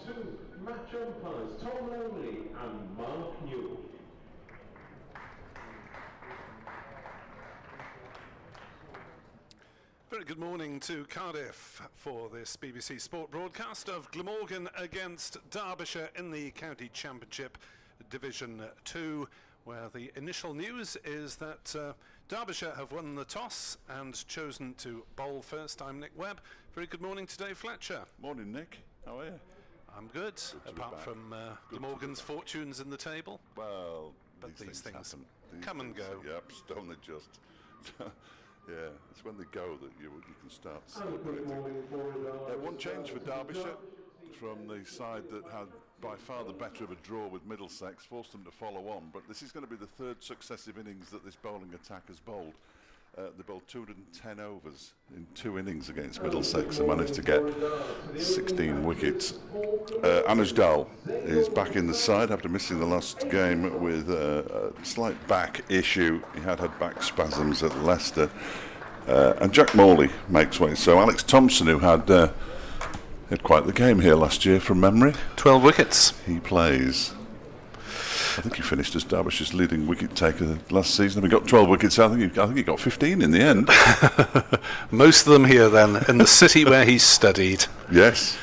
two match umpires, Tom Longley and Mark Newell. Very good morning to Cardiff for this BBC Sport broadcast of Glamorgan against Derbyshire in the County Championship Division 2, where the initial news is that Derbyshire have won the toss and chosen to bowl first. I'm Nick Webb. Very good morning to Dave Fletcher. Morning, Nick. How are you? I'm good apart from Glamorgan's fortunes in the table. Well, but these things happen. come and go. Yep, only just. Yeah, it's when they go that you can start celebrating. One change for Derbyshire from the side that had by far the better of a draw with Middlesex, forced them to follow on, but this is going to be the third successive innings that this bowling attack has bowled. They bowled 210 overs in 2 innings against Middlesex and managed to get 16 wickets. Anuj Dal is back in the side after missing the last game with a slight back issue. He had back spasms at Leicester. And Jack Morley makes way. So Alex Thompson, who had quite the game here last year from memory. 12 wickets. He plays. I think he finished as Derbyshire's leading wicket taker last season. He got 12 wickets. I think he got 15 in the end. Most of them here then, in the city where he studied. Yes.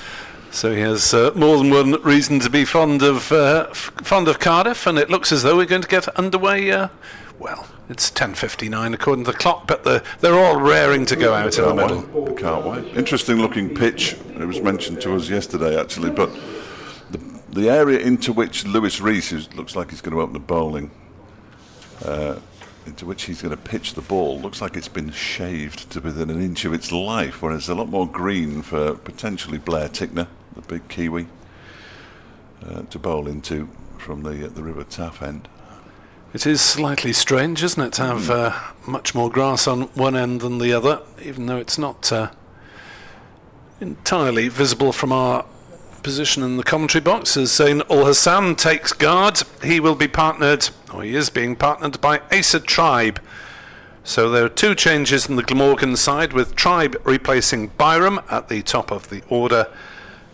So he has more than one reason to be fond of Cardiff, and it looks as though we're going to get underway. Well, it's 10:59 according to the clock, but they're all raring to go out in the middle. I can't wait. Interesting looking pitch. It was mentioned to us yesterday actually, but the area into which Lewis Rees, who looks like he's going to open the bowling, into which he's going to pitch the ball, looks like it's been shaved to within an inch of its life, whereas there's a lot more green for potentially Blair Tickner, the big Kiwi, to bowl into from the River Taff end. It is slightly strange, isn't it, to have much more grass on one end than the other, even though it's not entirely visible from our position in the commentary box. As Zain Ul Hassan takes guard, he will be partnered, or he is being partnered by Asa Tribe. So there are 2 changes in the Glamorgan side, with Tribe replacing Byram at the top of the order,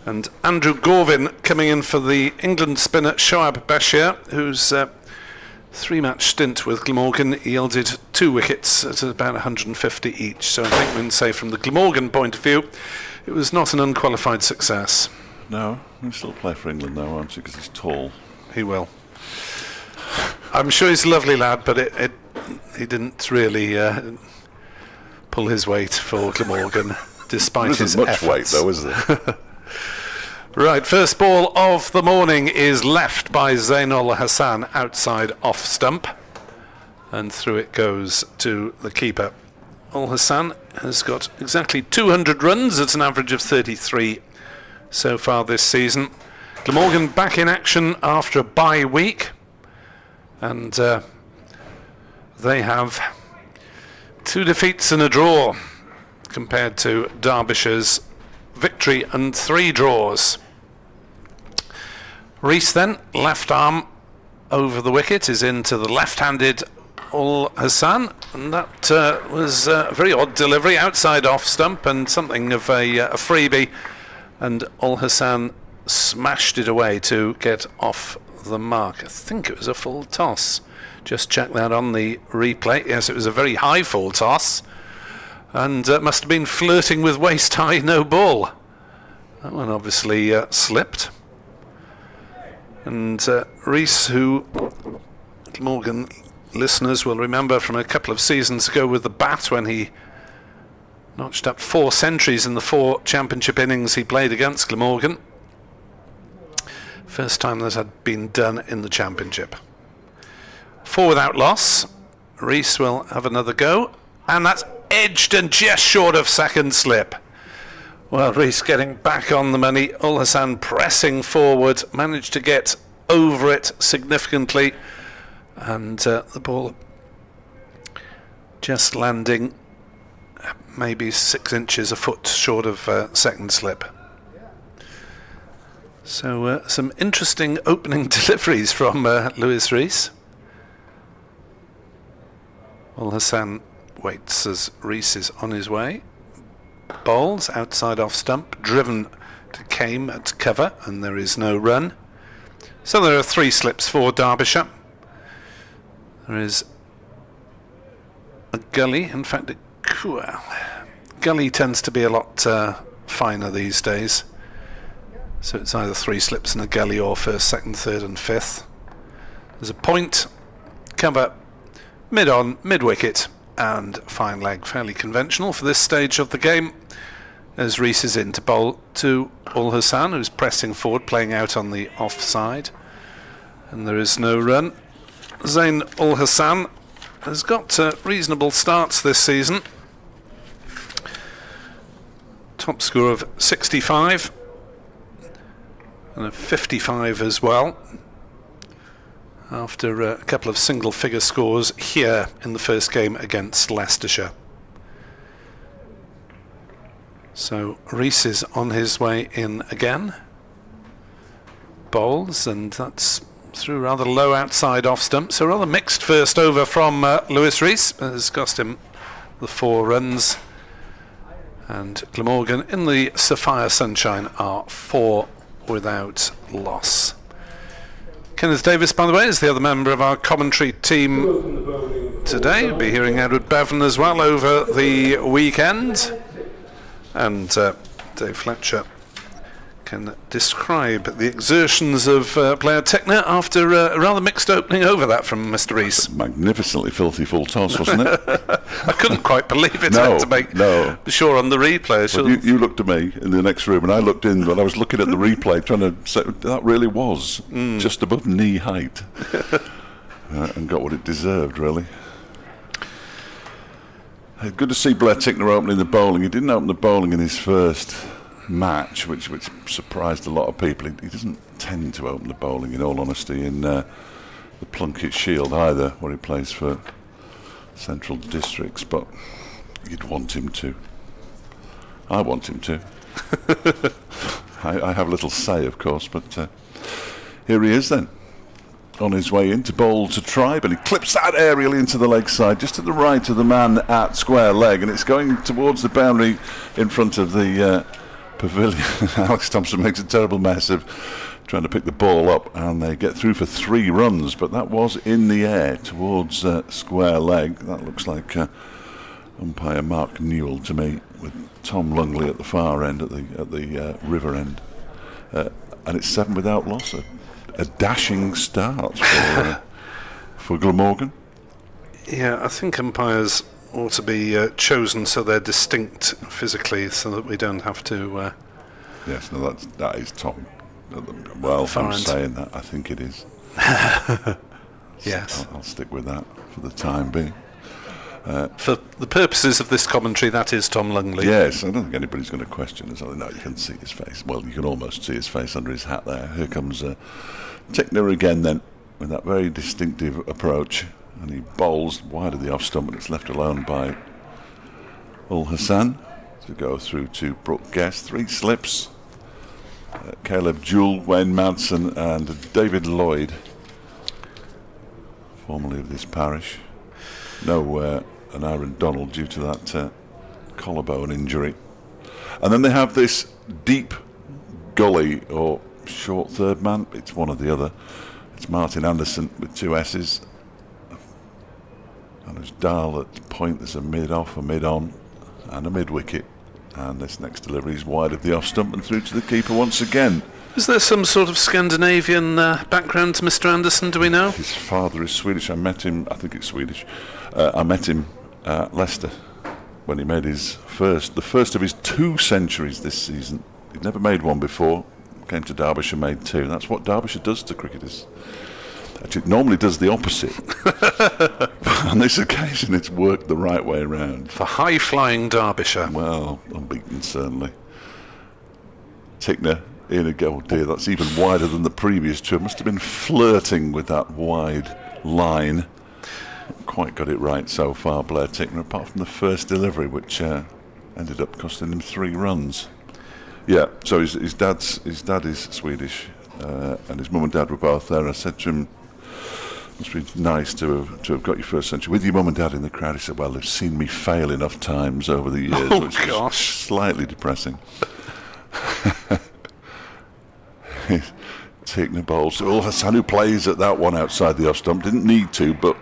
and Andrew Gorvin coming in for the England spinner Shoaib Bashir, whose 3-match stint with Glamorgan yielded 2 wickets at about 150 each. So I think we can say from the Glamorgan point of view, it was not an unqualified success. No, he'll still play for England though, won't he, because he's tall. He will. I'm sure he's a lovely lad, but he didn't really pull his weight for Glamorgan, despite his much efforts. weight though, is there? Right, first ball of the morning is left by Zain Ul Hassan outside off stump, and through it goes to the keeper. Ul Hassan has got exactly 200 runs at an average of 33 so far this season. Glamorgan back in action after a bye week, and they have 2 defeats and a draw compared to Derbyshire's victory and 3 draws. Rees then, left arm over the wicket, is into the left-handed Ul Hassan, and that was a very odd delivery outside off stump and something of a freebie, and Ul Hassan smashed it away to get off the mark. I think it was a full toss. Just check that on the replay. Yes, it was a very high full toss, and must have been flirting with waist high no ball. That one obviously slipped. And Rees, who Glamorgan listeners will remember from a couple of seasons ago with the bat, when he notched up 4 centuries in the 4 championship innings he played against Glamorgan. First time that had been done in the championship. 4 without loss. Rees will have another go, and that's edged and just short of second slip. Well, Rees getting back on the money. Ul Hassan pressing forward, managed to get over it significantly, and the ball just landing maybe 6 inches, a foot short of second slip. So some interesting opening deliveries from Lewis Rees. Ul Hassan waits as Rees is on his way. Bowls outside off stump, driven to Kame at cover, and there is no run. So there are 3 slips for Derbyshire. There is a gully. In fact, gully tends to be a lot finer these days. So it's either 3 slips and a gully, or first, second, third and fifth. There's a point, cover, mid-on, mid-wicket, and fine leg. Fairly conventional for this stage of the game, as Rees is in to bowl to Ul Hassan, who's pressing forward, playing out on the offside, and there is no run. Zain Ul Hassan has got reasonable starts this season. Top score of 65 and a 55 as well, after a couple of single figure scores here in the first game against Leicestershire. So Rees is on his way in again. Bowls, and that's through rather low outside off stump. So rather mixed first over from Lewis Rees. Has cost him the 4 runs. And Glamorgan in the Sapphire Sunshine are 4 without loss. Kenneth Davis, by the way, is the other member of our commentary team today. We'll be hearing Edward Bevan as well over the weekend. And Dave Fletcher can describe the exertions of Blair Tickner after a rather mixed opening over that from Mr. Rees. Magnificently filthy full toss, wasn't it? I couldn't quite believe it. I had to make sure on the replay. You looked at me in the next room, and I looked in, but I was looking at the replay, trying to say that really was just above knee height, and got what it deserved, really. Good to see Blair Tickner opening the bowling. He didn't open the bowling in his first match, which surprised a lot of people. He doesn't tend to open the bowling, in all honesty, in the Plunket Shield either, where he plays for Central Districts, but you'd want him to. I want him to. I have little say, of course, but here he is then, on his way in to bowl to try, but he clips that aerially into the leg side, just to the right of the man at square leg, and it's going towards the boundary in front of the pavilion. Alex Thompson makes a terrible mess of trying to pick the ball up, and they get through for 3 runs, but that was in the air towards square leg. That looks like umpire Mark Newell to me, with Tom Lungley at the far end, at the river end, and it's 7 without loss. A dashing start for Glamorgan. Yeah, I think umpires ought to be chosen so they're distinct physically, so that we don't have to. Yes, no, that is Tom. Well, I'm saying that. I think it is. Yes, I'll stick with that for the time being. For the purposes of this commentary, that is Tom Lungley. Yes, I don't think anybody's going to question it. No, you can see his face. Well, you can almost see his face under his hat there. Here comes Tickner again then, with that very distinctive approach, and he bowls wide of the off stump, and it's left alone by Ul Hassan to go through to Brooke Guest. 3 slips. Caleb Jewell, Wayne Madsen and David Lloyd, formerly of this parish. No an Aaron Donald due to that collarbone injury. And then they have this deep gully or short third man. It's one or the other. It's Martin Anderson with 2 S's. And there's Dahl at point. There's a mid-off, a mid-on and a mid-wicket. And this next delivery is wide of the off stump and through to the keeper once again. Is there some sort of Scandinavian background to Mr. Anderson, do we know? His father is Swedish. I met him, I think it's Swedish. I met him at Leicester when he made the first of his 2 centuries this season. He'd never made one before. Came to Derbyshire, made 2. That's what Derbyshire does to cricketers. Actually, it normally does the opposite. But on this occasion, it's worked the right way around. For high-flying Derbyshire. Well, unbeaten, certainly. Tickner in again. Oh dear, that's even wider than the previous 2. Must have been flirting with that wide line. Not quite got it right so far, Blair Tickner, apart from the first delivery, which ended up costing him 3 runs. Yeah, so his dad is Swedish, and his mum and dad were both there. I said to him, must be nice to have got your first century with your mum and dad in the crowd. He said, well, they've seen me fail enough times over the years. Oh, which gosh. Is slightly depressing. Tickner bowls. Ul Hassan, who plays at that one outside the off stump, didn't need to, but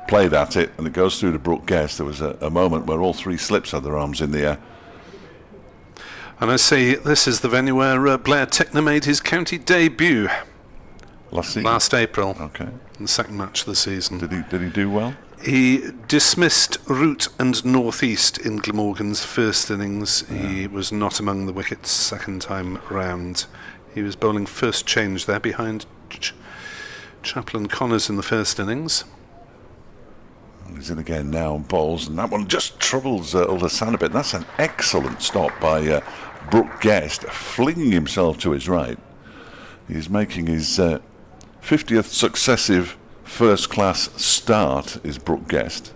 played at it, and it goes through to Brooke Guest. There was a moment where all 3 slips had their arms in the air. And I see this is the venue where Blair Tickner made his county debut last April. Okay. In the second match of the season. Did he do well? He dismissed Root and North East in Glamorgan's first innings. Yeah. He was not among the wickets second time round. He was bowling first change there behind Chaplin Connors in the first innings. He's in again now on balls, and that one just troubles Uldasan a bit. That's an excellent stop by Brooke Guest, flinging himself to his right. He's making his 50th successive first-class start, is Brooke Guest.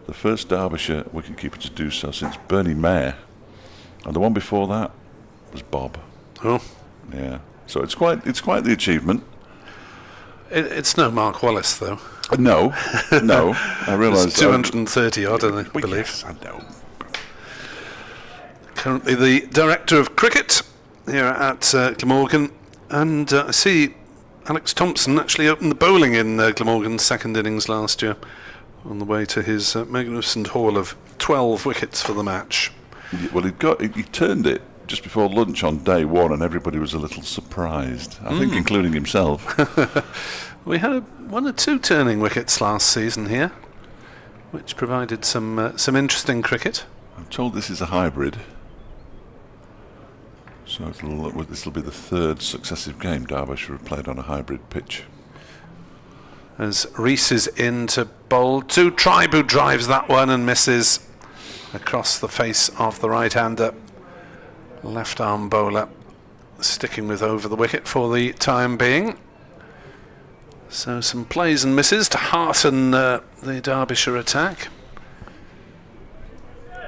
The first Derbyshire wicketkeeper to do so since Bernie Mayer. And the one before that was Bob. Oh. Yeah. So it's quite the achievement. It's no Mark Wallace, though. No. I realise 230 odd, I believe. Yes, I know. Currently the director of cricket here at Glamorgan, and I see Alex Thompson actually opened the bowling in Glamorgan's second innings last year, on the way to his magnificent haul of 12 wickets for the match. Well, he turned it just before lunch on day one, and everybody was a little surprised. I think, including himself. We had one or two turning wickets last season here, which provided some interesting cricket. I'm told this is a hybrid, so this will be the third successive game Derbyshire have played on a hybrid pitch. As Rees is in to bowl to Tribe, who drives that one and misses across the face of the right-hander. Left arm bowler sticking with over the wicket for the time being. So some plays and misses to hearten the Derbyshire attack.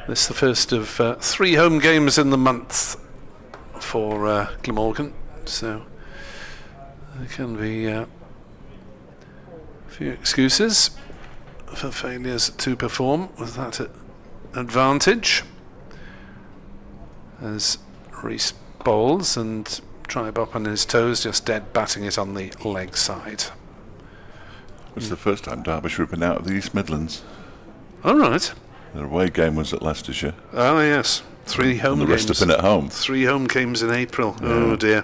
This is the first of 3 home games in the month for Glamorgan, so there can be a few excuses for failures to perform with that advantage. As Rees bowls and Tribe up on his toes, just dead batting it on the leg side. It's the first time Derbyshire have been out of the East Midlands. All right. Their away game was at Leicestershire. Oh yes, 3 home games. And the rest have been at home. 3 home games in April. Yeah. Oh dear.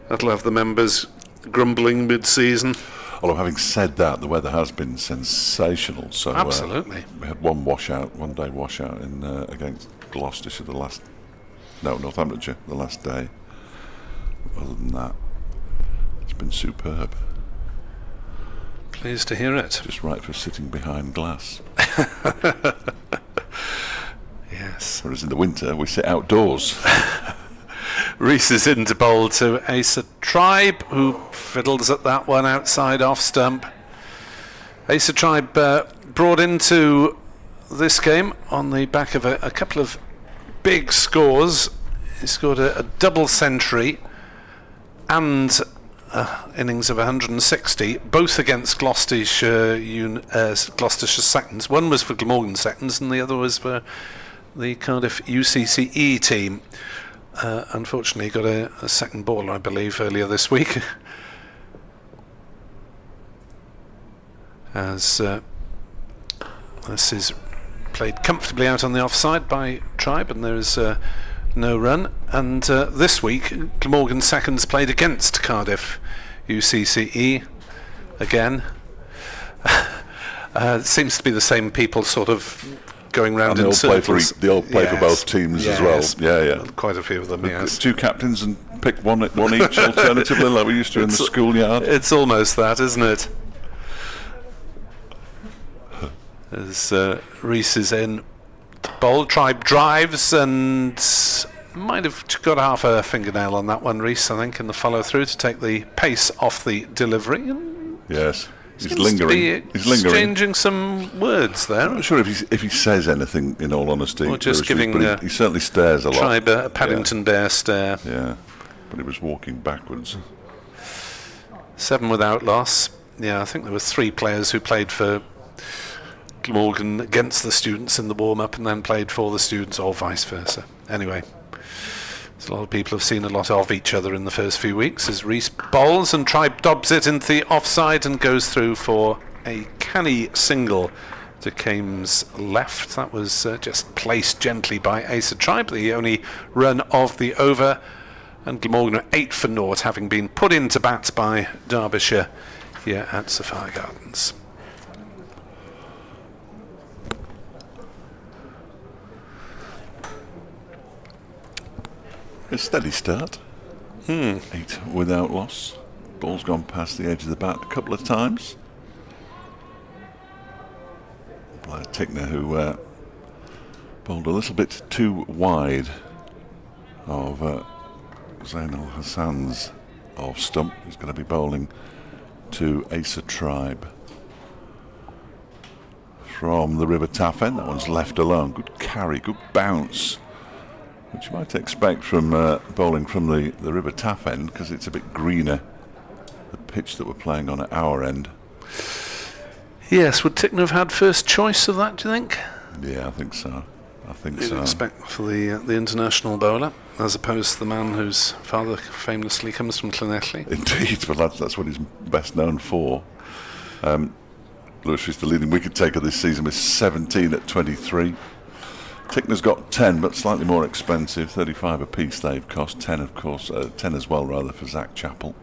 That'll have the members grumbling mid-season. Although having said that, the weather has been sensational. So absolutely. We had one day washout in against Gloucestershire Northamptonshire the last day. Other than that, it's been superb. Pleased to hear it. Just right for sitting behind glass. Yes. Whereas in the winter, we sit outdoors. Rees is in to bowl to Asa Tribe, who fiddles at that one outside off stump. Asa Tribe brought into this game on the back of a couple of big scores. He scored a double century and innings of 160, both against Gloucestershire seconds. One was for Glamorgan seconds and the other was for the Cardiff UCCE team. Unfortunately, he got a second ball, I believe, earlier this week. As this is played comfortably out on the offside by Tribe, and there is no run. And this week, Glamorgan seconds played against Cardiff UCCE again. It seems to be the same people sort of going round in circles. They all play for both teams as well. Yeah. Quite a few of them, yes. 2 captains and pick one each alternatively, like we used to in the schoolyard. It's almost that, isn't it? As Rees is in to bowl, Tribe drives and might have got half a fingernail on that one, Rees, I think, in the follow through to take the pace off the delivery. Yes. He's lingering. He's exchanging some words there. I'm not sure if he says anything, in all honesty. Or just giving but he certainly stares a lot. Tribe a Paddington Bear stare. Yeah, but he was walking backwards. 7 without loss. Yeah, I think there were 3 players who played for Glamorgan against the students in the warm-up and then played for the students, or vice versa. Anyway, a lot of people have seen a lot of each other in the first few weeks as Rees bowls and Tribe dobs it into the offside and goes through for a canny single to Kame's left. That was just placed gently by Asa Tribe, the only run of the over, and Glamorgan are 8 for naught, having been put into bat by Derbyshire here at Sapphire Gardens. A steady start. 8 without loss. Ball's gone past the edge of the bat a couple of times. Blair Tickner, who bowled a little bit too wide of Zain al-Hassan's off stump. He's going to be bowling to Asa Tribe from the River Taff End. That one's left alone. Good carry, good bounce, which you might expect from bowling from the River Taff End, because it's a bit greener, the pitch that we're playing on at our end. Yes, would Tickner have had first choice of that, do you think? Yeah, I think so. I think You'd so. expect for the international bowler, as opposed to the man whose father famously comes from Llanelli. Indeed, but that's what he's best known for. Lewis is the leading wicket taker this season with 17 at 23. Tickner's got 10, but slightly more expensive. 35 apiece they've cost. 10, of course, 10 as well, rather, for Zach Chappell.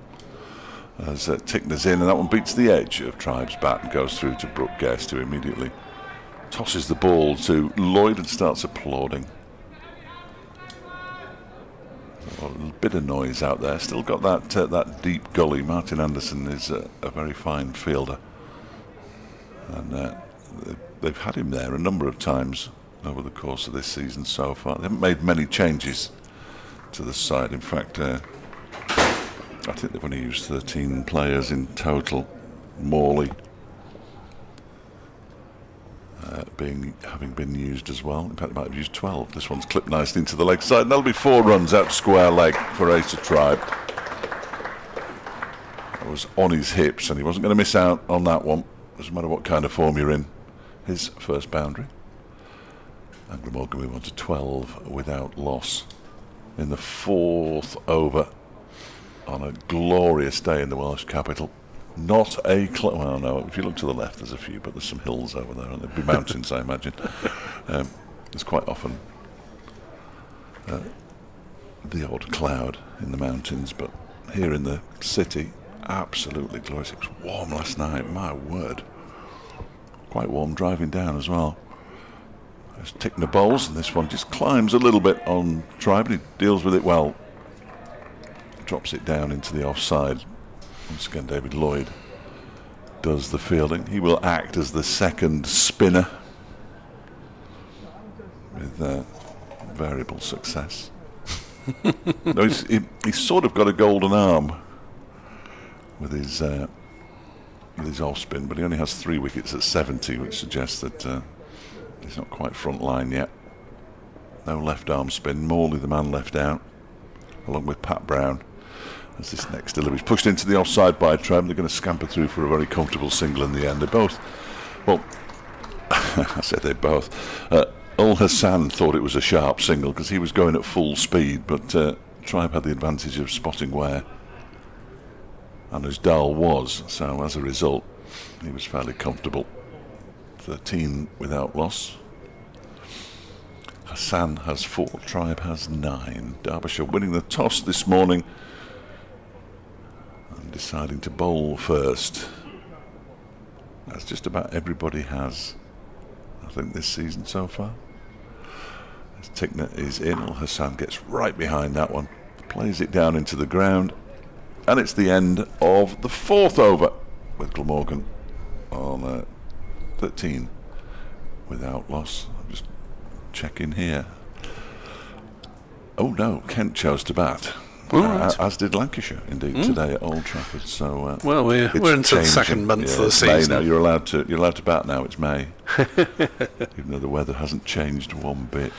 As Tickner's in, and that one beats the edge of Tribe's bat and goes through to Brooke Guest, who immediately tosses the ball to Lloyd and starts applauding. A little bit of noise out there. Still got that deep gully. Martin Anderson is a very fine fielder, and they've had him there a number of times over the course of this season so far. They haven't made many changes to the side. In fact, I think they've only used 13 players in total. Morley having been used as well. In fact, they might have used 12. This one's clipped nicely into the leg side, and that'll be 4 runs out square leg for Asa Tribe. That was on his hips, and he wasn't going to miss out on that one. Doesn't matter what kind of form you're in. His first boundary. And Glamorgan move on to 12 without loss in the 4th over on a glorious day in the Welsh capital. Not a well, no, if you look to the left there's a few, but there's some hills over there, and there'll be mountains I imagine. There's quite often the odd cloud in the mountains, but here in the city, absolutely glorious. It was warm last night, my word. Quite warm driving down as well. There's Tickner bowls, and this one just climbs a little bit on Tribe, but he deals with it well. Drops it down into the offside. Once again, David Lloyd does the fielding. He will act as the second spinner with variable success. No, he's sort of got a golden arm with his off spin, but he only has 3 wickets at 70, which suggests that he's not quite front line yet. No left arm spin. Morley, the man left out, along with Pat Brown. As this next delivery is pushed into the offside by Tribe, they're going to scamper through for a very comfortable single in the end. They both, well, I said they both. Al-Hassan thought it was a sharp single because he was going at full speed, but Tribe had the advantage of spotting where Anuj Dal was, so as a result, he was fairly comfortable. 13 without loss. Hassan has 4, Tribe has 9. Derbyshire winning the toss this morning and deciding to bowl first, as just about everybody has, I think, this season so far. As Tickner is in, Hassan gets right behind that one, plays it down into the ground, and it's the end of the 4th over with Glamorgan on 13 without loss. I'll just check in here. Oh no, Kent chose to bat, right. As did Lancashire indeed today at Old Trafford. So well, we're into the second month of the season. May now. You're allowed to bat now. It's May, even though the weather hasn't changed one bit.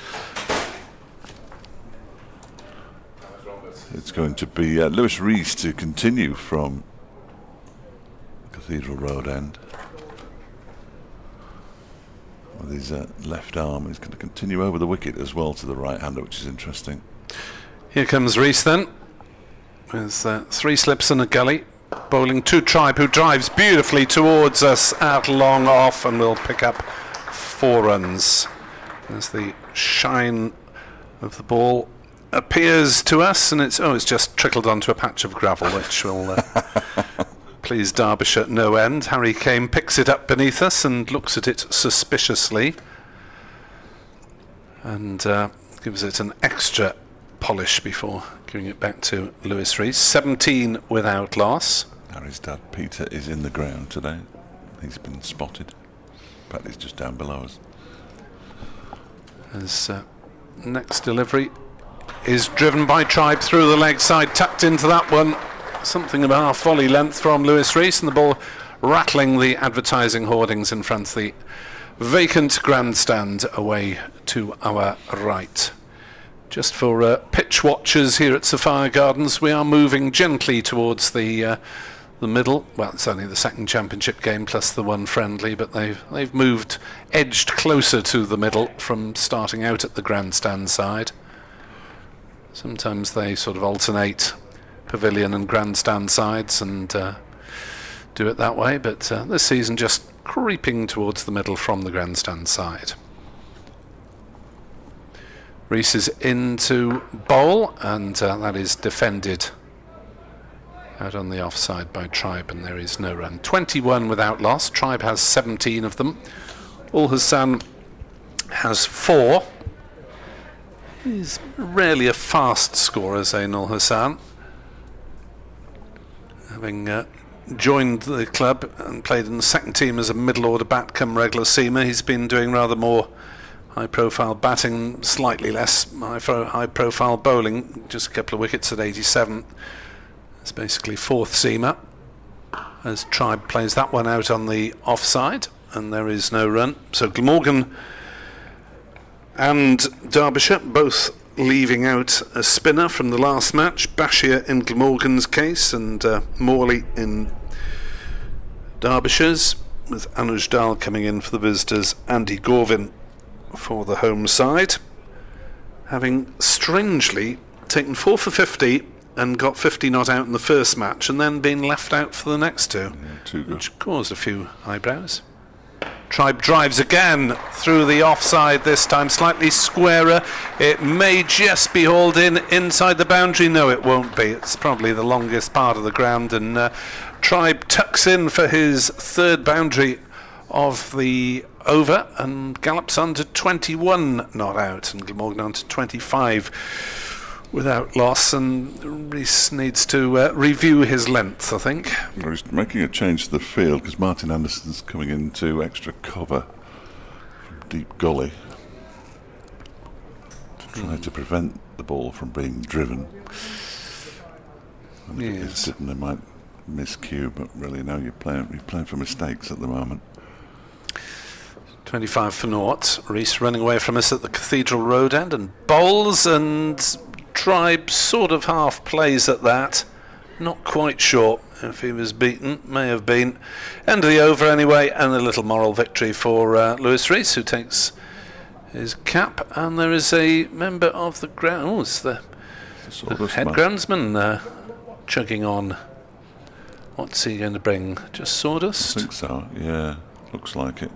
It's going to be Lewis Rees to continue from Cathedral Road end. With his left arm, he's going to continue over the wicket as well to the right-hander, which is interesting. Here comes Rees then, with 3 slips and a gully, bowling to Tribe, who drives beautifully towards us out long off, and will pick up 4 runs. As the shine of the ball appears to us, and it's just trickled onto a patch of gravel, which will please Derbyshire no end. Harry Kane picks it up beneath us and looks at it suspiciously, and gives it an extra polish before Giving it back to Lewis Rees. 17 without loss. Harry's dad, Peter, is in the ground today. He's been spotted. In fact, he's just down below us. His next delivery is driven by Tribe through the leg side, tucked into that one. Something of a half volley length from Lewis Rees, and the ball rattling the advertising hoardings in front of the vacant grandstand away to our right. Just for pitch watchers here at Sapphire Gardens, we are moving gently towards the middle. Well, it's only the second championship game plus the one friendly, but they've moved, edged closer to the middle from starting out at the grandstand side. Sometimes they sort of alternate pavilion and grandstand sides and do it that way, but this season just creeping towards the middle from the grandstand side. Rees is into bowl, and that is defended out on the offside by Tribe, and there is no run. 21 without loss. Tribe has 17 of them. Ul Hassan has 4. He's rarely a fast scorer, Zain Ul Hassan. Having joined the club and played in the second team as a middle order bat come regular seamer, he's been doing rather more high profile batting, slightly less high profile bowling, just a couple of wickets at 87. It's basically fourth seamer as Tribe plays that one out on the offside, and there is no run. So Glamorgan and Derbyshire both leaving out a spinner from the last match. Bashir in Glamorgan's case, and Morley in Derbyshire's, with Anuj Dal coming in for the visitors, Andy Gorvin for the home side, having strangely taken 4 for 50 and got 50 not out in the first match, and then been left out for the next two, which caused a few eyebrows. Tribe drives again through the offside, this time slightly squarer. It may just be hauled in inside the boundary. No, it won't be. It's probably the longest part of the ground, and Tribe tucks in for his third boundary of the over and gallops on to 21 not out, and Glamorgan on to 25 without loss, and Rees needs to review his length, I think. Well, he's making a change to the field because Martin Anderson's coming into extra cover from deep gully to try to prevent the ball from being driven. And if it's driven, they might miscue, but really no, you're playing for mistakes at the moment. 25 for naught. Rees running away from us at the Cathedral Road end and bowls, and Tribe sort of half plays at that. Not quite sure if he was beaten. May have been. End of the over anyway, and a little moral victory for Lewis Rees, who takes his cap. And there is a member of the ground. Oh, it's the head groundsman chugging on. What's he going to bring? Just sawdust? I think so, yeah. Looks like it.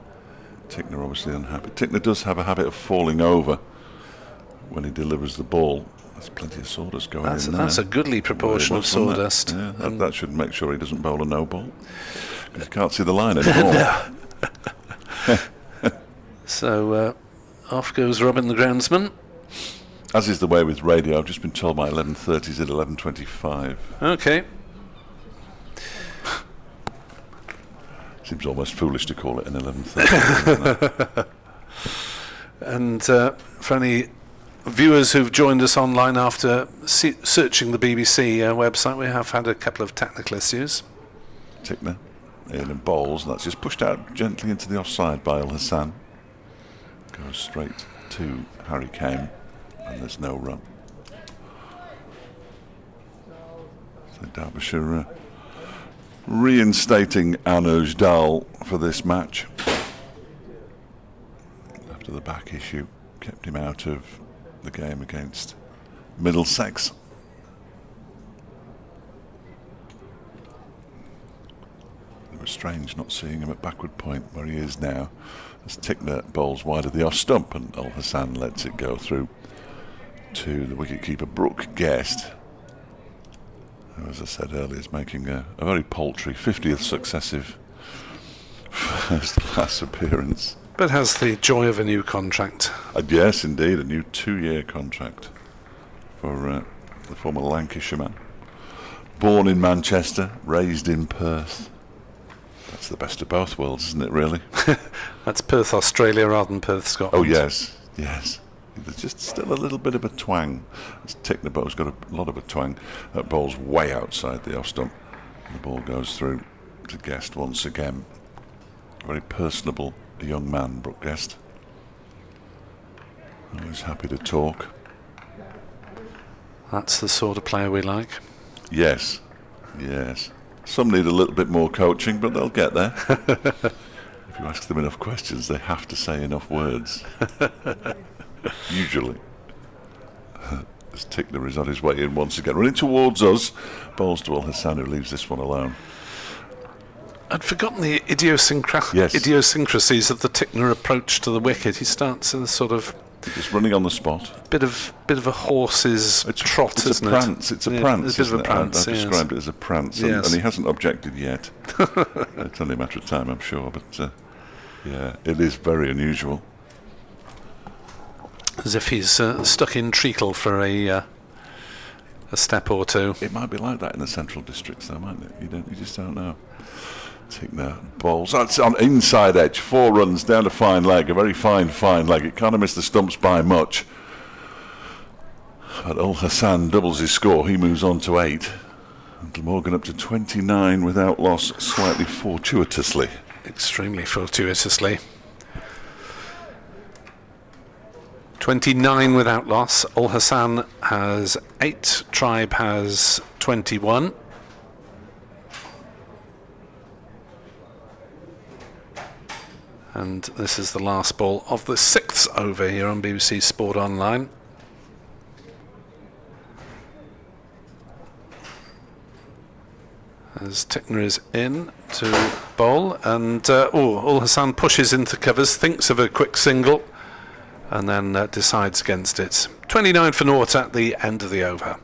Tickner obviously unhappy. Tickner does have a habit of falling over when he delivers the ball. There's plenty of sawdust going in there. That's a goodly proportion of sawdust. Yeah, that should make sure he doesn't bowl a no ball, because you can't see the line anymore. So off goes Robin the groundsman. As is the way with radio, I've just been told my 11:30 is at 11:25. Okay. Seems almost foolish to call it an 11:30. And for any viewers who've joined us online after searching the BBC website, we have had a couple of technical issues. Tickner in and bowls, and that's just pushed out gently into the offside by Ul Hassan. Goes straight to Harry Kane, and there's no run. So Derbyshire reinstating Anuj Dal for this match after the back issue kept him out of the game against Middlesex. It was strange not seeing him at backward point where he is now, as Tickner bowls wide of the off stump, and Ul Hassan lets it go through to the wicketkeeper Brooke Guest, who, as I said earlier, is making a very paltry 50th successive first-class appearance. But has the joy of a new contract. Yes, indeed, a new 2-year contract for the former Lancashire man. Born in Manchester, raised in Perth. That's the best of both worlds, isn't it, really? That's Perth, Australia, rather than Perth, Scotland. Oh, yes, yes. There's just still a little bit of a twang. Ticknabow's got a lot of a twang. That ball's way outside the off stump. The ball goes through to Guest once again. Very personable young man, Brooke Guest. Always happy to talk. That's the sort of player we like. Yes, yes. Some need a little bit more coaching, but they'll get there. If you ask them enough questions, they have to say enough words. Usually. As Tickner is on his way in once again. Running towards us. Balls to Al-Hassan, who leaves this one alone. I'd forgotten the idiosyncrasies of the Tickner approach to the wicket. He starts in a sort of... Just running on the spot. Bit of a horse's trot, isn't it? It's a prance. It's a bit of a prance. I've described it as a prance, and he hasn't objected yet. It's only a matter of time, I'm sure. But yeah, it is very unusual. As if he's stuck in treacle for a step or two. It might be like that in the Central Districts, though, mightn't it? You just don't know. Tickner balls. That's on inside edge. 4 runs down a fine leg, a very fine leg. It kind of missed the stumps by much. But Al-Hassan doubles his score. He moves on to 8. And Glamorgan up to 29 without loss, slightly fortuitously. Extremely fortuitously. 29 without loss. Al-Hassan has 8. Tribe has 21. And this is the last ball of the 6th over here on BBC Sport Online. As Tickner is in to bowl, and Al-Hassan pushes into covers, thinks of a quick single, and then decides against it. 29 for naught at the end of the over.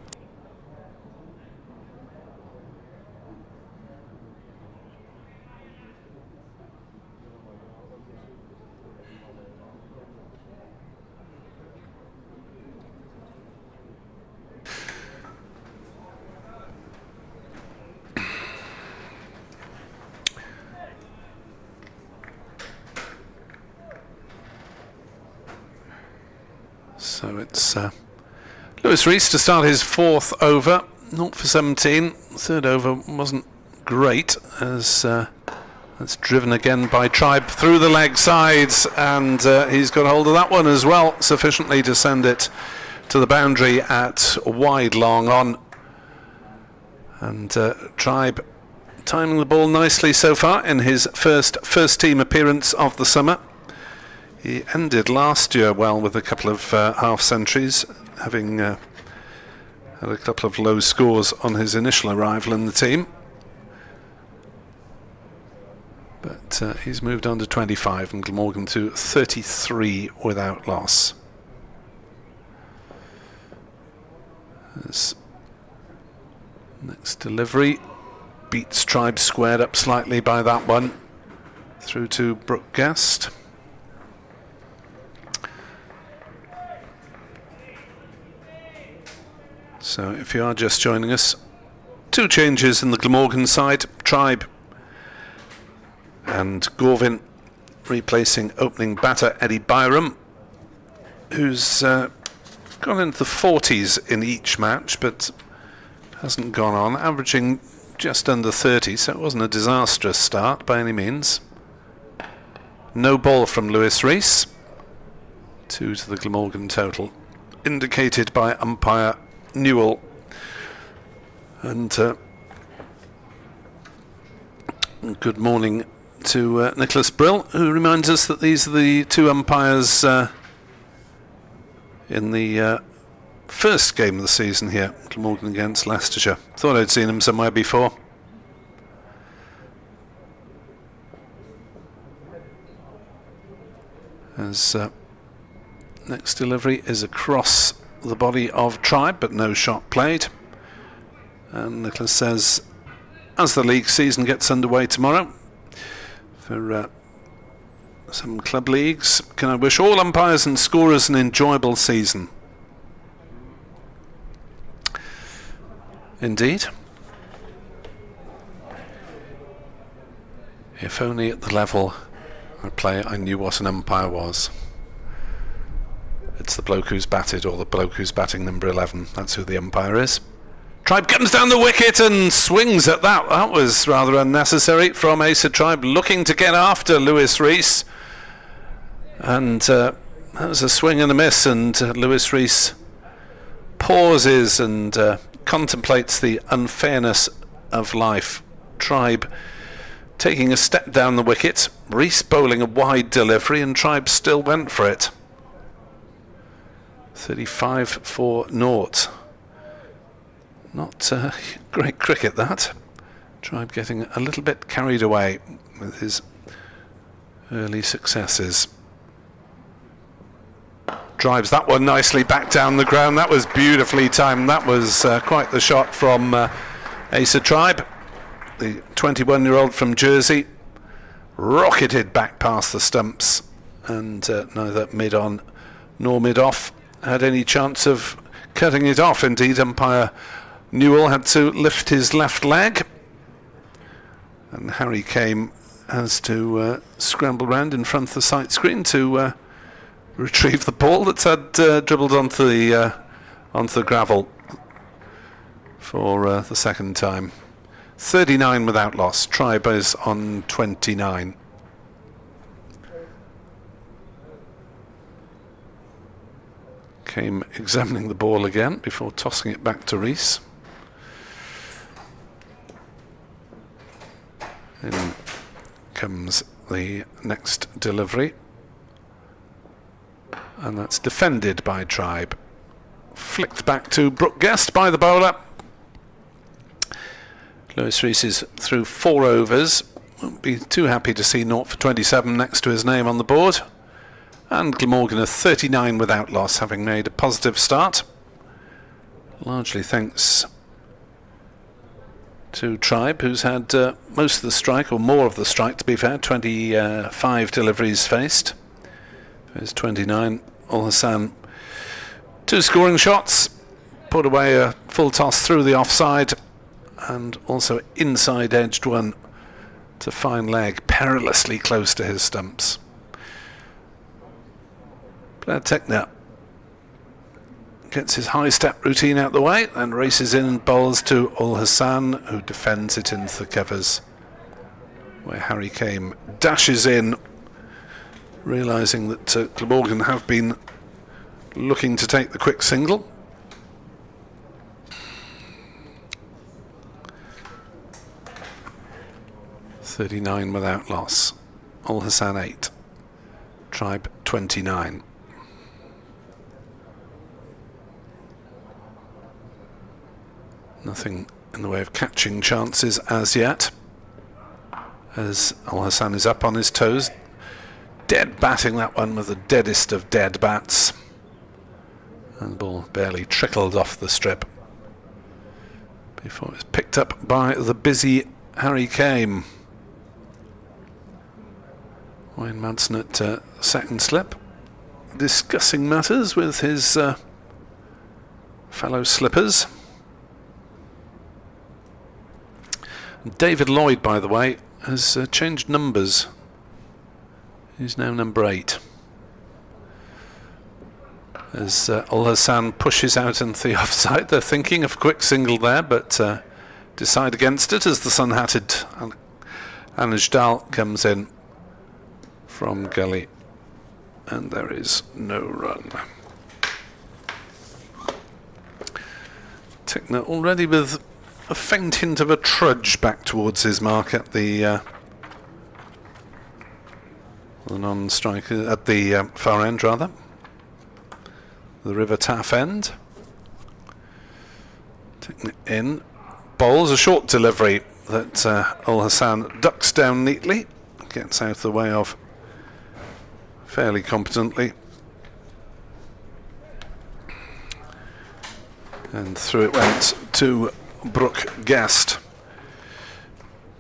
So it's Lewis Rees to start his 4th over, 0 for 17. 3rd over wasn't great, as that's driven again by Tribe through the leg sides, and he's got hold of that one as well, sufficiently to send it to the boundary at wide long on. And Tribe timing the ball nicely so far in his first team appearance of the summer. He ended last year well with a couple of half centuries, having had a couple of low scores on his initial arrival in the team. But he's moved on to 25 and Glamorgan to 33 without loss. This next delivery beats Tribe squared up slightly by that one. Through to Brooke Guest. So if you are just joining us, 2 changes in the Glamorgan side. Tribe and Gorvin replacing opening batter Eddie Byram, who's gone into the 40s in each match, but hasn't gone on, averaging just under 30, so it wasn't a disastrous start by any means. No ball from Lewis Rees. 2 to the Glamorgan total, indicated by umpire Newell. And good morning to Nicholas Brill, who reminds us that these are the 2 umpires in the first game of the season here, Glamorgan against Leicestershire. Thought I'd seen him somewhere before. As next delivery is across the body of Tribe, but no shot played. And Nicholas says, as the league season gets underway tomorrow for some club leagues, can I wish all umpires and scorers an enjoyable season. indeed. If only at the level I play I knew what an umpire was. It's the bloke who's batted, or the bloke who's batting number 11. That's who the umpire is. Tribe comes down the wicket and swings at that. That was rather unnecessary from Asa Tribe, looking to get after Lewis Rees. And that was a swing and a miss, and Lewis Rees pauses and contemplates the unfairness of life. Tribe taking a step down the wicket, Rees bowling a wide delivery, and Tribe still went for it. 35 for naught. Not great cricket, that. Tribe getting a little bit carried away with his early successes. Drives that one nicely back down the ground. That was beautifully timed. That was quite the shot from Asa Tribe. The 21-year-old from Jersey rocketed back past the stumps, and neither mid-on nor mid-off had any chance of cutting it off. Indeed, umpire Newell had to lift his left leg, and Harry Kame has to scramble round in front of the sight screen to retrieve the ball that's had dribbled onto the gravel for the second time. 39 without loss. Tribe is on 29. Kame examining the ball again before tossing it back to Rees. In comes the next delivery, and that's defended by Tribe. Flicked back to Brooke Guest by the bowler. Lewis Rees is through 4 overs. Won't be too happy to see 0 for 27 next to his name on the board. And Glamorgan are 39 without loss, having made a positive start. Largely thanks to Tribe, who's had most of the strike, or more of the strike to be fair. 25 deliveries faced. There's 29. Ul Hassan, 2 scoring shots. Put away a full toss through the offside, and also inside edged one to fine leg, perilously close to his stumps. Tekna gets his high step routine out the way and races in and bowls to Ul Hassan, who defends it into the covers, where Harry Kame dashes in, realising that Glamorgan have been looking to take the quick single. .39 without loss. Ul Hassan 8. Tribe 29. Nothing in the way of catching chances as yet, as Ul Hassan is up on his toes, dead batting that one with the deadest of dead bats, and the ball barely trickled off the strip before it was picked up by the busy Harry Kame. Wayne Madsen at second slip, discussing matters with his fellow slippers. David Lloyd, by the way, has changed numbers. He's now number 8. As Ul Hassan pushes out into the offside, they're thinking of a quick single there, but decide against it as the sun-hatted Anujdal comes in from gully, and there is no run. Tekna already with a faint hint of a trudge back towards his mark at the non-striker, at the far end rather, the River Taff end. Tekna in, bowls a short delivery that Ul Hassan ducks down neatly, gets out of the way of fairly competently, and through it went to Brooke Guest.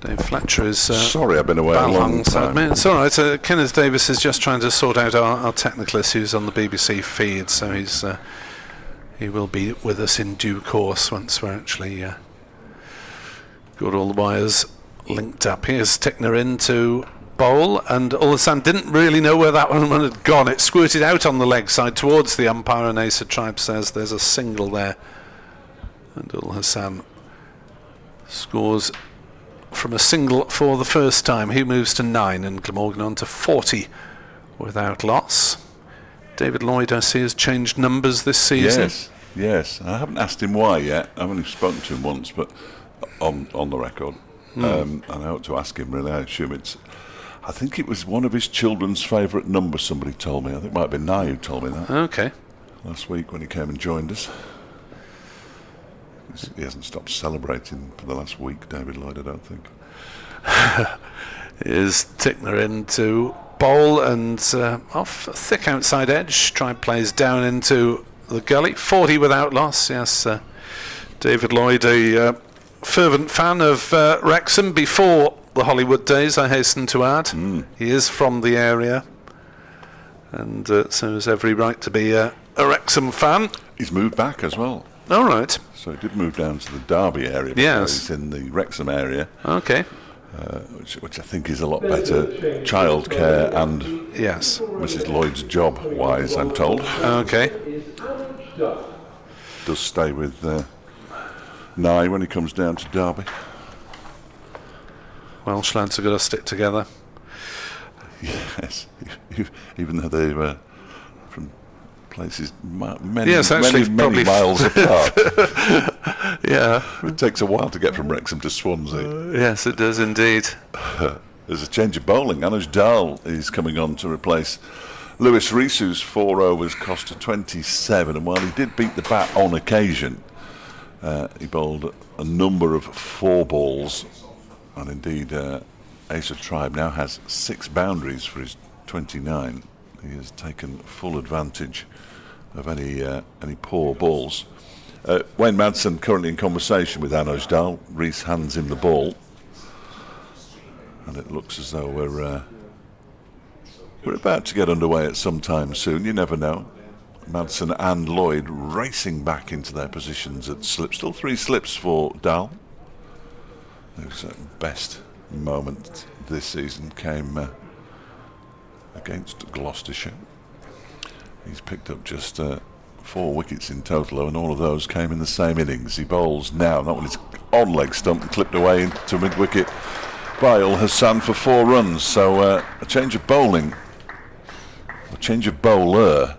Dave Fletcher is sorry, I've been away a long time. It's all right. Kenneth Davis is just trying to sort out our technical issues on the BBC feed, so he will be with us in due course once we're actually Got all the wires linked up. Here's Tickner into bowl, and Al-Hassan didn't really know where that one had gone. It squirted out on the leg side towards the umpire, and Asa Tribe says there's a single there. And Al-Hassan scores from a single for the first time. He moves to 9 and Glamorgan on to 40 without loss. David Lloyd, I see, has changed numbers this season. Yes. I haven't asked him why yet. I've only spoken to him once, but on the record. And I ought to ask him, really. I think it was one of his children's favourite numbers, somebody told me. I think it might have been Nye who told me that. Okay. Last week when he came and joined us. He hasn't stopped celebrating for the last week, David Lloyd, I don't think. Here's Tickner into bowl and off a thick outside edge. Tribe plays down into the gully. 40 without loss. Yes, David Lloyd, a fervent fan of Wrexham before the Hollywood days, I hasten to add. He is from the area, and so has every right to be a Wrexham fan. He's moved back as well. All right. So he did move down to the Derby area. Yes. He's in the Wrexham area. Okay. Which I think is a lot better childcare and yes, Mrs. Lloyd's job wise, I'm told. Okay. Does stay with Nye when he comes down to Derby. Welsh lads are going to stick together. Yes, even though they were from places many miles apart. Yeah. It takes a while to get from Wrexham to Swansea. Yes, it does indeed. There's a change of bowling. Anuj Dal is coming on to replace Lewis Rees, whose 4 overs cost a 27. And while he did beat the bat on occasion, he bowled a number of 4 balls. And indeed, Asa Tribe now has 6 boundaries for his 29. He has taken full advantage of any poor balls. Wayne Madsen currently in conversation with Anuj Dal. Rees hands him the ball, and it looks as though we're about to get underway at some time soon. You never know. Madsen and Lloyd racing back into their positions at slip. Still 3 slips for Dal. His best moment this season came against Gloucestershire. He's picked up just 4 wickets in total, and all of those came in the same innings. He bowls now. That one is on leg stump and clipped away into mid-wicket by Al-Hassan for 4 runs. So a change of bowling, a change of bowler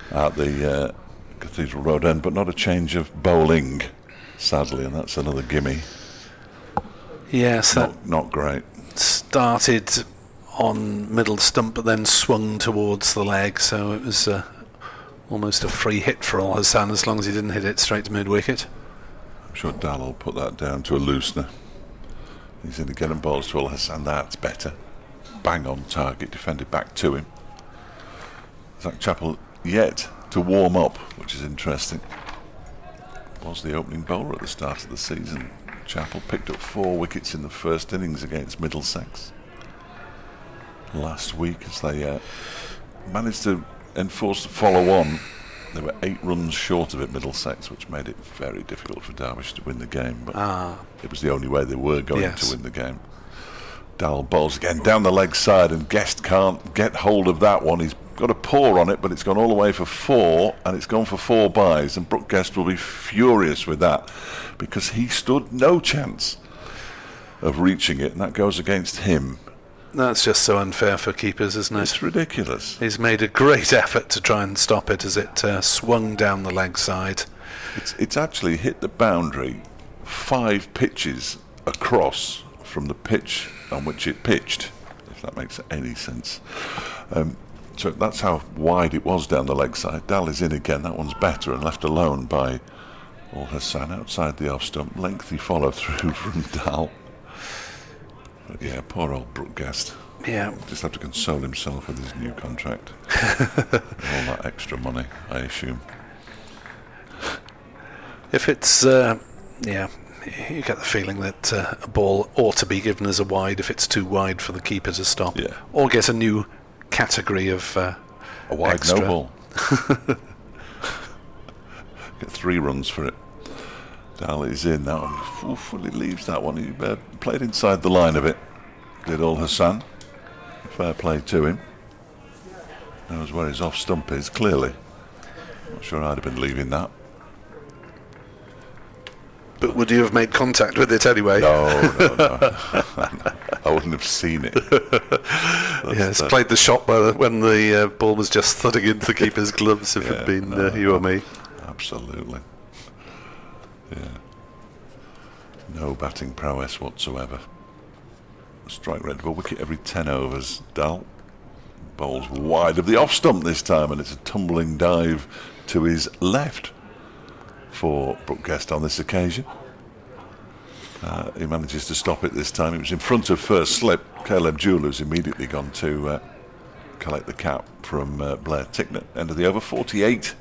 at the Cathedral Road end, but not a change of bowling, sadly, and that's another gimme. Yes, not great. Started on middle stump, but then swung towards the leg, so it was almost a free hit for Al-Hassan as long as he didn't hit it straight to mid-wicket. I'm sure Dal will put that down to a loosener. He's in again and bowls to Al-Hassan. That's better. Bang on target, defended back to him. Zach Chappell yet to warm up, which is interesting. Was the opening bowler at the start of the season. Chappell picked up 4 wickets in the first innings against Middlesex last week as they managed to enforce the follow-on. They were 8 runs short of it, Middlesex, which made it very difficult for Derbyshire to win the game, but it was the only way they were going to win the game. Dal bowls again down the leg side, and Guest can't get hold of that one. He's got a paw on it, but it's gone all the way for 4, and it's gone for 4 byes, and Brooke Guest will be furious with that because he stood no chance of reaching it, and that goes against him. That's just so unfair for keepers, isn't it? It's ridiculous. He's made a great effort to try and stop it as it swung down the leg side. It's actually hit the boundary 5 pitches across from the pitch on which it pitched, if that makes any sense. So that's how wide it was down the leg side. Dal is in again. That one's better and left alone by Al-Hassan outside the off stump. Lengthy follow through from Dal. But yeah, poor old Brooke Guest. Yeah. Just have to console himself with his new contract. All that extra money, I assume. If it's, you get the feeling that a ball ought to be given as a wide if it's too wide for the keeper to stop. Yeah. Or get a new category of a wide extra. no ball. Get 3 runs for it. Daly's in that one. Fully leaves that one. He played inside the line of it. Did Ul Hassan. Fair play to him. Knows where his off stump is, clearly. Not sure I'd have been leaving that. But would you have made contact with it anyway? No. I wouldn't have seen it. Yes, played the shot when the ball was just thudding into the keeper's gloves if it had been you or me. Absolutely. Yeah. No batting prowess whatsoever. Strike rate of a wicket every 10 overs. Dal bowls wide of the off stump this time, and it's a tumbling dive to his left for Brooke Guest on this occasion. He manages to stop it this time. It was in front of first slip. Caleb Jeweller's immediately gone to collect the cap from Blair Tickner. End of the over, 48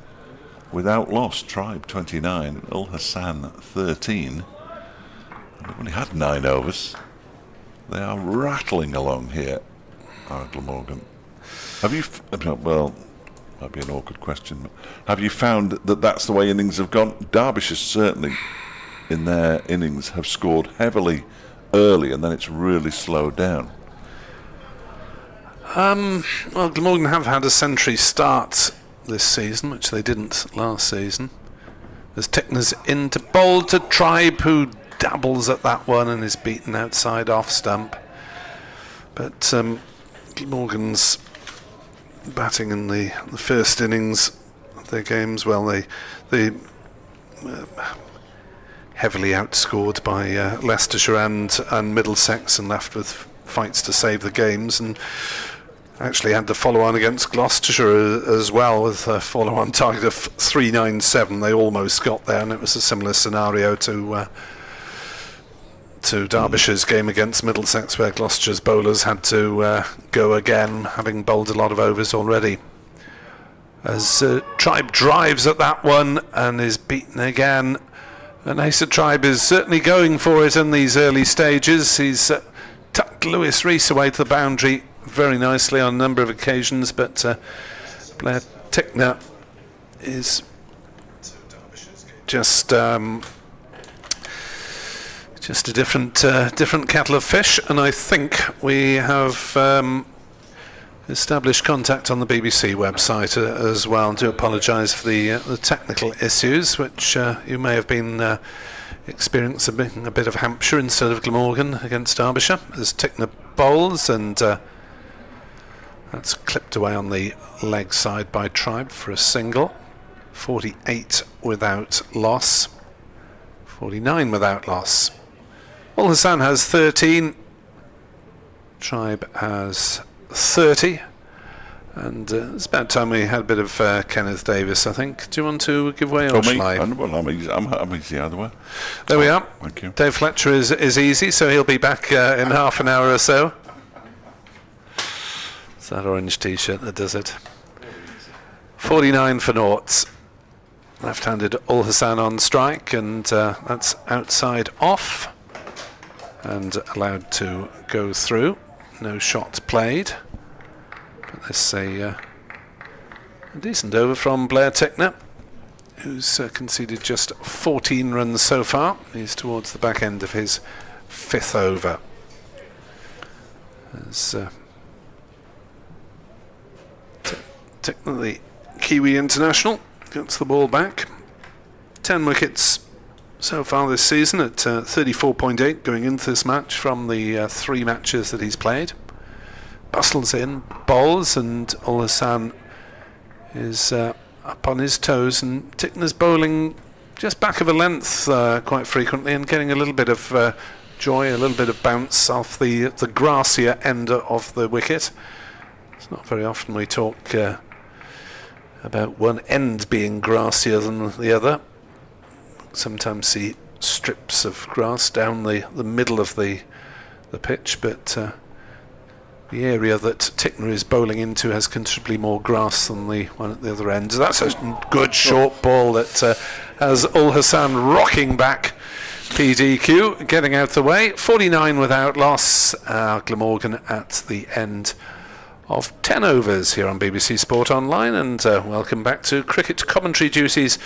without loss. Tribe 29, Ul Hassan 13. They've only had 9 overs. They are rattling along here, Glamorgan. Have you, well, might be an awkward question, but have you found that that's the way innings have gone? Derbyshire certainly, in their innings, have scored heavily early, and then it's really slowed down. Well, Glamorgan have had a century start this season, which they didn't last season. As Tickner's in to bowl to Tribe, who dabbles at that one and is beaten outside off stump. But Glamorgan's batting in the first innings of their games, well, they heavily outscored by Leicestershire and Middlesex, and left with fights to save the games, and actually had the follow-on against Gloucestershire as well, with a follow-on target of 397. They almost got there, and it was a similar scenario to Derbyshire's game against Middlesex, where Gloucestershire's bowlers had to go again, having bowled a lot of overs already. As Tribe drives at that one and is beaten again, and Asa Tribe is certainly going for it in these early stages. He's tucked Lewis Rees away to the boundary very nicely on a number of occasions, but Blair Tickner is just a different kettle of fish, and I think we have established contact on the BBC website as well. And do apologise for the technical issues, which you may have been experiencing a bit of Hampshire instead of Glamorgan against Derbyshire, as Tickner bowls, and that's clipped away on the leg side by Tribe for a single. 48 without loss, 49 without loss. Ul Hassan has 13, Tribe has 30, and it's about time we had a bit of Kenneth Davis, I think. Do you want to give way, or shall I? Well, I'm easy either way. There we are. Thank you. Dave Fletcher is easy, so he'll be back in half an hour or so. It's that orange t-shirt that does it. 49 for noughts. Left-handed Ul Hassan on strike, and that's outside off and allowed to go through. No shot played. But this is a decent over from Blair Tickner, who's conceded just 14 runs so far. He's towards the back end of his 5th over. As Tickner, the Kiwi international, gets the ball back. 10 wickets so far this season at 34.8 going into this match from the 3 matches that he's played. Bustles in, bowls, and Ul Hassan is up on his toes, and Tickner's bowling just back of a length quite frequently, and getting a little bit of joy, a little bit of bounce off the grassier end of the wicket. It's not very often we talk about one end being grassier than the other. Sometimes see strips of grass down the middle of the pitch, but the area that Tickner is bowling into has considerably more grass than the one at the other end. That's a good short ball that has Ul Hassan rocking back. PDQ getting out the way. 49 without loss. Glamorgan at the end of 10 overs here on BBC Sport Online, and welcome back to cricket commentary duties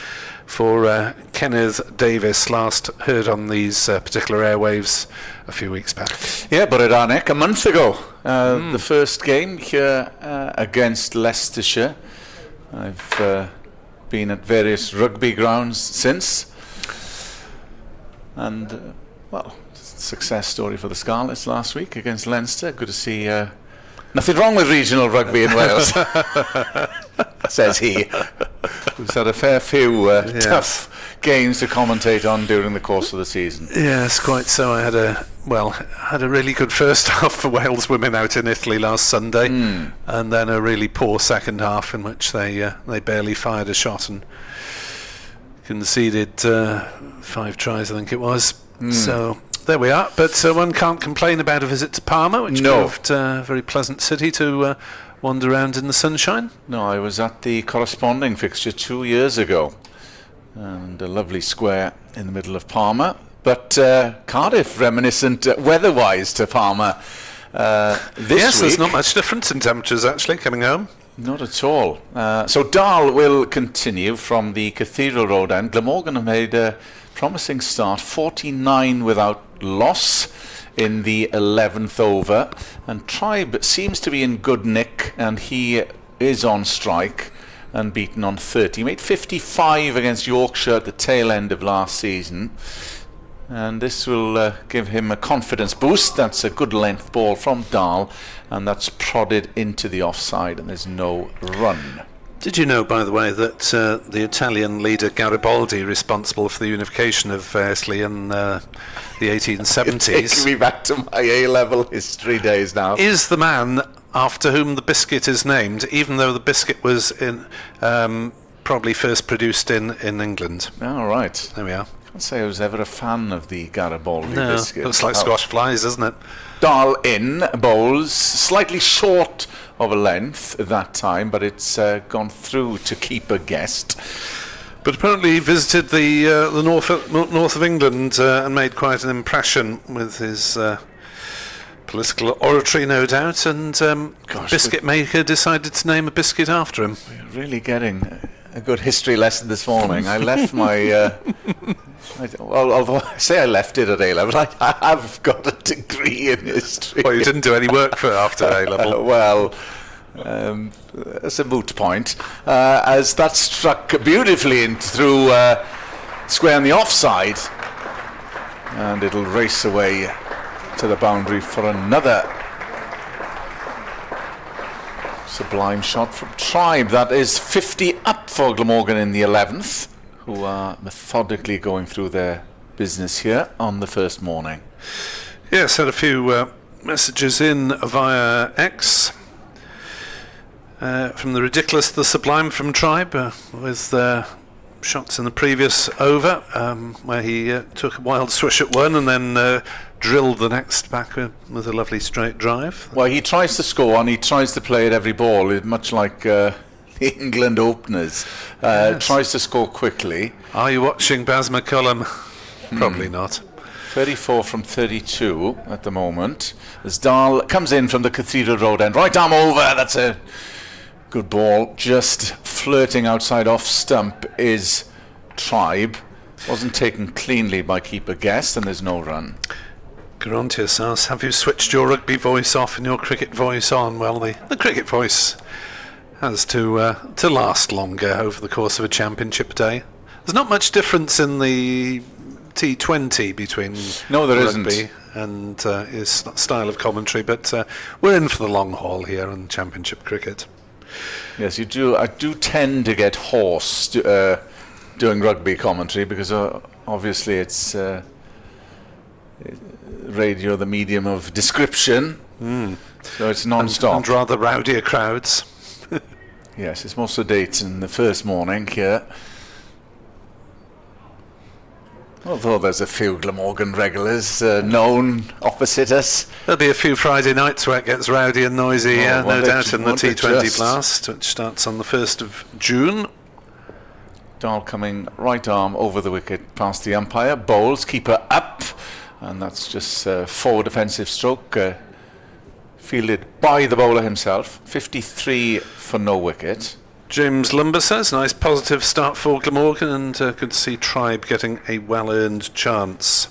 for Kenneth Davis, last heard on these particular airwaves a few weeks back. Yeah, Nick, a month ago, the first game here against Leicestershire. I've been at various rugby grounds since, and success story for the Scarlets last week against Leinster. Good to see. Nothing wrong with regional rugby in Wales, says he, who's had a fair few tough games to commentate on during the course of the season. Yes, quite so. I had a really good first half for Wales women out in Italy last Sunday, and then a really poor second half in which they barely fired a shot and conceded 5 tries, I think it was. So there we are, but one can't complain about a visit to Parma, which proved a very pleasant city to wander around in the sunshine. No, I was at the corresponding fixture 2 years ago, and a lovely square in the middle of Parma, but Cardiff reminiscent weather-wise to Parma this week. There's not much difference in temperatures actually coming home. Not at all. So Darl will continue from the Cathedral Road end. Glamorgan have made a promising start, 49 without loss in the 11th over, and Tribe seems to be in good nick, and he is on strike and beaten on 30. He made 55 against Yorkshire at the tail end of last season, and this will give him a confidence boost. That's a good length ball from Dahl, and that's prodded into the offside, and there's no run. Did you know, by the way, that the Italian leader Garibaldi, responsible for the unification of Italy in the 1870s... Taking me back to my A-level history days now. ...is the man after whom the biscuit is named, even though the biscuit was probably first produced in England. Oh, right. There we are. I can't say I was ever a fan of the Garibaldi biscuit. Looks like squash flies, doesn't it? Dahl in, bowls, slightly short of a length at that time, but it's gone through to keep a guest. But apparently he visited the north of England and made quite an impression with his political oratory, no doubt, and biscuit maker decided to name a biscuit after him. We're really getting a good history lesson this morning. I left my... although I say I left it at A-level, I have got a degree in history. Well, you didn't do any work for after A-level. That's a moot point. As that struck beautifully in through square on the offside, and it'll race away to the boundary for another sublime shot from Tribe. That is 50 up for Glamorgan in the 11th, who are methodically going through their business here on the first morning. Yes, had a few messages in via X. From the ridiculous to the sublime from Tribe, with shots in the previous over, where he took a wild swish at one and then drilled the next back with a lovely straight drive. Well, he tries to score and he tries to play at every ball, much like the England openers. Yes. Tries to score quickly. Are you watching Baz McCullum? Probably not. 34 from 32 at the moment. As Dahl comes in from the Cathedral Road end, right arm over, that's a good ball. Just flirting outside off stump is Tribe. Wasn't taken cleanly by keeper Guest, and there's no run. Garantius asks, have you switched your rugby voice off and your cricket voice on? Well, the cricket voice has to last longer over the course of a championship day. There's not much difference in the T20 between rugby and his style of commentary, but we're in for the long haul here on championship cricket. Yes, you do. I do tend to get hoarse doing rugby commentary because obviously it's radio, the medium of description, so it's non-stop. And rather rowdier crowds. Yes, it's more sedate in the first morning here. Although there's a few Glamorgan regulars known opposite us. There'll be a few Friday nights where it gets rowdy and noisy, no doubt, in the T20 Blast, which starts on the 1st of June. Dahl coming right arm over the wicket past the umpire, bowls, keeper up, and that's just forward offensive stroke. fielded by the bowler himself. 53 for no wicket. James Lumber says, nice positive start for Glamorgan, and good to see Tribe getting a well-earned chance.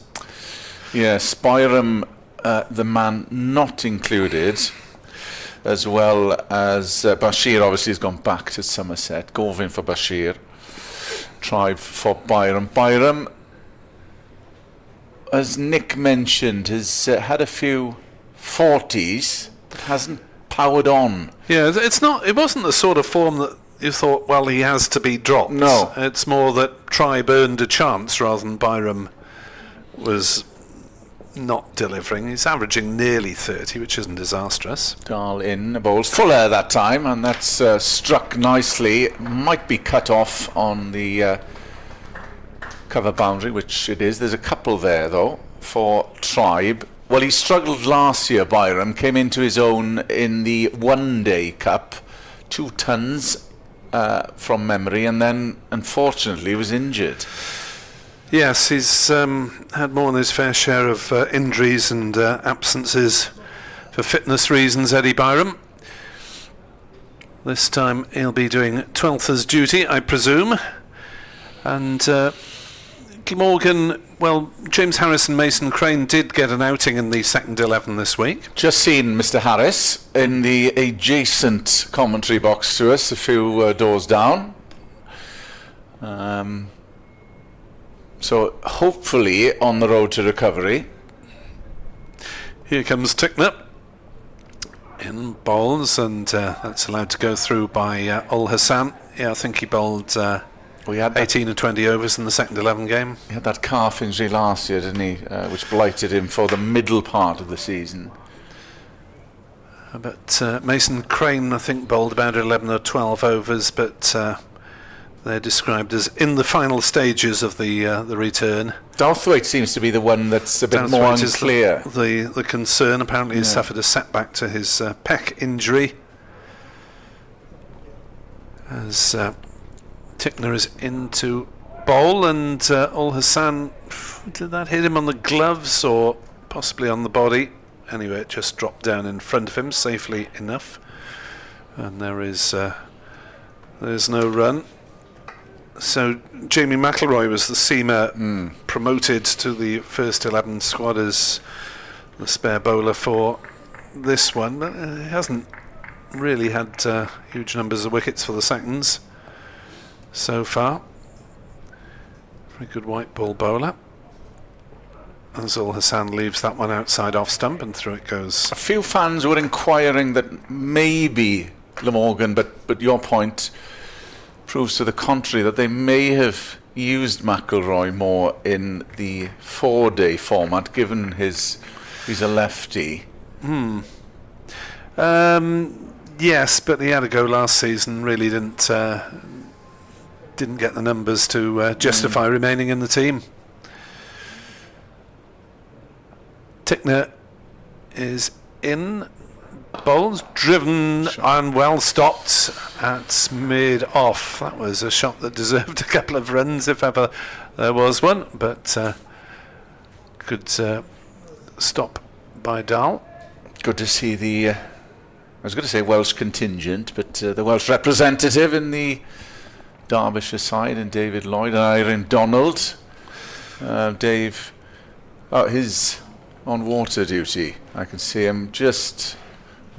Yes, Byram, the man not included, as well as Bashir obviously has gone back to Somerset. Govin for Bashir, Tribe for Byram. Byram, as Nick mentioned, has had a few 40s, but hasn't powered on. Yeah, it wasn't the sort of form that you thought, well, he has to be dropped. No. It's more that Tribe earned a chance rather than Byram was not delivering. He's averaging nearly 30, which isn't disastrous. Dahl in, bowls Fuller that time, and that's struck nicely. Might be cut off on the cover boundary, which it is. There's a couple there, though, for Tribe. Well, he struggled last year, Byram. Came into his own in the one-day cup. 2 tons from memory, and then, unfortunately, was injured. Yes, he's had more than his fair share of injuries and absences for fitness reasons, Eddie Byram. This time he'll be doing 12th duty, I presume. And Glamorgan, well, James Harris and Mason Crane did get an outing in the second 11 this week. Just seen Mr. Harris in the adjacent commentary box to us, a few doors down. So hopefully on the road to recovery. Here comes Tickner in bowls, and that's allowed to go through by Ul Hassan. Yeah, I think he bowled 18 or 20 overs in the second 11 game. He had that calf injury last year, didn't he? Which blighted him for the middle part of the season. But Mason Crane, I think, bowled about 11 or 12 overs, but they're described as in the final stages of the return. Douthwaite seems to be the one that's a bit more unclear. The concern. Apparently he's suffered a setback to his pec injury. As Tickner is into bowl, and Ul Hassan, did that hit him on the gloves or possibly on the body? Anyway, it just dropped down in front of him safely enough, and there's no run. So Jamie McElroy was the seamer promoted to the first 11 squad as the spare bowler for this one, but he hasn't really had huge numbers of wickets for the seconds so far. Very good white ball bowler. As Ul Hassan leaves that one outside off stump, and through it goes. A few fans were inquiring that maybe Glamorgan, but your point proves to the contrary, that they may have used McElroy more in the 4-day format, given he's a lefty. Yes, but he had a go last season. Really didn't get the numbers to justify remaining in the team. Tickner is in. Bowls driven and well stopped at mid-off. That was a shot that deserved a couple of runs if ever there was one, but good stop by Dahl. Good to see the, I was going to say Welsh contingent, but the Welsh representative in the Derbyshire side, and David Lloyd and Irene Donald. Dave, he's on water duty. I can see him just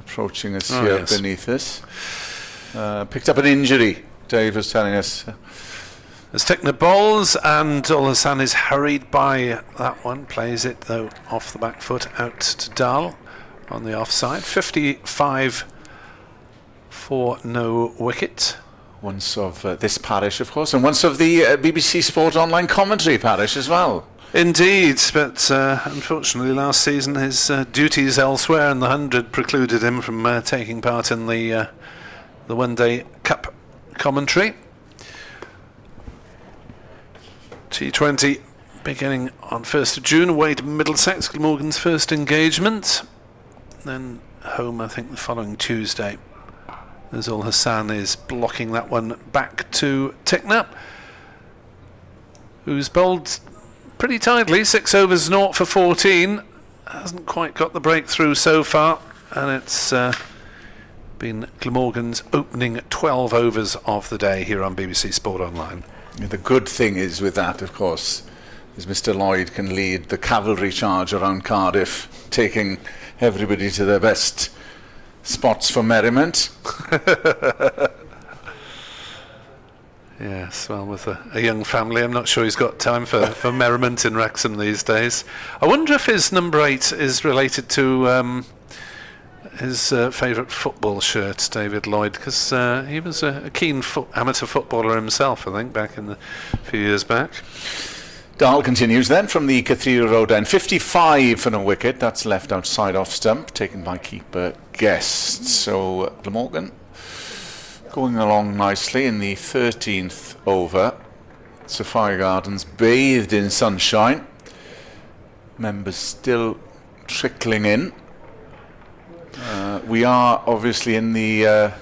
approaching us here beneath us. Picked up an injury, Dave was telling us. As Tickner bowls, and Ul Hassan is hurried by that one. Plays it, though, off the back foot out to Dahl on the offside. 55 for no wicket. Once of this parish, of course, and once of the BBC Sport Online commentary parish as well. Indeed, but unfortunately last season his duties elsewhere in the 100 precluded him from taking part in the one-day cup commentary. T20 beginning on 1st of June, away to Middlesex, Glamorgan's first engagement. Then home, I think, the following Tuesday. As Ul Hassan is blocking that one back to Tickner, who's bowled pretty tidily, 6 overs, 0 for 14. Hasn't quite got the breakthrough so far. and it's been Glamorgan's opening 12 overs of the day here on BBC Sport Online. The good thing is with that, of course, is Mr. Lloyd can lead the cavalry charge around Cardiff, taking everybody to their best spots for merriment. Yes, well, with a young family, I'm not sure he's got time for merriment in Wrexham these days. I wonder if his number 8 is related to his favourite football shirt, David Lloyd, because he was a keen amateur footballer himself, I think, back in a few years back. Dahl continues then from the Cathedral Road end. 55 for no wicket. That's left outside off stump, taken by keeper Guest. So Glamorgan going along nicely in the 13th over. Sapphire Gardens bathed in sunshine. Members still trickling in. We are obviously in the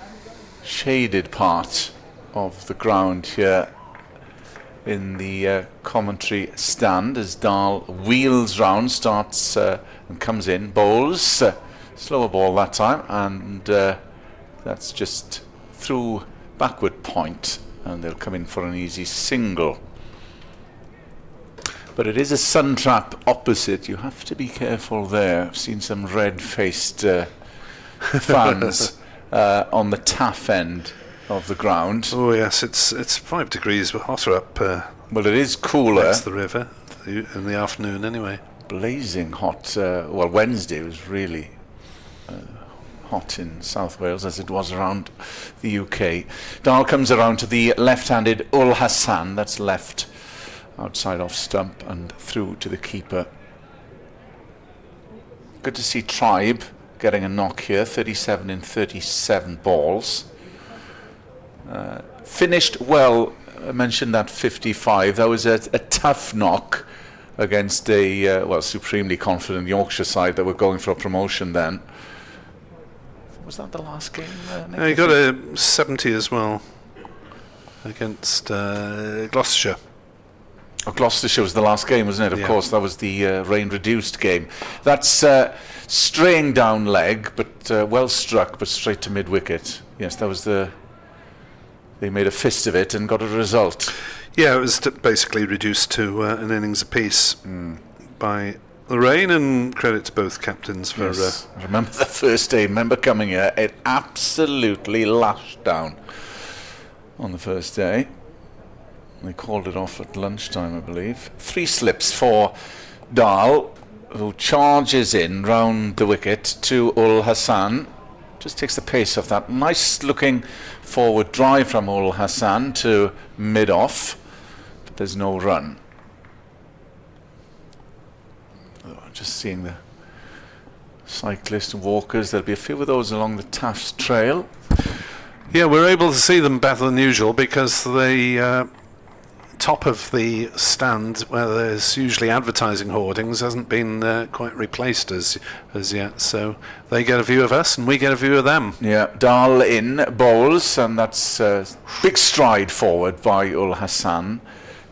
shaded part of the ground here in the commentary stand as Dahl wheels round, starts and comes in, bowls, slower ball that time, and that's just through backward point, and they'll come in for an easy single. But it is a sun trap opposite. You have to be careful there. I've seen some red-faced fans on the taff end of the ground. Oh yes, it's 5 degrees hotter up. Well, it is cooler. Next to the river in the afternoon, anyway. Blazing hot. Well, Wednesday was really hot in South Wales, as it was around the UK. Dahl comes around to the left-handed Ul Hassan. That's left outside off stump and through to the keeper. Good to see Tribe getting a knock here. 37 in 37 balls. Finished well. I mentioned that 55. That was a tough knock against a supremely confident Yorkshire side that were going for a promotion then. Was that the last game? He got a 70 as well against Gloucestershire. Oh, Gloucestershire was the last game, wasn't it? Of course, that was the rain-reduced game. That's straying down leg, but well struck, but straight to mid-wicket. Yes, that was the... They made a fist of it and got a result. Yeah, it was basically reduced to an innings apiece by the rain, and credit to both captains for... Yes. I remember the first day, coming here, it absolutely lashed down on the first day. They called it off at lunchtime, I believe. 3 slips for Dahl, who charges in round the wicket to Ul Hassan. Just takes the pace off that. Nice looking forward drive from Ul Hassan to mid-off. But there's no run. Just seeing the cyclists and walkers. There'll be a few of those along the Taft's trail. Yeah, we're able to see them better than usual because the top of the stand, where there's usually advertising hoardings, hasn't been quite replaced as yet. So they get a view of us and we get a view of them. Yeah, Dahl in bowls, and that's a big stride forward by Ul Hassan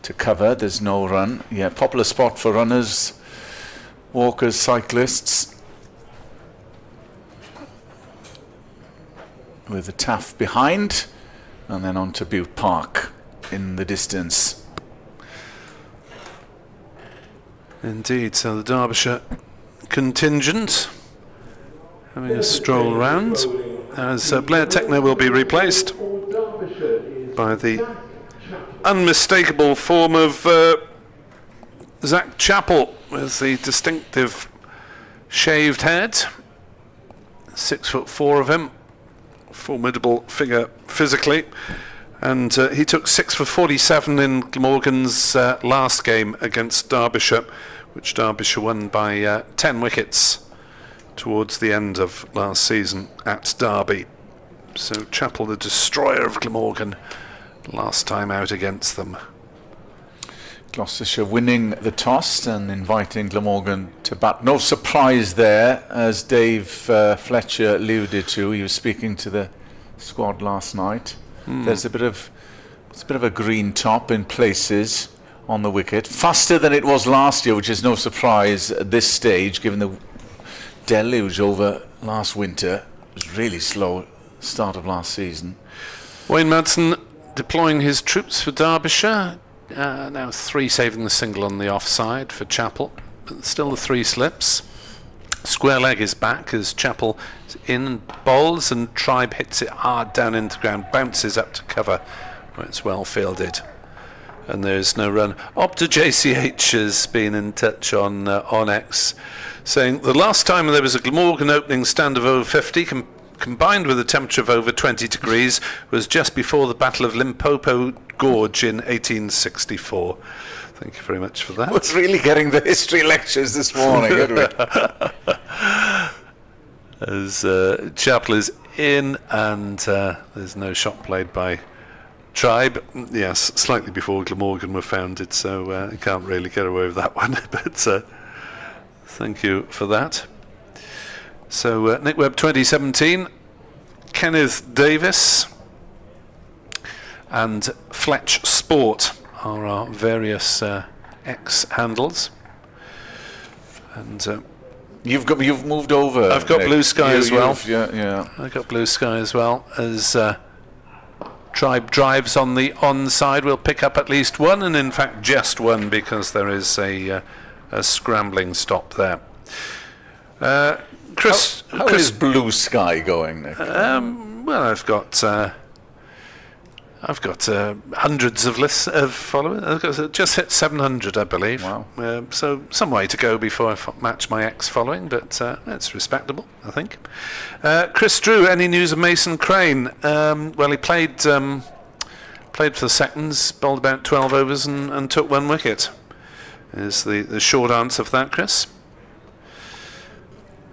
to cover. There's no run. Yeah, popular spot for runners, walkers, cyclists. With the Taft behind, and then on to Butte Park in the distance. Indeed, so the Derbyshire contingent having a stroll round as Blair Techner will be replaced by the unmistakable form of Zach Chappell with the distinctive shaved head. 6'4" of him. Formidable figure physically, and he took 6 for 47 in Glamorgan's last game against Derbyshire, which Derbyshire won by 10 wickets towards the end of last season at Derby. So Chappell, the destroyer of Glamorgan, last time out against them. Gloucestershire winning the toss and inviting Glamorgan to bat. No surprise there, as Dave Fletcher alluded to. He was speaking to the squad last night. There's a bit of a green top in places on the wicket. Faster than it was last year, which is no surprise at this stage, given the deluge over last winter. It was really slow start of last season. Wayne Madsen deploying his troops for Derbyshire. Now 3 saving the single on the offside for Chappell. But still the 3 slips. Square leg is back as Chappell is in, bowls, and Tribe hits it hard down into ground, bounces up to cover where it's well fielded. And there's no run. Opta JCH has been in touch on X, saying the last time there was a Glamorgan opening stand of over 50, combined with a temperature of over 20 degrees, was just before the Battle of Limpopo Gorge in 1864. Thank you very much for that. We're really getting the history lectures this morning, aren't we? As Chappell is in, and there's no shot played by Tribe. Yes, slightly before Glamorgan were founded, so you can't really get away with that one. But thank you for that. So Nick Webb 2017, Kenneth Davis and Fletch Sport are our various X handles. And you've moved over. I've got Nick. Blue Sky as well. Yeah. I've got Blue Sky as well. As Tribe drives on the onside, we'll pick up at least one, and in fact just one, because there is a scrambling stop there. Chris, how is Blue Sky going, Nick? Well, I've got hundreds of lists of followers. I've got just hit 700, I believe. Wow. So some way to go before I match my X following, but it's respectable, I think. Chris Drew, any news of Mason Crane? Well, he played for the seconds, bowled about 12 overs and took 1 wicket. Is the short answer for that, Chris?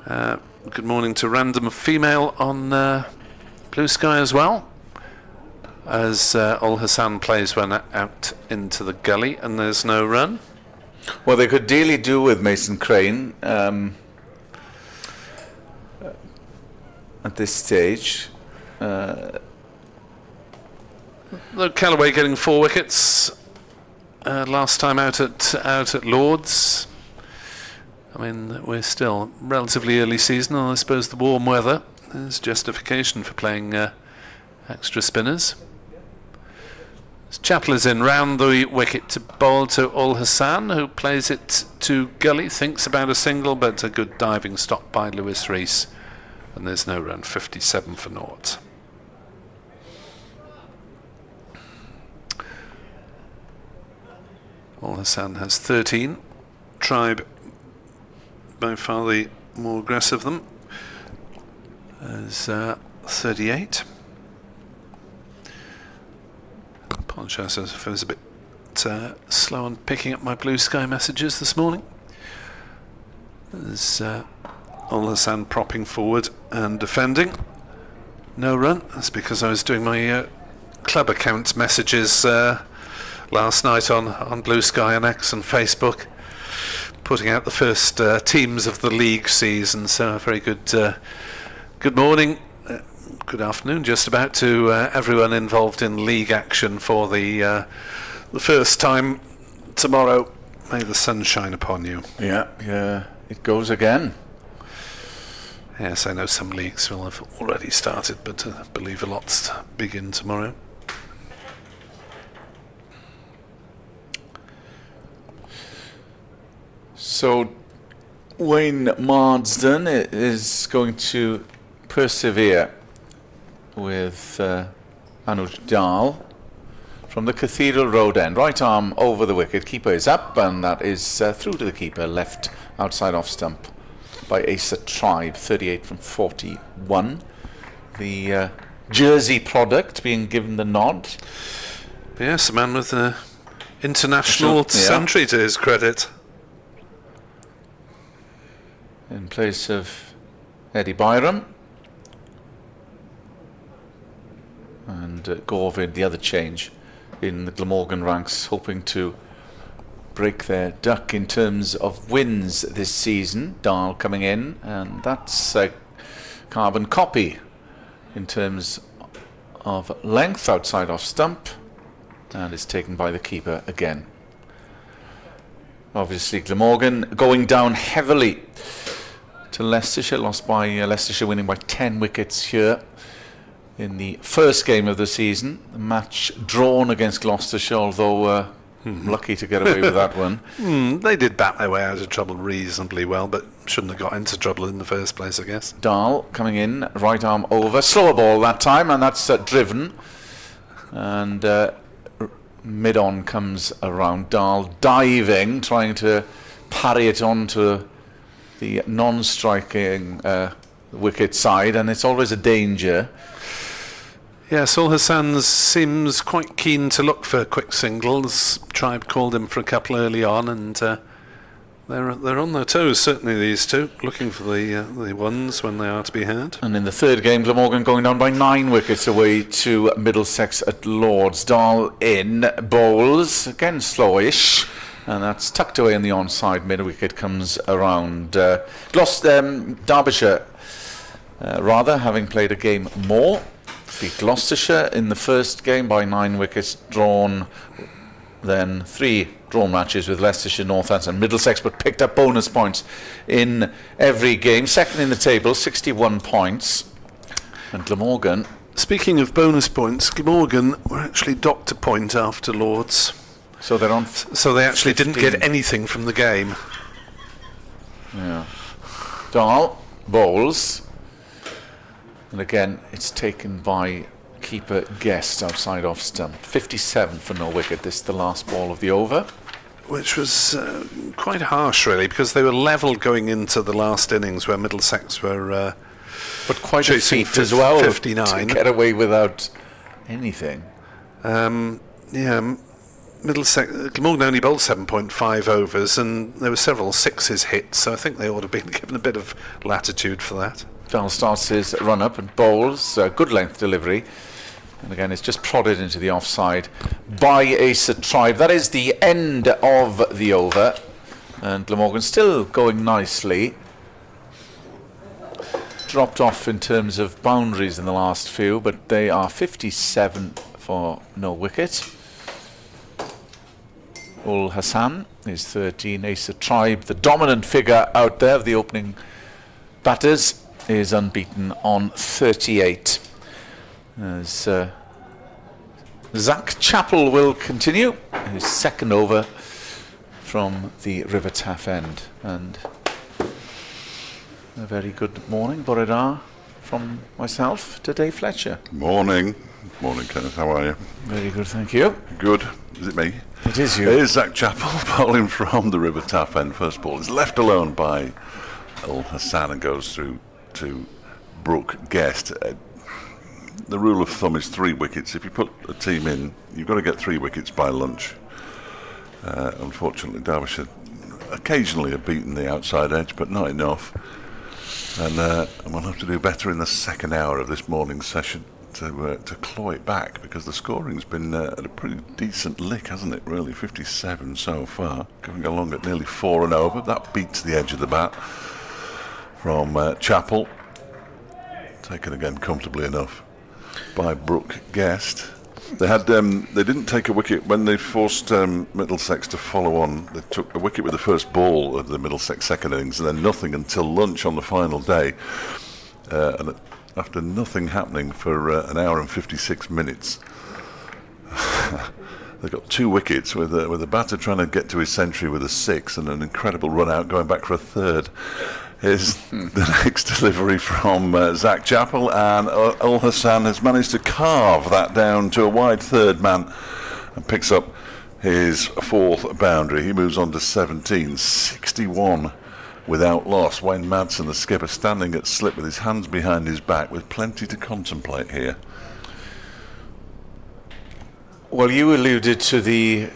Good morning to Random Female on Blue Sky as well. As Ul Hassan plays one out into the gully, and there's no run. Well, they could dearly do with Mason Crane at this stage. Callaway getting 4 wickets last time out at Lords. I mean, we're still relatively early season, and I suppose the warm weather is justification for playing extra spinners. Chappell is in round the wicket to bowl to Ul Hassan, who plays it to gully, thinks about a single, but a good diving stop by Lewis Rees, and there's no run. 57 for naught. Ul Hassan has 13. Tribe by far the more aggressive of them as 38. Apologise if I was a bit slow on picking up my Blue Sky messages this morning. There's Ul Hassan propping forward and defending. No run. That's because I was doing my club account messages last night on Blue Sky and X and Facebook, putting out the first teams of the league season. So a very good morning. Good afternoon, just about, to everyone involved in league action for the first time tomorrow. May the sun shine upon you. Yeah, it goes again. Yes, I know some leagues will have already started, but I believe a lot's begin tomorrow. So Wayne Marsden is going to persevere with Anuj Dal from the Cathedral Road end. Right arm over the wicket. Keeper is up, and that is through to the keeper. Left outside off stump by Asa Tribe. 38 from 41. The Jersey product being given the nod. Yes, a man with an international century to his credit. In place of Eddie Byram. And Gorvid, the other change in the Glamorgan ranks, hoping to break their duck in terms of wins this season. Dahl coming in, and that's a carbon copy in terms of length outside off stump, and it's taken by the keeper again. Obviously Glamorgan going down heavily to Leicestershire. Lost by Leicestershire winning by 10 wickets here in the first game of the season. The match drawn against Gloucestershire, although lucky to get away with that one. They did bat their way out of trouble reasonably well, but shouldn't have got into trouble in the first place, I guess. Dahl coming in, right arm over, slower ball that time, and that's driven. And mid-on comes around. Dahl diving, trying to parry it onto the non-striking wicket side, and it's always a danger. Yes, Ul Hassan seems quite keen to look for quick singles. Tribe called him for a couple early on, and they're on their toes, certainly these two, looking for the ones when they are to be had. And in the third game, Glamorgan going down by 9 wickets away to Middlesex at Lords. Dahl in, bowls, again slowish, and that's tucked away in the onside. Mid-wicket comes around. Derbyshire, having played a game more, beat Gloucestershire in the first game by 9 wickets, drawn then 3 drawn matches with Leicestershire, Northants and Middlesex, but picked up bonus points in every game. Second in the table, 61 points. And Glamorgan... Speaking of bonus points, Glamorgan were actually docked a point after Lords. So they're on... So they actually 15. didn't get anything from the game. Yeah. Dahl bowls. And again, it's taken by keeper Guest outside off stump. 57 for no wicket. This is the last ball of the over. Which was quite harsh, really, because they were level going into the last innings where Middlesex were but quite a feat as well 59 to get away without anything. Middlesex, Glamorgan only bowled 7.5 overs, and there were several sixes hit, so I think they ought to have been given a bit of latitude for that. Dahl starts his run up and bowls, good length delivery, and again it's just prodded into the offside by Asa Tribe. That is the end of the over, and Glamorgan still going nicely. Dropped off in terms of boundaries in the last few, but they are 57 for no wicket. Ul Hassan is 13. Asa Tribe, the dominant figure out there of the opening batters, is unbeaten on 38. As Zach Chappell will continue his second over from the River Taff end. And a very good morning, Boredar, from myself to Dave Fletcher. Morning. Morning, Kenneth. How are you? Very good, thank you. Good. Is it me? It is you. It is Zach Chappell bowling from the River Taff end. First ball is left alone by Ul Hassan and goes through to Brooke Guest. The rule of thumb is 3 wickets. If you put a team in, you've got to get 3 wickets by lunch. Unfortunately, Derbyshire occasionally have beaten the outside edge, but not enough. And we'll have to do better in the second hour of this morning's session to claw it back, because the scoring's been at a pretty decent lick, hasn't it, really? 57 so far, going along at nearly 4 and over. That beats the edge of the bat from Chappell. Taken again comfortably enough by Brooke Guest. They had they didn't take a wicket when they forced Middlesex to follow on. They took a wicket with the first ball of the Middlesex second innings, and then nothing until lunch on the final day. And after nothing happening for an hour and 56 minutes, they got 2 wickets with a batter trying to get to his century with a 6 and an incredible run out going back for a third. Is the next delivery from Zach Chappell, and Ul Hassan has managed to carve that down to a wide third man and picks up his 4th boundary. He moves on to 17, 61 without loss. Wayne Madsen, the skipper, standing at slip with his hands behind his back with plenty to contemplate here. Well, you alluded to the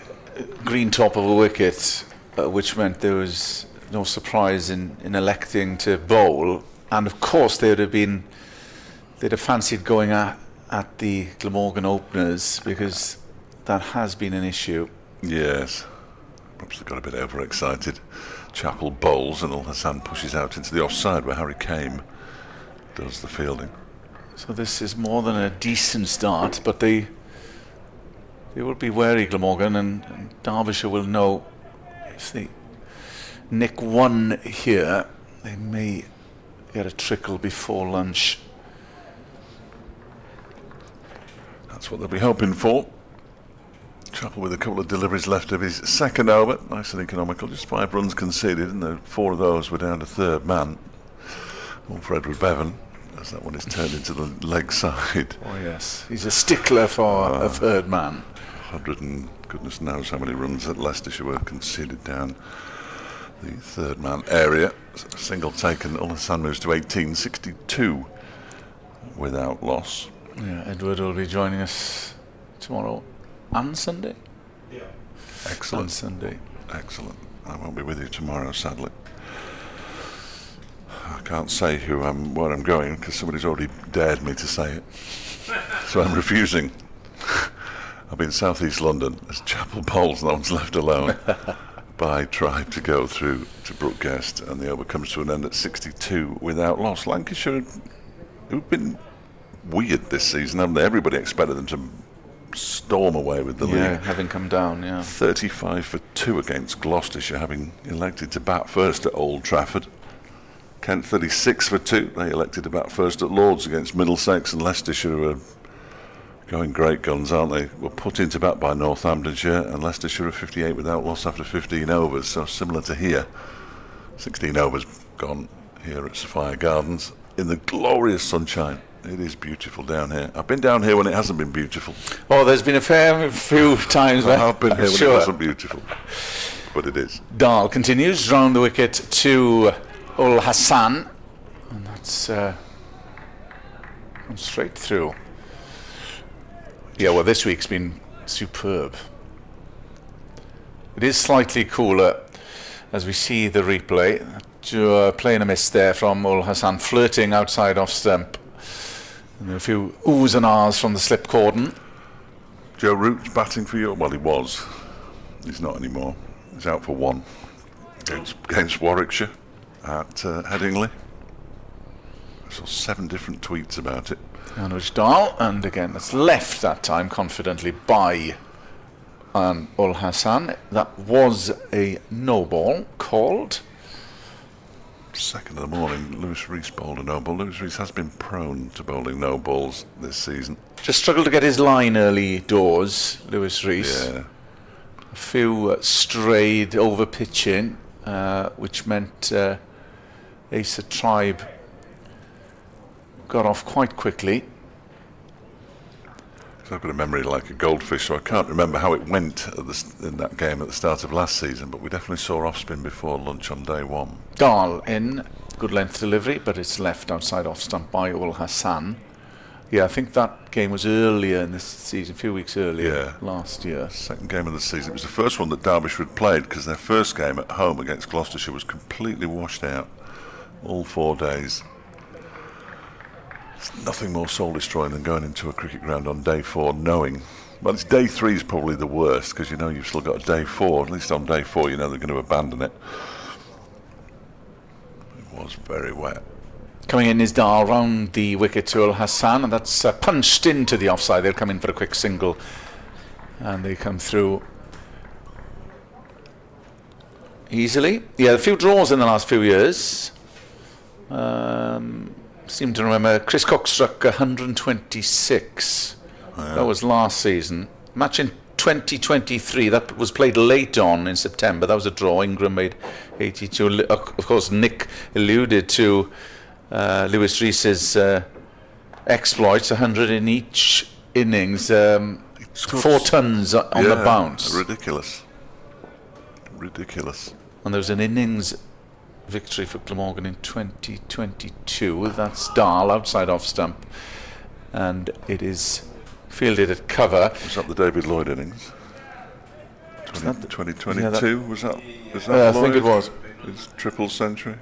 green top of a wicket, which meant there was no surprise in electing to bowl, and of course they'd have fancied going at the Glamorgan openers, because that has been an issue. Yes, perhaps they got a bit overexcited. Chappell bowls and Ul Hassan pushes out into the offside where Harry Kame does the fielding. So this is more than a decent start, but they will be wary, Glamorgan, and Derbyshire will know if they nick 1 here, they may get a trickle before lunch. That's what they'll be hoping for. Chappell with a couple of deliveries left of his second over. Nice and economical. Just 5 runs conceded, and 4 of those were down to third man. All for Edward Bevan, as that one is turned into the leg side. Oh yes, he's a stickler for a third man. 100 and goodness knows how many runs at Leicestershire were conceded down the third man area. A single taken, Ulhasan moves to 18, 62 without loss. Yeah, Edward will be joining us tomorrow and Sunday. Yeah. Excellent. And Sunday. Excellent. I won't be with you tomorrow, sadly. I can't say where I'm going because somebody's already dared me to say it. So I'm refusing. I'll be in South East London. There's Chapel Bowls, no one's left alone. By Tribe to go through to Brookguest, and the over comes to an end at 62 without loss. Lancashire, who've been weird this season, haven't they? Everybody expected them to storm away with the league. Having come down, 35 for 2 against Gloucestershire, having elected to bat first at Old Trafford. Kent 36 for 2. They elected to bat first at Lords against Middlesex, and Leicestershire are going great guns, aren't they? Were put into bat by Northamptonshire, and Leicestershire are 58 without loss after 15 overs, so similar to here. 16 overs gone here at Sophia Gardens in the glorious sunshine. It is beautiful down here. I've been down here when it hasn't been beautiful. Oh, there's been a fair few times where I've been here when it wasn't beautiful, but it is. Dahl continues round the wicket to Ulhasan, and that's gone straight through. Yeah, well, this week's been superb. It is slightly cooler as we see the replay. Playing a miss there from Ulhasan, flirting outside off stump. And a few oohs and ahs from the slip cordon. Joe Root's batting for you? Well, he was. He's not anymore. He's out for 1 against Warwickshire at Headingley. I saw 7 different tweets about it. Anuj Dahl, and again it's left that time confidently by Ulhasan. That was a no ball called. Second of the morning, Lewis Rees bowled a no ball. Lewis Rees has been prone to bowling no balls this season. Just struggled to get his line early doors, Lewis Rees. Yeah. A few strayed over pitching, which meant Asa Tribe got off quite quickly. I've got a memory like a goldfish, so I can't remember how it went in that game at the start of last season, but we definitely saw off spin before lunch on day 1. Dahl in, good length delivery, but it's left outside off stump by Ulhasan. Yeah, I think that game was earlier in this season, a few weeks earlier, last year. Second game of the season. It was the first one that Derbyshire had played, because their first game at home against Gloucestershire was completely washed out all 4 days. There's nothing more soul-destroying than going into a cricket ground on day 4 knowing, well, it's day 3 is probably the worst, because you know you've still got a day 4. At least on day 4 you know they're going to abandon it. It was very wet. Coming in is Dahl round the wicket to Ulhasan, and that's punched into the offside. They'll come in for a quick single, and they come through easily. Yeah, a few draws in the last few years. Seem to remember Chris Cook struck 126. That was last season. Match in 2023, that was played late on in September. That was a draw. Ingram made 82. Of course, Nick alluded to Lewis Rees's exploits, 100 in each innings, 4 tons on the bounce. Ridiculous. And there was an innings victory for Glamorgan in 2022. That's Dahl outside off stump, and it is fielded at cover. Was that the David Lloyd innings? 2022? Yeah, was that I Lloyd? think it was. His triple century.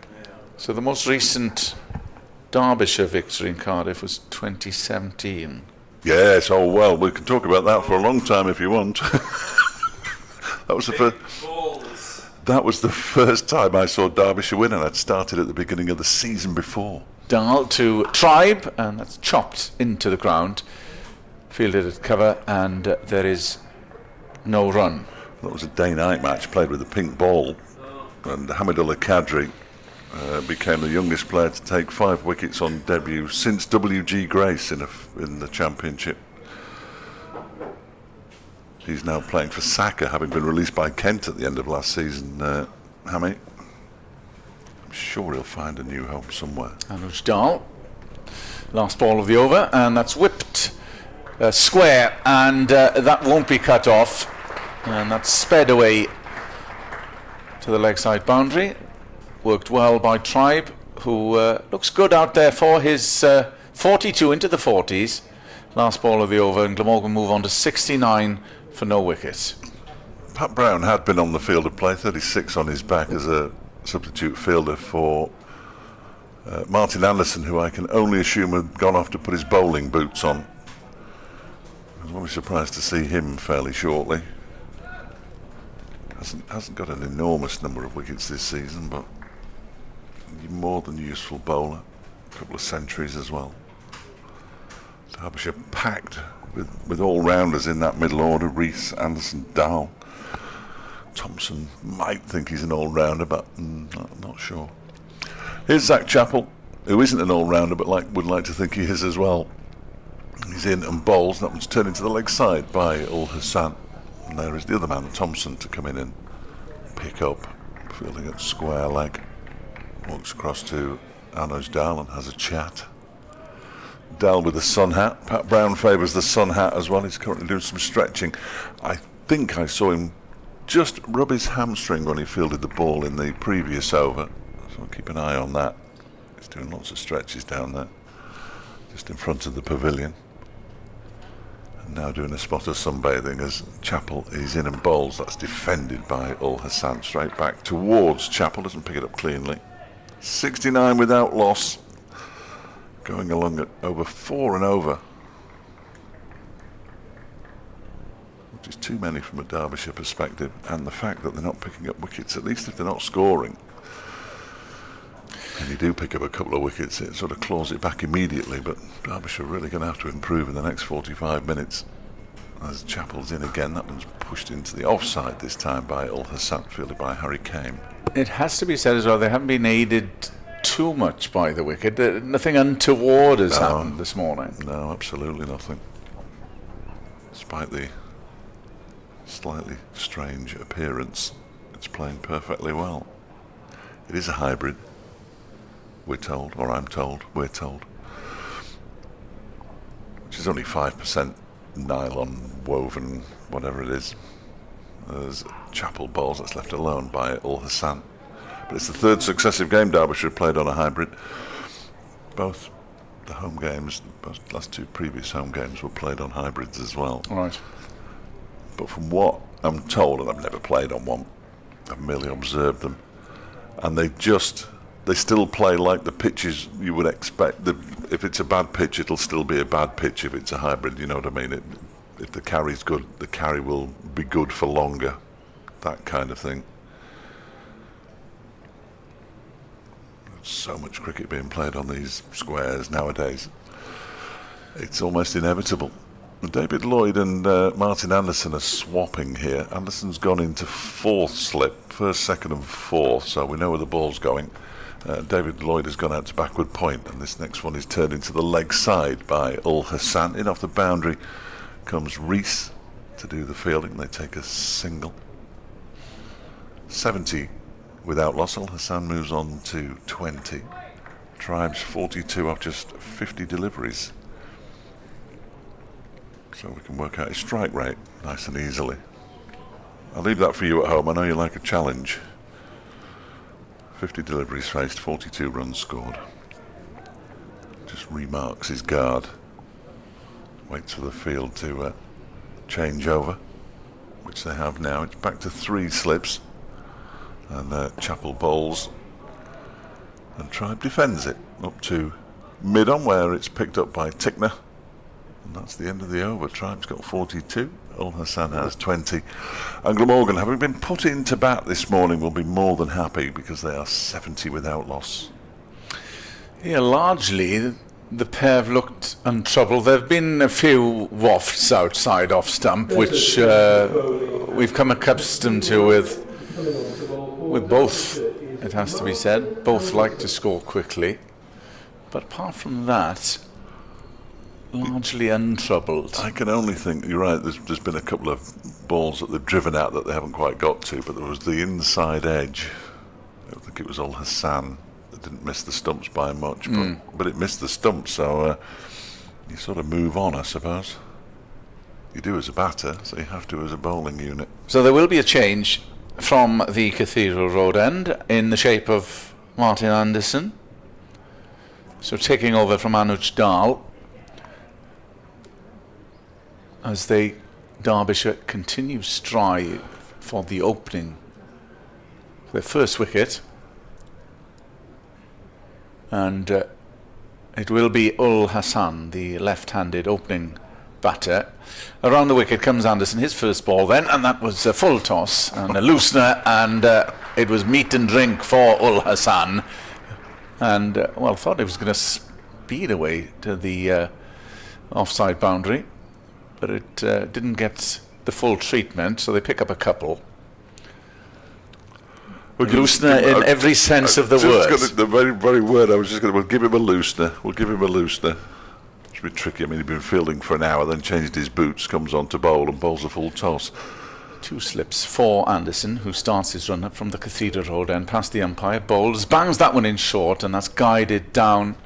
So the most recent Derbyshire victory in Cardiff was 2017. Yes, oh well, we can talk about that for a long time if you want. That was the first time I saw Derbyshire win, and I'd started at the beginning of the season before. Dahl to Tribe, and that's chopped into the ground. Fielded at cover, and there is no run. That was a day-night match played with a pink ball, and Hamidullah Kadri became the youngest player to take 5 wickets on debut since W.G. Grace in the Championship. He's now playing for Saka, having been released by Kent at the end of last season. Hammy, I'm sure he'll find a new home somewhere. Anuj Dal, last ball of the over, and that's whipped square, and that won't be cut off, and that's sped away to the leg side boundary. Worked well by Tribe, who looks good out there for his 42 into the 40s. Last ball of the over, and Glamorgan move on to 69 for no wickets. Pat Brown had been on the field of play, 36 on his back as a substitute fielder for Martin Anderson, who I can only assume had gone off to put his bowling boots on. I was surprised to see him fairly shortly. Hasn't got an enormous number of wickets this season, but more than useful bowler. A couple of centuries as well. Derbyshire packed with all-rounders in that middle order. Rees, Anderson, Dahl. Thompson might think he's an all-rounder, but not sure. Here's Zach Chappell, who isn't an all-rounder, but would like to think he is as well. He's in and bowls. That one's turned into the leg side by Ul Hassan. And there is the other man, Thompson, to come in and pick up, fielding at square leg. Walks across to Anuj Dal and has a chat. Dal with the sun hat. Pat Brown favours the sun hat as well. He's currently doing some stretching. I think I saw him just rub his hamstring when he fielded the ball in the previous over. So I'll keep an eye on that. He's doing lots of stretches down there, just in front of the pavilion. And now doing a spot of sunbathing as Chappell is in and bowls. That's defended by Ul Hassan. Straight back towards Chappell. Doesn't pick it up cleanly. 69 without loss. Going along at over 4 and over. Which is too many from a Derbyshire perspective. And the fact that they're not picking up wickets, at least if they're not scoring. And you do pick up a couple of wickets, it sort of claws it back immediately. But Derbyshire are really going to have to improve in the next 45 minutes. As Chappell's in again, that one's pushed into the offside this time by Ul Hassan, fielded by Harry Kane. It has to be said as well, they haven't been aided too much by the wicket. Nothing untoward has happened this morning. No, absolutely nothing. Despite the slightly strange appearance, it's playing perfectly well. It is a hybrid, we're told, or I'm told, we're told. Which is only 5% nylon, woven, whatever it is. There's Chappell bowls, that's left alone by Ul Hassan. But it's the third successive game Derbyshire played on a hybrid. Both the home games, both last 2 previous home games were played on hybrids as well. Right. But from what I'm told, and I've never played on one, I've merely observed them, and they still play like the pitches you would expect. If it's a bad pitch, it'll still be a bad pitch if it's a hybrid, you know what I mean? If the carry's good, the carry will be good for longer, that kind of thing. There's so much cricket being played on these squares nowadays. It's almost inevitable. David Lloyd and Martin Anderson are swapping here. Anderson's gone into 4th slip, 1st, 2nd and 4th, so we know where the ball's going. David Lloyd has gone out to backward point, and this next one is turned into the leg side by Ul Hassan. In off the boundary comes Rees to do the fielding. They take a single. 70 without loss. Ul Hassan moves on to 20. Tribe's 42 off just 50 deliveries. So we can work out his strike rate nice and easily. I'll leave that for you at home. I know you like a challenge. 50 deliveries faced, 42 runs scored. Just remarks his guard. Waits for the field to change over, which they have now. It's back to 3 slips. And Chappell bowls. And Tribe defends it up to mid-on, where it's picked up by Tickner. And that's the end of the over. Tribe's got 42. Ul Hassan has 20. And Glamorgan, having been put into bat this morning, will be more than happy because they are 70 without loss. Yeah, largely the pair have looked untroubled. There have been a few wafts outside off stump, which we've come accustomed to with both it has to be said. Both like to score quickly. But apart from that, largely untroubled. I can only think, you're right, there's been a couple of balls that they've driven out that they haven't quite got to, but there was the inside edge. I think it was Ul Hassan that didn't miss the stumps by much, but it missed the stumps, so you sort of move on, I suppose. You do as a batter, so you have to as a bowling unit. So there will be a change from the Cathedral Road end in the shape of Martin Anderson. So taking over from Anuj Dal as Derbyshire continue strive for the opening, their first wicket, and it will be Ul Hassan, the left-handed opening batter. Around the wicket comes Anderson, his first ball then, and that was a full toss and a loosener, and it was meat and drink for Ul Hassan, and thought it was going to speed away to the offside boundary, but it didn't get the full treatment, so they pick up a couple. Loosener in every sense of the word. The very word I was just going to, we'll give him a loosener. We'll give him a loosener. It's a bit tricky. I mean, he'd been fielding for an hour, then changed his boots, comes on to bowl and bowls a full toss. 2 slips for Anderson, who starts his run up from the Cathedral Road end past the umpire, bowls, bangs that one in short, and that's guided down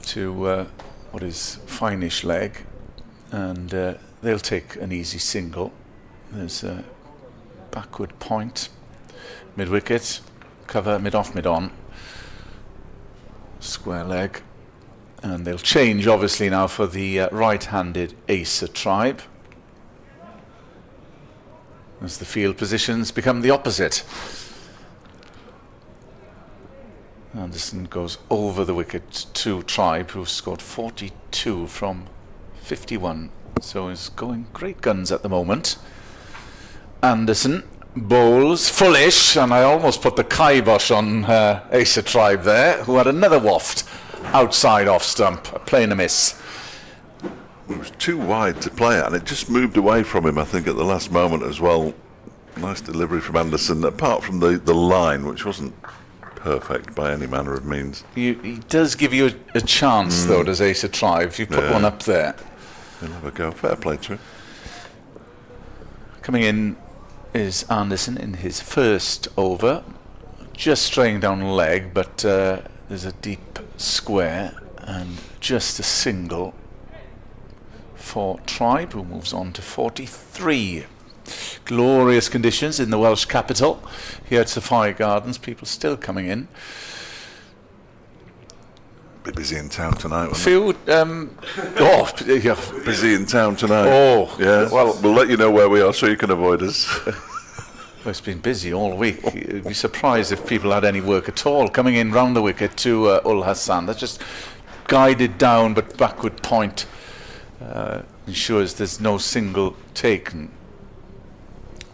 to what is finish leg, and they'll take an easy single. There's a backward point, mid wicket, cover mid off, mid on, square leg, and they'll change obviously now for the right-handed Acer tribe as the field positions become the opposite. Anderson goes over the wicket to Tribe, who scored 42 from 51, so is going great guns at the moment. Anderson bowls fullish, and I almost put the kibosh on Acer Tribe there, who had another waft outside off stump, playing a miss. It was too wide to play at, and it just moved away from him, I think, at the last moment as well. Nice delivery from Anderson, apart from the line, which wasn't perfect by any manner of means. He does give you a chance, though, does Acer Tribe, if you put one up there. He'll have a go. Fair play to him. Coming in is Anderson in his first over, just straying down the leg, but there's a deep square and just a single for Tribe, who moves on to 43. Glorious conditions in the Welsh capital here at Safari Gardens, people still coming in. Be busy in town tonight, won't Few, yeah. Busy in town tonight. Oh, yeah. Well, we'll let you know where we are so you can avoid us. Well, it's been busy all week. You'd be surprised if people had any work at all. Coming in round the wicket to Ul Hassan. That's just guided down, but backward point ensures there's no single taken.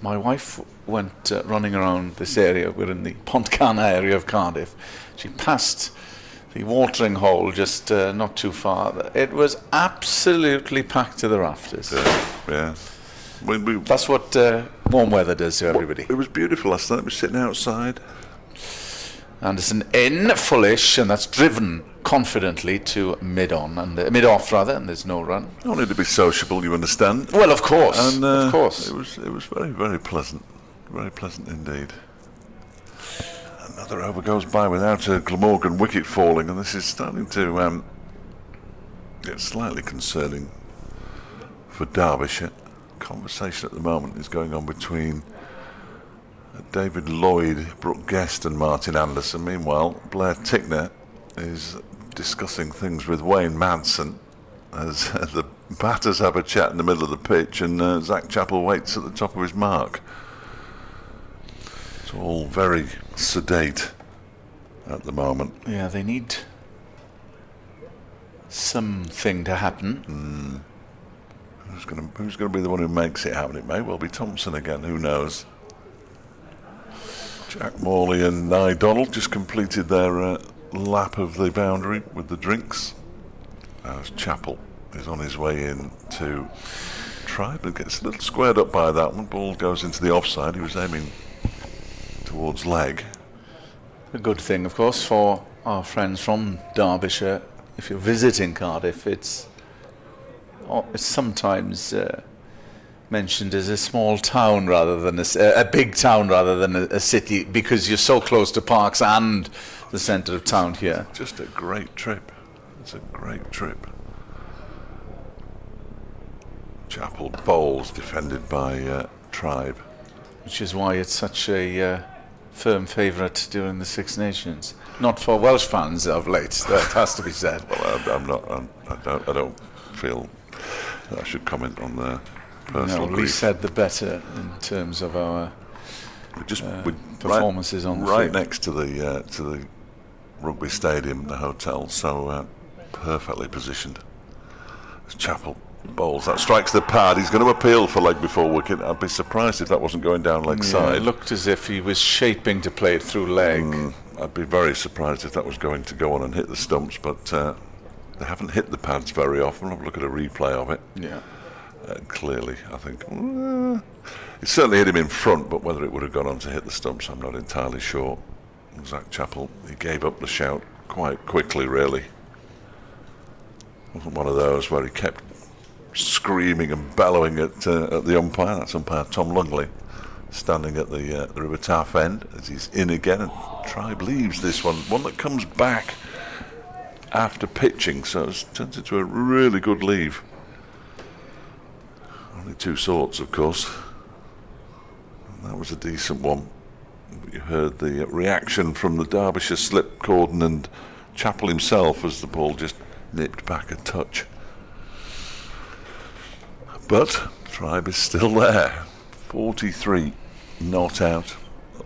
My wife went running around this area. We're in the Pontcanna area of Cardiff. She passed the watering hole just not too far. It was absolutely packed to the rafters. Yeah. That's what warm weather does to everybody. It was beautiful last night. We were sitting outside. Anderson in fullish, and that's driven confidently to mid-on, and mid-off rather, and there's no run. You wanted to be sociable, you understand. Well, of course, and, of course. It was very, very pleasant. Very pleasant indeed. Another over goes by without a Glamorgan wicket falling, and this is starting to get slightly concerning for Derbyshire. Conversation at the moment is going on between David Lloyd, Brooke Guest and Martin Anderson. Meanwhile, Blair Tickner is discussing things with Wayne Madsen as the batters have a chat in the middle of the pitch, and Zach Chappell waits at the top of his mark. It's all very sedate at the moment. Yeah, they need something to happen. Who's going to be the one who makes it happen? It may well be Thompson again, who knows. Jack Morley and Nye Donald just completed their lap of the boundary with the drinks. As Chappell is on his way in to try, but gets a little squared up by that one. Ball goes into the offside. He was aiming towards leg. A good thing, of course, for our friends from Derbyshire. If you're visiting Cardiff, it's sometimes mentioned as a small town rather than a big town rather than a city, because you're so close to parks and the centre of town here. Just a great trip. It's a great trip. Chapel Bowls defended by Tribe. Which is why it's such a firm favourite during the Six Nations. Not for Welsh fans of late, that has to be said. Well, I don't feel that I should comment on the personal grief. Least said the better in terms of our performances on the right field. next to the rugby stadium, the hotel, so perfectly positioned. It's Chapel Bowls, that strikes the pad. He's going to appeal for leg before wicket. I'd be surprised if that wasn't going down leg side. It looked as if he was shaping to play it through leg. I'd be very surprised if that was going to go on and hit the stumps, but they haven't hit the pads very often. I'll look at a replay of it. Yeah. Clearly, I think it certainly hit him in front, but whether it would have gone on to hit the stumps, I'm not entirely sure. Zach Chappell, he gave up the shout quite quickly, really. Wasn't one of those where he kept screaming and bellowing at the umpire. That's umpire Tom Lungley, standing at the River Taff end as he's in again, and Tribe leaves this one that comes back after pitching, so it turns into a really good leave. Only two sorts, of course. And that was a decent one. You heard the reaction from the Derbyshire slip cordon and Chappell himself as the ball just nipped back a touch. But Tribe is still there. 43 not out.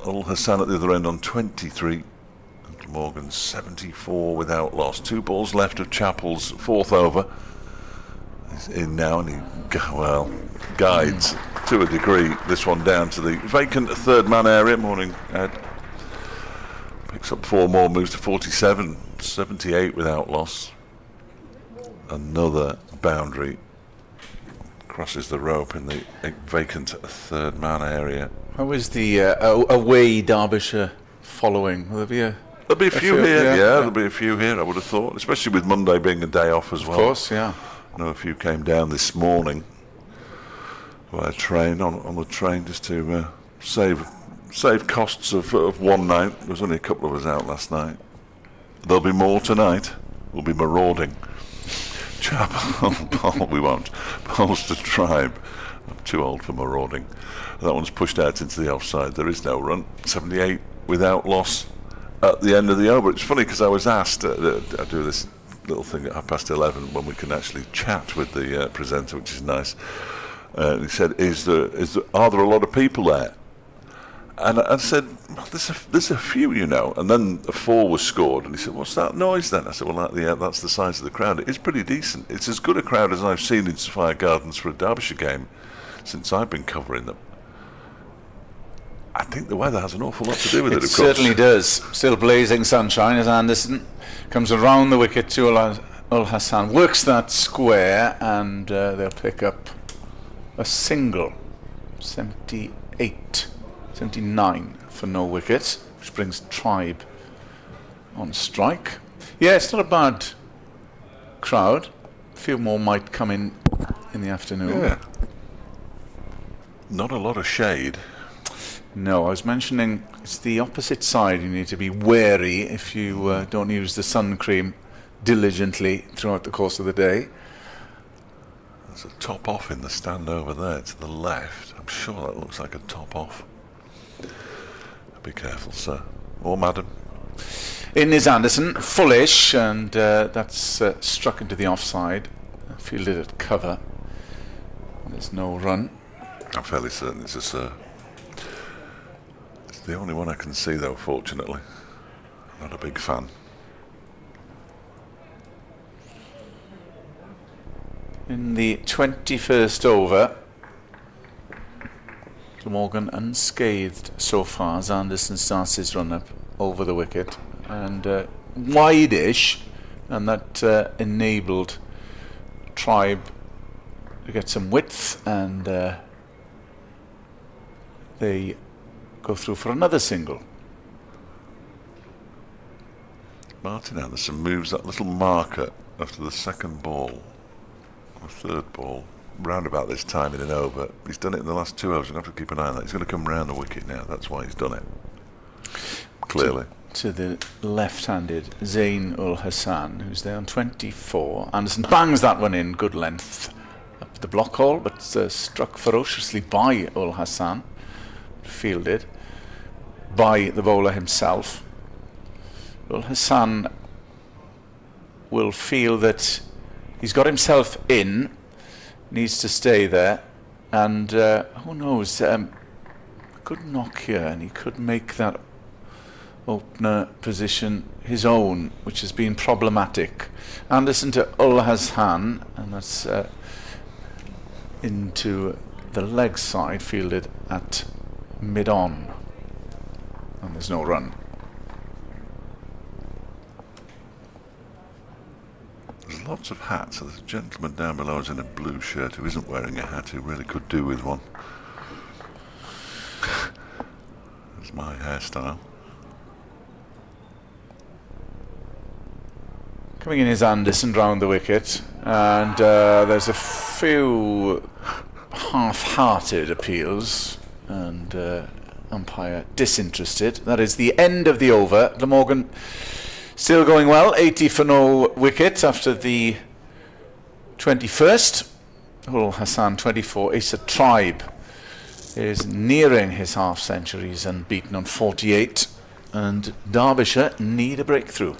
Al Hassan at the other end on 23. Glamorgan 74 without loss. 2 balls left of Chappell's fourth over. He's in now and he guides to a degree this one down to the vacant third man area. Morning, Ed. Picks up 4 more, moves to 47. 78 without loss. Another boundary. Crosses the rope in the vacant third man area. How is the away Derbyshire following? Will there be There'll be a few here, yeah, there'll be a few here, I would have thought, especially with Monday being a day off as well. Of course, yeah. I know a few came down this morning by train, on the train, just to save costs of one night. There was only a couple of us out last night. There'll be more tonight. We'll be marauding. Chapel, we won't. Polster Tribe. I'm too old for marauding. That one's pushed out into the offside. There is no run. 78 without loss at the end of the over. It's funny because I was asked, I do this little thing at 11:30 when we can actually chat with the presenter, which is nice. He said, are there a lot of people there? And I said, well, there's a few, you know. And then a 4 was scored, and he said, what's that noise then? I said, well, that's the size of the crowd. It is pretty decent. It's as good a crowd as I've seen in Sophia Gardens for a Derbyshire game since I've been covering them. I think the weather has an awful lot to do with it, of course. It certainly does. Still blazing sunshine as Anderson comes around the wicket to Al Hassan, works that square, and they'll pick up a single. 79 for no wicket, which brings Tribe on strike. Yeah, it's not a bad crowd. A few more might come in the afternoon. Yeah. Not a lot of shade. No, I was mentioning it's the opposite side. You need to be wary if you don't use the sun cream diligently throughout the course of the day. There's a top off in the stand over there to the left. I'm sure that looks like a top off. Be careful, sir. Or madam. In is Anderson, fullish, and that's struck into the offside. Fielded at cover. There's no run. I'm fairly certain it's a sir. It's the only one I can see, though, fortunately. Not a big fan. In the 21st over, Glamorgan unscathed so far as Anderson starts his run up over the wicket, and wide-ish, and that enabled Tribe to get some width, and they go through for another single. Martin Anderson moves that little marker after the second ball, or third ball, round about this time in an over. He's done it in the last 2 overs. You're going to have to keep an eye on that. He's going to come round the wicket now. That's why he's done it. Clearly. To the left-handed Zain ul Hassan, who's there on 24. Anderson bangs that one in, good length up the block hole, but struck ferociously by ul Hassan, fielded by the bowler himself. Ul Hassan will feel that he's got himself in, needs to stay there, and who knows, good knock here, and he could make that opener position his own, which has been problematic. Anderson to ul Hassan, and that's into the leg side, fielded at mid-on, and there's no run. There's lots of hats. There's a gentleman down below is in a blue shirt who isn't wearing a hat, who really could do with one. That's my hairstyle. Coming in is Anderson round the wicket, and there's a few half-hearted appeals, and umpire disinterested. That is the end of the over. Glamorgan still going well, 80 for no wicket after the 21st. Ul Hassan 24. Asa Tribe is nearing his half century. He's unbeaten on 48, and Derbyshire need a breakthrough.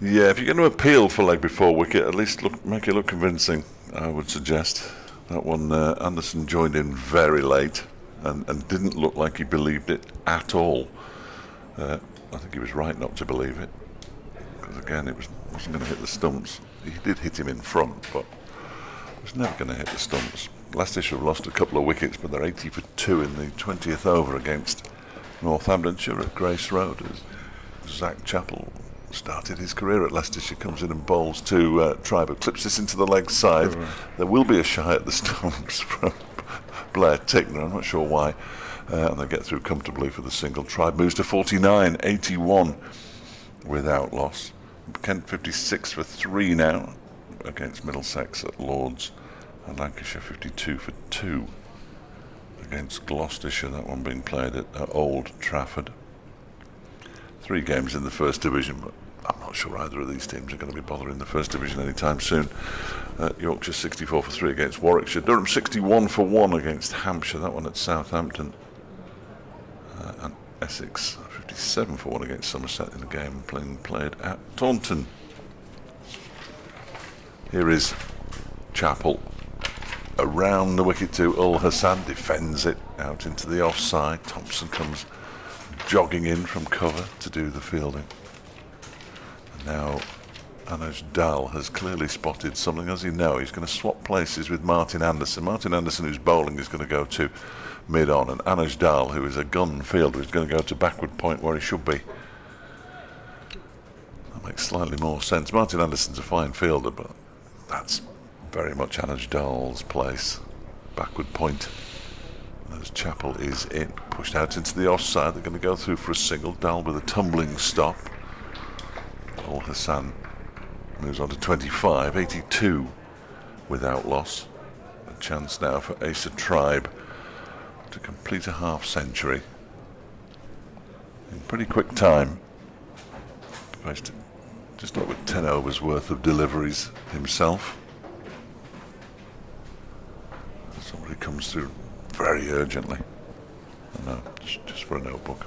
Yeah, if you're going to appeal for leg before wicket, at least make it look convincing, I would suggest. That one, Anderson joined in very late and didn't look like he believed it at all. I think he was right not to believe it, because again, it wasn't going to hit the stumps. He did hit him in front, but it was never going to hit the stumps. Leicestershire have lost a couple of wickets, but they're 80 for 2 in the 20th over against Northamptonshire at Grace Road. As Zach Chappell started his career at Leicestershire, comes in and bowls to Tribe, but clips this into the leg side. There will be a shy at the stumps from Blair Tickner, I'm not sure why, and they get through comfortably for the single. Tribe moves to 49, 81 without loss. Kent 56 for 3 now against Middlesex at Lords, and Lancashire 52 for 2 against Gloucestershire, that one being played at Old Trafford. 3 games in the First Division, but I'm not sure either of these teams are going to be bothering the First Division anytime soon. Yorkshire 64 for 3 against Warwickshire. Durham 61 for 1 against Hampshire, that one at Southampton. And Essex 57 for 1 against Somerset in a game played at Taunton. Here is Chappell around the wicket to Ul Hassan, defends it out into the offside. Thompson comes jogging in from cover to do the fielding. And now Anuj Dal has clearly spotted something. As you know, he's going to swap places with Martin Anderson. Martin Anderson, who's bowling, is going to go to mid-on, and Anuj Dal, who is a gun fielder, is going to go to backward point where he should be. That makes slightly more sense. Martin Anderson's a fine fielder, but that's very much Anuj Dal's place. Backward point. As Chappell is in, pushed out into the offside. They're going to go through for a single. Dal with a tumbling stop. Ul Hassan moves on to 25, 82 without loss. A chance now for Asa Tribe to complete a half century in pretty quick time. Faced just over 10 overs worth of deliveries himself. Somebody comes through very urgently. No, just for a notebook.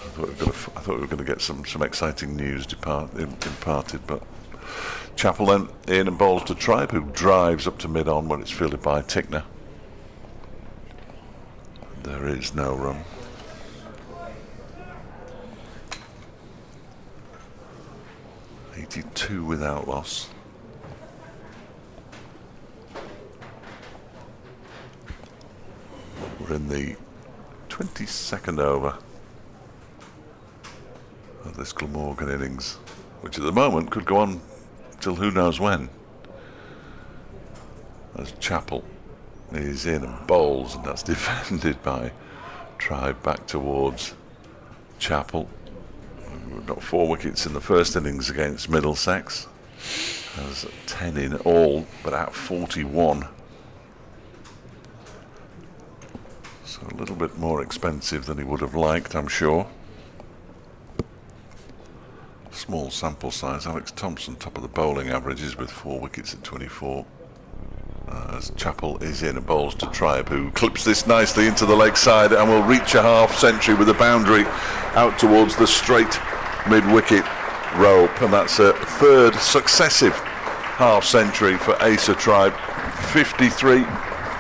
I thought we were going to get some exciting news imparted, but Chappell then in and bowls to Tribe, who drives up to mid-on when it's fielded by Tickner. There is no run. .82 without loss. We're in the 22nd over of this Glamorgan innings, which at the moment could go on till who knows when. As Chappell is in and bowls, and that's defended by Tribe back towards Chapel. We've got 4 wickets in the first innings against Middlesex. There's 10 in all, but out 41. So a little bit more expensive than he would have liked, I'm sure. Small sample size. Alex Thompson, top of the bowling averages with 4 wickets at 24. As Chapel is in and bowls to Tribe, who clips this nicely into the leg side and will reach a half century with a boundary out towards the straight mid-wicket rope, and that's a 3rd successive half century for Asa Tribe. 53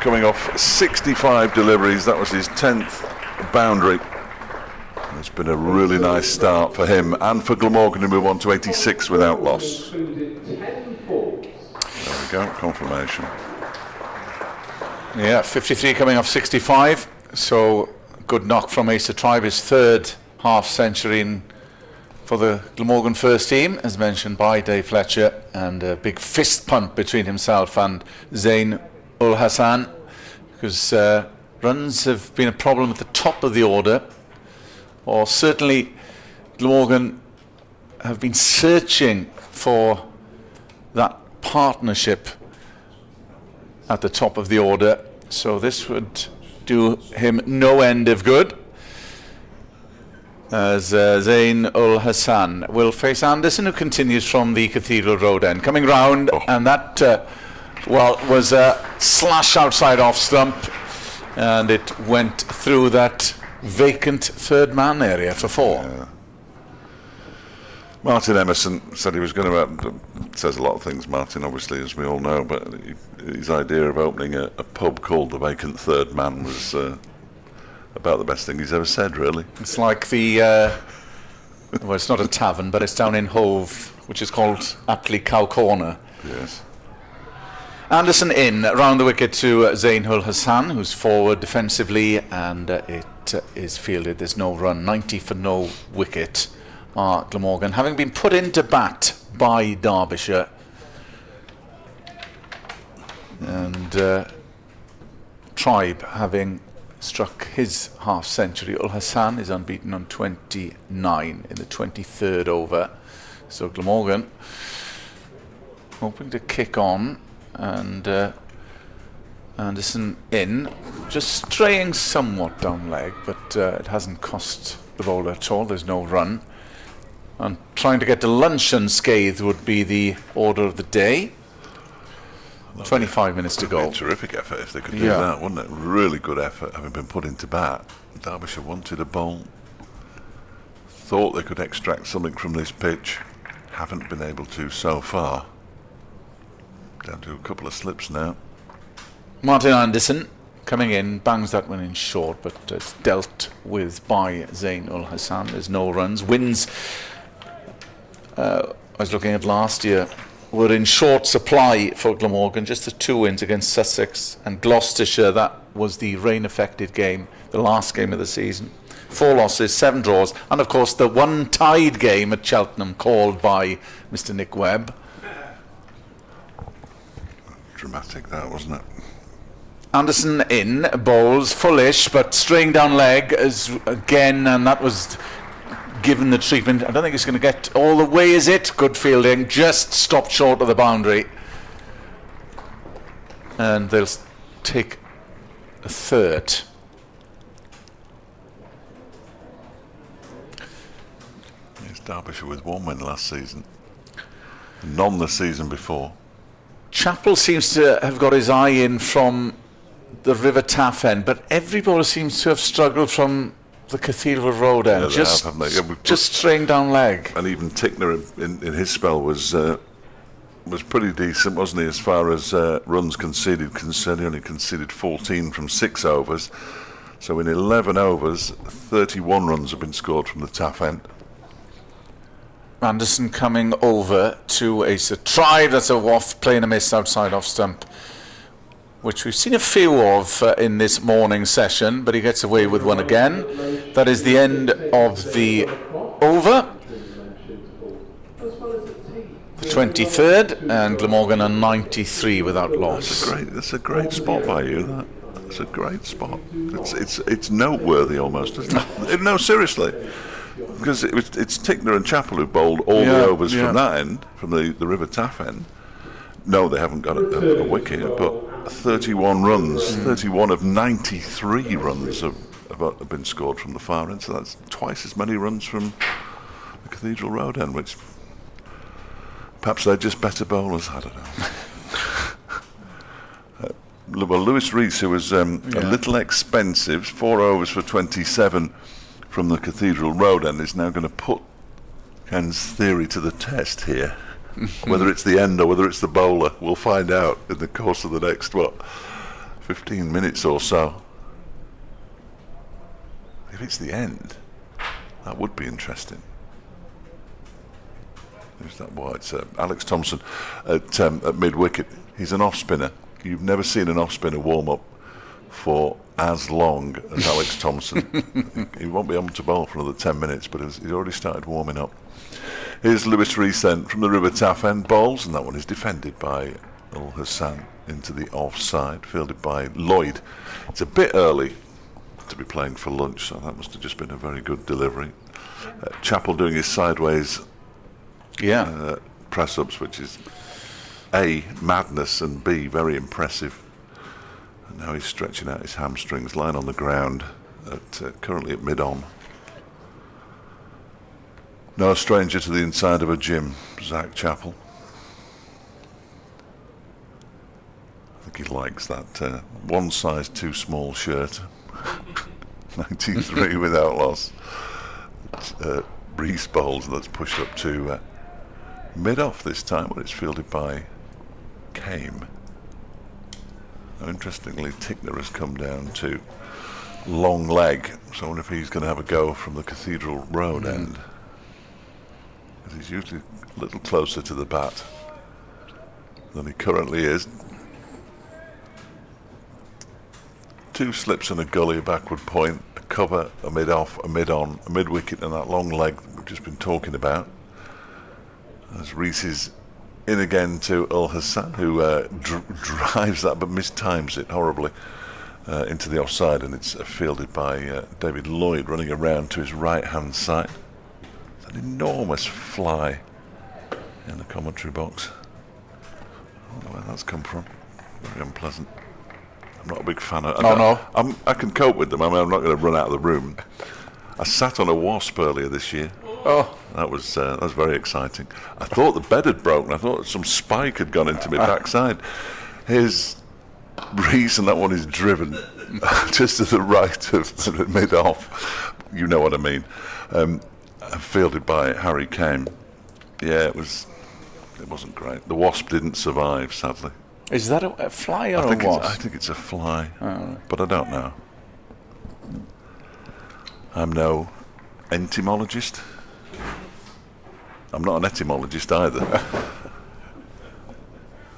coming off 65 deliveries. That was his 10th boundary. It's been a really nice start for him and for Glamorgan to move on to 86 without loss. There we go, confirmation. Yeah, 53 coming off 65, so good knock from Asa Tribe, his 3rd half century for the Glamorgan first team, as mentioned by Dave Fletcher, and a big fist pump between himself and Zain ul Hassan, because runs have been a problem at the top of the order, or certainly Glamorgan have been searching for that partnership at the top of the order, so this would do him no end of good, as Zain ul Hassan will face Anderson, who continues from the Cathedral Road end, coming round, and that well, was a slash outside off stump, and it went through that vacant 3rd man area for 4. Yeah. Martin Emerson said he was going to says a lot of things, Martin, obviously, as we all know, but his idea of opening a pub called the Vacant 3rd Man was about the best thing he's ever said, really. It's like the well, it's not a tavern, but it's down in Hove, which is called aptly Cow Corner. Yes. Anderson in, round the wicket to Zain ul Hassan, who's forward defensively, and it is fielded. There's no run, 90 for no wicket. Glamorgan, having been put into bat by Derbyshire, and Tribe having struck his half century. Ul Hassan is unbeaten on 29 in the 23rd over, so Glamorgan hoping to kick on, and Anderson in, just straying somewhat down leg, but it hasn't cost the bowler at all. There's no run. And trying to get to lunch unscathed would be the order of the day. 25 minutes to go. A terrific effort if they could do that, wouldn't it? Really good effort, having been put into bat. Derbyshire wanted a bowl. Thought they could extract something from this pitch. Haven't been able to so far. Down to a couple of slips now. Martin Anderson coming in, bangs that one in short, but it's dealt with by Zain ul Hassan. There's no runs. Wins, I was looking at last year, were in short supply for Glamorgan. Just the 2 wins against Sussex and Gloucestershire. That was the rain-affected game, the last game of the season. 4 losses, 7 draws, and of course the 1 tied game at Cheltenham, called by Mr. Nick Webb. Dramatic that, wasn't it? Anderson in, bowls, fullish, but straying down leg as again, and that was given the treatment. I don't think it's going to get all the way, is it? Good fielding, just stopped short of the boundary. And they'll take a 3rd. Yes, Derbyshire with 1 win last season. None the season before. Chapel seems to have got his eye in from the River Taff end, but every bowler seems to have struggled from the Cathedral Road end, just straying down leg. And even Tickner in his spell was pretty decent, wasn't he, as far as runs conceded concerned. He only conceded 14 from 6 overs. So in 11 overs, 31 runs have been scored from the Taff end. Anderson coming over to Asa Tribe. That's a waft, playing a miss outside off stump, which we've seen a few of in this morning session, but he gets away with one again. That is the end of the over. The 23rd, and Glamorgan on 93 without loss. That's a great spot by you, that. It's a great spot. It's noteworthy almost, isn't it? No, seriously. Because it's Tickner and Chappell who bowled all the overs from that end, from the River Taff end. No, they haven't got a wicket, but 31 runs, 31 of 93 runs have been scored from the far end, so that's twice as many runs from the Cathedral Road end, which perhaps they're just better bowlers, I don't know. Well, Lewis Rees, who was a little expensive, 4 overs for 27 from the Cathedral Road end, is now going to put Ken's theory to the test here. Whether it's the end or whether it's the bowler, we'll find out in the course of the next, 15 minutes or so. If it's the end, that would be interesting. Who's that? Well, it's Alex Thompson at mid-wicket. He's an off-spinner. You've never seen an off-spinner warm up for as long as Alex Thompson. He won't be able to bowl for another 10 minutes, but he's already started warming up. Here's Lewis Rees then from the River Taff end, bowls, and that one is defended by Ul Hassan into the offside, fielded by Lloyd. It's a bit early to be playing for lunch, so that must have just been a very good delivery. Chappell doing his sideways press-ups, which is A, madness, and B, very impressive. And now he's stretching out his hamstrings, lying on the ground, currently at mid-on. No stranger to the inside of a gym, Zach Chappell. I think he likes that one size too small shirt. 93 without loss. Rees bowls, and that's pushed up to mid-off this time, but it's fielded by Kame. Now, interestingly, Tickner has come down to long leg, so I wonder if he's going to have a go from the Cathedral Road end. He's usually a little closer to the bat than he currently is. 2 slips and a gully, a backward point, a cover, a mid-off, a mid-on, a mid-wicket, and that long leg that we've just been talking about. As Rees is in again to Ul Hassan, who drives that but mistimes it horribly into the offside, and it's fielded by David Lloyd, running around to his right-hand side. It's an enormous fly in the commentary box. I don't know where that's come from. Very unpleasant. I'm not a big fan of. I can cope with them. I mean, I'm not going to run out of the room. I sat on a wasp earlier this year. Oh, that was very exciting. I thought the bed had broken. I thought some spike had gone into my backside. His reason that one is driven just to the right of mid-off. You know what I mean. Fielded by Harry Kane. Yeah, it wasn't great. The wasp didn't survive, sadly. Is that a fly or a wasp? I think it's a fly, but I don't know. I'm no entomologist. I'm not an etymologist either.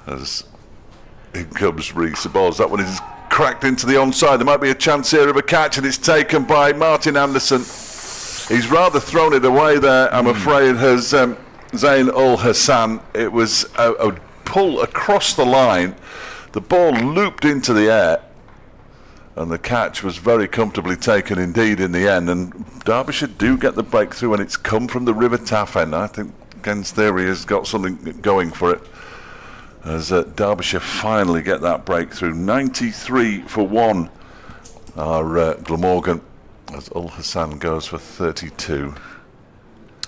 As in comes Rees, the balls. That one is cracked into the onside. There might be a chance here of a catch, and it's taken by Martin Anderson. He's rather thrown it away there, I'm afraid, has Zain Ul Hassan. It was a pull across the line. The ball looped into the air, and the catch was very comfortably taken indeed in the end. And Derbyshire do get the breakthrough, and it's come from the River Taff end. I think Ken's theory has got something going for it, as Derbyshire finally get that breakthrough. 93 for 1 are Glamorgan, as Ul Hassan goes for 32.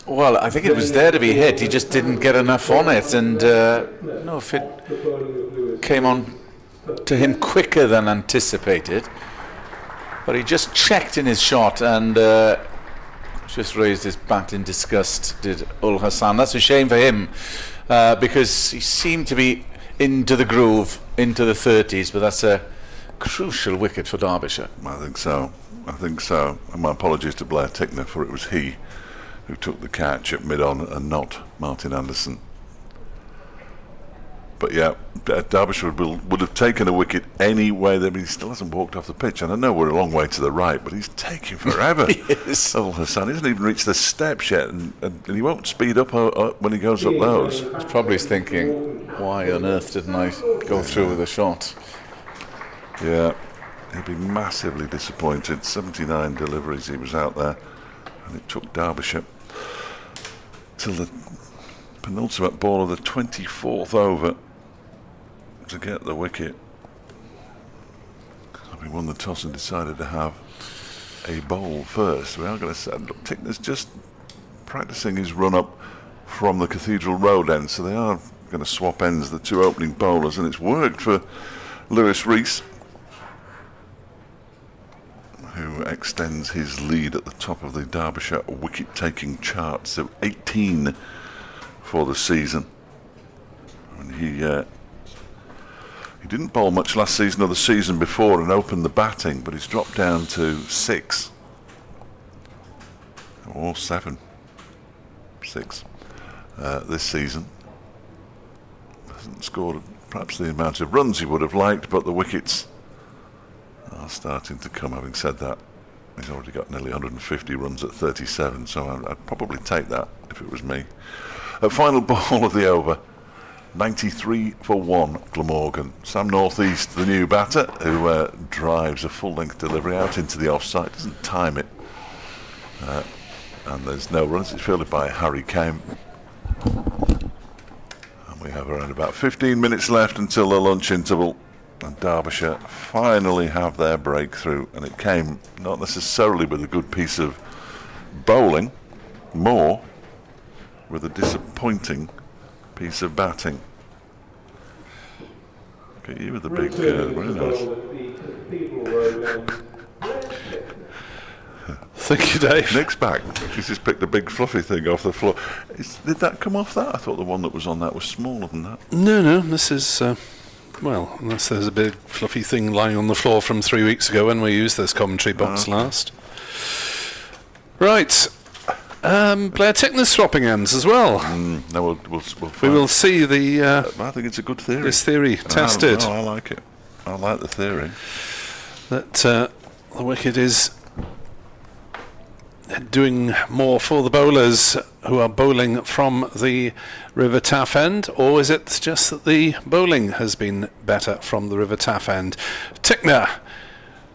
Well, I think it was there to be hit. He just didn't get enough on it, and if it came on to him quicker than anticipated. But he just checked in his shot and just raised his bat in disgust, did Ul Hassan. That's a shame for him, because he seemed to be into the groove, into the 30s, but that's a crucial wicket for Derbyshire. I think so. And my apologies to Blair Tickner, for it was he who took the catch at mid-on and not Martin Anderson. But yeah, Derbyshire would have taken a wicket anyway. He still hasn't walked off the pitch, and I know we're a long way to the right, but he's taking forever. Yes. Ul Hassan, he hasn't even reached the steps yet, and he won't speed up when he goes up those. He's probably thinking, why on earth didn't I go through with a shot? Yeah. he'd be massively disappointed. 79 deliveries he was out there, and it took Derbyshire till the penultimate ball of the 24th over to get the wicket. He won the toss and decided to have a bowl first. We are going to say, look, Tickner's just practicing his run-up from the Cathedral Road end, so they are going to swap ends, the two opening bowlers, and it's worked for Lewis Rees, who extends his lead at the top of the Derbyshire wicket-taking charts to 18 for the season. And he didn't bowl much last season or the season before and opened the batting, but he's dropped down to 6 or 7, 6 this season. Hasn't scored perhaps the amount of runs he would have liked, but the wickets are starting to come. Having said that, he's already got nearly 150 runs at 37, so I'd probably take that if it was me. Final ball of the over. 93 for 1, Glamorgan. Sam Northeast, the new batter, who drives a full-length delivery out into the offside, doesn't time it. And there's no runs. It's fielded by Harry Kane. And we have around about 15 minutes left until the lunch interval. And Derbyshire finally have their breakthrough. And it came not necessarily with a good piece of bowling, more with a disappointing piece of batting. Okay, you with the big, very nice. Thank you, Dave. Nick's back. She's just picked a big fluffy thing off the floor. Did that come off that? I thought the one that was on that was smaller than that. No, this is, well, unless there's a big fluffy thing lying on the floor from 3 weeks ago when we used this commentary box last. Right. Blair Tickner's swapping ends as well. No, we will see the. I think it's a good theory. This theory tested. I like it. I like the theory that the wicket is doing more for the bowlers who are bowling from the River Taff end, or is it just that the bowling has been better from the River Taff end? Tickner,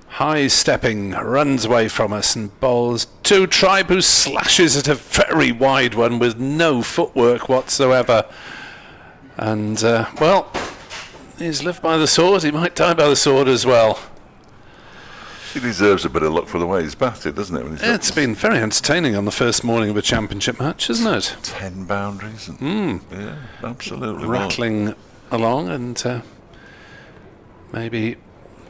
high stepping, runs away from us and bowls to Tribe, who slashes at a very wide one with no footwork whatsoever. And, well, he's lived by the sword, he might die by the sword as well. He deserves a bit of luck for the way he's batted, doesn't it? It's been very entertaining on the first morning of a championship match, isn't it? 10 boundaries. And yeah, absolutely. Rattling along and maybe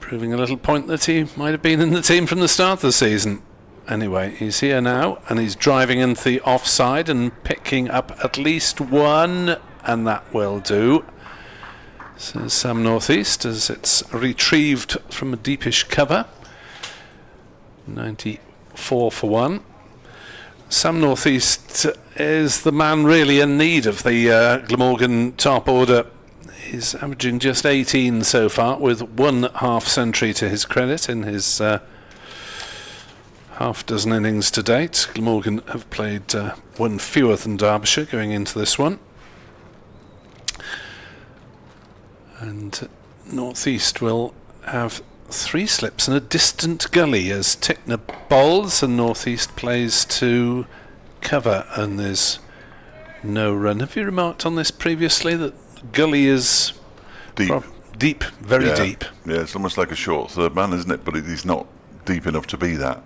proving a little point that he might have been in the team from the start of the season. Anyway, he's here now and he's driving into the offside and picking up at least one, and that will do. Says Sam Northeast as it's retrieved from a deepish cover. 94 for 1. Sam Northeast is the man really in need of the Glamorgan top order. He's averaging just 18 so far, with 1 half century to his credit in his half dozen innings to date. Glamorgan have played 1 fewer than Derbyshire going into this one. And Northeast will have 3 slips and a distant gully as Tickner bowls and Northeast plays to cover, and there's no run. Have you remarked on this previously, that gully is deep, very deep? Yeah, it's almost like a short third man, isn't it? But he's not deep enough to be that.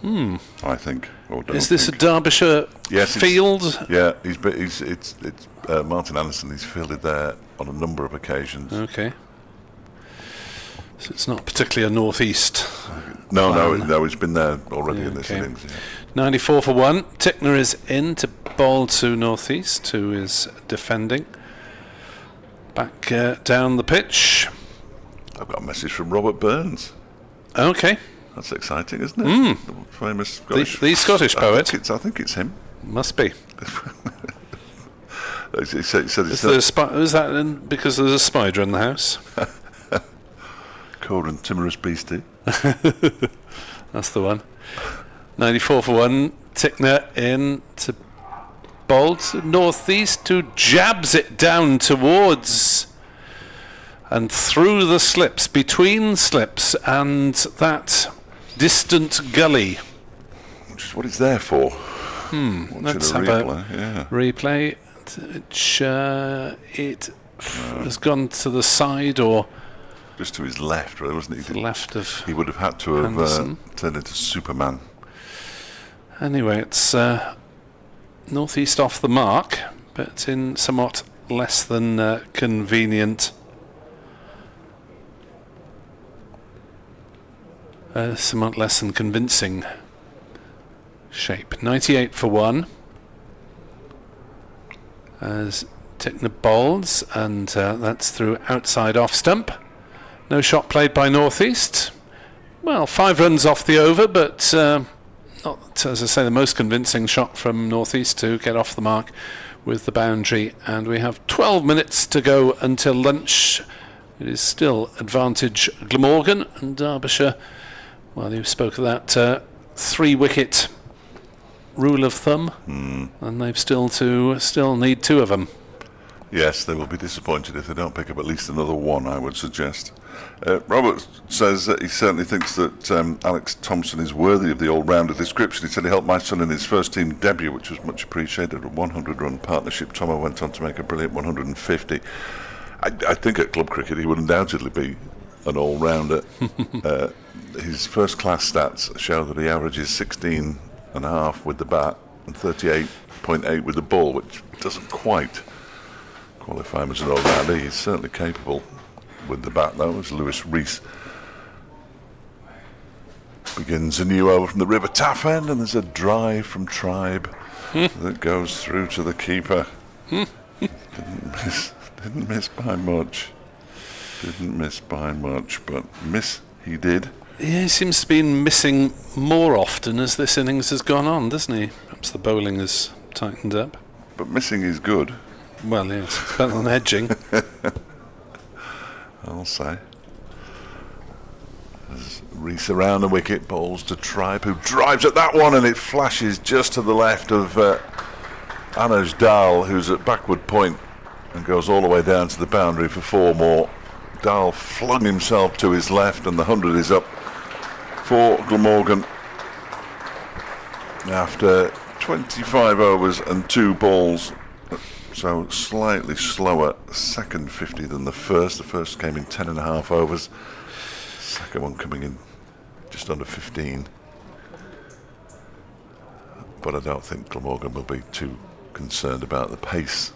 I think. Is this a Derbyshire field? Yeah, it's Martin Anderson. He's fielded there on a number of occasions. Okay. So it's not particularly a Northeast. No, he's been there already in this innings. Yeah. 94 for 1. Tickner is in to bowl to Northeast, who is defending. Back down the pitch. I've got a message from Robert Burns. Okay. That's exciting, isn't it? The famous Scottish... The Scottish poet. I think it's him. Must be. He said is that because there's a spider in the house? Cold and timorous beastie. That's the one. 94 for 1. Tickner in to bowl to Northeast, who jabs it down towards And through the slips, between slips and that distant gully. Which is what it's there for. Let's have a replay. It has gone to the side, or just to his left, really, wasn't he? To the left of. He would have had to have turned into Superman. Anyway, it's northeast off the mark, but in somewhat less than convenient. Somewhat less than convincing shape. 98 for 1. As Tickner bowls, and that's through outside off stump. No shot played by Northeast. Well, 5 runs off the over, but not, as I say, the most convincing shot from Northeast to get off the mark with the boundary. And we have 12 minutes to go until lunch. It is still advantage Glamorgan, and Derbyshire, well, you spoke of that 3-wicket rule of thumb, and they've still need 2 of them. Yes, they will be disappointed if they don't pick up at least another 1, I would suggest. Robert says that he certainly thinks that Alex Thompson is worthy of the all-rounder description. He said he helped my son in his first team debut, which was much appreciated. A 100-run partnership. Tomo went on to make a brilliant 150. I think at club cricket he would undoubtedly be an all-rounder. His first-class stats show that he averages 16.5 with the bat and 38.8 with the ball, which doesn't quite qualify him as an all-rounder. He's certainly capable with the bat, though, as Lewis Rees begins a new over from the River Taff end, and there's a drive from Tribe that goes through to the keeper. Didn't miss by much. Didn't miss by much, but miss he did. Yeah, he seems to be missing more often as this innings has gone on, doesn't he? Perhaps the bowling has tightened up. But missing is good. Well, yes, it's better than edging. I'll say. As Rees around the wicket, bowls to Tribe, who drives at that one, and it flashes just to the left of Anuj Dal, who's at backward point, and goes all the way down to the boundary for 4 more. Dal flung himself to his left, and the 100 is up for Glamorgan after 25 overs and 2 balls. So slightly slower second 50 than the first. The first came in 10.5 overs. Second one coming in just under 15. But I don't think Glamorgan will be too concerned about the pace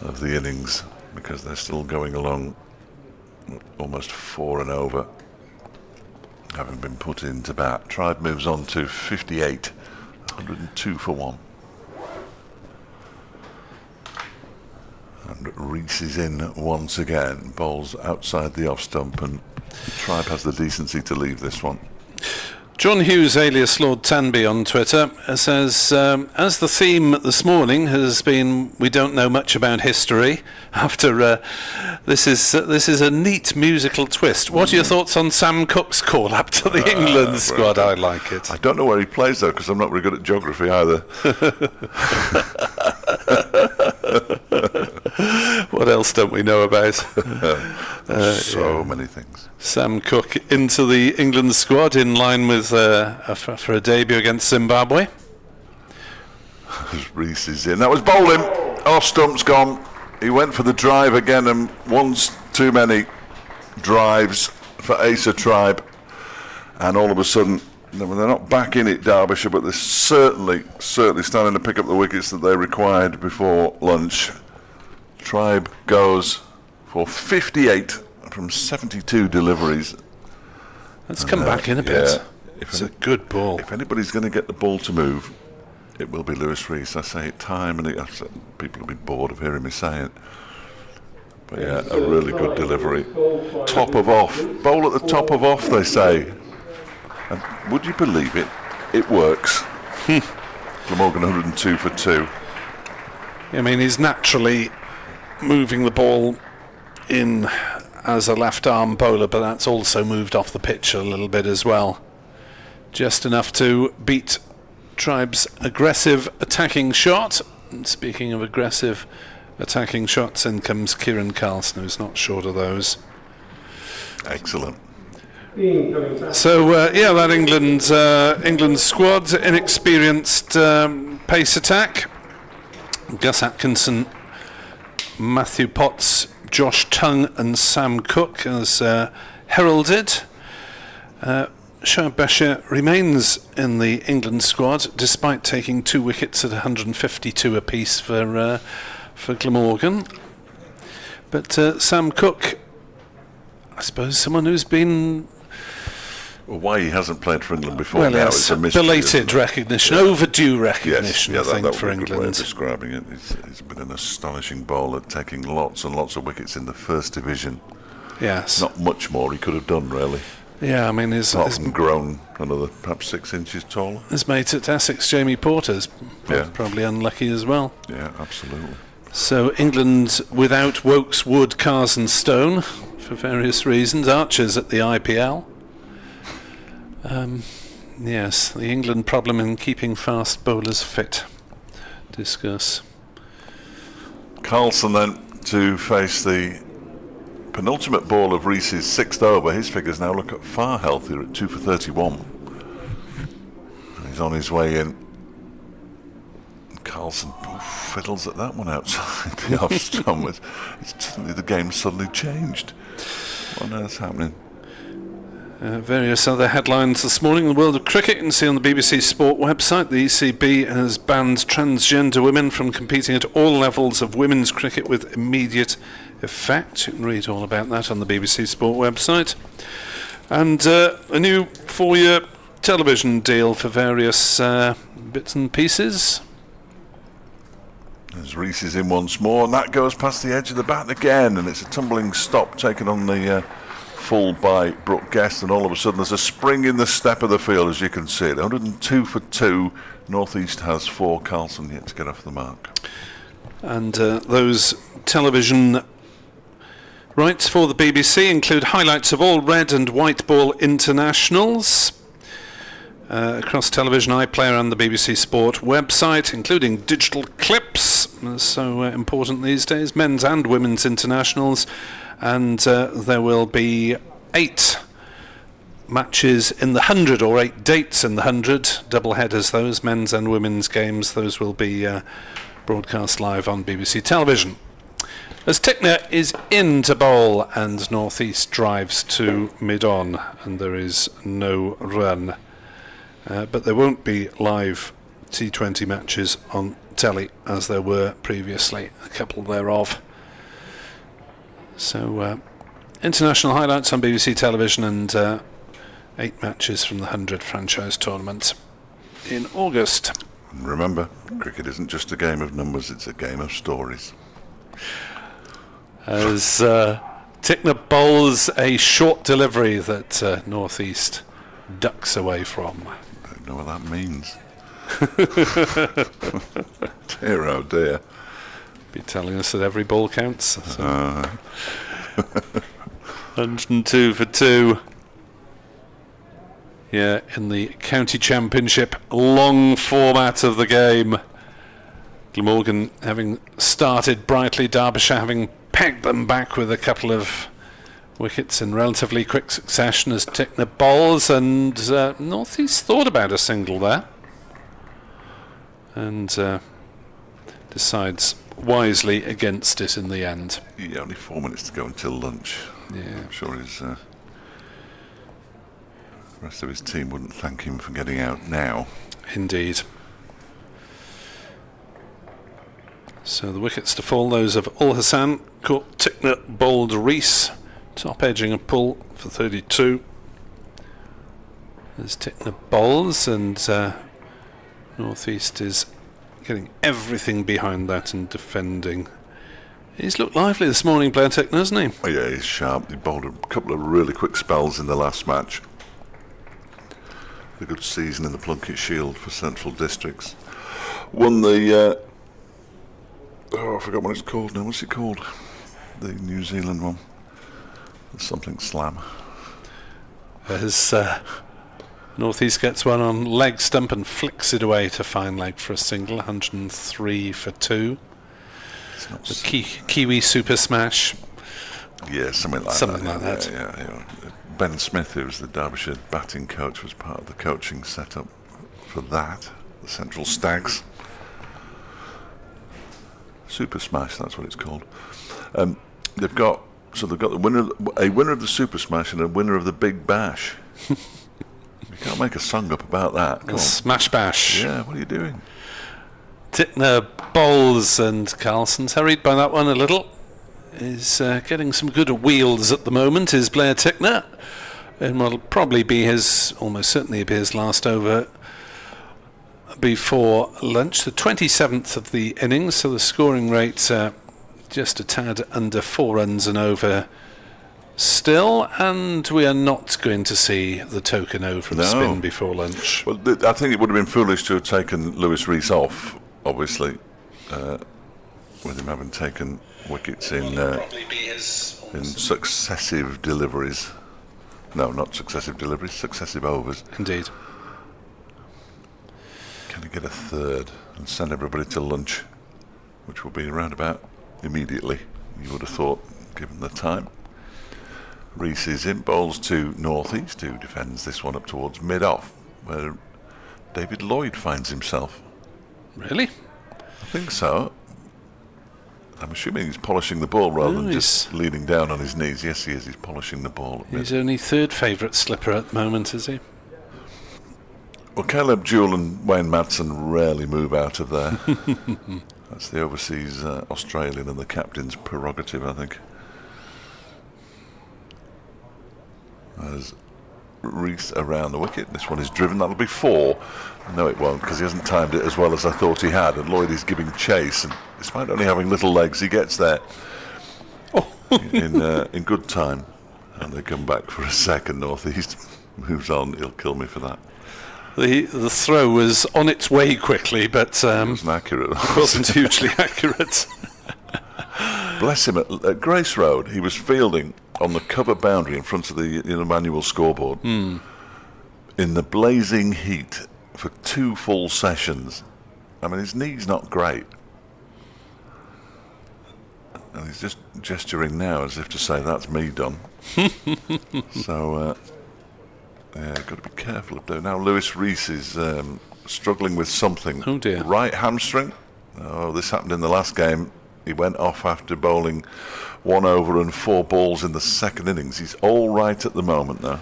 of the innings, because they're still going along almost 4 and over, having been put into bat. Tribe moves on to 58, 102 for 1. And Rees is in once again, bowls outside the off stump, and Tribe has the decency to leave this one. John Hughes, alias Lord Tanby, on Twitter says, as the theme this morning has been, we don't know much about history. After this is a neat musical twist. What are your thoughts on Sam Cook's call up to the England squad? I like it. I don't know where he plays though, because I'm not very good at geography either. What else don't we know about? So many things. Sam Cook into the England squad in line with for a debut against Zimbabwe. Rees is in. That was bowling. Off stump's gone. He went for the drive again, and once too many drives for Asa Tribe. And all of a sudden, they're not back in it, Derbyshire, but they're certainly starting to pick up the wickets that they required before lunch. Tribe goes for 58 from 72 deliveries. Let's come back in a bit. Yeah, it's a good ball. If anybody's going to get the ball to move, it will be Lewis Rees. I say it time and people will be bored of hearing me say it. But yeah, a really good delivery. Top of off. Bowl at the top of off, they say. And would you believe it? It works. Glamorgan 102 for 2. I mean, he's naturally moving the ball in as a left-arm bowler, but that's also moved off the pitch a little bit as well. Just enough to beat Tribe's aggressive attacking shot. And speaking of aggressive attacking shots. In comes Kieran Carlson, who's not short of those. Excellent. So that England squad, inexperienced pace attack. Gus Atkinson, Matthew Potts, Josh Tongue and Sam Cook as heralded. Derbyshire remains in the England squad despite taking 2 wickets at 152 apiece for Glamorgan. But Sam Cook, I suppose someone who's been... Well, why he hasn't played for England before well, now is a mystery. Belated recognition, overdue recognition, yes, I think, that for would be a good way of England. describing it. He's been an astonishing bowler, taking lots and lots of wickets in the first division. Yes. Not much more he could have done, really. Yeah, I mean, his grown another perhaps 6 inches taller. His mate at Essex, Jamie Porter's probably unlucky as well. Yeah, absolutely. So England without Wokes, Wood, Cars and Stone for various reasons. Archer's at the IPL. Yes, the England problem in keeping fast bowlers fit. Discuss. Carlson then to face the penultimate ball of Reese's 6th over. His figures now look far healthier at 2 for 31. He's on his way in. Carlson fiddles at that one outside the off stump. The game suddenly changed. What on earth's happening? Various other headlines this morning in the world of cricket. You can see on the BBC Sport website the ECB has banned transgender women from competing at all levels of women's cricket with immediate effect. You can read all about that on the BBC Sport website. And a new 4-year television deal for various bits and pieces. As Reese is in once more, and that goes past the edge of the bat again, and it's a tumbling stop taken on the full by Brooke Guest, and all of a sudden there's a spring in the step of the field, as you can see it. 102 for 2. Northeast has 4. Carlson yet to get off the mark. And those television rights for the BBC include highlights of all red and white ball internationals across television, iPlayer and the BBC Sport website, including digital clips, so important these days, men's and women's internationals. And there will be 8 matches in the 100, or 8 dates in the 100, double headers those, men's and women's games. Those will be broadcast live on BBC television. As Tickner is in to bowl and Northeast drives to mid-on, and there is no run. But there won't be live T20 matches on telly as there were previously, a couple thereof. So international highlights on BBC television, and 8 matches from the 100 franchise tournament in August. And remember, cricket isn't just a game of numbers, it's a game of stories. As Tickner bowls a short delivery that Northeast ducks away from. I don't know what that means. Dear, oh dear. Be telling us that every ball counts. So. 102 for 2. Yeah, in the county championship long format of the game. Glamorgan having started brightly, Derbyshire having pegged them back with a couple of wickets in relatively quick succession as Tickner bowls, and Northeast thought about a single there and decides wisely against it in the end. Yeah, only 4 minutes to go until lunch. Yeah, I'm sure the rest of his team wouldn't thank him for getting out now. Indeed. So the wickets to fall, those of Ul Hassan, caught Tickner, bowled Reese, top edging a pull for 32. As Tickner bowls, and Northeast is getting everything behind that and defending. He's looked lively this morning, Blair Tickner, hasn't he? Oh yeah, he's sharp. He bowled a couple of really quick spells in the last match. A good season in the Plunkett Shield for Central Districts. Won the I forgot what it's called now. What's it called? The New Zealand one. Something Slam. As Northeast gets one on leg stump and flicks it away to fine leg for a single. 103 for 2. the Kiwi Super Smash. Yeah, something like that. Yeah. Ben Smith, who was the Derbyshire batting coach, was part of the coaching setup for that. The Central Stags. Super Smash, that's what it's called. They've got a winner of the Super Smash and a winner of the Big Bash. You can't make a song up about that. Come on. Smash Bash. Yeah, what are you doing? Tickner, Bowles and Carlson's hurried by that one a little. Is getting some good wheels at the moment, is Blair Tickner. And will probably be almost certainly be his last over before lunch. The 27th of the innings, so the scoring rate just a tad under 4 runs and over still, and we are not going to see the token over the spin before lunch. Well, I think it would have been foolish to have taken Lewis Rees off, obviously, with him having taken wickets in successive deliveries. No, not successive deliveries, successive overs. Indeed. Can he get a third and send everybody to lunch, which will be around about immediately, you would have thought, given the time. Rees is in, bowls to northeast, who defends this one up towards mid-off, where David Lloyd finds himself. Really? I think so. I'm assuming he's polishing the ball rather than just leaning down on his knees. Yes, he is. He's polishing the ball. He's only third favourite slipper at the moment, is he? Well, Caleb Jewell and Wayne Madsen rarely move out of there. That's the overseas Australian and the captain's prerogative, I think. As Rees around the wicket. This one is driven. That'll be 4. No, it won't, because he hasn't timed it as well as I thought he had. And Lloyd is giving chase, and despite only having little legs, he gets there in good time. And they come back for a second. Northeast moves on. He'll kill me for that. The throw was on its way quickly, but it wasn't accurate. It wasn't hugely accurate. Bless him. At Grace Road, he was fielding on the cover boundary in front of the manual scoreboard in the blazing heat for 2 full sessions. I mean, his knee's not great. And he's just gesturing now as if to say, that's me done. So, yeah, got to be careful of doing. Now, Lewis Rees is struggling with something. Oh, dear. Right hamstring. Oh, this happened in the last game. He went off after bowling 1 over and 4 balls in the second innings. He's all right at the moment, though.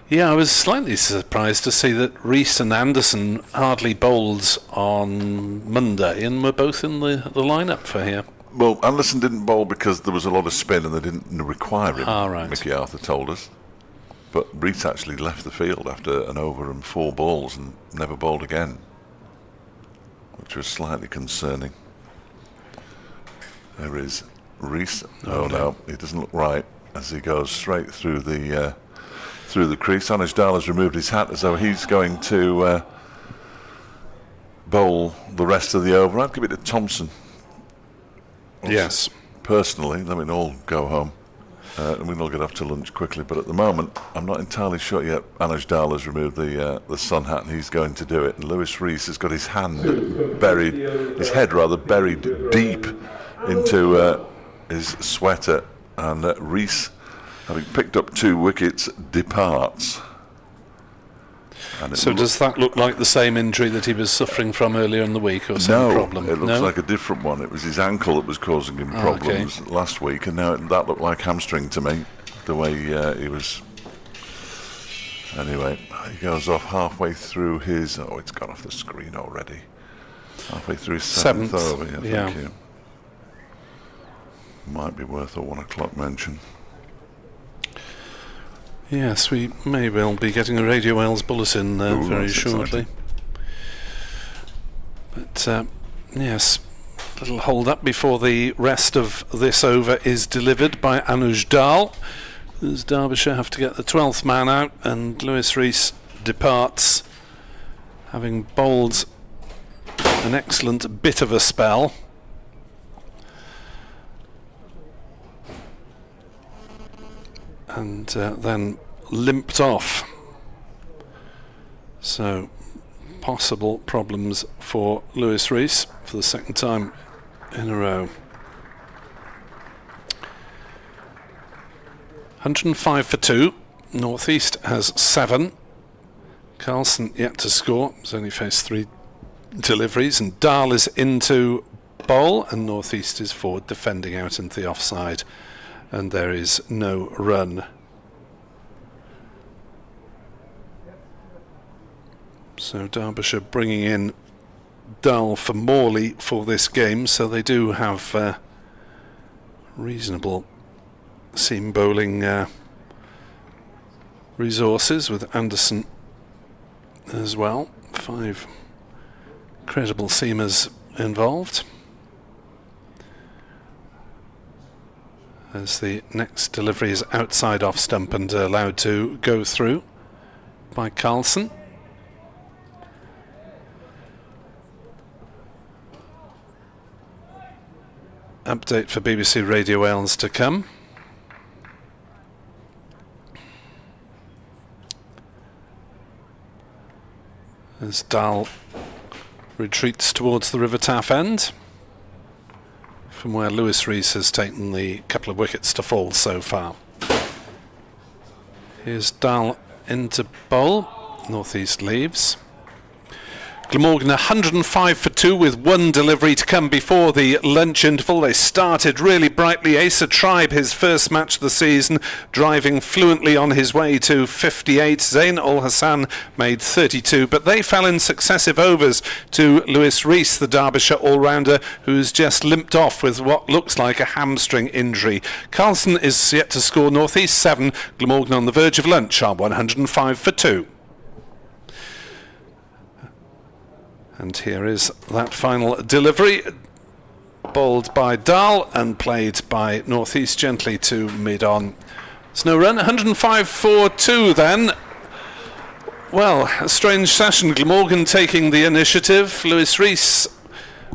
Yeah, I was slightly surprised to see that Rees and Anderson hardly bowled on Monday and were both in the lineup for here. Well, Anderson didn't bowl because there was a lot of spin and they didn't require him, right. Mickey Arthur told us. But Rees actually left the field after an over and 4 balls and never bowled again, which was slightly concerning. There is Rees. Oh no, he doesn't look right as he goes straight through the crease. Anuj Dal has removed his hat as though he's going to bowl the rest of the over. I'd give it to Thompson. Yes. Personally, then we can all go home. And we can all get off to lunch quickly. But at the moment, I'm not entirely sure yet. Anuj Dal has removed the sun hat and he's going to do it. And Lewis Rees has got his hand buried, his head rather, buried deep into his sweater. And Rees, having picked up 2 wickets, departs. So does that look like the same injury that he was suffering from earlier in the week, or some problem? No, it looks like a different one. It was his ankle that was causing him problems last week, and now that looked like hamstring to me, the way he was. Anyway, he goes off halfway through his. Oh, it's gone off the screen already. Halfway through his 7th over, I think. Might be worth a 1 o'clock mention. Yes, we may well be getting a Radio Wales bulletin very shortly. But yes, a little hold up before the rest of this over is delivered by Anuj Dal, as Derbyshire have to get the 12th man out, and Lewis Rees departs, having bowled an excellent bit of a spell. And then limped off. So possible problems for Lewis Rees for the second time in a row. 105 for 2. North East has 7. Carlson yet to score. He's only faced 3 deliveries. And Dahl is into bowl. And North East is forward defending out into the offside. And there is no run. So Derbyshire bringing in Dahl for Morley for this game. So they do have reasonable seam bowling resources with Anderson as well. 5 credible seamers involved. As the next delivery is outside off stump and allowed to go through by Carlson. Update for BBC Radio Wales to come. As Dahl retreats towards the River Taff end, from where Lewis Rees has taken the couple of wickets to fall so far. Here's Dahl into bowl. North East leaves. Glamorgan 105 for 2 with 1 delivery to come before the lunch interval. They started really brightly. Asa Tribe, his first match of the season, driving fluently on his way to 58. Zain Ul Hassan made 32, but they fell in successive overs to Lewis Rees, the Derbyshire all-rounder, who's just limped off with what looks like a hamstring injury. Carlson is yet to score. North East 7. Glamorgan on the verge of lunch are 105 for 2. And here is that final delivery, bowled by Dahl and played by North East gently to mid-on. There's no run, 105 for 2 then. Well, a strange session. Glamorgan taking the initiative, Lewis Rees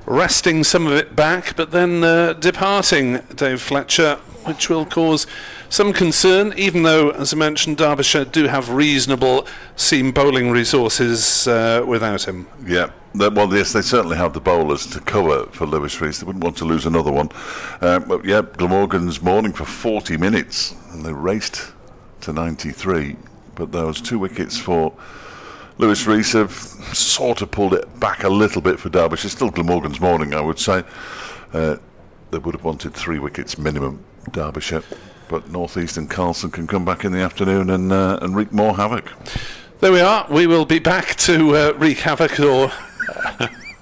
wresting some of it back, but then departing Dave Fletcher, which will cause some concern, even though, as I mentioned, Derbyshire do have reasonable seam bowling resources without him. Yeah. Well, yes, they certainly have the bowlers to cover for Lewis Rees. They wouldn't want to lose another one. But yeah, Glamorgan's morning for 40 minutes, and they raced to 93. But those 2 wickets for Lewis Rees have sort of pulled it back a little bit for Derbyshire. Still Glamorgan's morning, I would say. They would have wanted 3 wickets minimum, Derbyshire. But North East and Carlson can come back in the afternoon and wreak more havoc. There we are. We will be back to wreak havoc or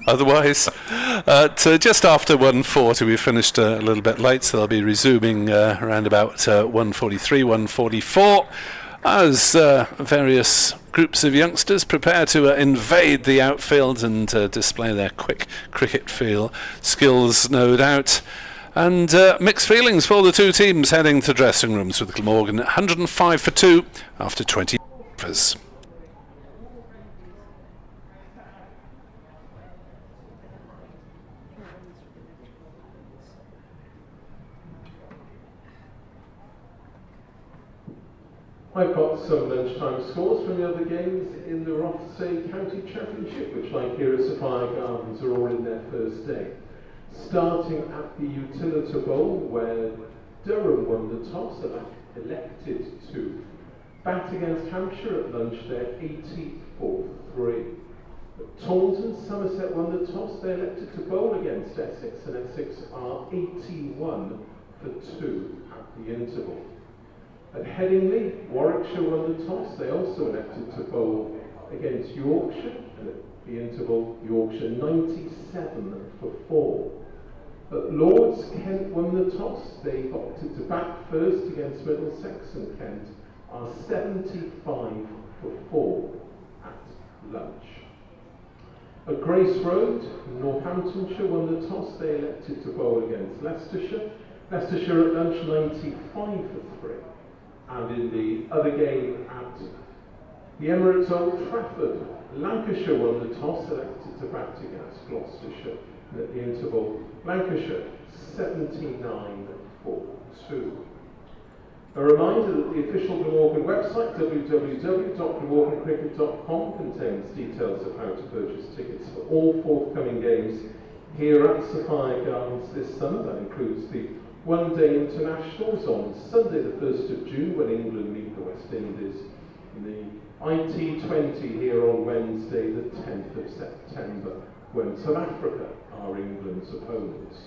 otherwise at just after 1:40. We finished a little bit late, so they'll be resuming around about 1:43, 1:44 as various groups of youngsters prepare to invade the outfield and display their quick cricket feel skills, no doubt. And mixed feelings for the 2 teams heading to dressing rooms, with Glamorgan 105 for 2 after 20 overs. I've got some lunchtime scores from the other games in the Rothesay County Championship, which, like here at Sapphire Gardens, are all in their first day. Starting at the Utilita Bowl, where Durham won the toss and elected to bat against Hampshire at lunch. They're 80 for 3. At Taunton, Somerset won the toss. They elected to bowl against Essex, and Essex are 81 for 2 at the interval. At Headingley, Warwickshire won the toss. They also elected to bowl against Yorkshire, and at the interval, Yorkshire 97 for 4. At Lords, Kent won the toss. They opted to bat first against Middlesex, and Kent are 75 for 4 at lunch. At Grace Road, Northamptonshire won the toss. They elected to bowl against Leicestershire. Leicestershire at lunch 95 for 3. And in the other game at the Emirates Old Trafford, Lancashire won the toss, elected to bat against Gloucestershire. And at the interval, Lancashire 79 for 2. A reminder that the official Glamorgan website, www.glamorgancricket.com, contains details of how to purchase tickets for all forthcoming games here at Sapphire Gardens this summer. That includes the one-day internationals on Sunday the 1st of June when England meet the West Indies. The IT20 here on Wednesday the 10th of September when South Africa are England's opponents.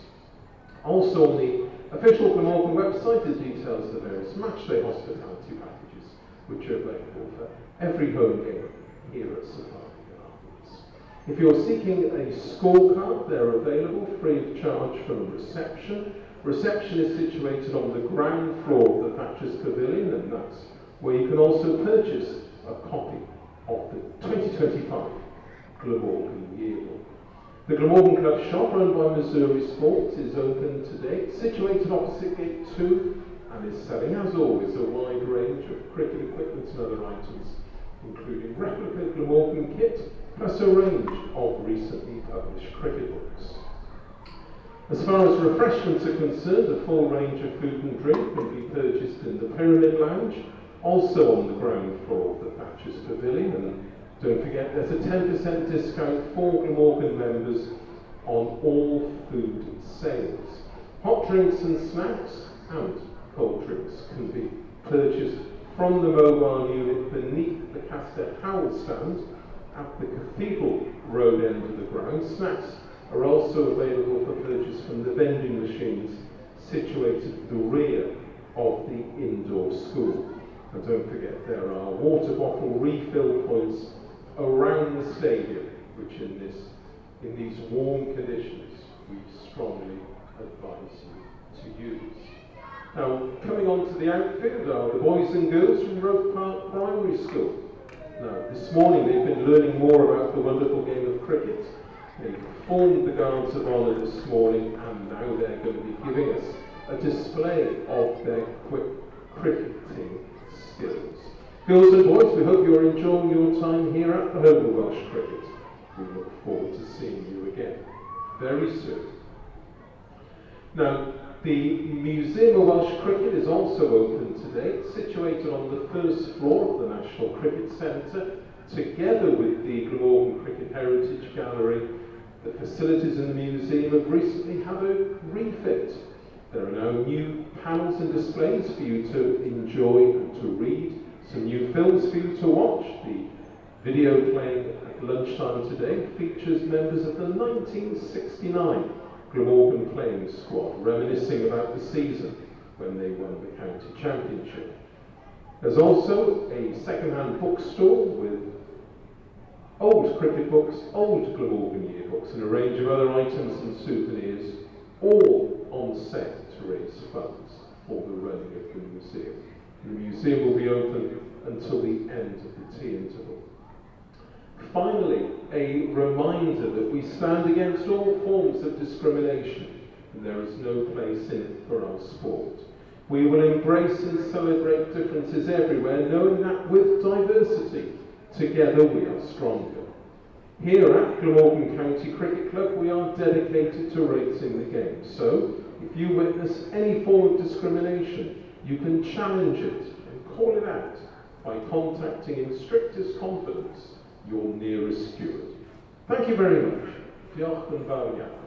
Also on the official Glamorgan website are details of the various matchday hospitality packages which are available for every home game here at Safari Gardens. If you're seeking a scorecard, they're available free of charge from reception. Reception is situated on the ground floor of the Thatcher's Pavilion, and that's where you can also purchase a copy of the 2025 Glamorgan Yearbook. The Glamorgan Club shop, run by Missouri Sports, is open today, situated opposite Gate 2, and is selling, as always, a wide range of cricket equipment and other items, including replica Glamorgan kit, plus a range of recently published cricket books. As far as refreshments are concerned, a full range of food and drink can be purchased in the Pyramid Lounge, also on the ground floor of the Thatcher's Pavilion, and don't forget there's a 10% discount for Glamorgan members on all food sales. Hot drinks and snacks and cold drinks can be purchased from the mobile unit beneath the Caster Howell stand at the Cathedral Road end of the ground. Snacks are also available for purchase from the vending machines situated at the rear of the indoor school. And don't forget there are water bottle refill points around the stadium, which in these warm conditions we strongly advise you to use. Now, coming on to the outfield are the boys and girls from Roth Park Primary School. Now, this morning they've been learning more about the wonderful game of cricket. They performed the Guards of Honour this morning, and now they're going to be giving us a display of their quick cricketing skills. Girls and boys, we hope you're enjoying your time here at the home of Welsh Cricket. We look forward to seeing you again very soon. Now, the Museum of Welsh Cricket is also open today. It's situated on the first floor of the National Cricket Centre, together with the Glamorgan Cricket Heritage Gallery. The facilities in the museum have recently had a refit. There are now new panels and displays for you to enjoy and to read, some new films for you to watch. The video playing at lunchtime today features members of the 1969 Glamorgan playing squad, reminiscing about the season when they won the county championship. There's also a second-hand bookstore with old cricket books, old Glamorgan yearbooks, and a range of other items and souvenirs, all on sale to raise funds for the running of the museum. The museum will be open until the end of the tea interval. Finally, a reminder that we stand against all forms of discrimination, and there is no place in it for our sport. We will embrace and celebrate differences everywhere, knowing that with diversity, together we are stronger. Here at Glamorgan County Cricket Club, we are dedicated to raising the game. So, if you witness any form of discrimination, you can challenge it and call it out by contacting in strictest confidence your nearest steward. Thank you very much. Diolch yn fawr iawn.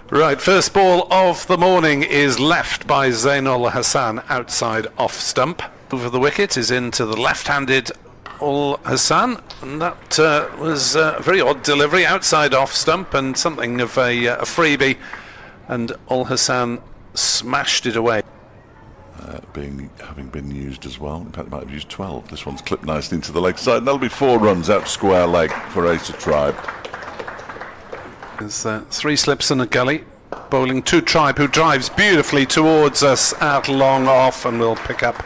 Right, first ball of the morning is left by Zain Ul Hassan outside off stump. Over the wicket is into the left-handed Ul Hassan, and that was a very odd delivery outside off stump and something of a freebie, and Ul Hassan smashed it away. Having been used as well. In fact, it might have used 12. This one's clipped nicely into the leg side, and that'll be 4 runs out square leg for Acer Tribe. There's 3 slips and a gully. Bowling to Tribe, who drives beautifully towards us at long off, and will pick up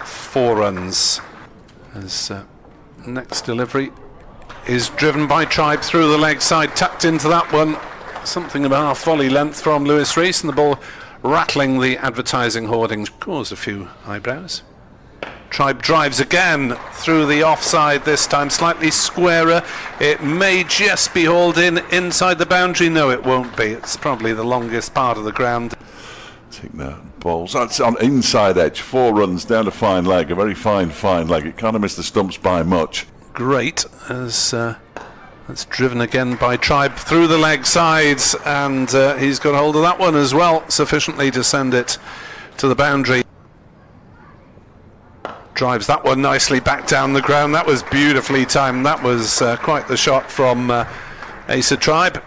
4 runs. His next delivery is driven by Tribe through the leg side, tucked into that one. Something of a half volley length from Lewis Rees, and the ball rattling the advertising hoardings caused a few eyebrows. Tribe drives again through the offside, this time slightly squarer. It may just be hauled in inside the boundary. No, it won't be. It's probably the longest part of the ground. Take that balls. That's on inside edge. 4 runs down to fine leg. A very fine leg. It kind of missed the stumps by much. Great as that's driven again by Tribe through the leg sides, and he's got hold of that one as well, sufficiently to send it to the boundary. Drives that one nicely back down the ground. That was beautifully timed. That was quite the shot from Acer Tribe,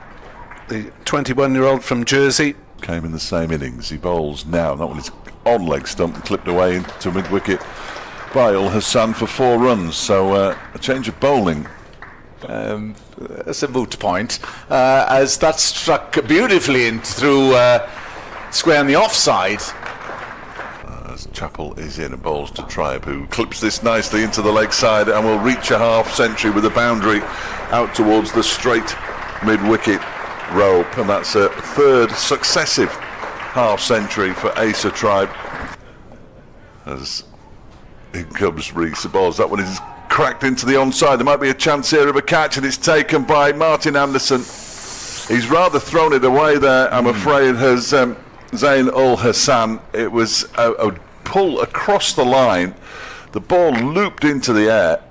the 21-year-old from Jersey. Came in the same innings. He bowls now. That one is on leg stump and clipped away into mid-wicket by Ul Hassan for 4 runs. So a change of bowling. It's a moot point, as that struck beautifully in through square on the offside. Chappell is in and bowls to Tribe, who clips this nicely into the leg side and will reach a half century with a boundary out towards the straight mid-wicket rope, and that's a 3rd successive half century for Acer Tribe. As in comes Rees, the balls, that one is cracked into the onside. There might be a chance here of a catch, and it's taken by Martin Anderson. He's rather thrown it away there, I'm afraid, has Zain Ul Hassan. It was a pull across the line. The ball looped into the air,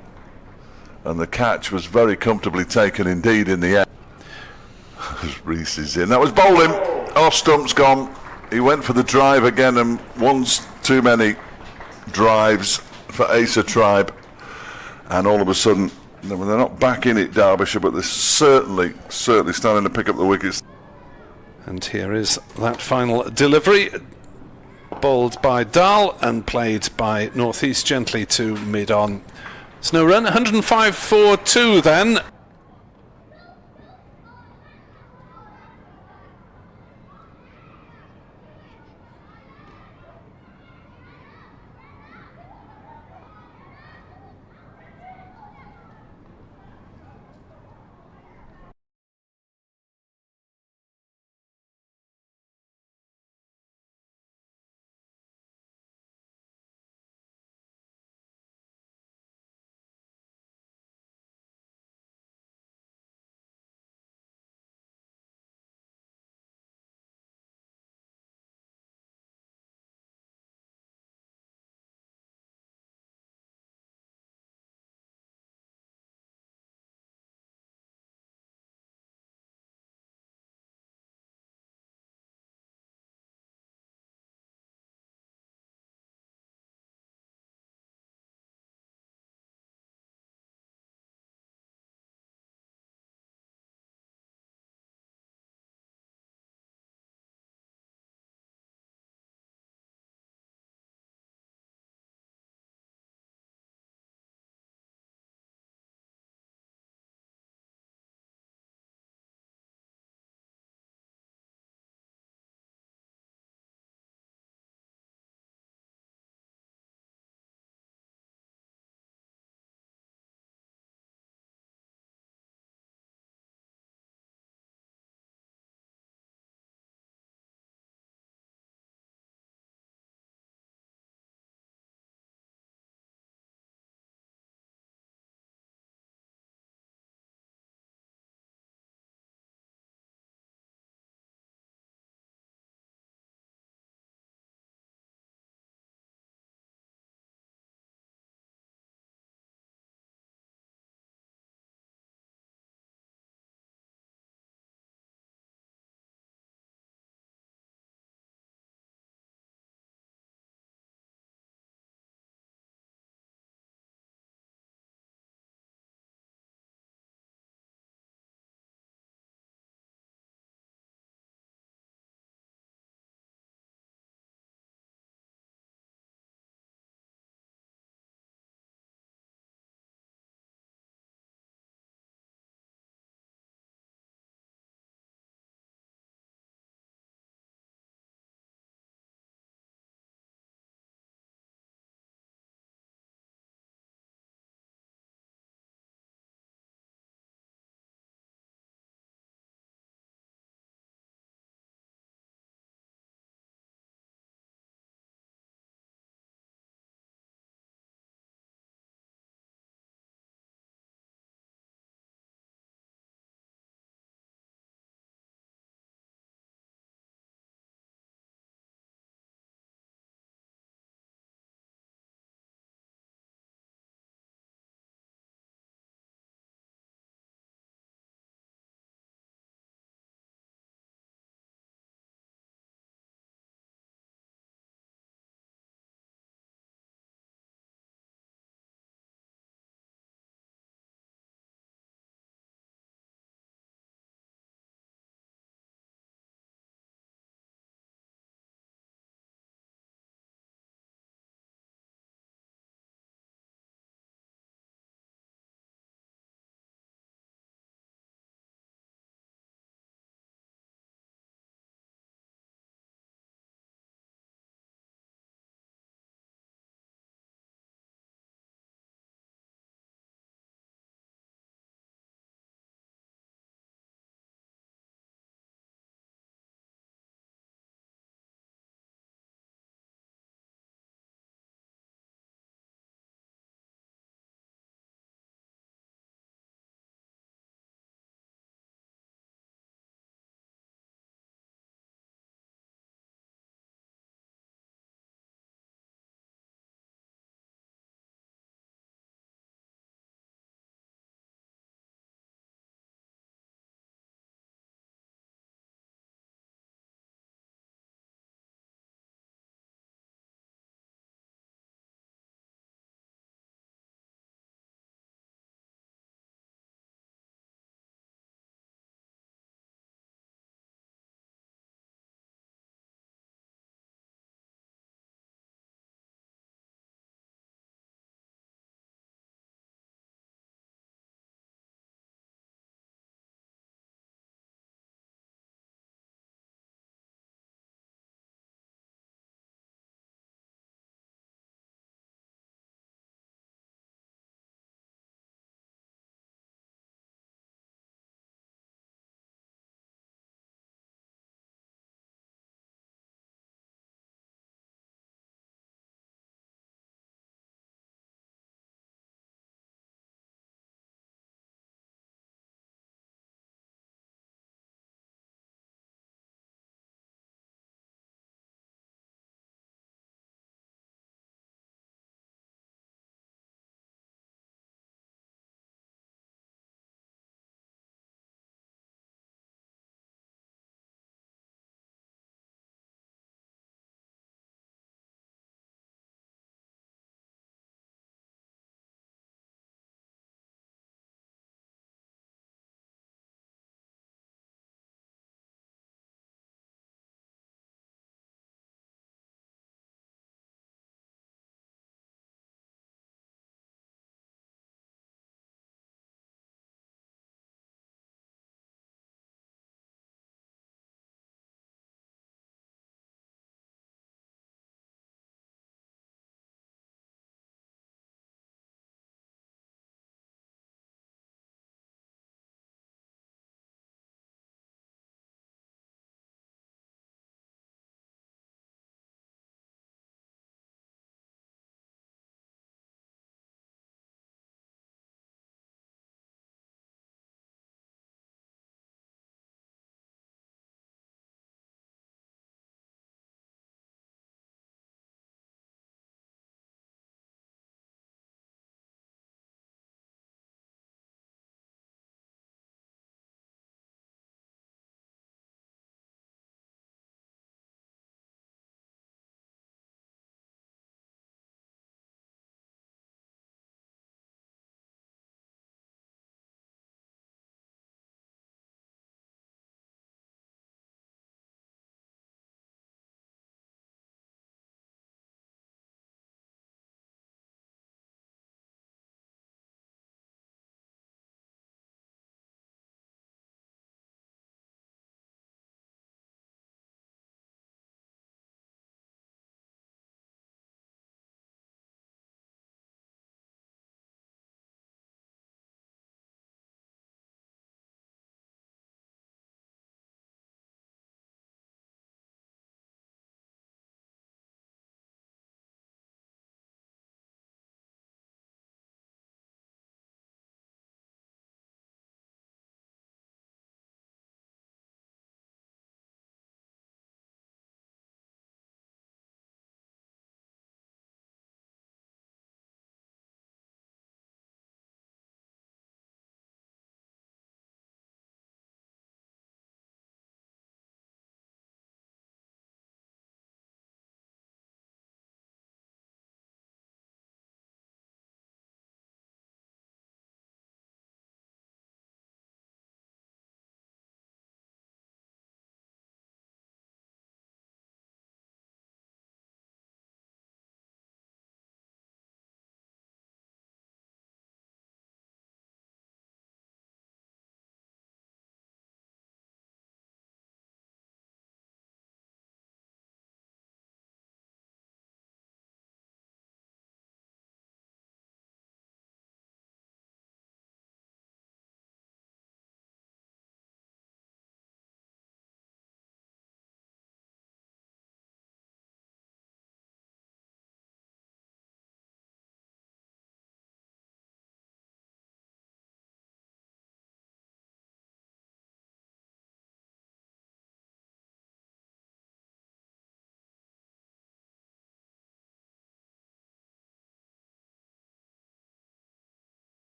and the catch was very comfortably taken indeed in the air. Rees is in. That was bowling. Off stump's gone. He went for the drive again, and one's too many drives for Acer Tribe. And all of a sudden, they're not back in it, Derbyshire, but they're certainly starting to pick up the wickets. And here is that final delivery, bowled by Dahl and played by Northeast gently to mid-on. It's no run, 105 for 2 then.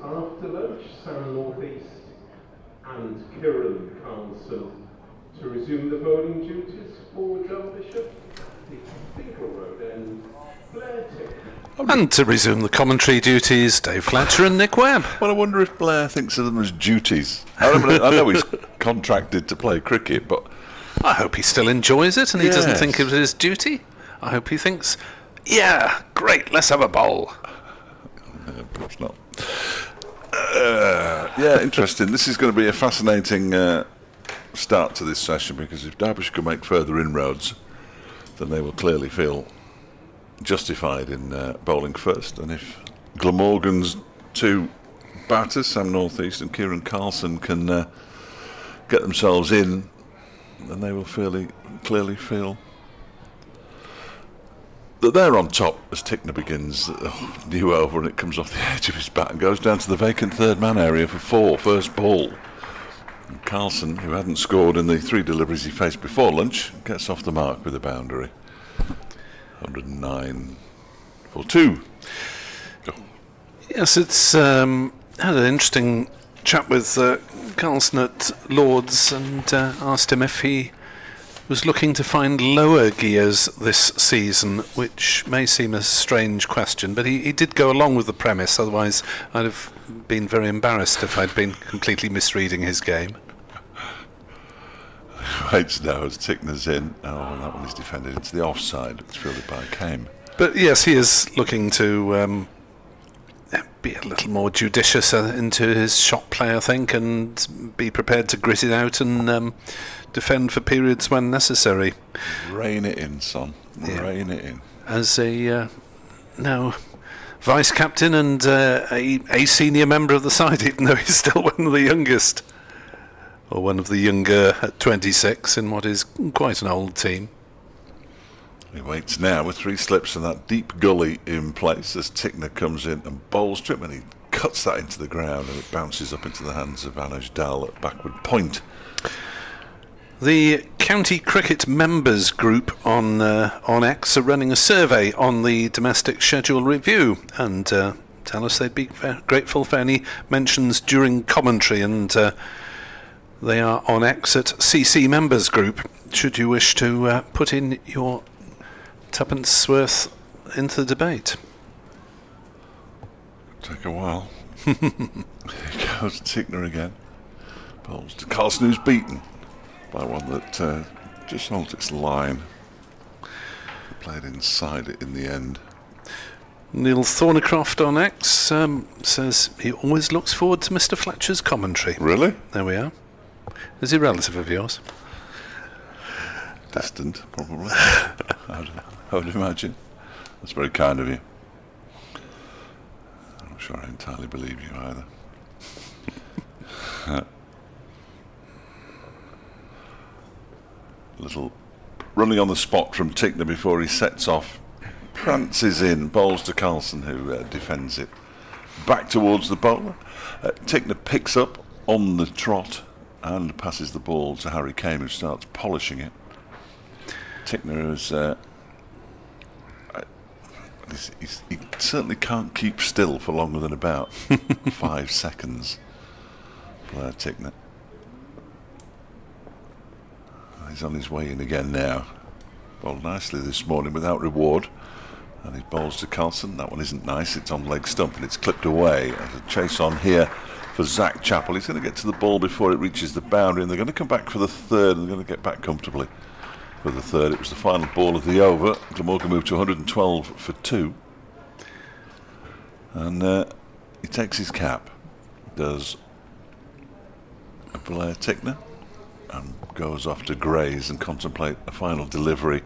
after lunch, Sam Northeast and Kieran Carlson to resume the bowling duties for Derbyshire at the Cathedral Road and Blair Tickner. And to resume the commentary duties, Dave Fletcher and Nick Webb. Well, I wonder if Blair thinks of them as duties. I know he's contracted to play cricket, but I hope he still enjoys it and he doesn't think it was his duty. I hope he thinks, yeah, great, let's have a bowl. Perhaps not. Yeah, interesting. This is going to be a fascinating start to this session, because if Derbyshire can make further inroads, then they will clearly feel justified in bowling first. And if Glamorgan's two batters, Sam Northeast and Kieran Carlson, can get themselves in, then they will clearly feel that they're on top as Tickner begins new over, and it comes off the edge of his bat and goes down to the vacant third man area for 4, first ball. And Carlson, who hadn't scored in the 3 deliveries he faced before lunch, gets off the mark with a boundary. 109 for 2. Go. Yes, it's had an interesting chat with Carlson at Lord's, and asked him if he was looking to find lower gears this season, which may seem a strange question, but he did go along with the premise, otherwise I'd have been very embarrassed if I'd been completely misreading his game. Waits now as Tickner's in. Oh, that one is defended into the offside. It's fielded by Kame. But yes, he is looking to be a little more judicious into his shot play, I think, and be prepared to grit it out and defend for periods when necessary. Rein it in, son. Rein it in. As a now vice captain and a senior member of the side, even though he's still one of the youngest, or one of the younger at 26 in what is quite an old team. He waits now with 3 slips and that deep gully in place as Tickner comes in and bowls to him, and he cuts that into the ground and it bounces up into the hands of Anuj Dal at backward point. The County Cricket Members Group on X are running a survey on the domestic schedule review, and tell us they'd be grateful for any mentions during commentary, and they are on X at CC Members Group, should you wish to put in your tuppence worth into the debate. Take a while. Here goes Tickner again. Bowls to Carlson, who's beaten by one that just holds its line. Played inside it in the end. Neil Thornycroft on X says he always looks forward to Mr. Fletcher's commentary. Really? There we are. Is he a relative of yours? Distant, probably. I would imagine. That's very kind of you. I'm not sure I entirely believe you either. Little running on the spot from Tickner before he sets off. Prances in, bowls to Carlson, who defends it. Back towards the bowler. Tickner picks up on the trot and passes the ball to Harry Kame, who starts polishing it. Tickner is he certainly can't keep still for longer than about 5 seconds. Blair Tickner. He's on his way in again now. Bowled nicely this morning without reward. And he bowls to Carlson. That one isn't nice. It's on leg stump and it's clipped away. There's a chase on here for Zach Chappell. He's going to get to the ball before it reaches the boundary, and they're going to come back for the third, and they're going to get back comfortably for the third. It was the final ball of the over. Glamorgan moved to 112 for 2. And he takes his cap, does Blair Tickner, and goes off to graze and contemplate a final delivery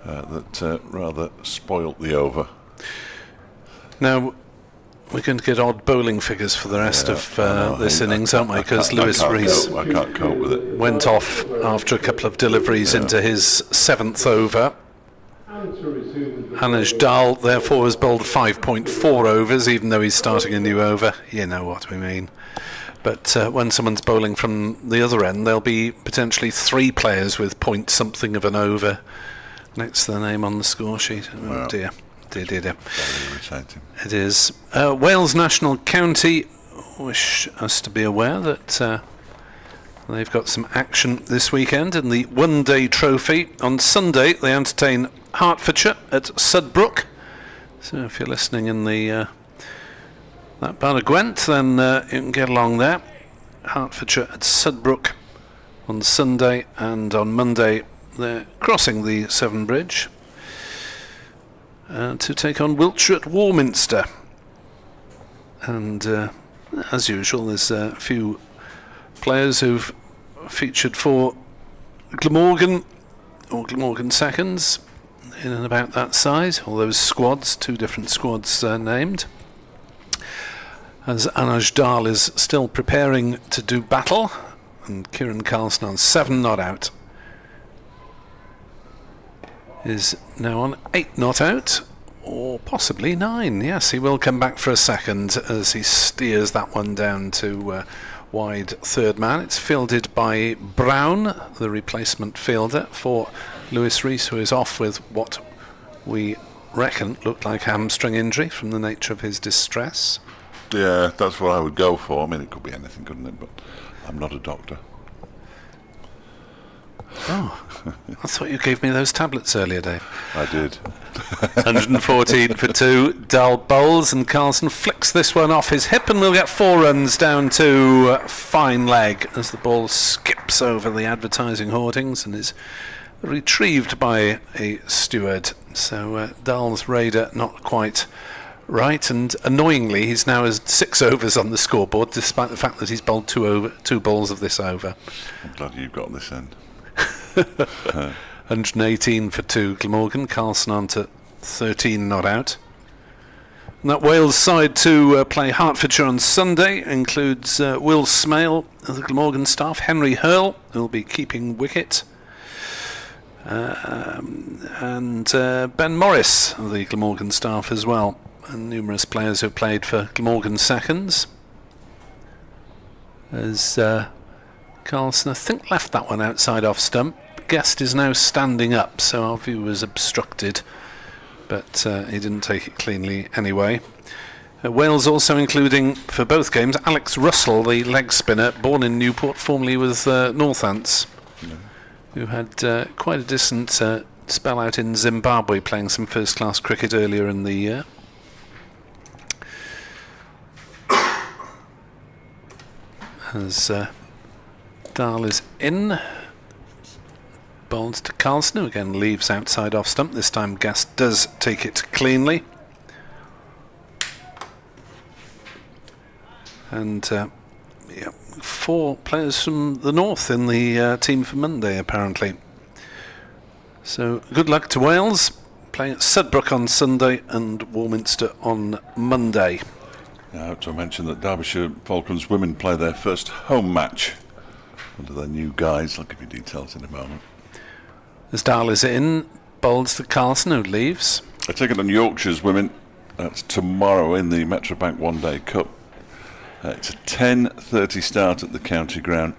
that rather spoilt the over. Now, we're going to get odd bowling figures for the rest of this innings, aren't we? Because Lewis Rees I can't cope with it. Went off after a couple of deliveries into his 7th over. Anuj Dal, therefore, has bowled 5.4 overs, even though he's starting a new over. You know what we mean. But when someone's bowling from the other end, there'll be potentially 3 players with point something of an over next to the name on the score sheet. Oh dear. Very irritating. It is. Wales National County wish us to be aware that they've got some action this weekend in the one-day trophy. On Sunday, they entertain Hertfordshire at Sudbrook. So if you're listening in the that part of Gwent, then you can get along there. Hertfordshire at Sudbrook on Sunday, and on Monday they're crossing the Severn Bridge to take on Wiltshire at Warminster. And as usual, there's a few players who've featured for Glamorgan or Glamorgan seconds in and about that size. All those squads, 2 different squads named. As Anaj Dahl is still preparing to do battle, and Kieran Carlson on 7 not out is now on 8 not out, or possibly 9. Yes, he will come back for a second as he steers that one down to wide third man. It's fielded by Brown, the replacement fielder for Lewis Rees, who is off with what we reckon looked like hamstring injury from the nature of his distress. Yeah, that's what I would go for. I mean, it could be anything, couldn't it? But I'm not a doctor. Oh, I thought you gave me those tablets earlier, Dave. I did. 114 for 2. Dahl bowls, and Carlson flicks this one off his hip, and we'll get 4 runs down to fine leg as the ball skips over the advertising hoardings and is retrieved by a steward. So Dahl's raider not quite right, and annoyingly he's now as 6 overs on the scoreboard, despite the fact that he's bowled 2 balls of this over. I'm glad you've got this end. 118 for 2 Glamorgan. Carlson on to 13 not out. And that Wales side to play Hertfordshire on Sunday includes Will Smale of the Glamorgan staff, Henry Hurl, who will be keeping wicket, and Ben Morris of the Glamorgan staff as well, and numerous players who have played for Glamorgan seconds. As Carlson, I think, left that one outside off stump. Guest is now standing up, so our view was obstructed, but he didn't take it cleanly anyway. Wales also including, for both games, Alex Russell, the leg spinner, born in Newport, formerly with Northants, who had quite a decent spell out in Zimbabwe, playing some first-class cricket earlier in the year. As Dahl is in, bowls to Carlson, who again leaves outside off stump. This time Guest does take it cleanly. And 4 players from the north in the team for Monday, apparently. So good luck to Wales, playing at Sudbrook on Sunday and Warminster on Monday. I have to mention that Derbyshire Falcons women play their first home match under their new guise. I'll give you details in a moment. As Dahl is in, bowls to Carlson, who leaves. I take it on Yorkshire's women. That's tomorrow in the Metrobank One Day Cup. It's a 10:30 start at the county ground.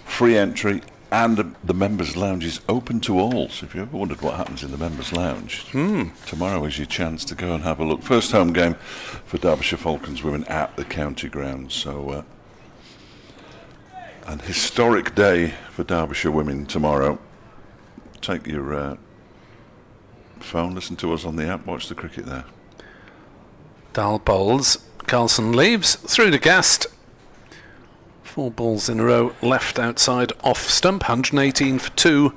Free entry, and the members' lounge is open to all. So if you ever wondered what happens in the members' lounge, tomorrow is your chance to go and have a look. First home game for Derbyshire Falcons women at the county ground. So an historic day for Derbyshire women tomorrow. Take your phone, listen to us on the app, watch the cricket there. Dahl bowls, Carlson leaves, through to Guest. 4 balls in a row left outside off stump, 118 for 2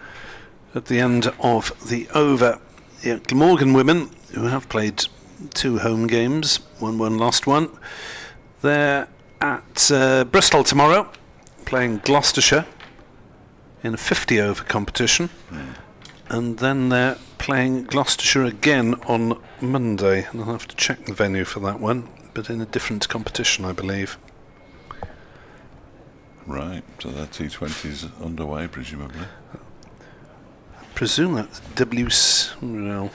at the end of the over. Yeah, Glamorgan women, who have played 2 home games, won 1, lost 1. They're at Bristol tomorrow, playing Gloucestershire in a 50 over competition, and then they're playing Gloucestershire again on Monday, and I'll have to check the venue for that one, but in a different competition, I believe. Right, so that T20's underway, presumably. I presume that's well,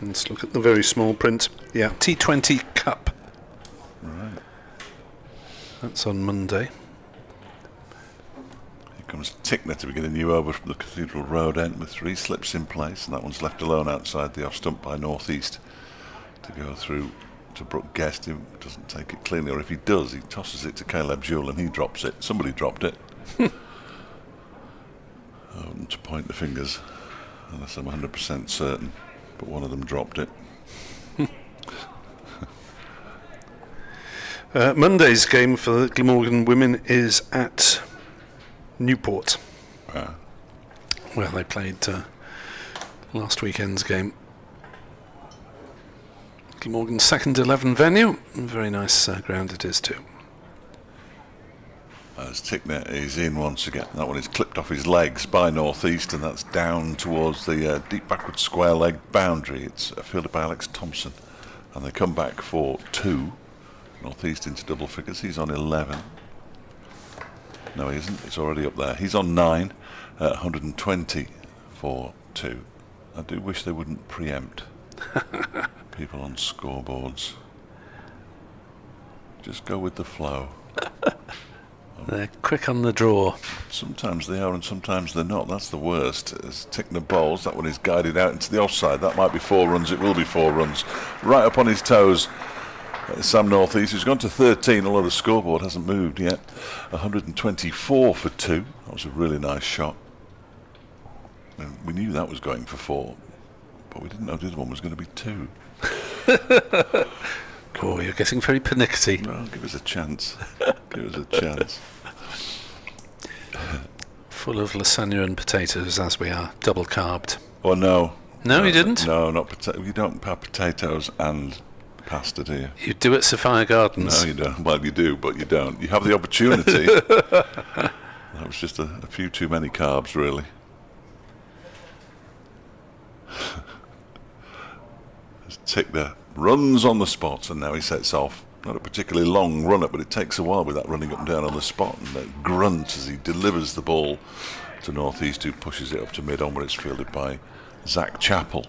let's look at the very small print. Yeah, T20 Cup. Right. That's on Monday. comes Tickner to begin a new over from the Cathedral Road end with 3 slips in place, and that one's left alone outside the off stump by Northeast to go through to Brooke Guest. He doesn't take it cleanly, or if he does, he tosses it to Caleb Jewell and he drops it. Somebody dropped it. I wouldn't to point the fingers unless I'm 100% certain, but one of them dropped it. Monday's game for the Glamorgan women is at Newport. Well, they played last weekend's game. Glamorgan's second 11 venue. Very nice ground it is too. As Tickner is in once again. That one is clipped off his legs by Northeast, and that's down towards the deep backward square leg boundary. It's fielded by Alex Thompson, and they come back for 2. Northeast into double figures. He's on 11. No, he isn't. It's already up there. He's on 9. 120 for 2. I do wish they wouldn't preempt people on scoreboards. Just go with the flow. They're quick on the draw. Sometimes they are and sometimes they're not. That's the worst. As Tickner bowls, that one is guided out into the offside. That might be 4 runs. It will be 4 runs. Right up on his toes. Sam Northeast, who's gone to 13, although the scoreboard hasn't moved yet. 124 for 2. That was a really nice shot. And we knew that was going for 4, but we didn't know the other one was going to be 2. Oh, you're getting very pernickety. Well, give us a chance. Give us a chance. Full of lasagna and potatoes, as we are, double carbed. Oh, no. No, you didn't? No, not potato. You don't have potatoes and pasta, do you? You do at Sophia Gardens. No, you don't. Well, you do, but you don't. You have the opportunity. That was just a few too many carbs, really. Tickner runs on the spot, and now he sets off. Not a particularly long run up, but it takes a while with that running up and down on the spot, and that grunt as he delivers the ball to Northeast, who pushes it up to mid on, where it's fielded by Zach Chappell.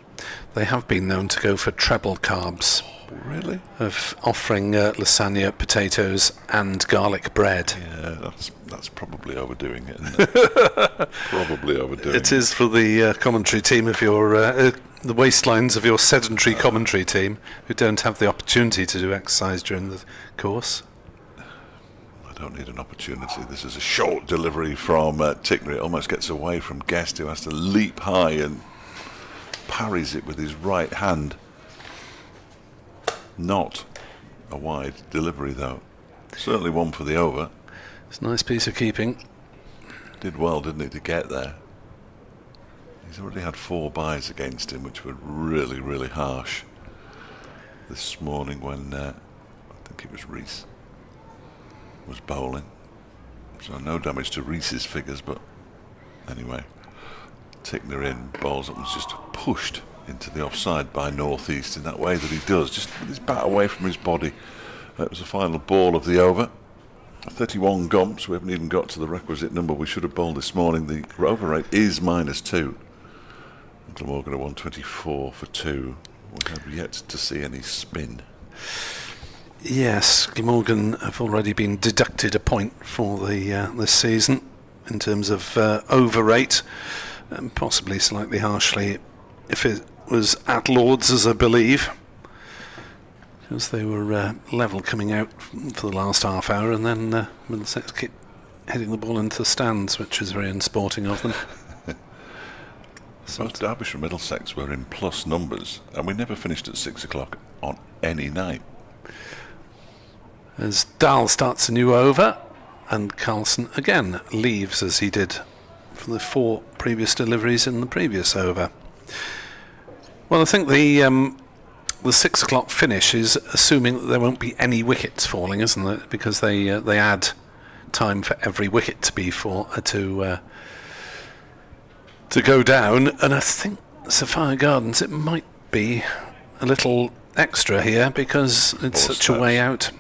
They have been known to go for treble carbs. Really? Of offering lasagna, potatoes and garlic bread. Yeah, that's probably overdoing it, isn't it? Probably overdoing it. It is for the commentary team of your the waistlines of your sedentary commentary team who don't have the opportunity to do exercise during the course. I don't need an opportunity. This is a short delivery from Tickner. It almost gets away from Guest, who has to leap high and parries it with his right hand. Not a wide delivery, though. Certainly one for the over. It's a nice piece of keeping. Did well, didn't he, to get there? He's already had 4 byes against him, which were really, really harsh. This morning when, I think it was Reese, was bowling. So no damage to Reese's figures, but anyway. Tickner in, bowls up, was just pushed into the offside by Northeast in that way that he does, just with his bat away from his body. That was the final ball of the over. 31 gumps. We haven't even got to the requisite number we should have bowled this morning. The over rate is -2. Glamorgan at 124 for 2. We have yet to see any spin. Yes, Glamorgan have already been deducted a point for the this season in terms of over rate, and possibly slightly harshly if it was at Lords, as I believe, because they were level coming out for the last half hour, and then Middlesex kept heading the ball into the stands, which is very unsporting of them. Both Derbyshire and Middlesex were in plus numbers, and we never finished at 6 o'clock on any night. As Dahl starts a new over, and Carlson again leaves as he did for the 4 previous deliveries in the previous over. Well, I think the 6 o'clock finish is assuming that there won't be any wickets falling, isn't it? Because they add time for every wicket to be to go down, and I think Sophia Gardens, it might be a little extra here because it's such steps. A way out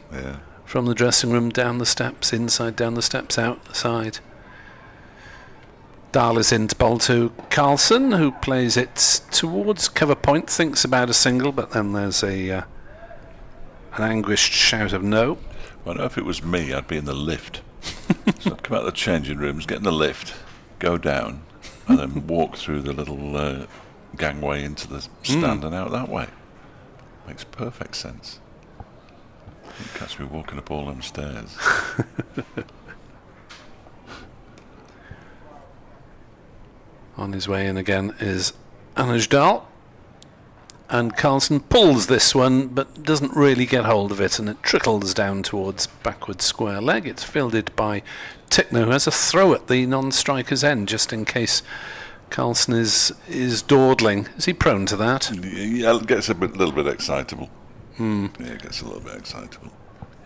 from the dressing room, down the steps, inside, down the steps, outside. Dahl is in to bowl to Carlson, who plays it towards cover point, thinks about a single, but then there's an anguished shout of no. Well, I know if it was me, I'd be in the lift. So I'd come out of the changing rooms, get in the lift, go down, and then walk through the little gangway into the stand and out that way. Makes perfect sense. You catch me walking up all them stairs. On his way in again is Anujdal. And Carlson pulls this one, but doesn't really get hold of it, and it trickles down towards backward square leg. It's fielded by Tickner, who has a throw at the non-striker's end, just in case Carlson is dawdling. Is he prone to that? Yeah, it gets little bit excitable. Yeah, it gets a little bit excitable.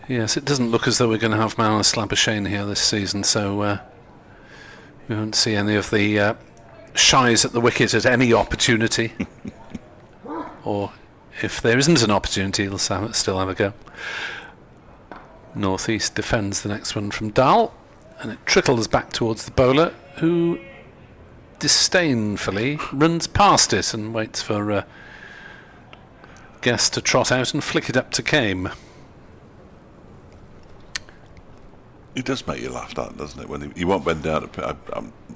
Yes, it doesn't look as though we're going to have Manus Labuschagne here this season, so we won't see any of the shies at the wicket at any opportunity. Or if there isn't an opportunity, he'll still have a go. North East defends the next one from Dahl, and it trickles back towards the bowler, who disdainfully runs past it and waits for Guest to trot out and flick it up to Kame. It does make you laugh, that, doesn't it? When he won't bend down.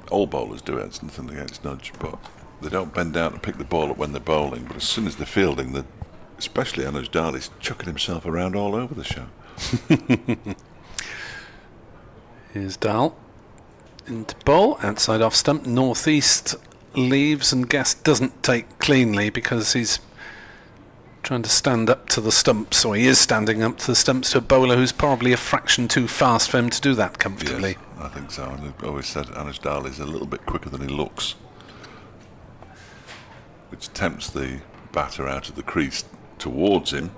All bowlers do it. It's nothing against Nudge, but they don't bend down to pick the ball up when they're bowling. But as soon as they're fielding, especially Anuj Dal, he's chucking himself around all over the show. Here's Dahl into bowl, outside off stump. North East leaves, and Guest doesn't take cleanly because he's trying to stand up to the stumps, or he is standing up to the stumps, to a bowler who's probably a fraction too fast for him to do that comfortably. Yes, I think so. And I've always said Anuj Dal is a little bit quicker than he looks, which tempts the batter out of the crease towards him.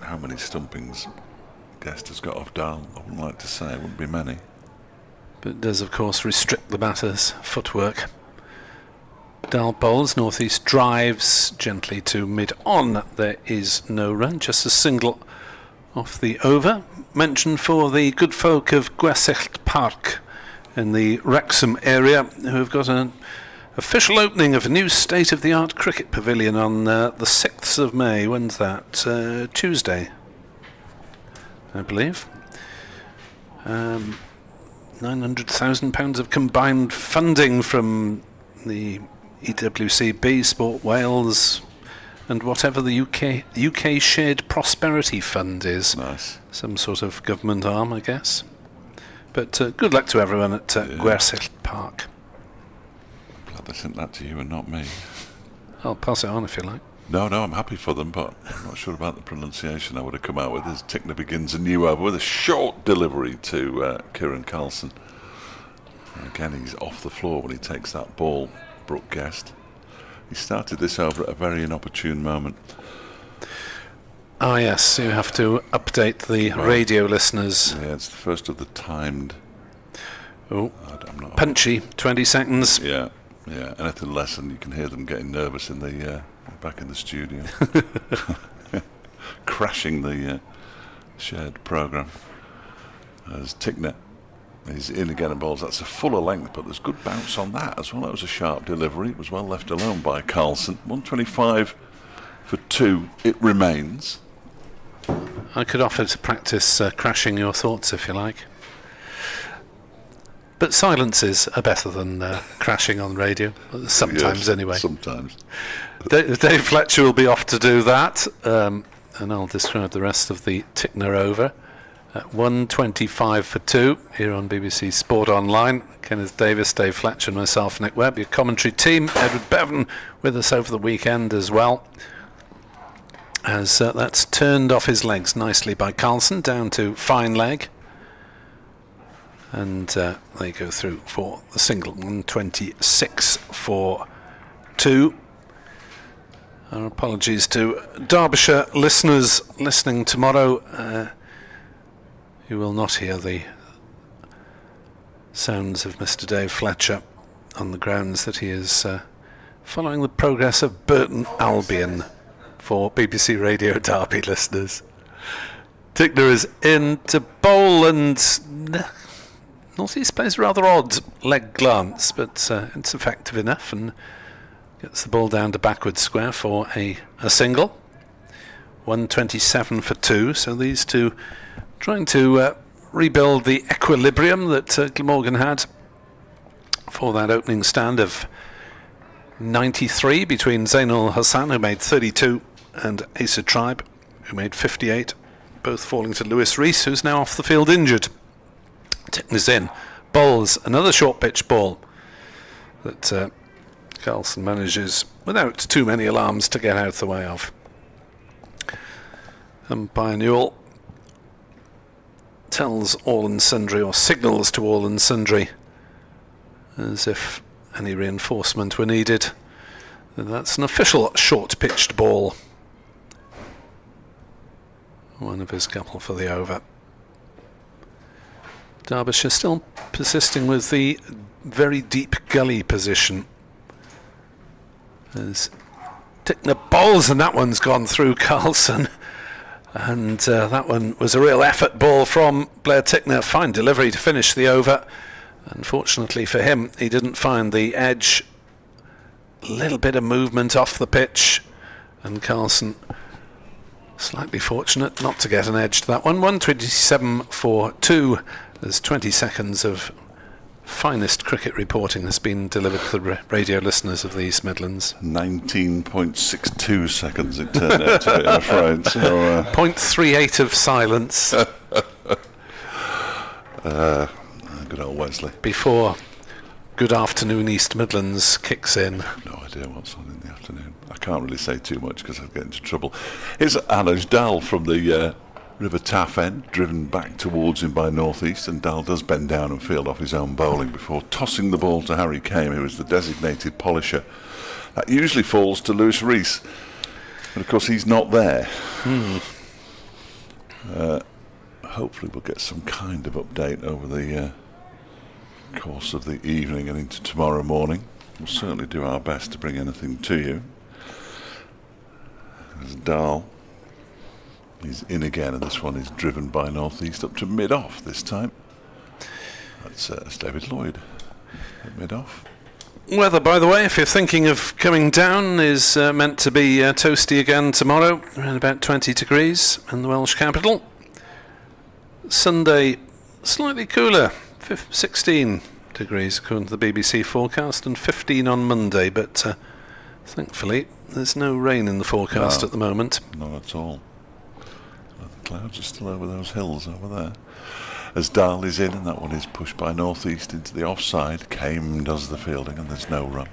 How many stumpings Guest has got off Dahl, I wouldn't like to say. It wouldn't be many. But it does, of course, restrict the batter's footwork. Dahl bowls, North East drives gently to mid-on. There is no run, just a single off the over. Mention for the good folk of Gwersyll Park in the Wrexham area, who have got an official opening of a new state-of-the-art cricket pavilion on the 6th of May. When's that? Tuesday, I believe. £900,000 of combined funding from the EWCB, Sport Wales, and whatever the UK Shared Prosperity Fund is. Nice. Some sort of government arm, I guess. But good luck to everyone at Gwersyll Park. Glad they sent that to you and not me. I'll pass it on if you like. No, I'm happy for them, but I'm not sure about the pronunciation I would have come out with. As Tickner begins a new over with a short delivery to Kieran Carlson. And again, he's off the floor when he takes that ball, Brooke Guest. He started this over at a very inopportune moment. Ah, yes, you have to update the radio listeners. Yeah, it's the first of the timed. Oh, punchy, 20 seconds. Yeah, anything less than you can hear them getting nervous in the back in the studio. Crashing the shared programme. As Tickner is in again and bowls. That's a fuller length, but there's good bounce on that as well. That was a sharp delivery. It was well left alone by Carlson. 125 for 2. It remains. I could offer to practice crashing your thoughts if you like. But silences are better than crashing on radio. Sometimes, yes, anyway. Sometimes. Dave Fletcher will be off to do that, and I'll describe the rest of the Tickner over. At 125 for 2 here on BBC Sport Online. Kenneth Davis, Dave Fletcher and myself, Nick Webb. Your commentary team, Edward Bevan, with us over the weekend as well. As that's turned off his legs nicely by Carlson, down to fine leg. And they go through for the single. 126 for 2. Our apologies to Derbyshire listeners listening tomorrow. You will not hear the sounds of Mr. Dave Fletcher on the grounds that he is following the progress of Burton Albion for BBC Radio Derby listeners. Tickner is in to bowl, and North East plays a rather odd leg glance, but it's effective enough and gets the ball down to backward square for a single. 127 for 2, so these two trying to rebuild the equilibrium that Glamorgan had for that opening stand of 93 between Zainul Hassan, who made 32, and Asa Tribe, who made 58, both falling to Lewis Rees, who's now off the field injured. Tickner's in, bowls another short pitch ball that Carlson manages without too many alarms to get out the way of. Umpire Newell tells all and sundry, or signals to all and sundry, as if any reinforcement were needed. And that's an official short pitched ball. One of his couple for the over. Derbyshire still persisting with the very deep gully position. As Tickner bowls, and that one's gone through Carlson. And that one was a real effort ball from Blair Tickner. Fine delivery to finish the over. Unfortunately for him, he didn't find the edge. A little bit of movement off the pitch, and Carlson slightly fortunate not to get an edge to that one. 127 for 2. There's 20 seconds of finest cricket reporting has been delivered to the radio listeners of the East Midlands. 19.62 seconds it turned out to be, I'm afraid. So, 0.38 of silence. Good old Wesley. Before Good Afternoon East Midlands kicks in. No idea what's on in the afternoon. I can't really say too much because I'll get into trouble. Here's Anoj Dal from the River Taff end, driven back towards him by Northeast, and Dal does bend down and field off his own bowling before tossing the ball to Harry Kame, who is the designated polisher. That usually falls to Lewis Rees, but of course he's not there. Hopefully we'll get some kind of update over the course of the evening and into tomorrow morning. We'll certainly do our best to bring anything to you. There's Dal. He's in again, and this one is driven by Northeast up to mid-off this time. That's David Lloyd at mid-off. Weather, by the way, if you're thinking of coming down, is meant to be toasty again tomorrow, around about 20 degrees in the Welsh capital. Sunday, slightly cooler, 16 degrees according to the BBC forecast, and 15 on Monday, but thankfully there's no rain in the forecast at the moment. Not at all. The clouds are still over those hills over there. As Dahl is in, and that one is pushed by Northeast into the offside. Kame does the fielding, and there's no run.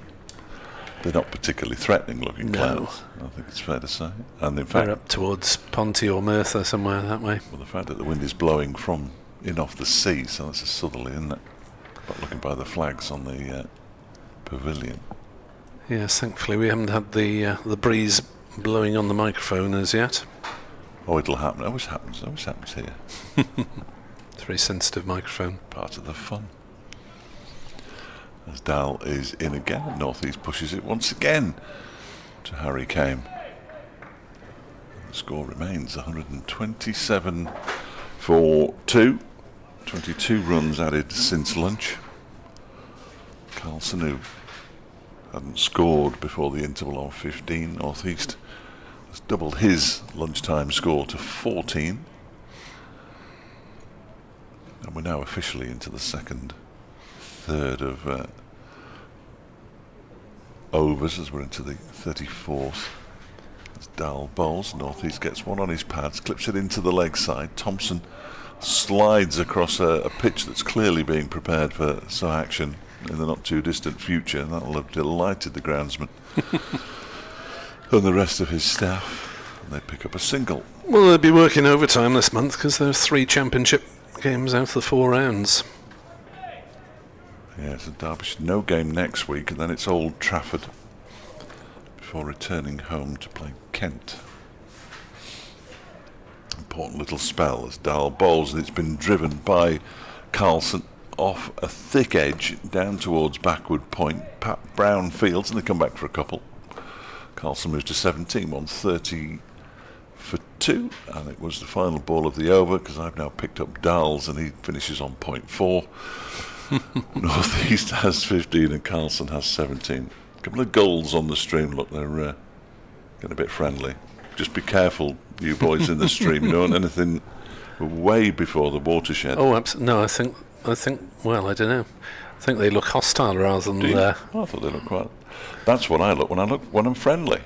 They're not particularly threatening looking clouds, I think it's fair to say. And in fact, they're up towards Ponty or Merthyr, somewhere that way. Well, the fact that the wind is blowing from in off the sea, so that's a southerly, isn't it? But looking by the flags on the pavilion. Yes, thankfully we haven't had the breeze blowing on the microphone as yet. Oh, it'll happen. It always happens here. It's a very sensitive microphone. Part of the fun. As Dal is in again, and Northeast pushes it once again to Harry Kame. The score remains 127 for 2. 22 runs added since lunch. Carlson, who hadn't scored before the interval of 15, Northeast has doubled his lunchtime score to 14. And we're now officially into the third of overs, as we're into the 34th. As Dal bowls, Northeast gets one on his pads, clips it into the leg side. Thompson slides across a pitch that's clearly being prepared for some action in the not too distant future, and that'll have delighted the groundsman and the rest of his staff. And they pick up a single. Well, they'll be working overtime this month because there are 3 championship games out of the 4 rounds. Yeah, so Derbyshire no game next week, and then it's Old Trafford before returning home to play Kent. Important little spell as Dahl bowls, and it's been driven by Carlson off a thick edge down towards backward point. Pat Brown fields, and they come back for a couple. Carlson moves to 17, 130 for 2, and it was the final ball of the over because I've now picked up Dahl's, and he finishes on point 4. Northeast has 15 and Carlson has 17. A couple of goals on the stream. Look, they're getting a bit friendly. Just be careful, you boys in the stream. You don't want anything way before the watershed. Oh, no, I think. Well, I don't know. I think they look hostile rather than. Oh, I thought they looked quite. That's what I look when I'm friendly.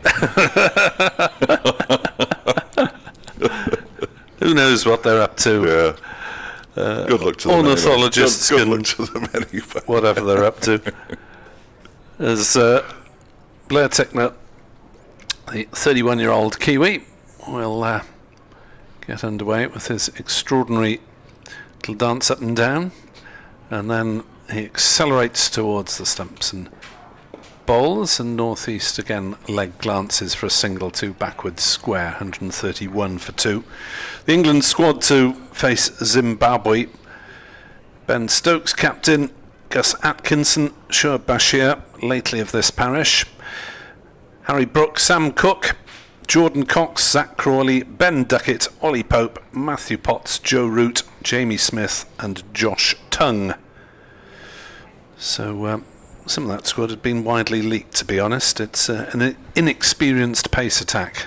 Who knows what they're up to? Yeah. Good luck to them. Ornithologists Good luck to them anyway. Whatever they're up to. As Blair Tickner, the 31-year-old Kiwi, will get underway with his extraordinary little dance up and down, and then he accelerates towards the stumps and bowls, and North East again leg glances for a single, 2 backwards square, 131 for 2. The England squad to face Zimbabwe. Ben Stokes captain, Gus Atkinson, Shoaib Bashir, lately of this parish, Harry Brooks, Sam Cook, Jordan Cox, Zach Crawley, Ben Duckett, Ollie Pope, Matthew Potts, Joe Root, Jamie Smith and Josh Tongue. So some of that squad had been widely leaked, to be honest. It's an inexperienced pace attack,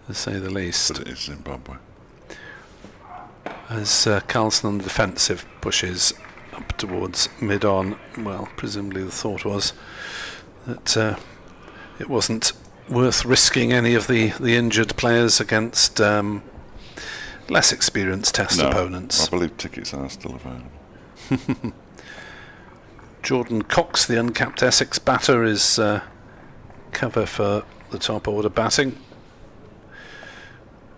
to say the least. But it is Zimbabwe. As Carlson on the defensive pushes up towards mid-on, well, presumably the thought was that it wasn't worth risking any of the injured players against less experienced test opponents. I believe tickets are still available. Jordan Cox, the uncapped Essex batter, is cover for the top order batting.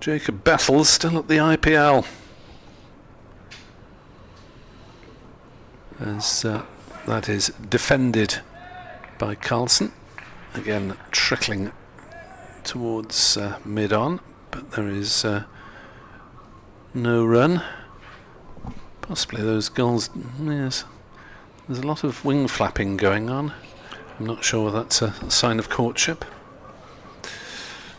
Jacob Bettles still at the IPL. As that is defended by Carlson. Again trickling towards mid-on, but there is no run. Possibly those gulls, yes. There's a lot of wing flapping going on. I'm not sure whether that's a sign of courtship.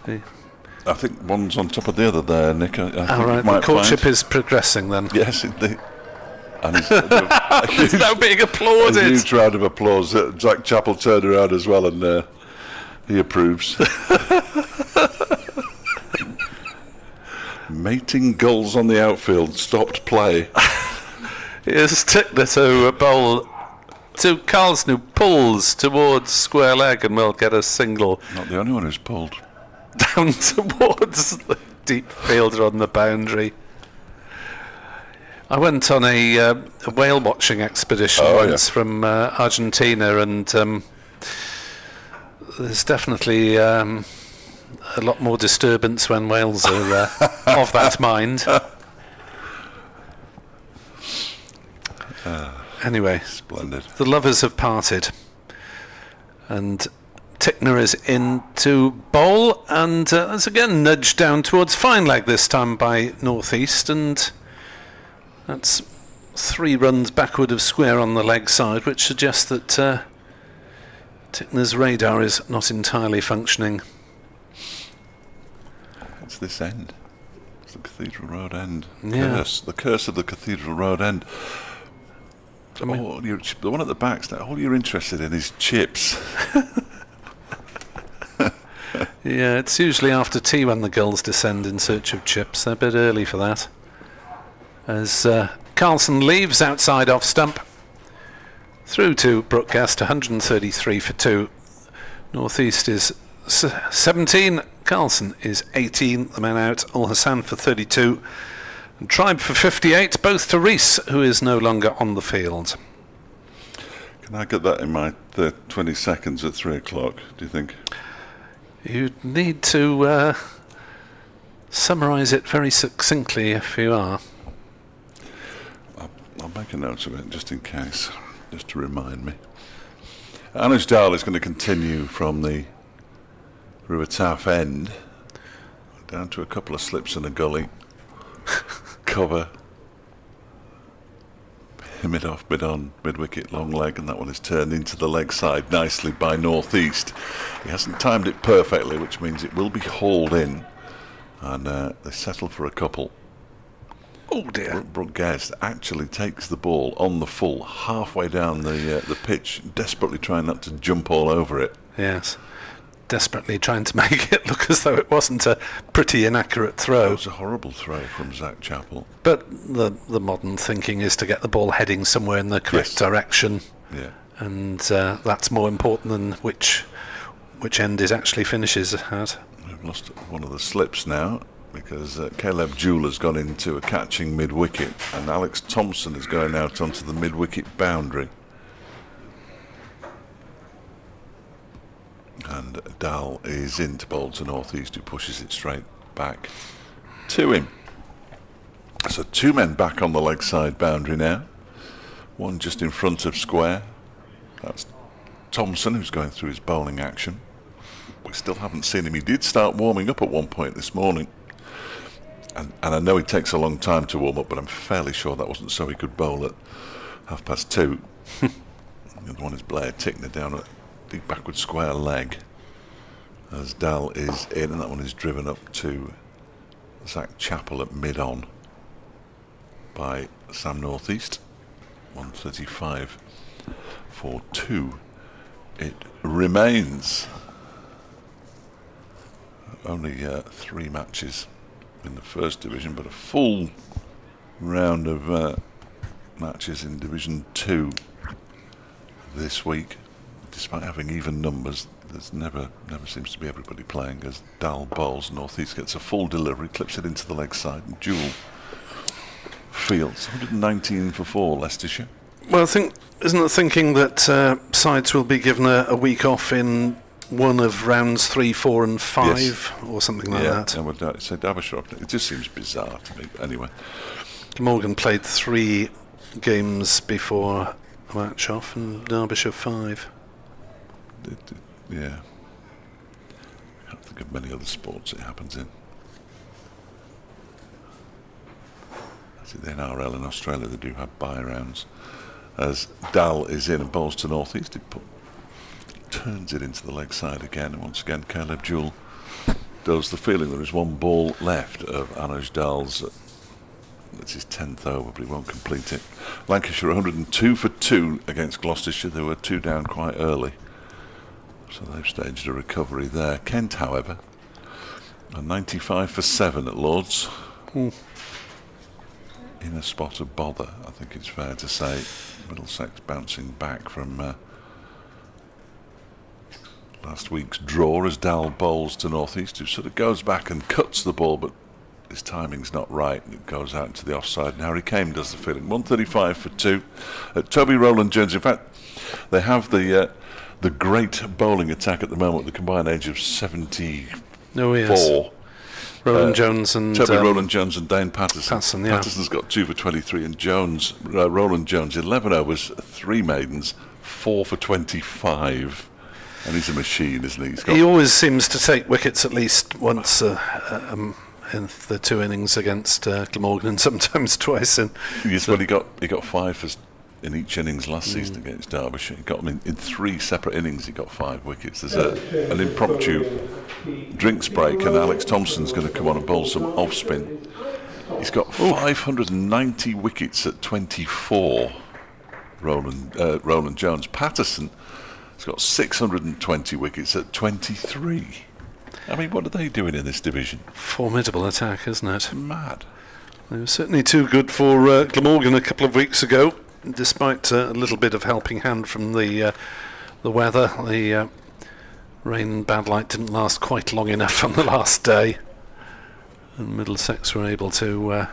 I think one's on top of the other there, Nick. Right, the courtship is progressing then. Yes, indeed. And it's now being applauded. A huge round of applause. Jack Chappell turned around as well, and he approves. Mating gulls on the outfield. Stopped play. Here's Tickner to bowl to Carlson, who pulls towards square leg and will get a single. Not the only one who's pulled. Down towards the deep fielder on the boundary. I went on a whale watching expedition once from Argentina, and there's definitely a lot more disturbance when whales are of that mind. Anyway, splendid. The lovers have parted, and Tickner is in to bowl, and that's again nudged down towards fine leg this time by North East, and that's 3 runs backward of square on the leg side, which suggests that Tickner's radar is not entirely functioning. It's this end. It's the Cathedral Road end. Yeah. The curse of the Cathedral Road end. The one at the back, all you're interested in is chips. Yeah, it's usually after tea when the gulls descend in search of chips. They're a bit early for that. As Carlson leaves outside off stump, through to Brookcast, 133 for 2. North East is 17, Carlson is 18, the man out, Al Hassan for 32, and Tribe for 58, both to Rees, who is no longer on the field. Can I get that in my 20 seconds at 3 o'clock, do you think? You'd need to summarise it very succinctly if you are. I'll make a note of it just in case, just to remind me. Anuj Dal is going to continue from the Ruataf end down to a couple of slips in a gully. Cover. Mid-off, mid-on, mid-wicket, long leg, and that one is turned into the leg side nicely by North East. He hasn't timed it perfectly, which means it will be hauled in, and they settle for a couple. Oh dear. Brooke Guest actually takes the ball on the full, halfway down the pitch, desperately trying not to jump all over it. Yes. desperately trying to make it look as though it wasn't a pretty inaccurate throw. It was a horrible throw from Zach Chappell. But the modern thinking is to get the ball heading somewhere in the correct direction. Yeah. And that's more important than which end it actually finishes at. We've lost one of the slips now because Caleb Jewell has gone into a catching mid-wicket and Alex Thompson is going out onto the mid-wicket boundary. And Dahl is into bowl to northeast, who pushes it straight back to him. So 2 men back on the leg side boundary now. One just in front of square. That's Thompson, who's going through his bowling action. We still haven't seen him. He did start warming up at one point this morning. And I know it takes a long time to warm up, but I'm fairly sure that wasn't so he could bowl at 2:30. The other one is Blair Tickner down at the backward square leg as Dahl is in, and that one is driven up to Zach Chappell at mid-on by Sam Northeast. 135 for 2 it remains. Only 3 matches in the first division, but a full round of matches in Division 2 this week. Despite having even numbers, there's never seems to be everybody playing as Dahl bowls. Northeast gets a full delivery, clips it into the leg side, and Jewell fields. 119 for 4, Leicestershire. Well, I think, isn't it thinking that sides will be given a week off in one of rounds 3, 4 and 5, yes, or something like that? Yeah, well, so Derbyshire, it just seems bizarre to me. Anyway, Glamorgan played 3 games before a match off, and Derbyshire 5. Yeah, I can't think of many other sports it happens in. That's it, the NRL in Australia, they do have bye rounds. As Dahl is in and bowls to northeast, turns it into the leg side again, and once again Caleb Jewell does the feeling. There is 1 ball left of Anuj Dahl's. That's his 10th over, but he won't complete it. Lancashire 102 for 2 against Gloucestershire. They were 2 down quite early, so they've staged a recovery there. Kent, however, a 95 for 7 at Lords. In a spot of bother, I think it's fair to say. Middlesex bouncing back from last week's draw as Dahl bowls to northeast, who sort of goes back and cuts the ball, but his timing's not right, and it goes out to the offside, and Harry Kane does the filling. 135 for 2. Toby Rowland-Jones, in fact, they have the great bowling attack at the moment, the combined age of 74. Oh, yes. Rowland-Jones and Toby Rowland-Jones and Dane Patterson. Yeah. Patterson's got 2 for 23, and Rowland-Jones 11 overs, 3 maidens, 4 for 25, and he's a machine, isn't he? He always seems to take wickets at least once in the 2 innings against Glamorgan, and sometimes twice. Yes, well, he got 5 in each innings last season against Derbyshire. He got them in 3 separate innings. He got 5 wickets. There's an impromptu drinks break, and Alex Thompson's going to come on and bowl some off spin. He's got 590 wickets at 24. Rowland-Jones. Patterson has got 620 wickets at 23. I mean, what are they doing in this division? Formidable attack, isn't it? Mad. They were certainly too good for Glamorgan a couple of weeks ago, despite a little bit of helping hand from the weather. The rain and bad light didn't last quite long enough on the last day, and Middlesex were able to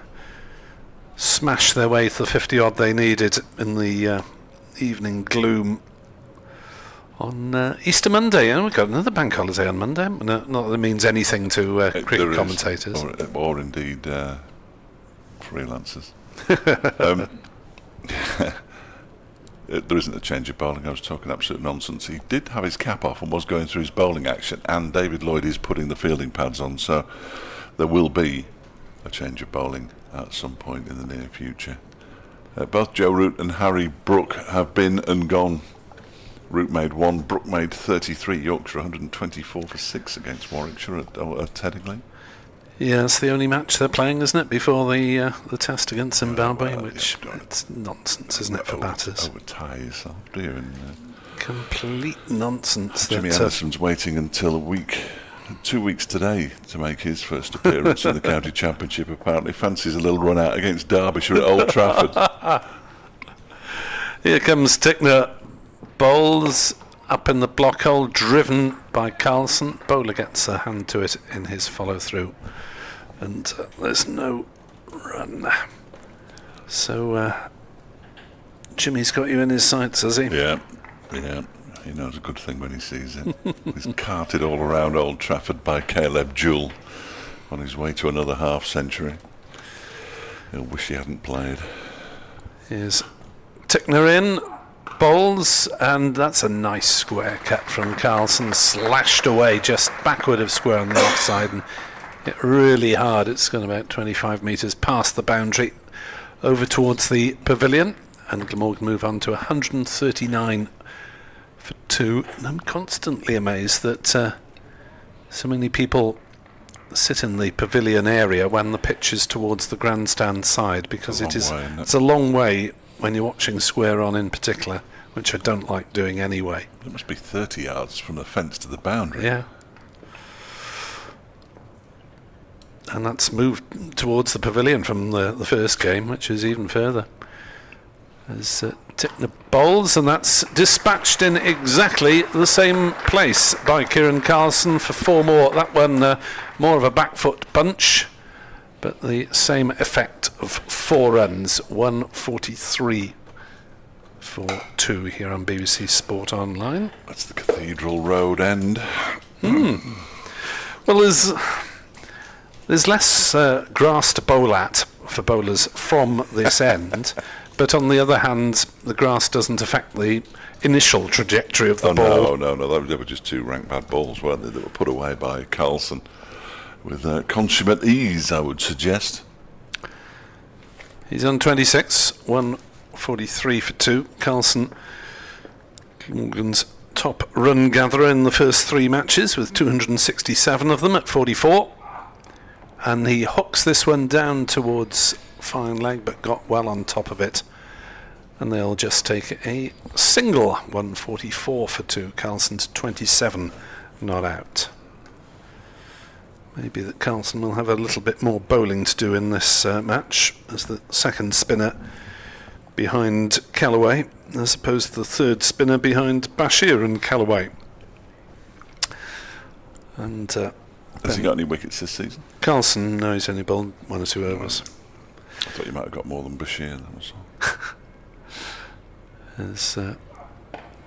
smash their way to the 50-odd they needed in the evening gloom on Easter Monday. And we've got another bank holiday on Monday. Not that it means anything to cricket commentators. Or indeed freelancers. There isn't a change of bowling. I was talking absolute nonsense. He did have his cap off and was going through his bowling action, and David Lloyd is putting the fielding pads on, so there will be a change of bowling at some point in the near future. Both Joe Root and Harry Brook have been and gone. Root made 1, Brook made 33. Yorkshire 124 for 6 against Warwickshire at Headingley. Yeah, it's the only match they're playing, isn't it, before the test against Zimbabwe, which it's nonsense, isn't it, for batters? Over tie yourself, do you? And, Complete nonsense. Jimmy Anderson's waiting until 2 weeks today to make his first appearance in the county championship. Apparently fancies a little run out against Derbyshire at Old Trafford. Here comes Tickner. Bowls up in the block hole, driven by Carlson. Bowler gets a hand to it in his follow through, and there's no run. So Jimmy's got you in his sights, has he? Yeah. He knows a good thing when he sees it. He's carted all around Old Trafford by Caleb Jewell on his way to another half century. He'll wish he hadn't played. Here's Tickner in, bowls, and that's a nice square cut from Carlson, slashed away just backward of square on the offside, and hit really hard. It's gone about 25 metres past the boundary over towards the pavilion, and Glamorgan move on to 139 for 2. And I'm constantly amazed that so many people sit in the pavilion area when the pitch is towards the grandstand side, because it's a long way when you're watching square on in particular, which I don't like doing anyway. It must be 30 yards from the fence to the boundary. Yeah. And that's moved towards the pavilion from the first game, which is even further. As Tickner bowls, and that's dispatched in exactly the same place by Kieran Carlson for 4 more. That one more of a back foot punch, but the same effect of 4 runs. 143 for 2 here on BBC Sport Online. That's the Cathedral Road end. Well, there's less grass to bowl at for bowlers from this end. But on the other hand, the grass doesn't affect the initial trajectory of the ball. No. They were just 2 rank bad balls, weren't they? That were put away by Carlson with consummate ease, I would suggest. He's on 26, 143 for 2. Carlson, Glamorgan's top run gatherer in the first 3 matches, with 267 of them at 44. And he hooks this one down towards fine leg, but got well on top of it, and they'll just take a single. 144 for 2. Carlson's 27 not out. Maybe that Carlson will have a little bit more bowling to do in this match as the second spinner behind Callaway, as opposed to the third spinner behind Bashir and Callaway. And has he got any wickets this season? Carlson, no, he's only bowled 1 or 2 overs. I thought you might have got more than Bashir.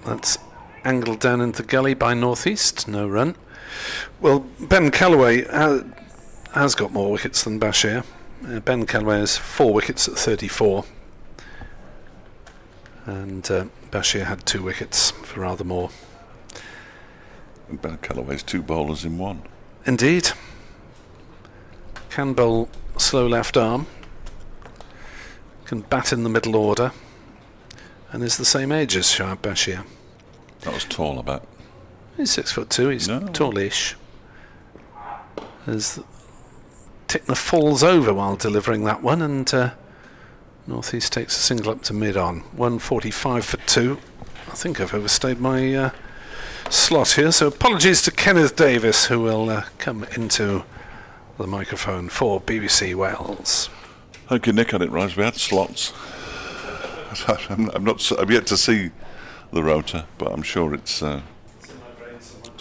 That's angled down into the gully by Northeast, no run. Well, Ben Callaway has got more wickets than Bashir. Ben Callaway has 4 wickets at 34, and Bashir had 2 wickets for rather more. And Ben Callaway's 2 bowlers in 1. Indeed. Can bowl slow left arm, can bat in the middle order, and is the same age as Shahab Bashir. That was tall, I bet. He's 6'2", he's tallish. As Tickner falls over while delivering that one, and Northeast takes a single up to mid-on. 145 for 2. I think I've overstayed my slot here, so apologies to Kenneth Davis, who will come into the microphone for BBC Wales. Thank you, Nick. I didn't realise we had slots. I'm yet to see the rota, but I'm sure it's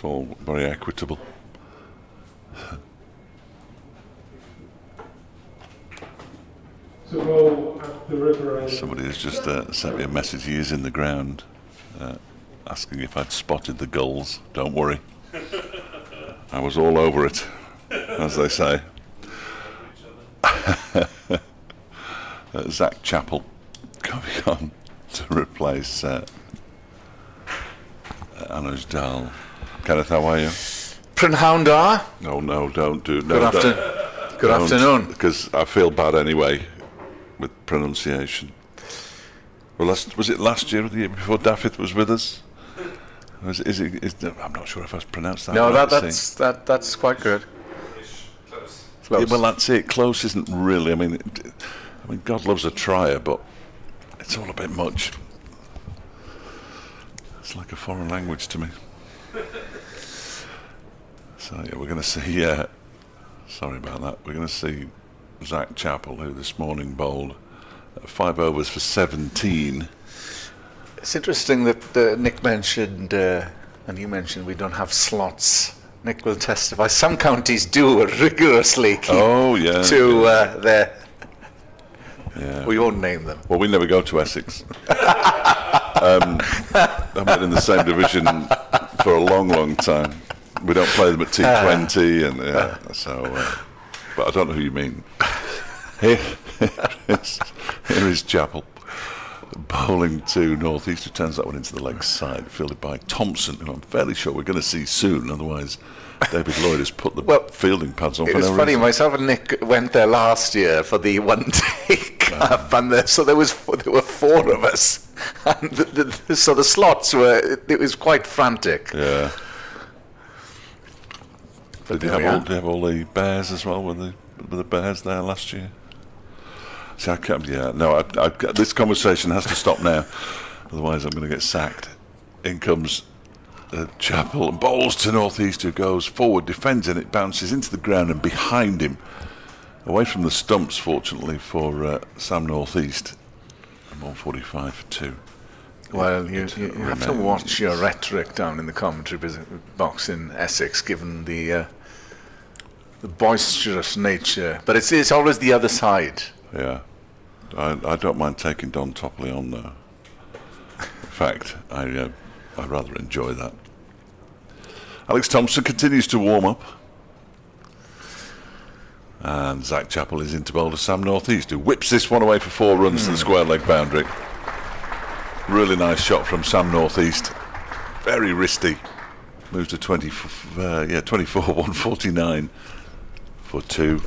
all very equitable. Somebody has just sent me a message. He is in the ground, asking if I'd spotted the gulls. Don't worry, I was all over it, as they say. Zach Chappell coming on to replace Anuj Dal. Kenneth, how are you? Prynhawn. Oh no, don't do. Good afternoon. Because I feel bad anyway with pronunciation. Well, was it last year or the year before Daffith was with us? I'm not sure if I've pronounced that. No, right. that's quite good. Close. Yeah, well, that's it. Close isn't really. I mean, God loves a trier, but it's all a bit much. It's like a foreign language to me. So yeah, we're going to see. Sorry about that. We're going to see Zach Chappell, who this morning bowled 5 overs for 17. It's interesting that Nick mentioned, and you mentioned, we don't have slots. Nick will testify. Some counties do rigorously keep to their... Yeah. We won't name them. Well, we never go to Essex. I've been in the same division for a long, long time. We don't play them at T20, and but I don't know who you mean. Here is Chappell bowling to North East, who turns that one into the leg side, fielded by Thompson, who I'm fairly sure we're going to see soon. Otherwise, David Lloyd has put the fielding pads on. It was funny. Myself and Nick went there last year for the one-day cup, and so there were 4 of us, and so the slots were. It was quite frantic. Yeah. Did you have all the Bears as well? Were the Bears there last year? See, I can't. Yeah, no. This conversation has to stop now, otherwise I'm going to get sacked. In comes Chappell and bowls to North East, who goes forward, defends, and it bounces into the ground and behind him, away from the stumps. Fortunately for Sam North East, 145 for 2. Well, you have to watch your rhetoric down in the commentary box in Essex, given the boisterous nature. But it's always the other side. Yeah, I don't mind taking Don Topley on though. In fact, I rather enjoy that. Alex Thompson continues to warm up, and Zach Chappell is into bowl to Sam North East, who whips this one away for 4 runs to the square leg boundary. Really nice shot from Sam North East. Very wristy. Moves to 24, 149 for 2.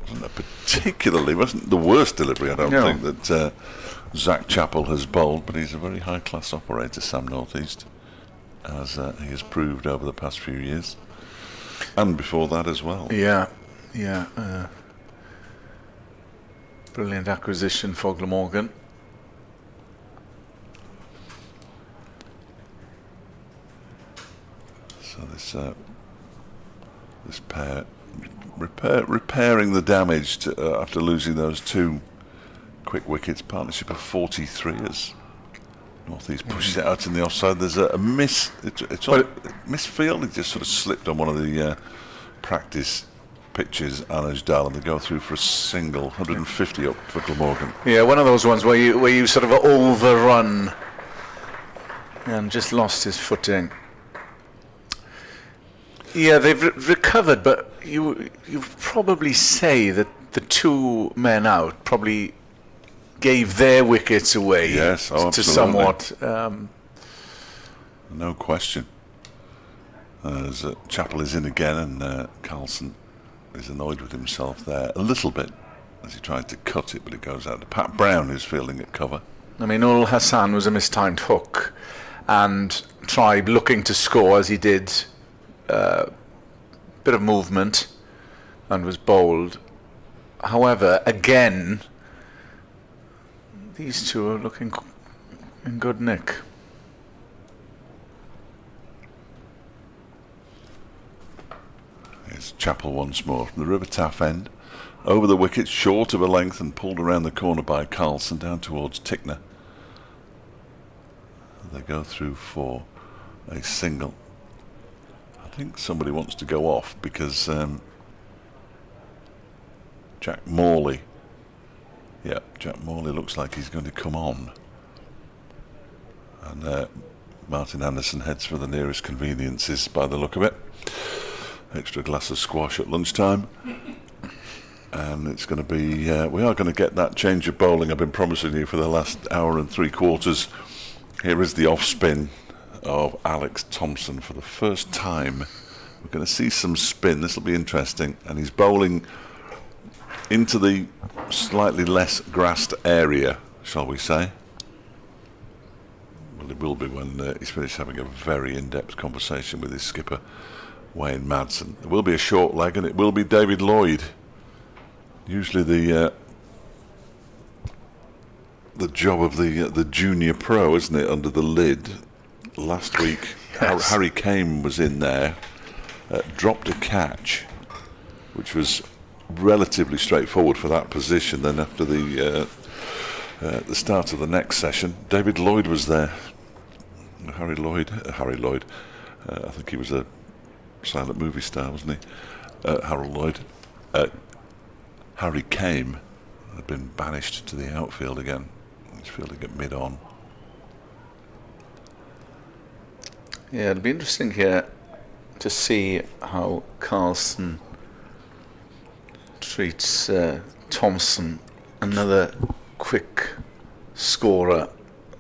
Wasn't the worst delivery, I don't think, that Zach Chappell has bowled, but he's a very high-class operator, Sam North East, as he has proved over the past few years, and before that as well. Yeah. Brilliant acquisition for Glamorgan. So this pair repairing the damage after losing those 2 quick wickets. Partnership of 43 as North East pushes it out in the offside. There's a miss. It's on misfield. It just sort of slipped on one of the practice pitches, Anujdal, and they go through for a single. 150 up for Glamorgan. Yeah, one of those ones where you sort of overrun and just lost his footing. Yeah, they've recovered, but you probably say that the 2 men out probably gave their wickets away. Yes, to somewhat. No question. As Chappell is in again, and Carlson is annoyed with himself there a little bit as he tried to cut it, but it goes out to Pat Brown, who's fielding at cover. I mean, Ul Hassan was a mistimed hook, and tried looking to score as he did. Bit of movement and was bowled. However, again, these 2 are looking in good nick. Here's Chappell once more from the River Taff end, over the wicket, short of a length, and pulled around the corner by Carlson down towards Tickner. They go through for a single. I think somebody wants to go off because Jack Morley looks like he's going to come on, and Martin Anderson heads for the nearest conveniences by the look of it. Extra glass of squash at lunchtime, and it's going to be we are going to get that change of bowling I've been promising you for the last hour and 3/4. Here is the off spin of Alex Thompson for the first time. We're going to see some spin. This will be interesting, and he's bowling into the slightly less grassed area, shall we say. Well, it will be when he's finished having a very in-depth conversation with his skipper Wayne Madsen. There will be a short leg, and it will be David Lloyd. Usually the the job of the junior pro, isn't it, under the lid. Last week, Yes. Harry Kane was in there, dropped a catch, which was relatively straightforward for that position. Then after the start of the next session, David Lloyd was there. Harry Lloyd. I think he was a silent movie star, wasn't he? Harold Lloyd. Harry Kane had been banished to the outfield again. He's fielding at mid-on. Yeah, it'll be interesting here to see how Carlson treats Thompson. Another quick scorer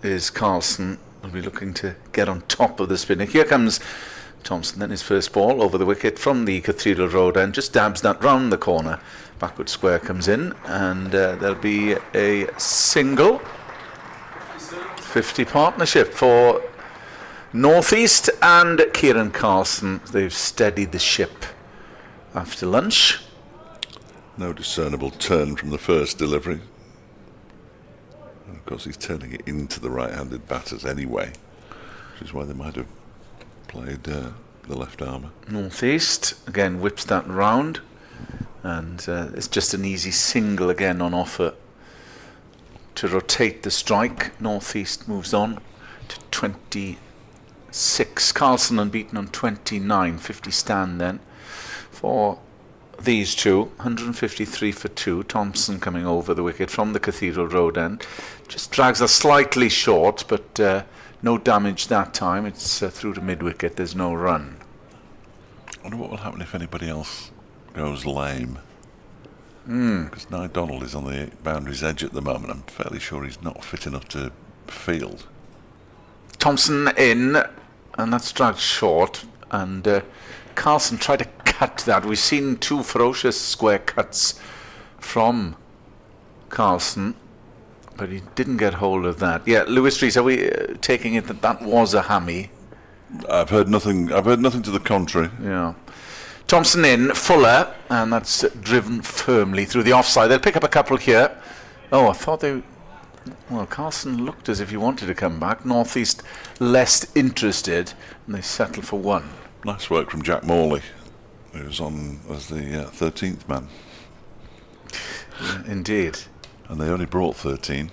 is Carlson. Will be looking to get on top of the spinner. Here comes Thompson, then his first ball over the wicket from the Cathedral Road and just dabs that round the corner. Backward square comes in, and there'll be a single. 50 partnership for Northeast and Kieran Carlson. They've steadied the ship after lunch. No discernible turn from the first delivery. And of course, he's turning it into the right-handed batters anyway, which is why they might have played the left armour. Northeast again whips that round, and it's just an easy single again on offer to rotate the strike. Northeast moves on to 26. Carlson unbeaten on 29. 50 stand then for these two. 153 for two. Thompson coming over the wicket from the Cathedral Road end. Just drags us slightly short, but no damage that time. It's through to mid-wicket. There's no run. I wonder what will happen if anybody else goes lame. Because Nye Donald is on the boundary's edge at the moment. I'm fairly sure he's not fit enough to field. Thompson in, and that's dragged short. And Carlson tried to cut that. We've seen two ferocious square cuts from Carlson, but he didn't get hold of that. Yeah, Lewis Rees, are we taking it that that was a hammy? I've heard nothing to the contrary. Yeah. Thompson in, Fuller, and that's driven firmly through the offside. They'll pick up a couple here. Oh, I thought they... Well, Carlson looked as if he wanted to come back. Northeast less interested, and they settle for one. Nice work from Jack Morley, who's on as the 13th man. Yeah, indeed. And they only brought 13,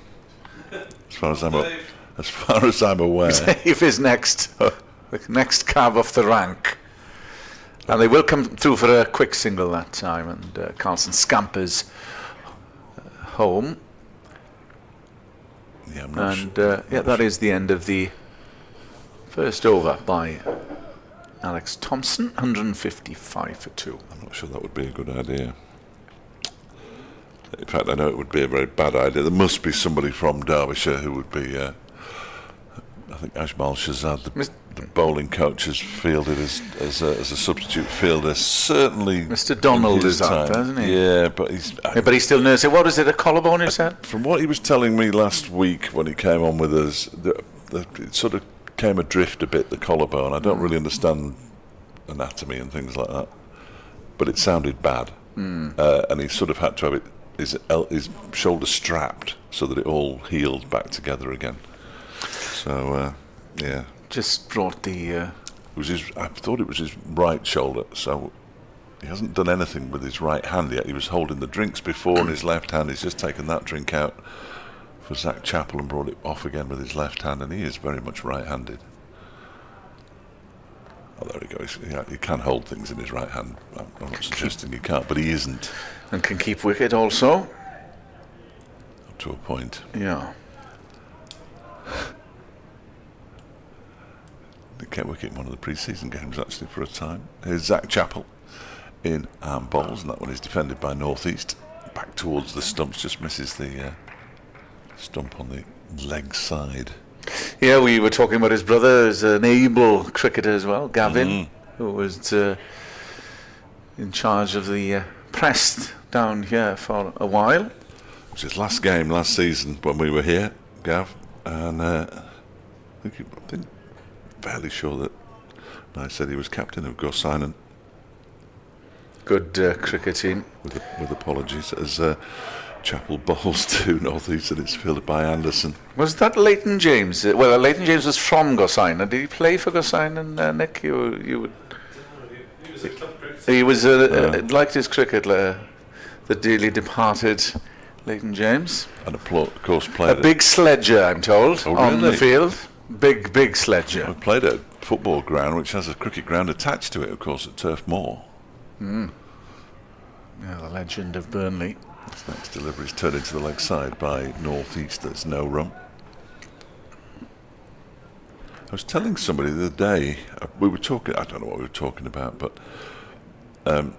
as far as I'm aware. Dave is next, the next cab off the rank. And they will come through for a quick single that time, and Carlson scampers home. Yeah, I'm not and sure. that is the end of the first over by Alex Thompson. 155 for two. I'm not sure that would be a good idea. In fact, I know it would be a very bad idea. There must be somebody from Derbyshire who would be... I think Ajmal Shahzad, the bowling coach, has fielded as a substitute fielder. Certainly, Mr. Donald is out there, isn't he? Yeah, but he's still nursing. What is it? A collarbone? You said? From what he was telling me last week when he came on with us, it sort of came adrift a bit. The collarbone. I don't really understand anatomy and things like that, but it sounded bad, and he sort of had to have his shoulder strapped so that it all healed back together again. So, yeah. Just brought the... I thought it was his right shoulder, so he hasn't done anything with his right hand yet. He was holding the drinks before in his left hand. He's just taken that drink out for Zach Chappell and brought it off again with his left hand, and he is very much right-handed. Oh, there we go. He can hold things in his right hand. I'm not suggesting he can't, but he isn't. And can keep wicket also. Up to a point. Yeah. He kept wicket in one of the pre-season games actually for a time. Here's Zach Chappell in arm bowls, and that one is defended by Northeast. Back towards the stumps, just misses the stump on the leg side. Yeah, we were talking about his brother as an able cricketer as well, Gavin, who was in charge of the press down here for a while. It was his last game last season when we were here, Gav, and I think fairly sure that I said he was captain of Gorsinen. Good cricketing. With apologies, as Chapel Bowls 2, North East, and it's fielded by Anderson. Was that Leighton James? Well, Leighton James was from Gorsina. Did he play for Gorsina, Nick? You would. He was liked his cricket, the dearly departed Leighton James. And of course played a big sledger, I'm told, on the field. Big sledger. I played at a football ground which has a cricket ground attached to it, of course, at Turf Moor. Yeah, the legend of Burnley. This next delivery is turned into the leg side by North East. There's no run. I was telling somebody the other day, we were talking, I don't know what we were talking about, but I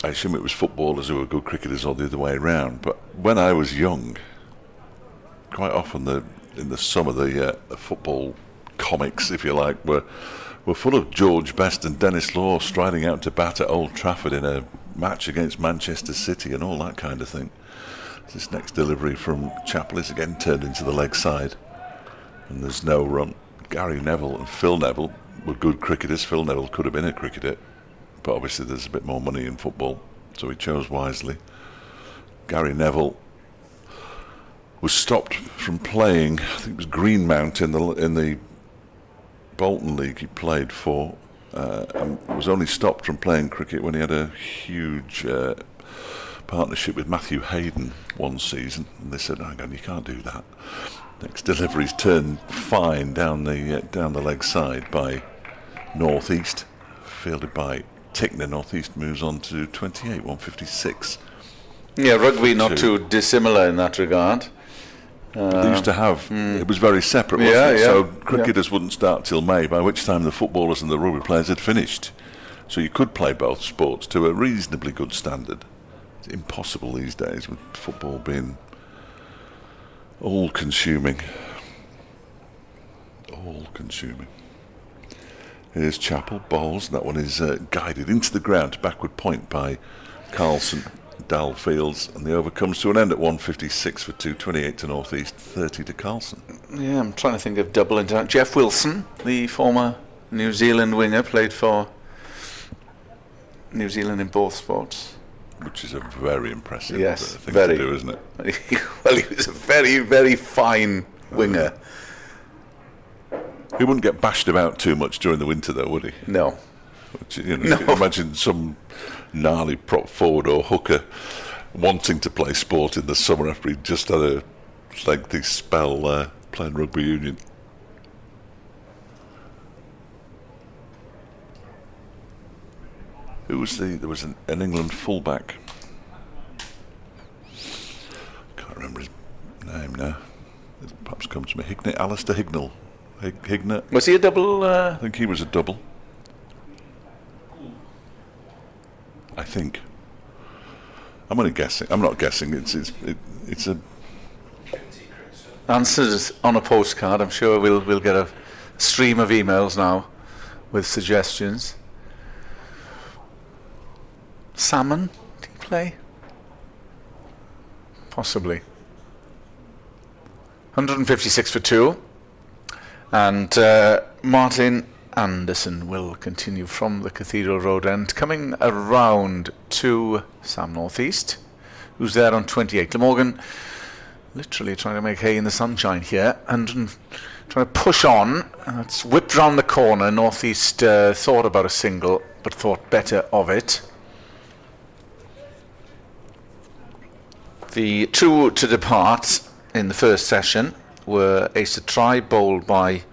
assume it was footballers who were good cricketers or the other way around. But when I was young, quite often in the summer, the football comics, if you like, were full of George Best and Dennis Law striding out to bat at Old Trafford in a match against Manchester City and all that kind of thing. This next delivery from Chapel is again turned into the leg side, and there's no run. Gary Neville and Phil Neville were good cricketers. Phil Neville could have been a cricketer, but obviously there's a bit more money in football, so he chose wisely. Gary Neville was stopped from playing, I think it was Greenmount in the Bolton League he played for, and was only stopped from playing cricket when he had a huge partnership with Matthew Hayden one season, and they said, hang on, you can't do that. Next delivery's turned fine down the leg side by North East, fielded by Tickner. North East moves on to 28, 156. Yeah, rugby not too dissimilar in that regard. They used to have, it was very separate, wasn't it? So cricketers wouldn't start till May, by which time the footballers and the rugby players had finished. So you could play both sports to a reasonably good standard. It's impossible these days with football being all-consuming. All-consuming. Here's Chapel, bowls. That one is guided into the ground, backward point by Carlson. Dal Fields, and the over comes to an end at 156 for 228 to North East, 30 to Carlson. Yeah, I'm trying to think of double into Jeff Wilson, the former New Zealand winger, played for New Zealand in both sports. Which is a very impressive thing to do, isn't it? Well, he was a very, very fine winger. He wouldn't get bashed about too much during the winter, though, would he? No. Which, you know, no. Imagine some gnarly prop forward or hooker wanting to play sport in the summer after he'd just had a lengthy spell playing rugby union. There was an England fullback. Can't remember his name now. It perhaps comes to me. Alistair Hignell. Hignett. Was he a double? I think he was a double. I think. I'm only guessing. I'm not guessing. It's a answers on a postcard. I'm sure we'll get a stream of emails now with suggestions. Salmon, did he play? Possibly. 156 for 2, and Martin Anderson will continue from the Cathedral Road end, coming around to Sam North East, who's there on 28. Glamorgan literally trying to make hay in the sunshine here, and trying to push on. It's whipped round the corner. North East thought about a single, but thought better of it. The two to depart in the first session were Ace a try, bowled by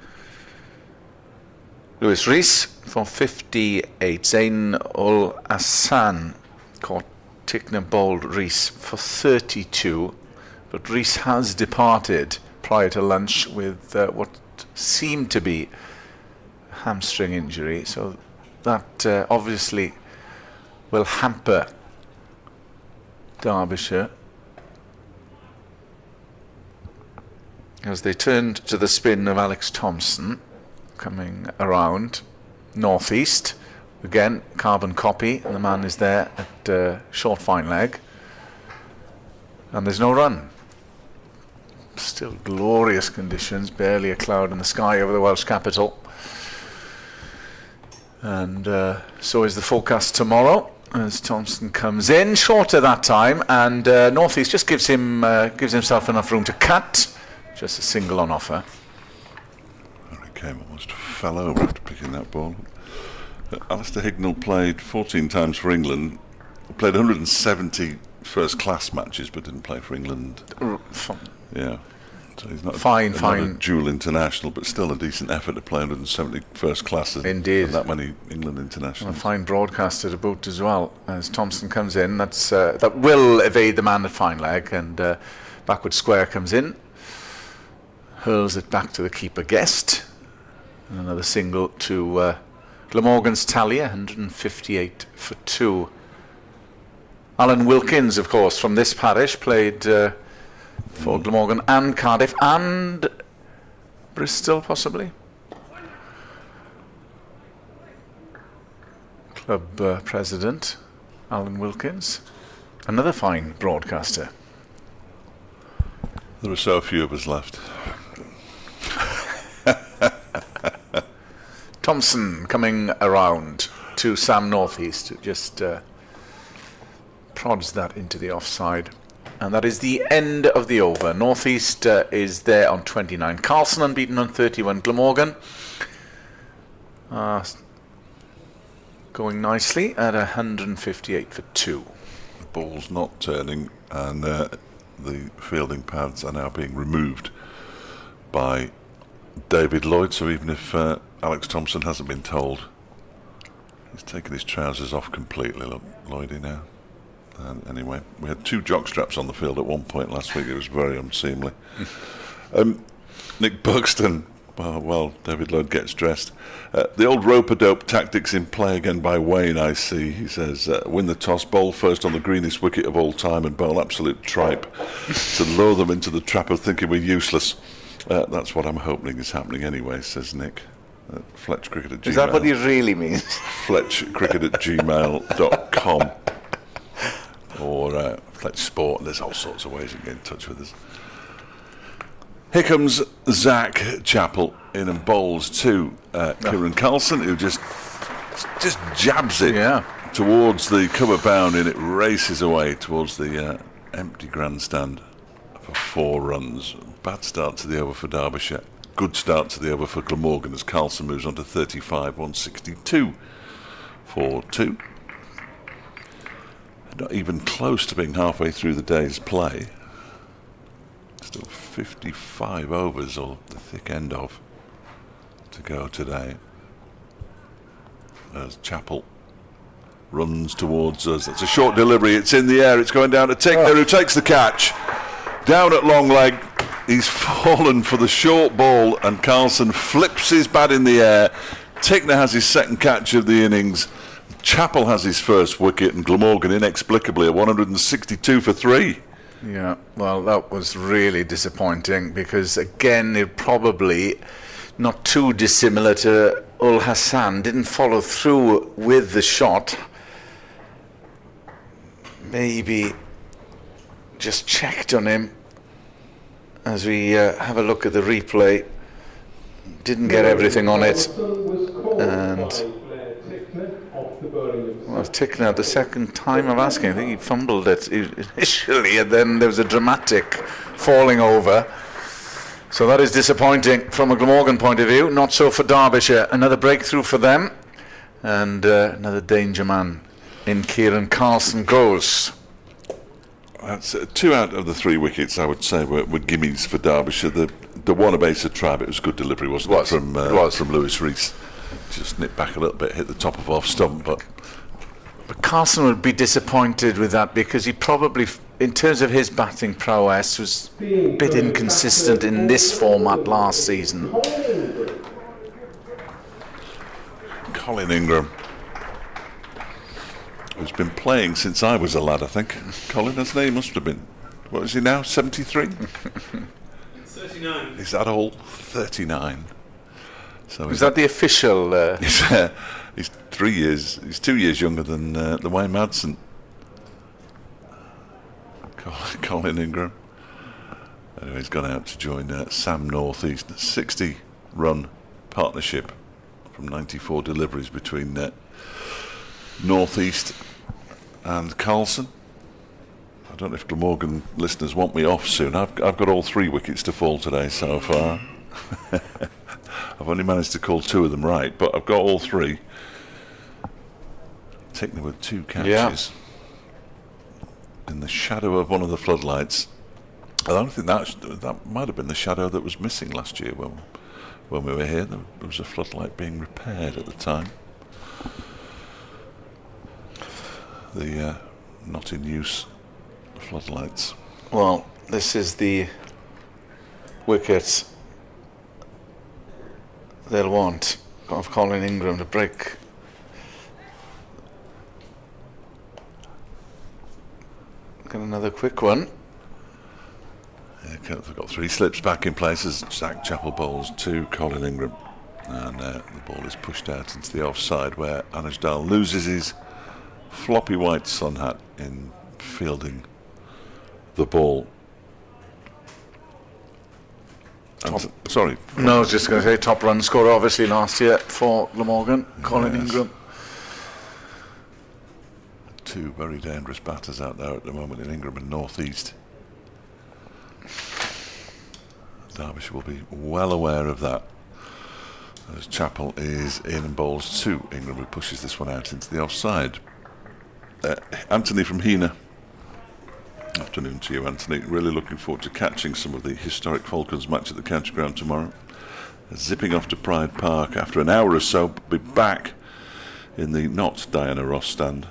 Lewis Rees for 58. Zain ul Hassan caught Tickner, bowled Rees for 32. But Rees has departed prior to lunch with what seemed to be a hamstring injury. So that obviously will hamper Derbyshire as they turned to the spin of Alex Thompson coming around North East. Again, carbon copy, and the man is there at short fine leg, and there's no run. Still glorious conditions, barely a cloud in the sky over the Welsh capital, and so is the forecast tomorrow. as Thompson comes in, shorter that time, and North East just gives himself enough room to cut. Just a single on offer. Harry Kane almost fell over after picking that ball. Alistair Hignell played 14 times for England, played 170 first-class matches, but didn't play for England. Yeah. So he's not a dual international, but still a decent effort to play 170 first class. Indeed. That many England internationals. A fine broadcaster to boot as well. As Thompson comes in, that will evade the man at fine leg, and backward square comes in, hurls it back to the keeper Guest. And another single to Glamorgan's tally, 158 for 2. Alan Wilkins, of course, from this parish, played for Glamorgan and Cardiff and Bristol, possibly. Club president, Alan Wilkins. Another fine broadcaster. There are so few of us left. Thompson coming around to Sam North East, just prods that into the offside. And that is the end of the over. North East is there on 29. Carlson unbeaten on 31. Glamorgan going nicely at 158 for 2. The ball's not turning, and the fielding pads are now being removed by David Lloyd. So even if Alex Thompson hasn't been told, he's taken his trousers off completely. Look, Lloydie now. Anyway, we had 2 jock straps on the field at one point last week. It was very unseemly. Nick Buxton, well, David Lloyd gets dressed. The old rope-a-dope tactics in play again by Wayne, I see. He says, win the toss, bowl first on the greenest wicket of all time and bowl absolute tripe to lure them into the trap of thinking we're useless. That's what I'm hoping is happening anyway, says Nick. FletchCricket@gmail. Is that what he really means? FletchCricket@gmail.com. Or Fletch Sport. There's all sorts of ways you can get in touch with us. Here comes Zach Chappell in and bowls to Kieran Carlson, who just jabs it towards the cover bound, and it races away towards the empty grandstand for 4 runs. Bad start to the over for Derbyshire. Good start to the over for Glamorgan as Carlson moves on to 35, 162 for 2. Not even close to being halfway through the day's play. Still 55 overs, or the thick end of, to go today. As Chappell runs towards us. That's a short delivery. It's in the air. It's going down to Tickner, who takes the catch. Down at long leg. He's fallen for the short ball, and Carlson flips his bat in the air. Tickner has his second catch of the innings. Chappell has his first wicket, and Glamorgan inexplicably at 162 for 3. Yeah, well, that was really disappointing, because again, it probably not too dissimilar to Ul Hassan. Didn't follow through with the shot. Maybe just checked on him as we have a look at the replay. Didn't get everything on it, and well, Tickner, the second time of asking, I think he fumbled it initially, and then there was a dramatic falling over. So that is disappointing from a Glamorgan point of view. Not so for Derbyshire. Another breakthrough for them, and another danger man in Kieran Carlson goes. That's 2 out of the 3 wickets, I would say, were gimmies for Derbyshire. The one Abasa Tribe, it was a good delivery, wasn't it? From Lewis Rees. Just nipped back a little bit, hit the top of off stump, but Carlson would be disappointed with that, because he probably, in terms of his batting prowess, was a bit inconsistent in this format last season. Colin Ingram, who's been playing since I was a lad, I think. Colin, hasn't he? Must have been. What is he now? 73? 39. Is that all? 39. So is that the official? He's 3 years. He's 2 years younger than Wayne Madsen. Colin Ingram. Anyway, he's gone out to join Sam North East. 60-run partnership from 94 deliveries between North East and Carlson. I don't know if Glamorgan listeners want me off soon. I've got all 3 wickets to fall today so far. I've only managed to call 2 of them right, but I've got all 3. Taken with 2 catches in the shadow of one of the floodlights. I don't think that might have been the shadow that was missing last year when we were here. There was a floodlight being repaired at the time. The not in use floodlights. Well, this is the wicket they'll want of Colin Ingram to break. Get another quick one. Yeah, they've got 3 slips back in place as Zach Chappell bowls to Colin Ingram, and the ball is pushed out into the offside where Anuj Dal loses his floppy white sun hat in fielding the ball. Sorry. No, I was just going to say top run scorer obviously last year for Glamorgan, Colin Ingram. 2 very dangerous batters out there at the moment in Ingram and North East. Derbyshire will be well aware of that, as Chappell is in and bowls to Ingram, who pushes this one out into the offside. Anthony from Hena. Afternoon to you, Anthony. Really looking forward to catching some of the historic Falcons match at the County Ground tomorrow. Zipping off to Pride Park after an hour or so, be back in the not Diana Ross stand.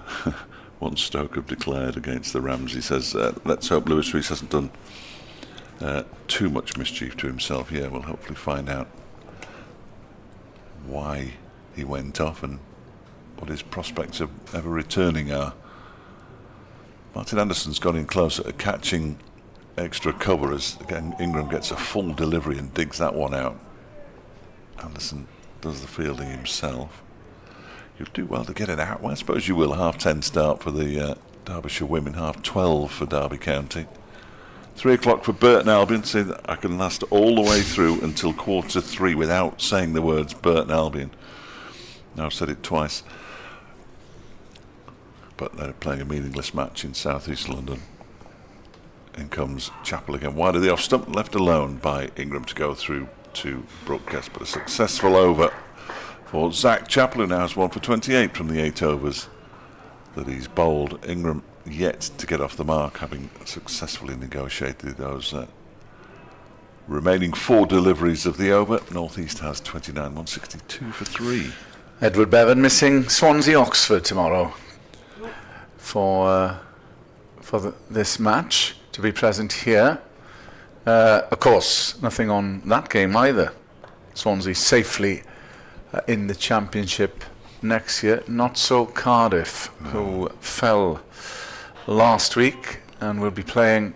Once Stoke have declared against the Rams. He says, let's hope Lewis Rees hasn't done too much mischief to himself. Yeah, we'll hopefully find out why he went off and what his prospects of ever returning are. Martin Anderson's gone in closer to catching extra cover as again Ingram gets a full delivery and digs that one out. Anderson does the fielding himself. You'll do well to get it out. Well, I suppose you will. 10:30 start for the Derbyshire women, 12:30 for Derby County. 3 o'clock for Burton Albion. Say that I can last all the way through until 3:15 without saying the words Burton Albion. Now I've said it twice. But they're playing a meaningless match in South East London. In comes Chappell again. Wide of the off stump, left alone by Ingram to go through to Brookcast. But a successful over for Zach Chappell, who now has 1 for 28 from the 8 overs that he's bowled. Ingram yet to get off the mark, having successfully negotiated those remaining 4 deliveries of the over. North East has 29, 162 for 3. Edward Bevan missing Swansea Oxford tomorrow for this match to be present here. Of course, nothing on that game either. Swansea safely in the Championship next year. Not so Cardiff, who fell last week and will be playing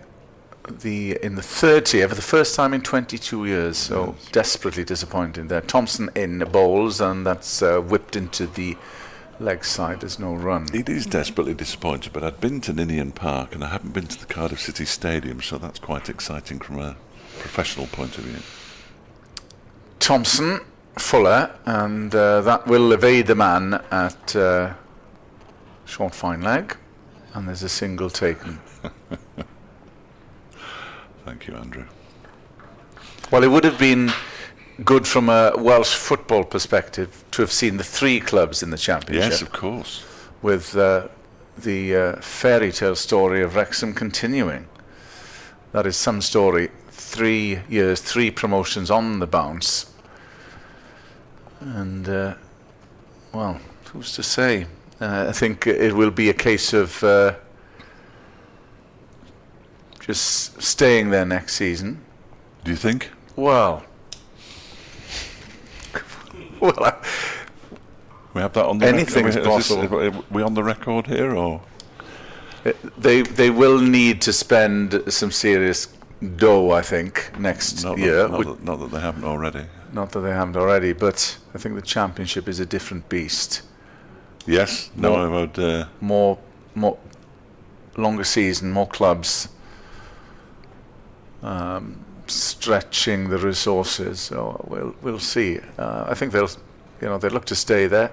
in the third tier for the first time in 22 years. So desperately disappointing there. Thompson in bowls, and that's whipped into the leg side. There's no run. It is desperately disappointed, but I'd been to Ninian Park and I haven't been to the Cardiff City Stadium, so that's quite exciting from a professional point of view. Thompson, Fuller, and that will evade the man at short fine leg, and there's a single taken. Thank you, Andrew. Well, it would have been good from a Welsh football perspective to have seen the 3 clubs in the Championship. Yes, of course. With the fairy tale story of Wrexham continuing. That is some story. 3 years, 3 promotions on the bounce. And, well, who's to say? I think it will be a case of just staying there next season. Do you think? Well, we have that on the anything record. is possible. Are we on the record here, or they will need to spend some serious dough, I think, next year. Not that they haven't already. Not that they haven't already, but I think the Championship is a different beast. Yes. More longer season, more clubs, stretching the resources. So we'll see. I think they look to stay there.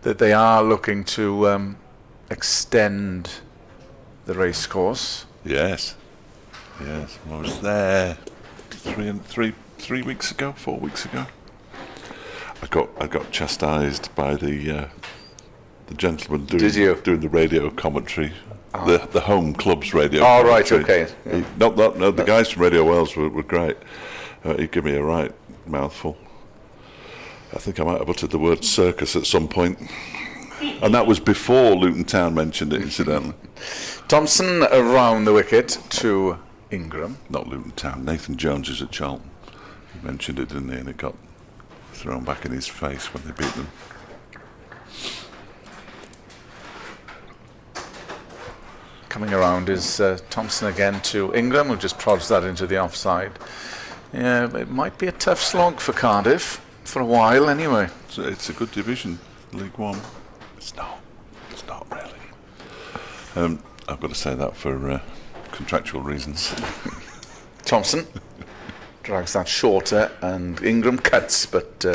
That they are looking to extend the race course. Yes. Yes. I was there 3 weeks ago, 4 weeks ago. I got chastised by the gentleman doing the radio commentary. The home club's radio commentary. Right, okay. Yeah. The guys from Radio Wales were great. He gave me a right mouthful. I think I might have uttered the word circus at some point. And that was before Luton Town mentioned it, incidentally. Thompson around the wicket to Ingram. Not Luton Town. Nathan Jones is at Charlton. He mentioned it, didn't he? And it got thrown back in his face when they beat them. Coming around is Thompson again to Ingram, who just prods that into the offside. Yeah, it might be a tough slog for Cardiff, for a while anyway. So it's a good division, League One. It's not really. I've got to say that for contractual reasons. Thompson drags that shorter and Ingram cuts, but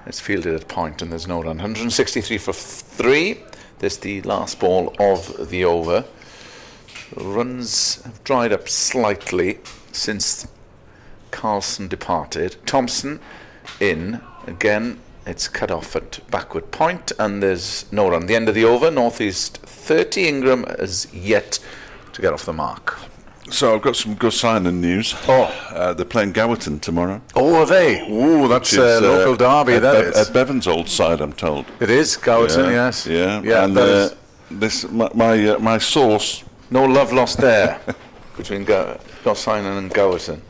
it's fielded at point and there's no run. 163 for 3. This is the last ball of the over. Runs have dried up slightly since Carlson departed. Thompson in again. It's cut off at backward point and there's no run. The end of the over, Northeast 30. Ingram has yet to get off the mark. So I've got some good signing news. They're playing Gowerton tomorrow. Oh, are they? Ooh, that's a local derby, that is. At Bevan's old side, I'm told. It is, Gowerton, yes. Yeah, and my source... No love lost there between Gossynon and Gowerton.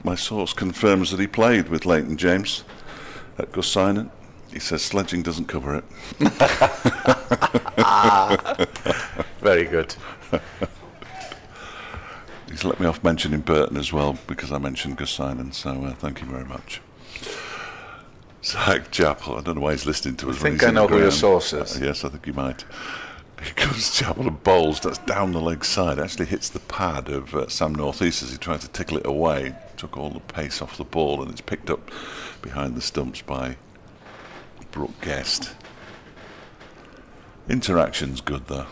My source confirms that he played with Leighton James at Gossynon. He says sledging doesn't cover it. Very good. He's let me off mentioning Burton as well because I mentioned Gossynon, so thank you very much. Zach Chappell, I don't know why he's listening to us. I think I know who your source is. Yes, I think you might. Here comes Chappell and bowls, that's down the leg side, actually hits the pad of Sam Northeast as he tried to tickle it away, took all the pace off the ball and it's picked up behind the stumps by Brooke Guest. Interaction's good though.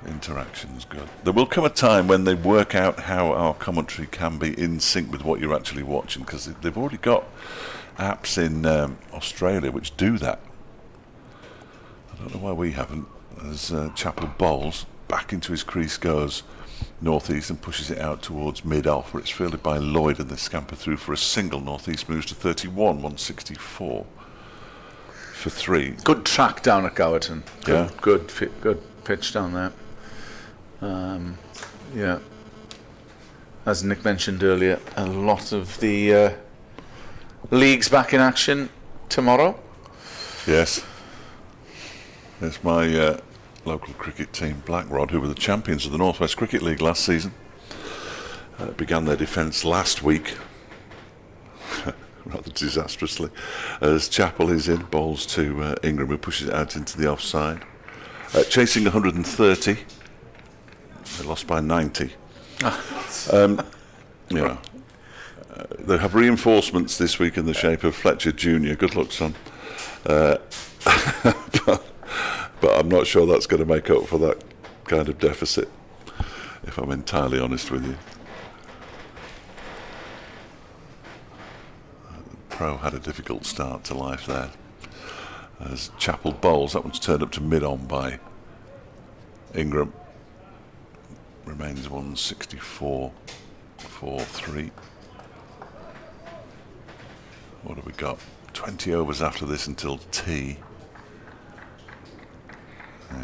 Interaction's good. There will come a time when they work out how our commentary can be in sync with what you're actually watching, because they've already got apps in Australia which do that. I don't know why we haven't. As Chappell bowls, back into his crease goes Northeast and pushes it out towards mid-off, where it's fielded by Lloyd and they scamper through for a single. Northeast moves to 31, 164 for 3. Good track down at Gowerton. Good pitch down there. Yeah. As Nick mentioned earlier, a lot of the leagues back in action tomorrow. Yes. It's my local cricket team, Blackrod, who were the champions of the North West Cricket League last season. Began their defence last week, rather disastrously, as Chappell is in, bowls to Ingram, who pushes it out into the offside. Chasing 130, they lost by 90. They have reinforcements this week in the shape of Fletcher Jr. Good luck, son. But I'm not sure that's going to make up for that kind of deficit, if I'm entirely honest with you. Pro had a difficult start to life there. As Chappell bowls, that one's turned up to mid-on by Ingram. Remains 164 for 3. What have we got? 20 overs after this until tea.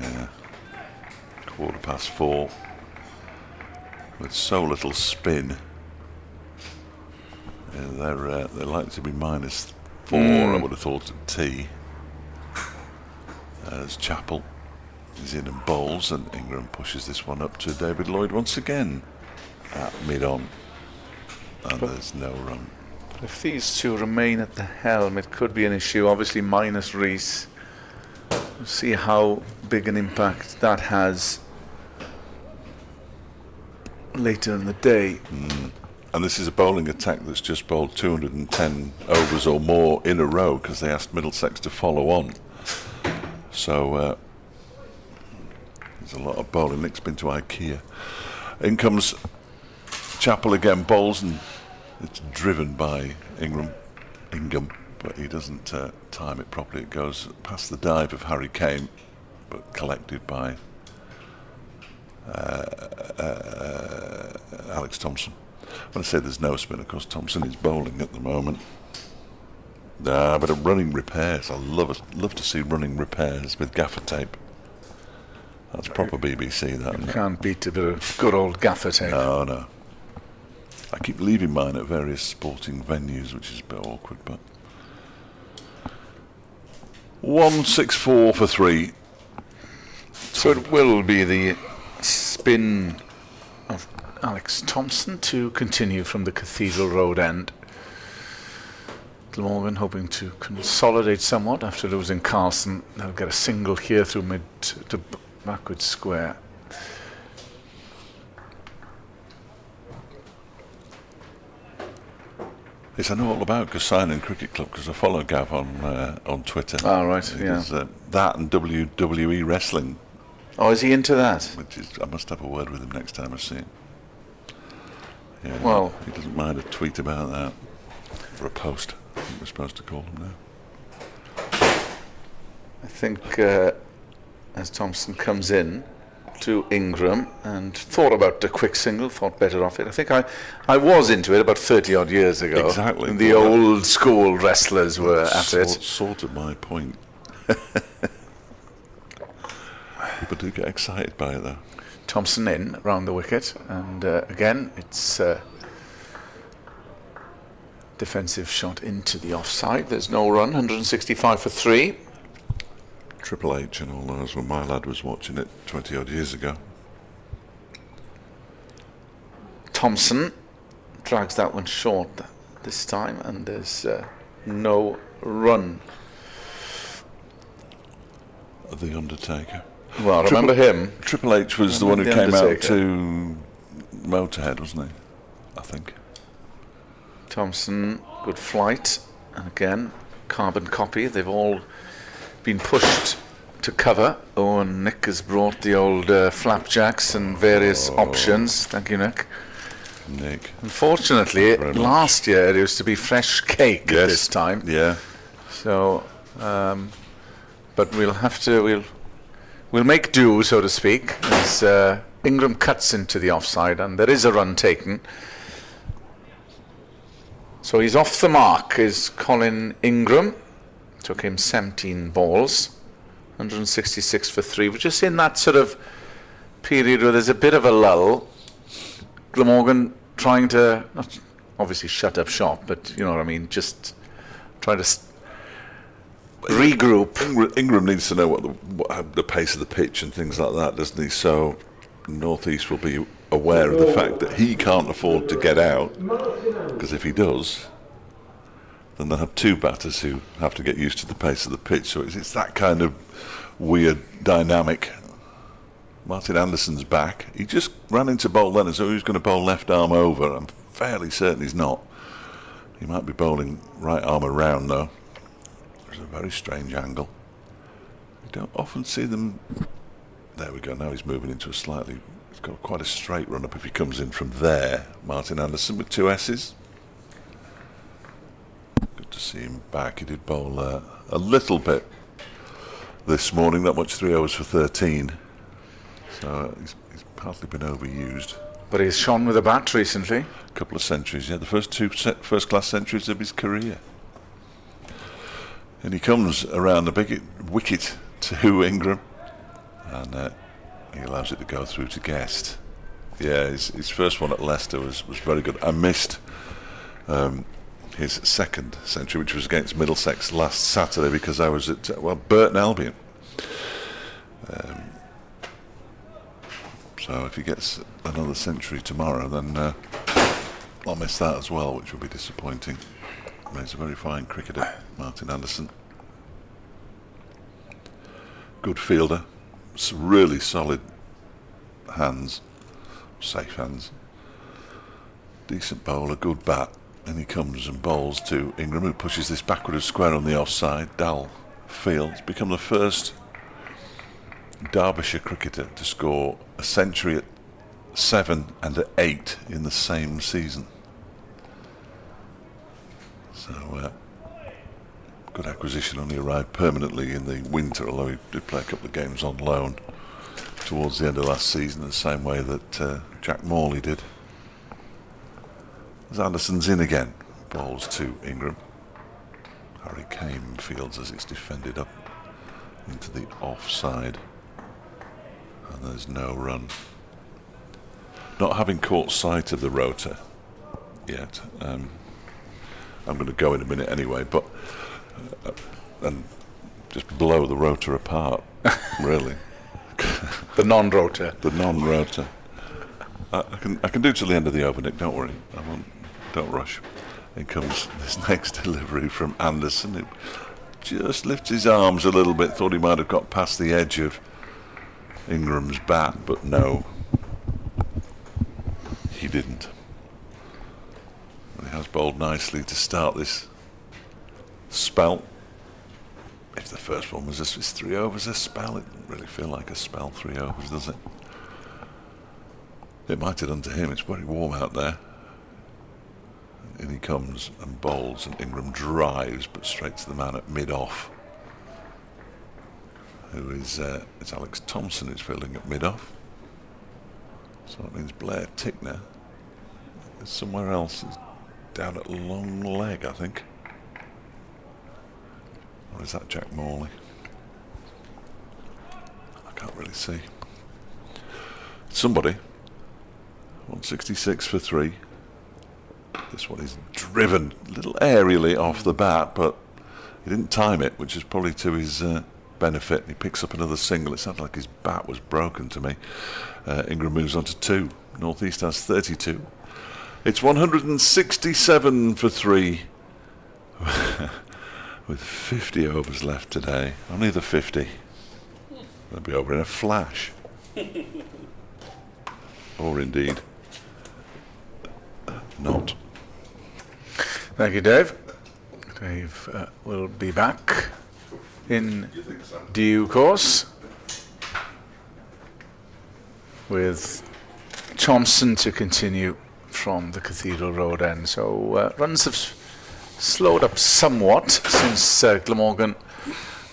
Yeah, 4:15 with so little spin. Yeah, they're likely to be -4. I would have thought at tea. As Chappell is in and bowls, and Ingram pushes this one up to David Lloyd once again at mid-on, and there's no run. If these two remain at the helm, it could be an issue. Obviously, minus Rees. We'll see how big an impact that has later in the day. And this is a bowling attack that's just bowled 210 overs or more in a row because they asked Middlesex to follow on. So There's a lot of bowling links been to IKEA. In comes Chappell again, bowls, and it's driven by Ingham, but he doesn't time it properly. It goes past the dive of Harry Kane, but collected by Alex Thompson. When I say there's no spin, of course, Thompson is bowling at the moment. But a running repairs. I love to see running repairs with gaffer tape. That's proper BBC, that. You can't beat a bit of good old gaffer tape. No. I keep leaving mine at various sporting venues, which is a bit awkward, but 164 for 3. So it will be the spin of Alex Thompson to continue from the Cathedral Road end. Glamorgan hoping to consolidate somewhat after losing Carlson. They'll get a single here through mid to backward square. Yes, I know all about Gosainen Cricket Club because I follow Gav on Twitter. Oh, right, He yeah. does, that and WWE wrestling. Oh, is he into that? Which is, I must have a word with him next time I see him. Yeah, Well, he doesn't mind a tweet about that. For a post, I think we're supposed to call him now. I think as Thompson comes in to Ingram and thought about a quick single, thought better of it. I think I was into it about 30 odd years ago. Exactly. And the old school wrestlers were at it. Sort of my point. People do get excited by it though. Thompson in round the wicket, and again it's defensive shot into the offside. There's no run. 165 for 3. Triple H and all those when my lad was watching it 20 odd years ago. Thompson drags that one short this time, and there's no run. The Undertaker. Well, remember him. Triple H was the one who The came out Undertaker. to Motorhead, wasn't he? I think. Thompson, good flight, and again carbon copy. They've all been pushed to cover. Oh, and Nick has brought the old flapjacks and various options. Thank you, Nick. Nick. Unfortunately, Very much. last year it used to be fresh cake at this time. Yeah. So, but we'll have to we'll make do, so to speak, as Ingram cuts into the offside, and there is a run taken. So he's off the mark. Is Colin Ingram. Took him 17 balls, 166 for 3. We're just in that sort of period where there's a bit of a lull. Glamorgan trying to, not obviously shut up shop, but you know what I mean, just try to regroup. Ingram needs to know what the pace of the pitch and things like that, doesn't he? So North East will be aware of the fact that he can't afford to get out, because if he does, then they'll have two batters who have to get used to the pace of the pitch. So it's that kind of weird dynamic. Martin Anderson's back. He just ran into bowl then, so he's going to bowl left arm over. I'm fairly certain he's not. He might be bowling right arm around though. It's a very strange angle. We don't often see them. There we go. Now he's moving into a slightly. He's got quite a straight run up if he comes in from there. Martin Anderson with 2 S's. Good to see him back. He did bowl a little bit this morning. Not much, 3 overs for 13. So he's hardly been overused. But he's shone with a bat recently. A couple of centuries, yeah. The first 2 first-class centuries of his career. And he comes around the big wicket to Ingram, and he allows it to go through to Guest. Yeah, his first one at Leicester was very good. I missed his second century, which was against Middlesex last Saturday, because I was at Burton Albion. So if he gets another century tomorrow, then I'll miss that as well, which will be disappointing. He's a very fine cricketer, Martin Anderson. Good fielder, really solid hands, safe hands. Decent bowler, good bat, and he comes and bowls to Ingram, who pushes this backward square on the offside. Dal field. It's become the first Derbyshire cricketer to score a century at 7 and at 8 in the same season. So good acquisition. Only arrived permanently in the winter, although he did play a couple of games on loan towards the end of last season, the same way that Jack Morley did. As Anderson's in again, balls to Ingram. Harry Kane fields as it's defended up into the offside, and there's no run. Not having caught sight of the rotor yet, I'm going to go in a minute anyway, but and just blow the rotor apart, really. The non-rotor. The non-rotor. I can do till the end of the over, Nick. Don't worry. Don't rush. In comes this next delivery from Anderson. It just lifts his arms a little bit. Thought he might have got past the edge of Ingram's bat, but no, he didn't. And he has bowled nicely to start this spell. If the first one was just 3 overs a spell, it doesn't really feel like a spell, 3 overs, does it? It might have done to him. It's very warm out there. In he comes and bowls, and Ingram drives, but straight to the man at mid-off, who is it's Alex Thompson who's fielding at mid-off. So that means Blair Tickner is somewhere else. He's down at long leg, I think. Or is that Jack Morley? I can't really see. Somebody. 166 for 3. This one is driven a little aerially off the bat, but he didn't time it, which is probably to his benefit. He picks up another single. It sounded like his bat was broken to me. Ingram moves on to 2. North East has 32. It's 167 for 3 with 50 overs left today. Only the 50. They'll be over in a flash. Or indeed not. Thank you, Dave. Dave will be back in due course with Thompson to continue from the Cathedral Road end. So runs have slowed up somewhat since Glamorgan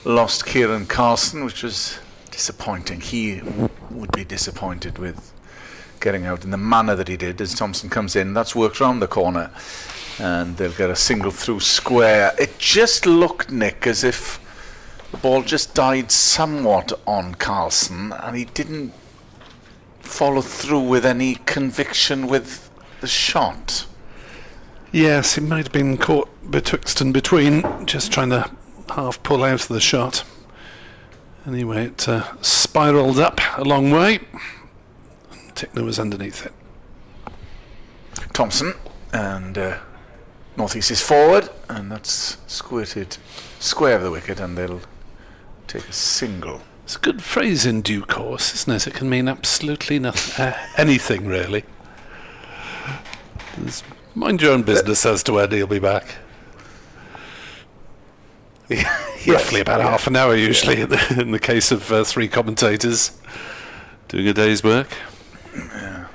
lost Kieran Carlson, which was disappointing. He would be disappointed with getting out in the manner that he did as Thompson comes in. That's worked round the corner, and they'll get a single through square. It just looked, Nick, as if the ball just died somewhat on Carlson, and he didn't follow through with any conviction with the shot. Yes, he might have been caught betwixt and between, just trying to half pull out of the shot. Anyway, it spiralled up a long way. Tickner was underneath it. Thompson, and North East is forward, and that's squirted square of the wicket, and they'll take a single. It's a good phrase, in due course, isn't it? It can mean absolutely nothing, anything really. Just mind your own business as to when he'll be back. Yes. Roughly about half an hour usually, in the case of 3 commentators doing a day's work. Yeah.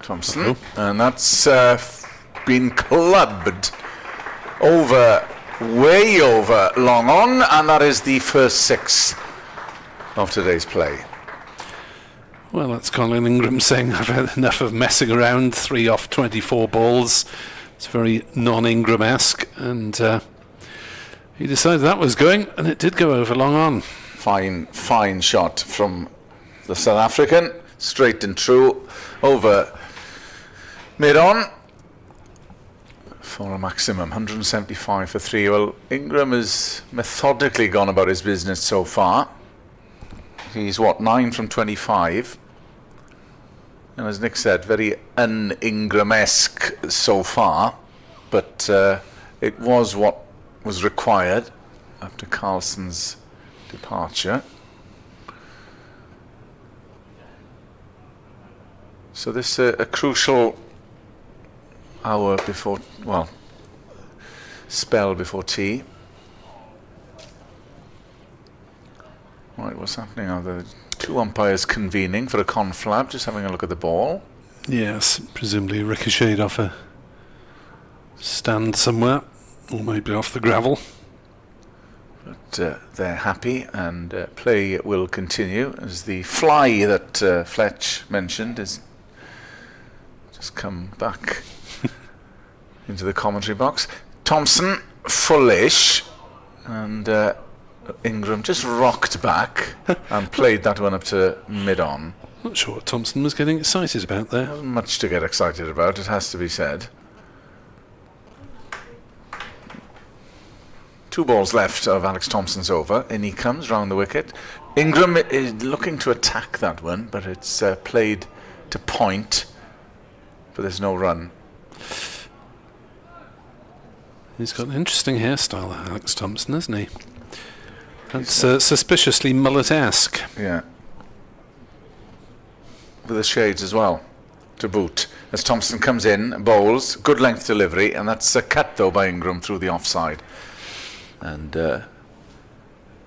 Thompson, and that's been clubbed over, way over, long on, and that is the first 6 of today's play. Well, that's Colin Ingram saying, I've had enough of messing around. 3 off 24 balls. It's very non-Ingram-esque, and he decided that was going, and it did go over long on. Fine shot from the South African, straight and true, over mid-on for a maximum 175 for 3. Well, Ingram has methodically gone about his business so far. He's 9 from 25, and as Nick said, very un-Ingram-esque so far, but it was what was required after Carlson's departure. So this a crucial hour before, well, spell before tea. Right, what's happening? Are the two umpires convening for a conflab, just having a look at the ball? Yes, presumably ricocheted off a stand somewhere, or maybe off the gravel. But they're happy, and play will continue as the fly that Fletch mentioned has just come back into the commentary box. Thompson, fullish, and Ingram just rocked back and played that one up to mid-on. Not sure what Thompson was getting excited about there. Wasn't much to get excited about, it has to be said. 2 balls left of Alex Thompson's over. In he comes round the wicket. Ingram is looking to attack that one, but it's played to point, but there's no run. He's got an interesting hairstyle, Alex Thompson, hasn't he? That's suspiciously mullet-esque. Yeah. With the shades as well, to boot. As Thompson comes in, bowls, good length delivery, and that's a cut though by Ingram through the offside. And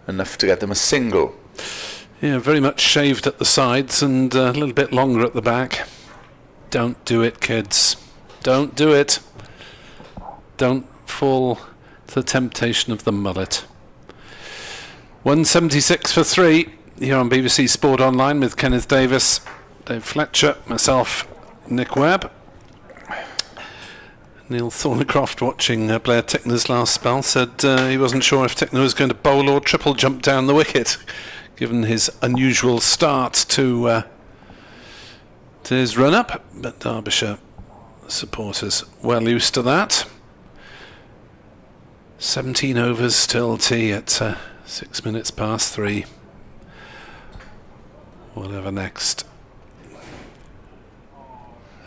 enough to get them a single. Yeah, very much shaved at the sides and a little bit longer at the back. Don't do it, kids. Don't do it. Don't fall to the temptation of the mullet. 176 for 3 here on BBC Sport Online with Kenneth Davis, Dave Fletcher, myself, Nick Webb. Neil Thornycroft, watching Blair Tickner's last spell, said he wasn't sure if Tickner was going to bowl or triple jump down the wicket, given his unusual start to his run-up. But Derbyshire supporters well used to that. 17 overs till tea at 6 minutes past 3. Whatever next.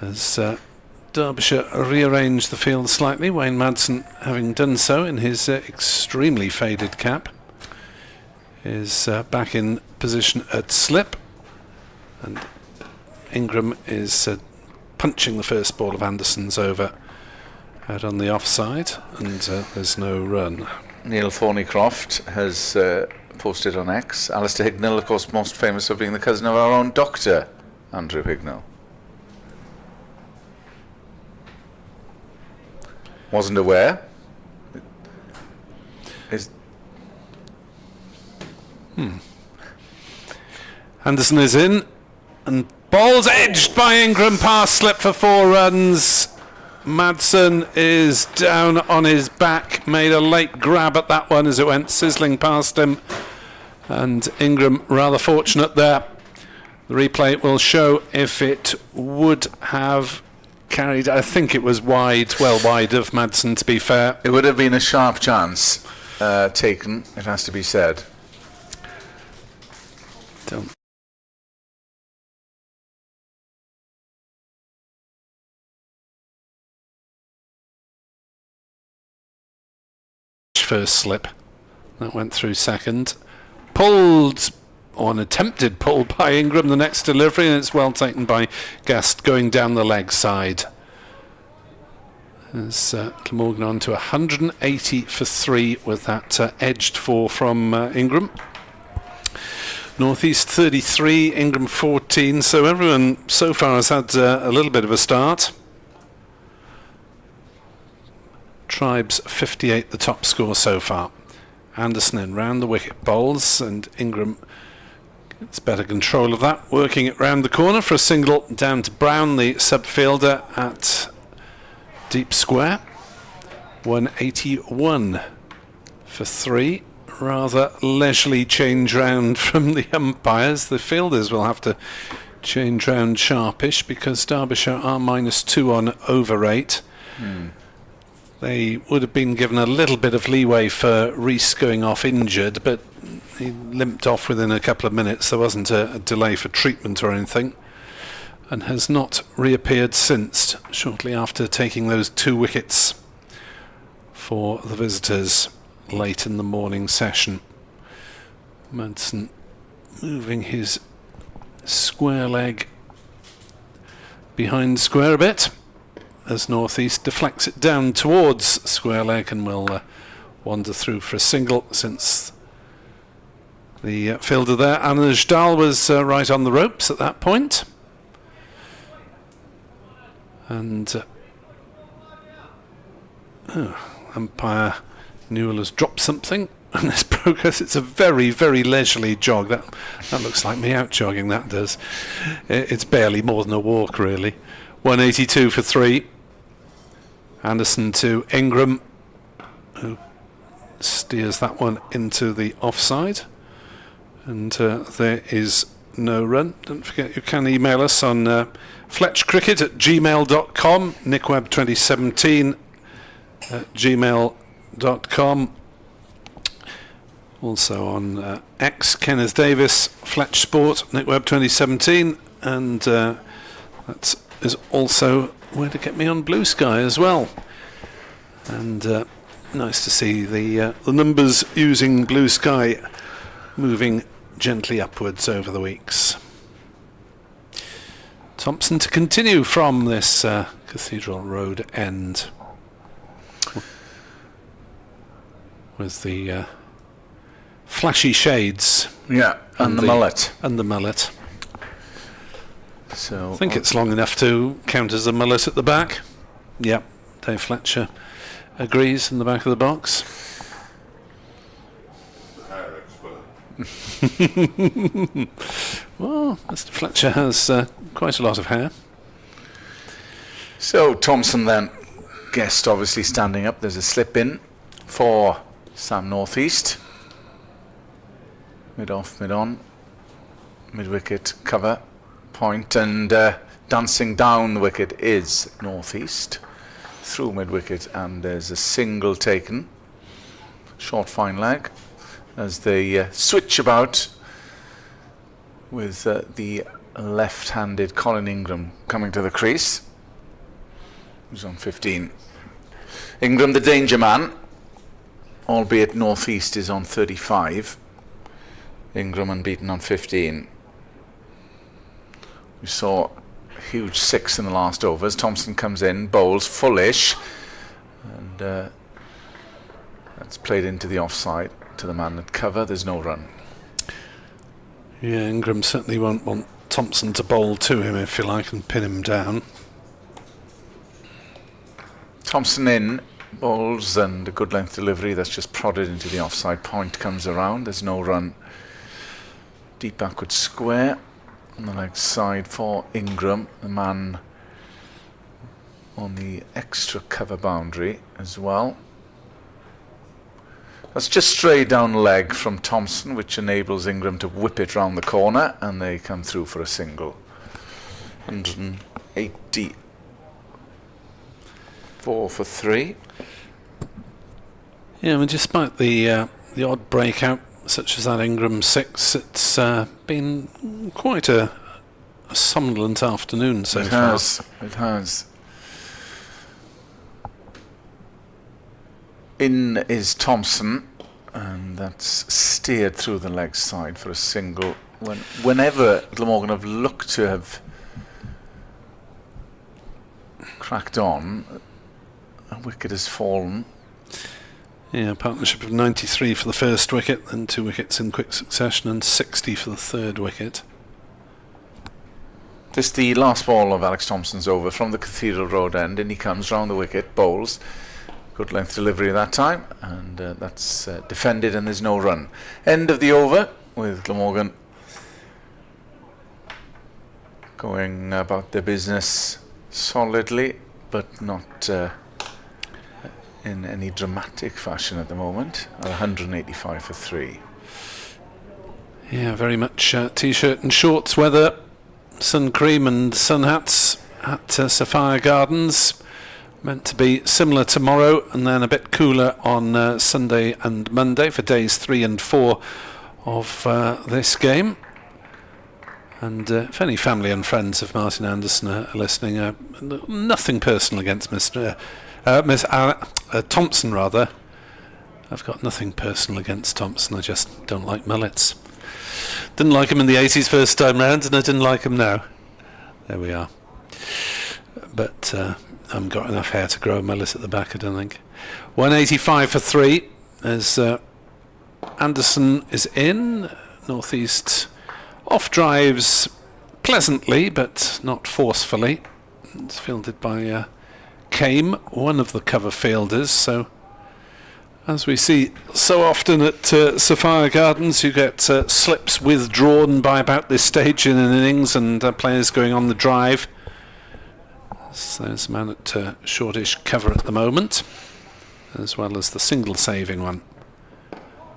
As Derbyshire rearranged the field slightly, Wayne Madsen having done so in his extremely faded cap, is back in position at slip, and Ingram is punching the first ball of Anderson's over out on the offside, and there's no run. Neil Thornycroft has posted on X. Alistair Hignell, of course, most famous for being the cousin of our own Dr. Andrew Hignell. Wasn't aware. Anderson is in, and ball's edged by Ingram past slip for 4 runs. Madsen is down on his back, made a late grab at that one as it went sizzling past him, and Ingram rather fortunate there. The replay will show if it would have carried. I think it was wide, well wide of Madsen, to be fair. It would have been a sharp chance taken, it has to be said. Don't. First slip that went through second, pulled, or an attempted pull by Ingram the next delivery, and it's well taken by Guest going down the leg side. As Glamorgan on to 180 for 3 with that edged 4 from Ingram. Northeast 33, Ingram 14, so everyone so far has had a little bit of a start. Tribes 58, the top score so far. Anderson in round the wicket bowls, and Ingram gets better control of that, working it round the corner for a single down to Brown, the sub-fielder at deep square. 181 for 3. Rather leisurely change round from the umpires. The fielders will have to change round sharpish because Derbyshire are -2 on over rate. They would have been given a little bit of leeway for Rees going off injured, but he limped off within a couple of minutes. There wasn't a delay for treatment or anything, and has not reappeared since, shortly after taking those 2 wickets for the visitors late in the morning session. Madsen moving his square leg behind square a bit, as Northeast deflects it down towards square leg and will wander through for a single, since the fielder there. Anuj Dal was right on the ropes at that point. And umpire Newell has dropped something in this progress. It's a very, very leisurely jog. That looks like me out jogging, that does. It's barely more than a walk, really. 182 for 3. Anderson to Ingram, who steers that one into the offside. And there is no run. Don't forget, you can email us on fletchcricket@gmail.com, nickweb2017@gmail.com. Also on X, Kenneth Davis, Fletch Sport, nickweb2017, and that is also where to get me on Blue Sky as well. And nice to see the numbers using Blue Sky moving gently upwards over the weeks. Thompson to continue from this Cathedral Road end with the flashy shades. Yeah, and the mullet. And the mullet. So I think it's long enough to count as a mullet at the back. Yep, Dave Fletcher agrees in the back of the box. Well, Mr. Fletcher has quite a lot of hair. So Thompson then, guest obviously standing up. There's a slip in for Sam Northeast. Mid off, mid on, mid wicket cover point, and dancing down the wicket is Northeast through mid wicket, and there's a single taken. Short fine leg as they switch about with the left-handed Colin Ingram coming to the crease, who's on 15. Ingram, the danger man, albeit Northeast is on 35. Ingram unbeaten on 15. We saw a huge 6 in the last overs. Thompson comes in, bowls fullish, and that's played into the offside to the man at cover. There's no run. Yeah, Ingram certainly won't want Thompson to bowl to him, if you like, and pin him down. Thompson in, bowls, and a good length delivery that's just prodded into the offside. Point comes around. There's no run. Deep backward square on the leg side for Ingram, the man on the extra cover boundary as well. That's just straight down leg from Thompson, which enables Ingram to whip it round the corner, and they come through for a single. 184 for 3. Yeah, I mean, despite the odd breakout such as that Ingram 6, it's been quite a somnolent afternoon so far. It has. In is Thompson, and that's steered through the leg side for a single. Whenever Glamorgan have looked to have cracked on, a wicket has fallen. Yeah, partnership of 93 for the first wicket, and 2 wickets in quick succession, and 60 for the third wicket. This is the last ball of Alex Thompson's over from the Cathedral Road end, and he comes round the wicket, bowls. Good length delivery that time, and that's defended, and there's no run. End of the over with Glamorgan going about their business solidly, but not in any dramatic fashion at the moment. 185 for 3. Yeah, very much t-shirt and shorts weather, sun cream and sun hats at Sapphire Gardens. Meant to be similar tomorrow, and then a bit cooler on Sunday and Monday for days 3 and 4 of this game. And if any family and friends of Martin Anderson are listening, nothing personal against Miss Thompson, rather. I've got nothing personal against Thompson. I just don't like mullets. Didn't like him in the 80s first time round, and I didn't like him now. There we are. But I haven't got enough hair to grow a mullet at the back, I don't think. 185 for 3 as Anderson is in. North East off drives pleasantly but not forcefully. It's fielded by Kame, one of the cover fielders. So as we see so often at Sapphire Gardens, you get slips withdrawn by about this stage in an innings, and players going on the drive. So there's a man at shortish cover at the moment, as well as the single saving one.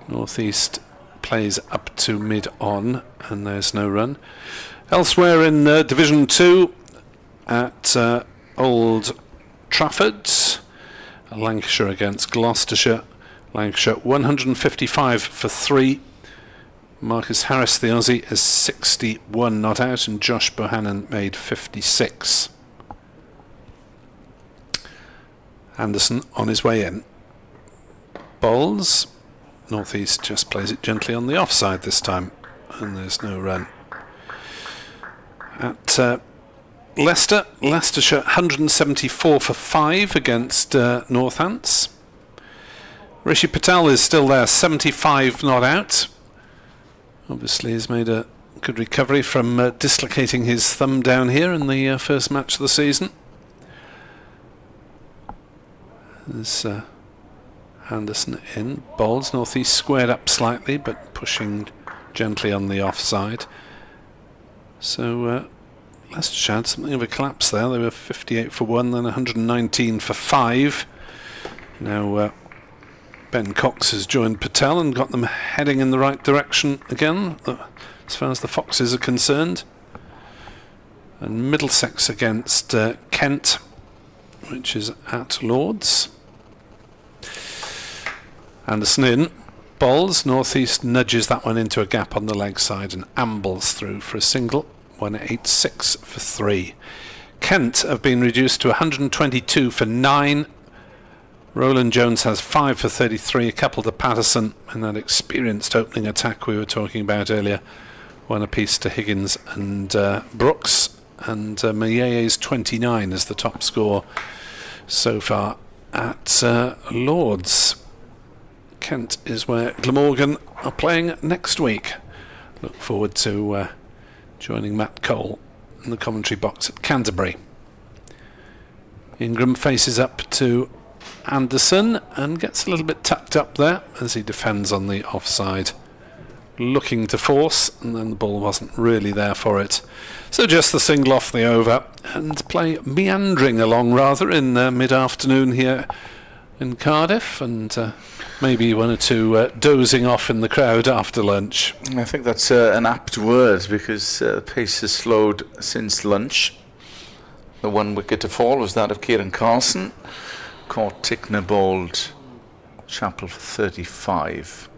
North East plays up to mid-on, and there's no run. Elsewhere in Division 2 at Old Trafford, Lancashire against Gloucestershire. Lancashire 155 for 3. Marcus Harris, the Aussie, is 61 not out, and Josh Bohannon made 56. Anderson on his way in. Bowls. North East just plays it gently on the offside this time, and there's no run. At Leicestershire 174 for 5 against Northants. Rishi Patel is still there, 75 not out. Obviously he's made a good recovery from dislocating his thumb down here in the first match of the season. There's Anderson in. Bowls. North East squared up slightly but pushing gently on the offside. So Leicestershire had something of a collapse there. They were 58 for 1, then 119 for 5. Now Ben Cox has joined Patel and got them heading in the right direction again, as far as the Foxes are concerned. And Middlesex against Kent, which is at Lords. Anderson in. Bowls. North East nudges that one into a gap on the leg side and ambles through for a single. 186 for 3. Kent have been reduced to 122 for 9. Roland Jones has 5 for 33, a couple to Patterson, and that experienced opening attack we were talking about earlier. 1 apiece to Higgins and Brooks, and Maye's 29 is the top score so far at Lords. Kent is where Glamorgan are playing next week. Look forward to joining Matt Cole in the commentary box at Canterbury. Ingram faces up to Anderson and gets a little bit tucked up there as he defends on the offside, looking to force, and then the ball wasn't really there for it. So just the single off the over, and play meandering along rather in mid-afternoon here in Cardiff, and maybe one or two dozing off in the crowd after lunch. I think that's an apt word, because the pace has slowed since lunch. The 1 wicket to fall was that of Kieran Carlson. Caught Tickner bowled Chappell for 35.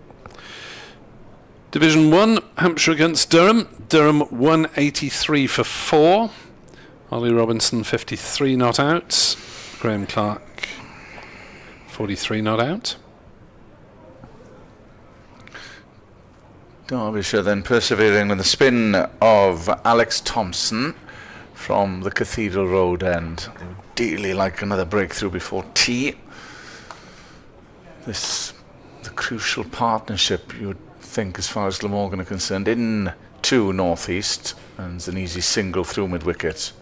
Division 1, Hampshire against Durham. Durham 183 for 4. Ollie Robinson 53 not out. Graham Clark 43 not out. Derbyshire then persevering with the spin of Alex Thompson from the Cathedral Road end. They would dearly like another breakthrough before tea. The crucial partnership, you would think, as far as Glamorgan are concerned, in to North East, and it's an easy single through mid-wicket.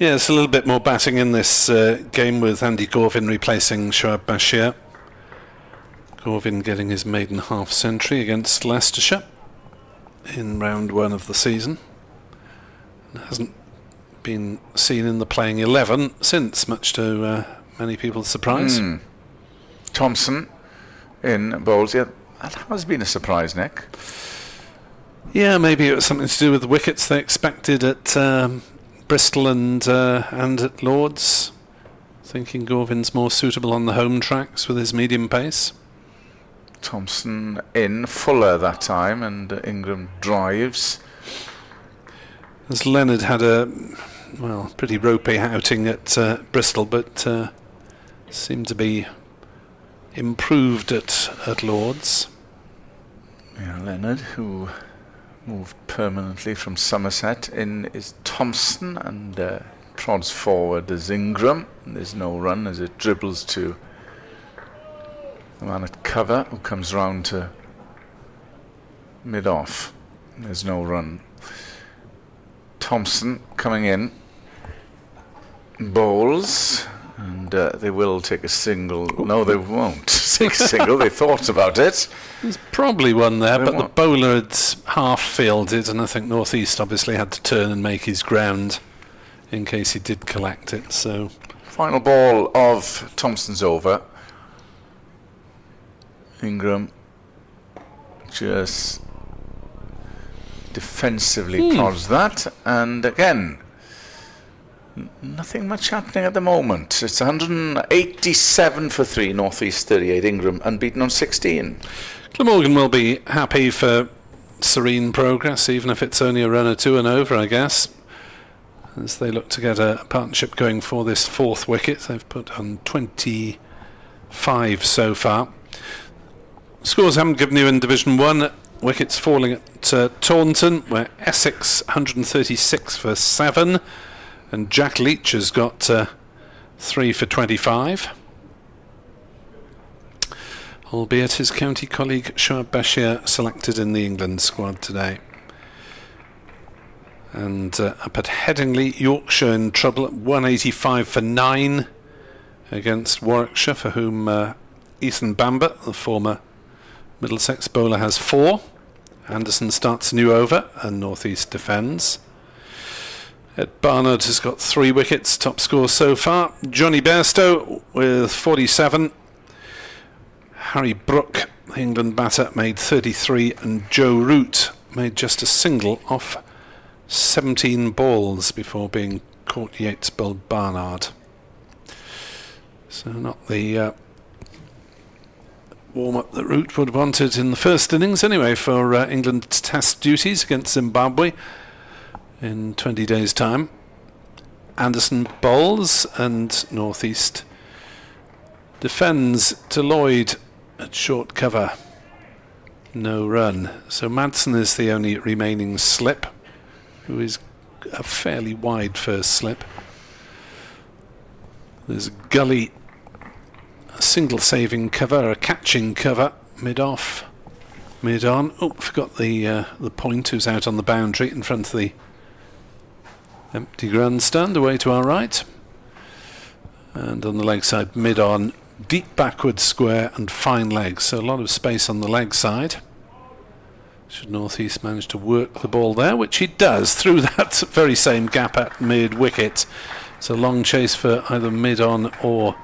Yeah, it's a little bit more batting in this game, with Andy Gorvin replacing Shoaib Bashir. Gorvin getting his maiden half-century against Leicestershire in round 1 of the season. Hasn't been seen in the playing 11 since, much to many people's surprise. Thompson in bowls. Yeah, that has been a surprise, Nick. Yeah, maybe it was something to do with the wickets they expected at Bristol and at Lords. Thinking Gorvin's more suitable on the home tracks with his medium pace. Thompson in, Fuller that time, and Ingram drives. As Leonard had a pretty ropey outing at Bristol, but seemed to be improved at Lords. Yeah, Leonard, who moved permanently from Somerset. In is Thompson, and prods forward as Ingram. And there's no run as it dribbles to the man at cover, who comes round to mid-off. There's no run. Thompson coming in. Bowls. And they will take a single. No, they won't take a single. They thought about it. There's probably one there, but won't. the bowler had half fielded, and I think North East obviously had to turn and make his ground in case he did collect it. So Final ball of Thompson's over. Ingram just defensively prods that, and again, nothing much happening at the moment. It's 187 for 3, North East 38, Ingram unbeaten on 16. Glamorgan will be happy for serene progress, even if it's only a run or two and over, I guess, as they look to get a partnership going for this 4th wicket. They've put on 25 so far. Scores haven't given you in Division 1. Wickets falling at Taunton, where Essex 136 for 7, and Jack Leach has got 3 for 25. Albeit his county colleague Shoaib Bashir selected in the England squad today. And up at Headingley, Yorkshire in trouble at 185 for 9 against Warwickshire, for whom Ethan Bamber, the former Middlesex bowler, has 4. Anderson starts a new over and North East defends. Ed Barnard has got 3 wickets, top score so far. Johnny Bairstow with 47. Harry Brook, the England batter, made 33, and Joe Root made just a single off 17 balls before being caught. Yates bowled Barnard. So not the warm-up that Root would have wanted in the first innings anyway for England's test duties against Zimbabwe in 20 days' time. Anderson bowls and North East defends to Lloyd at short cover. No run. So Madsen is the only remaining slip, who is a fairly wide first slip. There's Gully, a single saving cover, a catching cover, mid-off, mid-on. Oh, forgot the point, who's out on the boundary in front of the empty grandstand away to our right. And on the leg side, mid-on, deep backward square and fine legs, so a lot of space on the leg side. Should North East manage to work the ball there, which he does through that very same gap at mid-wicket. It's a long chase for either mid-on or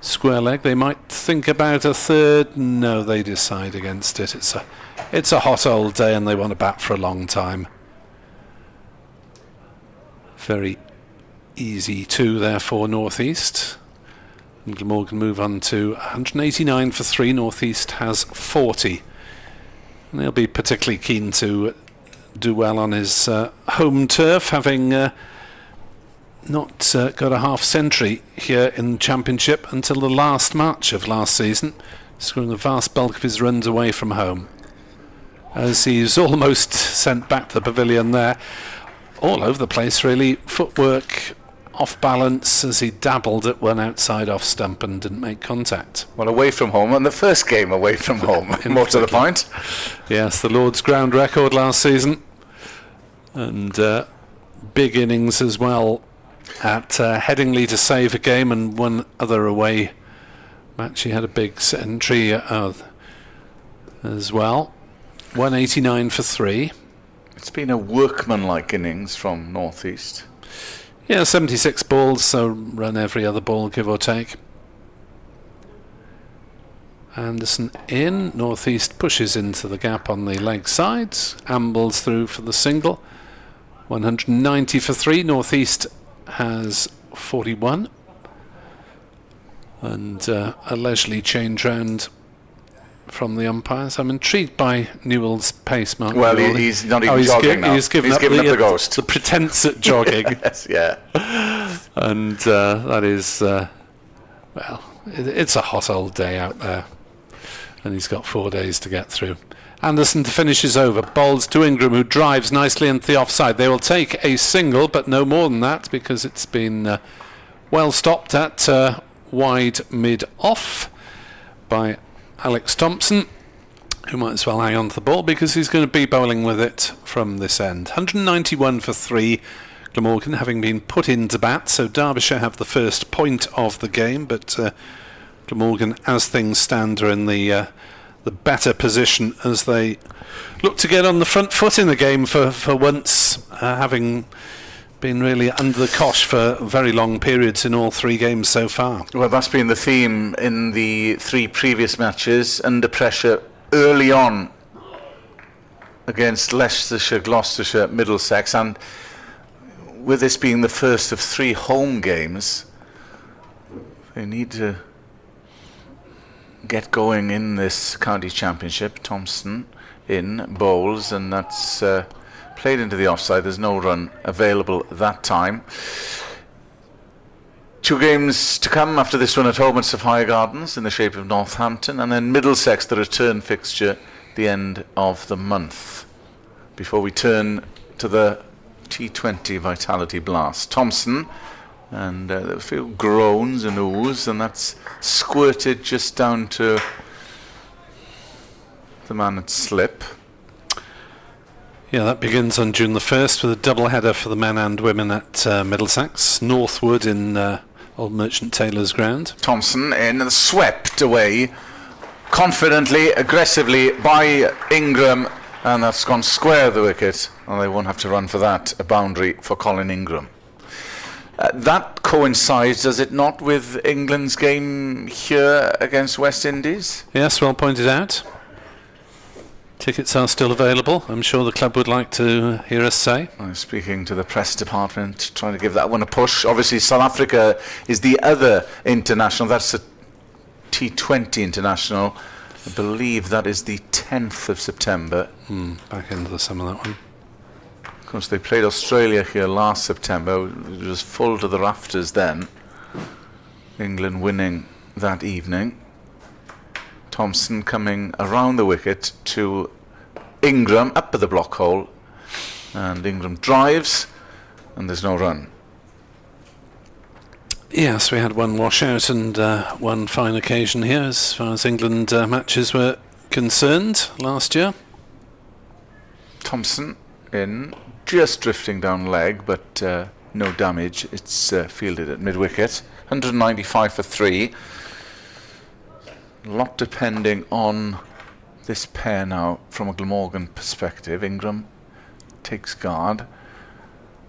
square leg. They might think about a third. No, they decide against it. It's a hot old day and they want to bat for a long time. Very easy 2 there for North East. And Glamorgan move on to 189 for 3. North East has 40. And he'll be particularly keen to do well on his home turf, having not got a half century here in the Championship until the last match of last season, scoring the vast bulk of his runs away from home, as he's almost sent back to the pavilion there. All over the place really, footwork off balance as he dabbled at one outside off stump and didn't make contact. Well, away from home, and the first game away from home, more to the point. Yes, the Lord's ground record last season, and big innings as well at Headingley to save a game, and one other away match he had a big century as well. 189 for 3. It's been a workmanlike innings from North East. Yeah, 76 balls, so run every other ball, give or take. Anderson in. North East pushes into the gap on the leg sides, ambles through for the single. 190 for 3. North East has 41. And a leisurely change round from the umpires. I'm intrigued by Newell's pace, Mark. Well, he's not even jogging now. He's given up the ghost. The pretense at jogging. Yes, yeah. And that is, well, it's a hot old day out there. And he's got 4 days to get through. Anderson to finish his over. Bowls to Ingram, who drives nicely into the offside. They will take a single, but no more than that, because it's been well stopped at wide mid-off by Alex Thompson. who might as well hang on to the ball because he's going to be bowling with it from this end. 191 for 3, Glamorgan having been put into bat, so Derbyshire have the first point of the game, but Glamorgan, as things stand, are in the better position as they look to get on the front foot in the game for once, having been really under the cosh for very long periods in all 3 games so far. Well, that's been the theme in the 3 previous matches, under pressure early on against Leicestershire, Gloucestershire, Middlesex, and with this being the first of 3 home games, they need to get going in this county championship. Thompson in bowls, and that's played into the offside. There's no run available that time. 2 games to come after this one at home at Sophia Gardens in the shape of Northampton, and then Middlesex, the return fixture, the end of the month, before we turn to the T20 Vitality Blast. Thompson, and there were a few groans and oohs, and that's squirted just down to the man at slip. Yeah, that begins on June the 1st with a double header for the men and women at Middlesex, Northwood in Old Merchant Taylor's ground. Thompson in and swept away confidently, aggressively by Ingram, and that's gone square of the wicket, and they won't have to run for that, a boundary for Colin Ingram. That coincides, does it not, with England's game here against West Indies? Yes, well pointed out. Tickets are still available. I'm sure the club would like to hear us say. I'm speaking to the press department, trying to give that one a push. Obviously, South Africa is the other international. That's a T20 international. I believe that is the 10th of September. Back into the summer, that one. Of course, they played Australia here last September. It was full to the rafters then. England winning that evening. Thompson coming around the wicket to Ingram up at the block hole, and Ingram drives, and there's no run. Yes, we had one washout and one fine occasion here as far as England matches were concerned last year. Thompson in, just drifting down leg, but no damage. It's fielded at mid-wicket. 195 for 3. A lot depending on this pair now from a Glamorgan perspective. Ingram takes guard.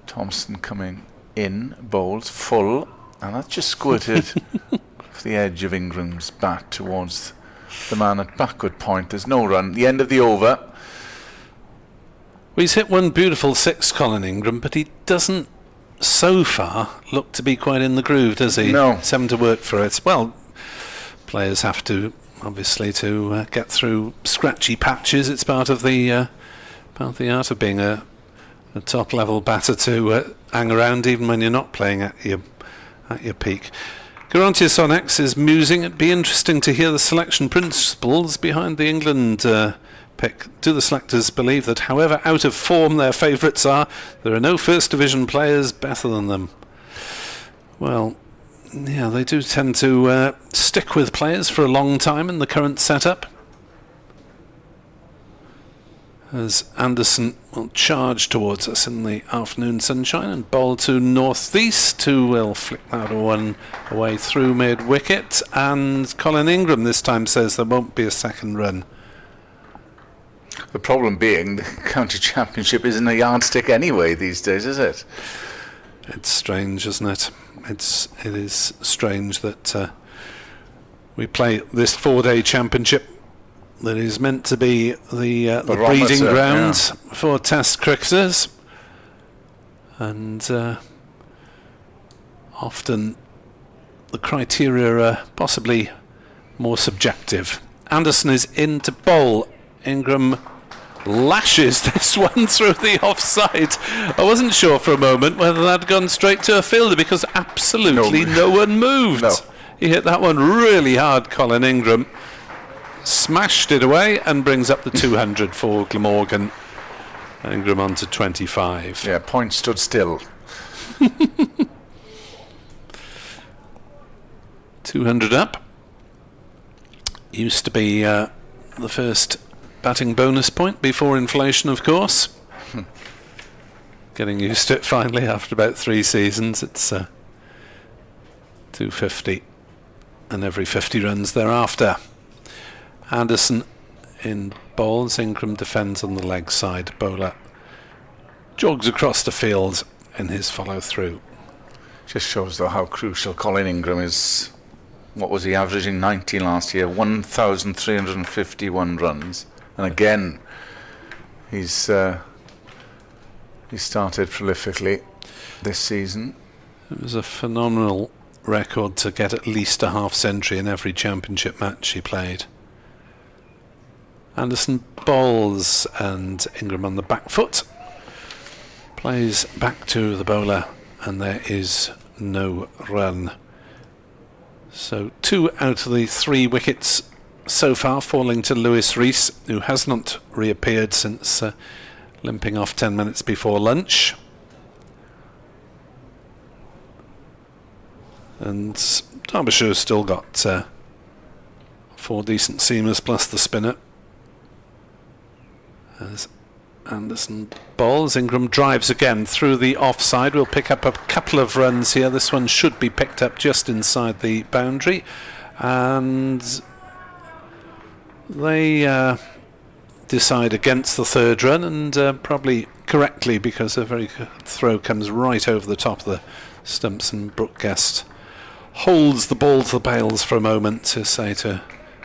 Thompson coming in, bowls full, and that just squirted off the edge of Ingram's bat towards the man at backward point. There's no run. The end of the over. Well, he's hit one beautiful 6, Colin Ingram, but he doesn't so far look to be quite in the groove, does he? No. He's having to work for it. Well, players have to, obviously, to get through scratchy patches. It's part of the art of being a top level batter to hang around even when you're not playing at your peak. Garantius on X is musing. It'd be interesting to hear the selection principles behind the England pick. Do the selectors believe that however out of form their favourites are, there are no first division players better than them? Well, yeah, they do tend to stick with players for a long time in the current setup. As Anderson will charge towards us in the afternoon sunshine and bowl to northeast, who will flick that one away through mid-wicket, and Colin Ingram this time says there won't be a second run. The problem being the county championship isn't a yardstick anyway these days, is it? It's strange, isn't it? It is strange that we play this 4-day championship that is meant to be the breeding ground for Test cricketers, and often the criteria are possibly more subjective. Anderson is in to bowl. Ingram lashes this one through the offside. I wasn't sure for a moment whether that had gone straight to a fielder because absolutely no one moved. No. He hit that one really hard, Colin Ingram. Smashed it away and brings up the 200 for Glamorgan. Ingram on to 25. Yeah, point stood still. 200 up. Used to be the first batting bonus point before inflation, of course. Getting used to it finally after about 3 seasons. It's 250 and every 50 runs thereafter. Anderson in bowls. Ingram defends on the leg side. Bowler jogs across the field in his follow through. Just shows though how crucial Colin Ingram is. What was he averaging? 90 last year, 1,351 runs, and again he started prolifically this season. It was a phenomenal record to get at least a half century in every championship match he played. Anderson bowls and Ingram on the back foot. Plays back to the bowler and there is no run. So 2 out of the 3 wickets so far falling to Lewis Rees, who has not reappeared since limping off 10 minutes before lunch. And Derbyshire still got 4 decent seamers plus the spinner. As Anderson bowls, Ingram drives again through the offside. We'll pick up a couple of runs here. This one should be picked up just inside the boundary, and they decide against the 3rd run, and probably correctly, because a very good throw comes right over the top of the stumps, and Brooke Guest holds the ball to the bails for a moment to say to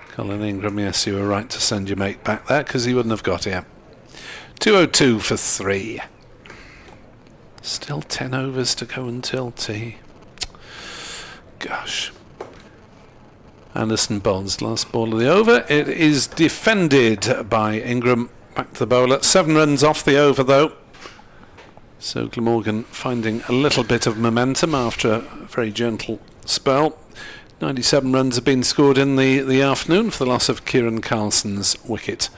Colin Ingram, yes, you were right to send your mate back there, because he wouldn't have got here. 202 for 3. Still 10 overs to go until tea. Gosh. Anderson bowls last ball of the over. It is defended by Ingram. Back to the bowler. 7 runs off the over though. So Glamorgan finding a little bit of momentum after a very gentle spell. 97 runs have been scored in the afternoon for the loss of Kieran Carlson's wicket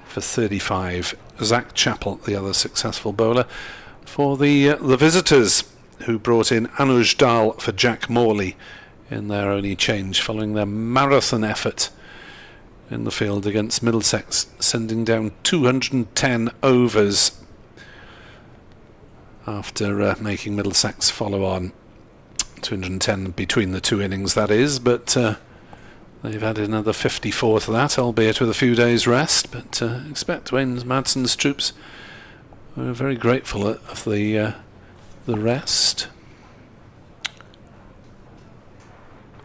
for 35. Zach Chappell, the other successful bowler for the visitors, who brought in Anuj Dal for Jack Morley in their only change following their marathon effort in the field against Middlesex, sending down 210 overs after making Middlesex follow on. 210 between the 2 innings, that is, but they've added another 54 to that, albeit with a few days rest. But expect Wayne Madson's troops were very grateful of the rest.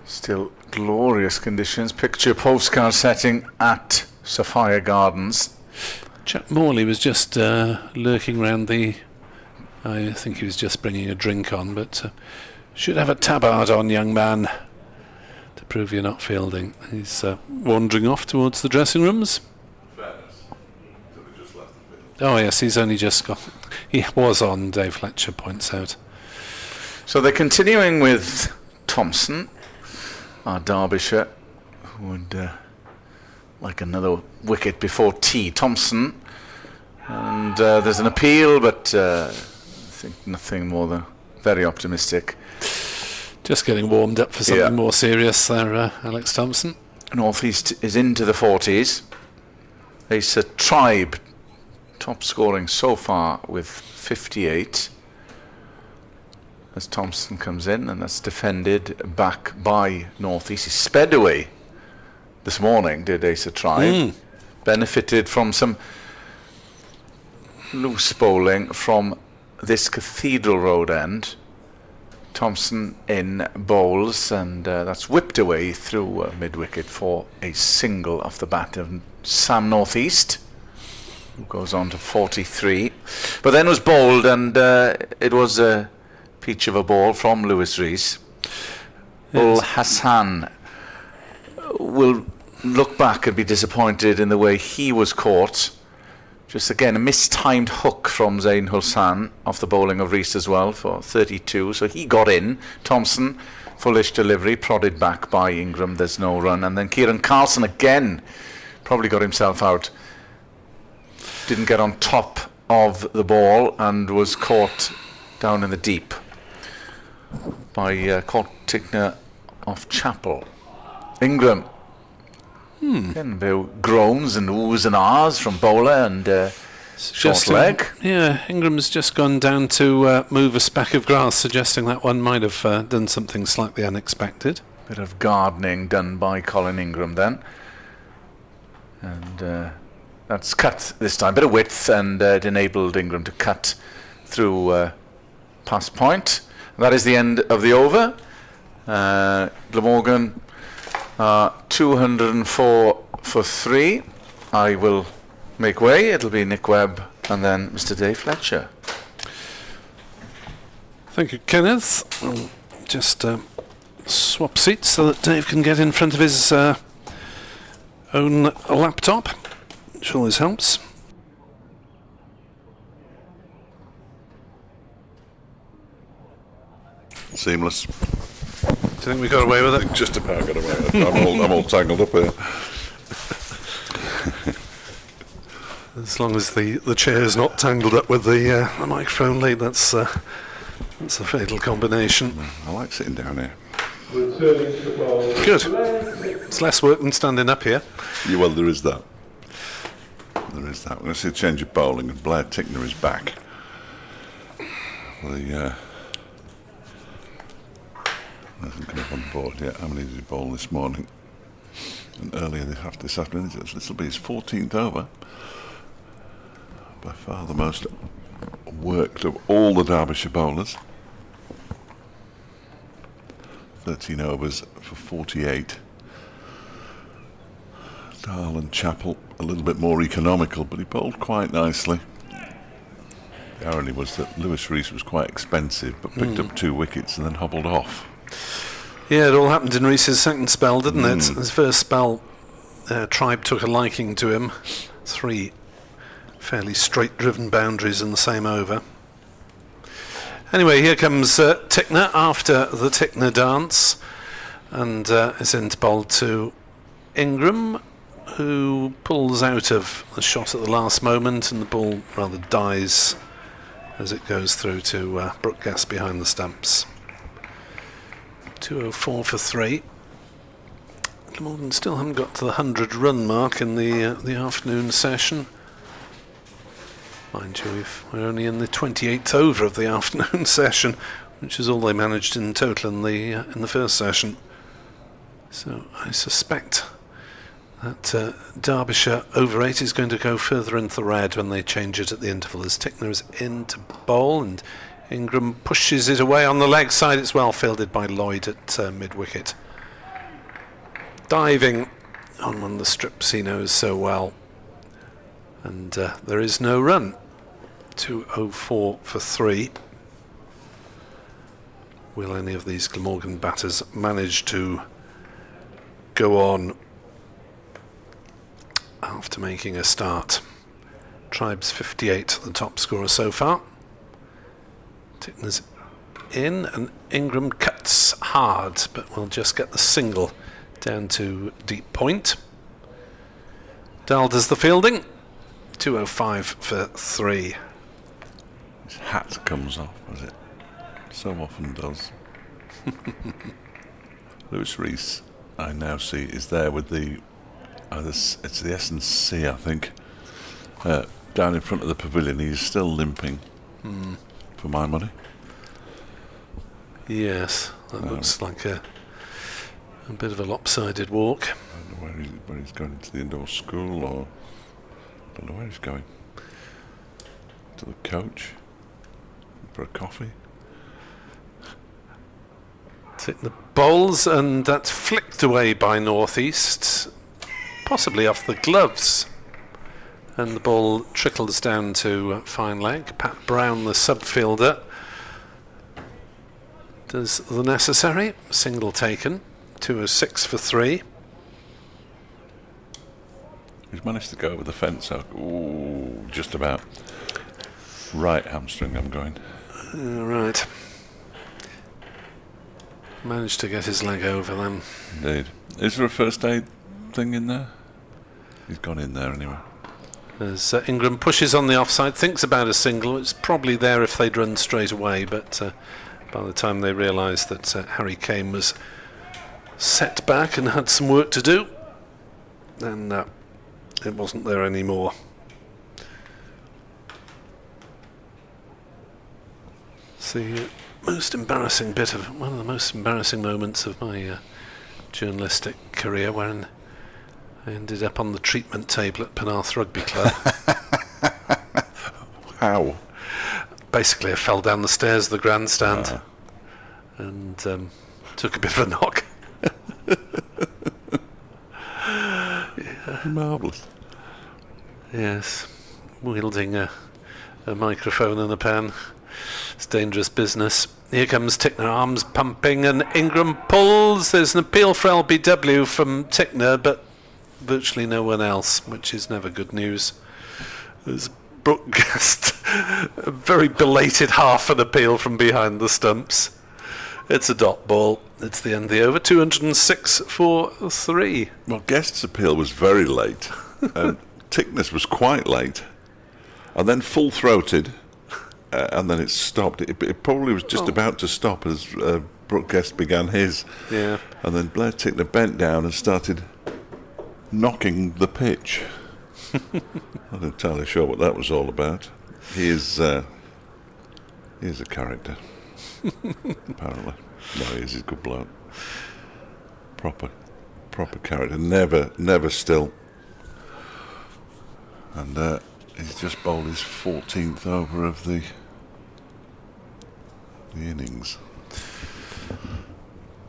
Still glorious conditions. Picture postcard setting at Sophia Gardens. Jack Morley was just lurking around the... I think he was just bringing a drink on, but should have a tabard on, young man, to prove you're not fielding. He's wandering off towards the dressing rooms. Oh yes, he's only just got... He was on, Dave Fletcher points out. So they're continuing with Thompson, our Derbyshire, who would like another wicket before tea. Thompson, and there's an appeal, but I think nothing more than very optimistic. Just getting warmed up for something more serious there, Alex Thompson. North East is into the 40s. Asa Tribe, top scoring so far with 58. As Thompson comes in, and that's defended back by North East. He sped away this morning, did Asa Tribe. Benefited from some loose bowling from this Cathedral Road end. Thompson in bowls, and that's whipped away through mid-wicket for a single off the bat of Sam North East, who goes on to 43. But then was bowled, and it was a peach of a ball from Lewis Rees. Ul Hassan will look back and be disappointed in the way he was caught. Just again a mistimed hook from Zain Hulsan off the bowling of Rees as well for 32. So he got in. Thompson, foolish delivery, prodded back by Ingram. There's no run. And then Kieran Carlson again probably got himself out. Didn't get on top of the ball and was caught down in the deep by Court Tigner off Chappell. Ingram Again, groans and oohs and ahs from bowler and short leg. Ingram's just gone down to move a speck of grass, suggesting that one might have done something slightly unexpected. Bit of gardening done by Colin Ingram then. And that's cut this time. Bit of width, and it enabled Ingram to cut through past point. That is the end of the over. Glamorgan 204 for 3. I will make way. It'll be Nick Webb and then Mr. Dave Fletcher. Thank you, Kenneth. We'll just swap seats so that Dave can get in front of his own laptop, which always helps. Seamless. Do you think we got away with it? Just about got away with it. I'm all tangled up here. As long as the chair's not tangled up with the microphone lead, that's a fatal combination. I like sitting down here. Good. It's less work than standing up here. Yeah, well, there is that. There is that. We're going to see a change of bowling, and Blair Tickner is back. Hasn't come up on the board yet. How many did he bowl this morning? And earlier this afternoon, this will be his 14th over. By far the most worked of all the Derbyshire bowlers. 13 overs for 48. Dahl and Chappell a little bit more economical, but he bowled quite nicely. The irony was that Lewis Rees was quite expensive, but picked up 2 wickets and then hobbled off. Yeah, it all happened in Rees's second spell, didn't it? His first spell, Tribe took a liking to him. 3 fairly straight-driven boundaries in the same over. Anyway, here comes Tickner after the Tickner dance, and is in to bowl to Ingram, who pulls out of the shot at the last moment, and the ball rather dies as it goes through to Brookgas behind the stumps. 204 for 3. Glamorgan still haven't got to the 100-run mark in the afternoon session. Mind you, we're only in the 28th over of the afternoon session, which is all they managed in total in the first session. So I suspect that Derbyshire over 8 is going to go further into the red when they change it at the interval, as Tickner is in to bowl, and Ingram pushes it away on the leg side. It's well fielded by Lloyd at mid-wicket. Diving on one of the strips he knows so well. And there is no run. 204 for 3. Will any of these Glamorgan batters manage to go on after making a start? Tribe's 58, the top scorer so far. Tickner's in, and Ingram cuts hard, but will just get the single down to deep point. Dahl does the fielding. 205 for 3. His hat comes off, as it so often does. Lewis Rees, I now see, is there with the it's the S&C, I think, down in front of the pavilion. He's still limping, for my money. Yes, that looks like a bit of a lopsided walk. I don't know where he's going, to the indoor school, or I don't know where he's going. To the coach for a coffee. Taking the bowls, and that's flicked away by Northeast, possibly off the gloves, and the ball trickles down to fine leg. Pat Brown, the sub-fielder, does the necessary. Single taken. 206 for 3. He's managed to go over the fence. Ooh, just about. Right hamstring, I'm going. Right. Managed to get his leg over then. Indeed. Is there a first aid thing in there? He's gone in there anyway. As Ingram pushes on the offside, thinks about a single. It's probably there if they'd run straight away, but by the time they realised that Harry Kane was set back and had some work to do, then it wasn't there anymore. It's the most embarrassing bit of one of the most embarrassing moments of my journalistic career, when I ended up on the treatment table at Penarth Rugby Club. How? Basically, I fell down the stairs of the grandstand and took a bit of a knock. Marvellous. Yes, wielding a microphone and a pen. It's dangerous business. Here comes Tickner, arms pumping, and Ingram pulls. There's an appeal for LBW from Tickner, but virtually no one else, which is never good news. There's Brooke Guest, a very belated half an appeal from behind the stumps. It's a dot ball. It's the end of the over. 206-3. Well, Guest's appeal was very late, and Tickner's was quite late, and then full-throated, and then it stopped. It probably was just about to stop as Brooke Guest began his. Yeah. And then Blair Tickner bent down and started knocking the pitch. I'm not entirely sure what that was all about. He is a character, apparently. No, he is a good bloke. Proper character. Never still. And he's just bowled his 14th over of the innings.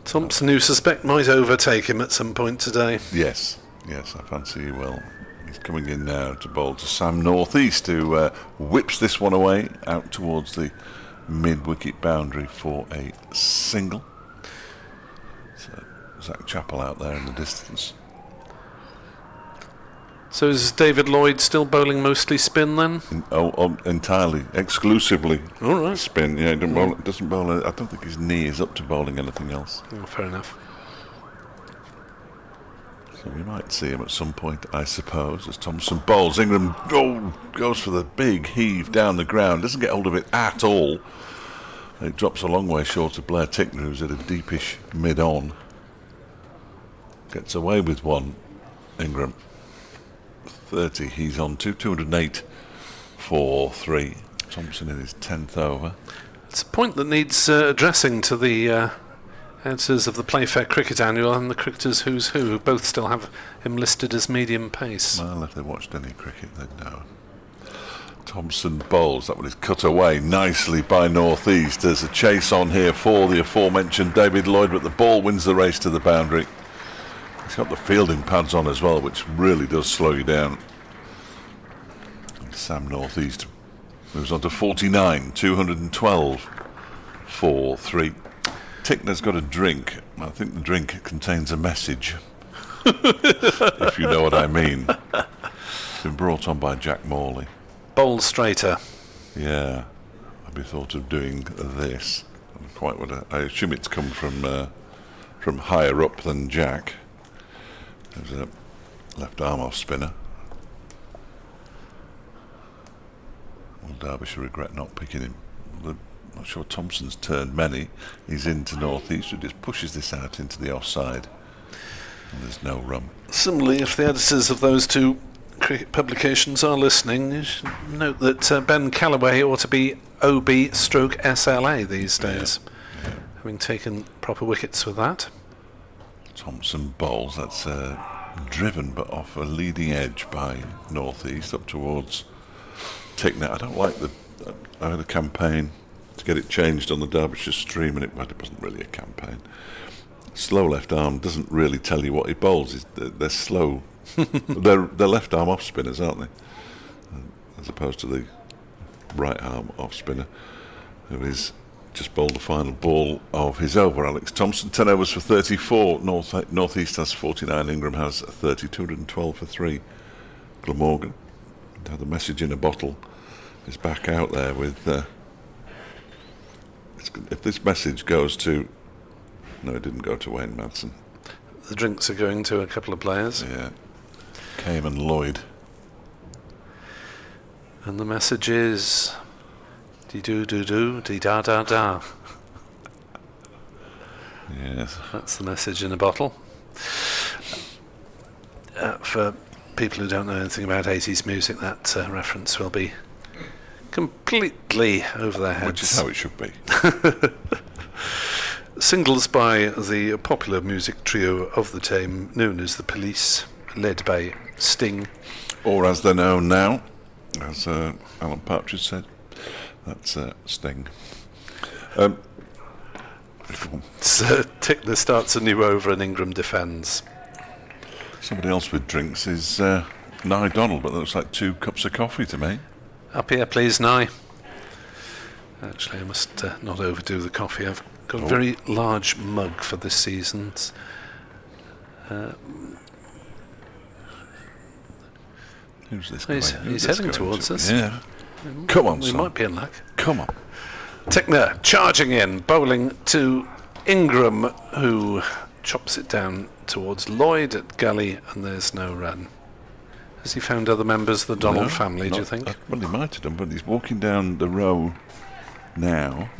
Thompson, who suspect might overtake him at some point today. Yes, I fancy he will. He's coming in now to bowl to Sam Northeast, who whips this one away out towards the mid-wicket boundary for a single. So Zach Chappell out there in the distance. So is David Lloyd still bowling mostly spin then? Entirely, exclusively All right. spin. Yeah, doesn't bowl. I don't think his knee is up to bowling anything else. Oh, fair enough. So we might see him at some point, I suppose, as Thompson bowls. Ingram goes for the big heave down the ground. Doesn't get hold of it at all. It drops a long way short of Blair Tickner, who's at a deepish mid-on. Gets away with one, Ingram. 30, he's on 208 for 3. Thompson in his 10th over. It's a point that needs addressing to the editors of the Playfair Cricket Annual and the Cricketers Who's Who both still have him listed as medium pace. Well, if they watched any cricket, they'd know. Thompson bowls. That one is cut away nicely by Northeast. There's a chase on here for the aforementioned David Lloyd, but the ball wins the race to the boundary. He's got the fielding pads on as well, which really does slow you down. And Sam Northeast moves on to 49, 212 for 3. Tickner's got a drink. I think the drink contains a message, if you know what I mean. It's been brought on by Jack Morley. Bowl straighter. Yeah, I'd be thought of doing this. Quite what I assume it's come from higher up than Jack. There's a left arm off spinner. Will Derbyshire regret not picking him? I'm not sure Thompson's turned many. He's into Northeast, who just pushes this out into the offside. And there's no run. Similarly, if the editors of those two cricket publications are listening, you should note that Ben Callaway ought to be OB/SLA these days, having taken proper wickets with that. Thompson bowls. That's driven but off a leading edge by Northeast up towards Tickner. I don't like I had a campaign to get it changed on the Derbyshire stream, and it wasn't really a campaign. Slow left arm doesn't really tell you what he bowls. They're slow. they're left arm off spinners, aren't they? As opposed to the right arm off spinner, who is just bowled the final ball of his over. Alex Thompson, 10 overs for 34. Northeast has 49. Ingram has 30. 212 for 3. Glamorgan, now the message in a bottle, is back out there with. If this message goes to. No, it didn't go to Wayne Madsen. The drinks are going to a couple of players. Yeah. Came and Lloyd. And the message is. Dee-doo-doo-doo, dee-da-da-da. Yes. That's the message in a bottle. for people who don't know anything about 80s music, that reference will be completely over their heads. Which is how it should be. Singles by the popular music trio of the time known as the Police, led by Sting. Or as they're known now, as Alan Partridge said, that's Sting. Tickner starts a new over and Ingram defends. Somebody else with drinks is Nye Donald, but that looks like 2 cups of coffee to me. Up here, please, Nye. Actually, I must not overdo the coffee. I've got a very large mug for this season. Who's this? He's heading towards us. Yeah. Come on, we son. might be in luck. Come on. Tickner charging in, bowling to Ingram, who chops it down towards Lloyd at gully, and there's no run. Has he found other members of the Donald family, do you think? Well, he might have done, but he's walking down the row now.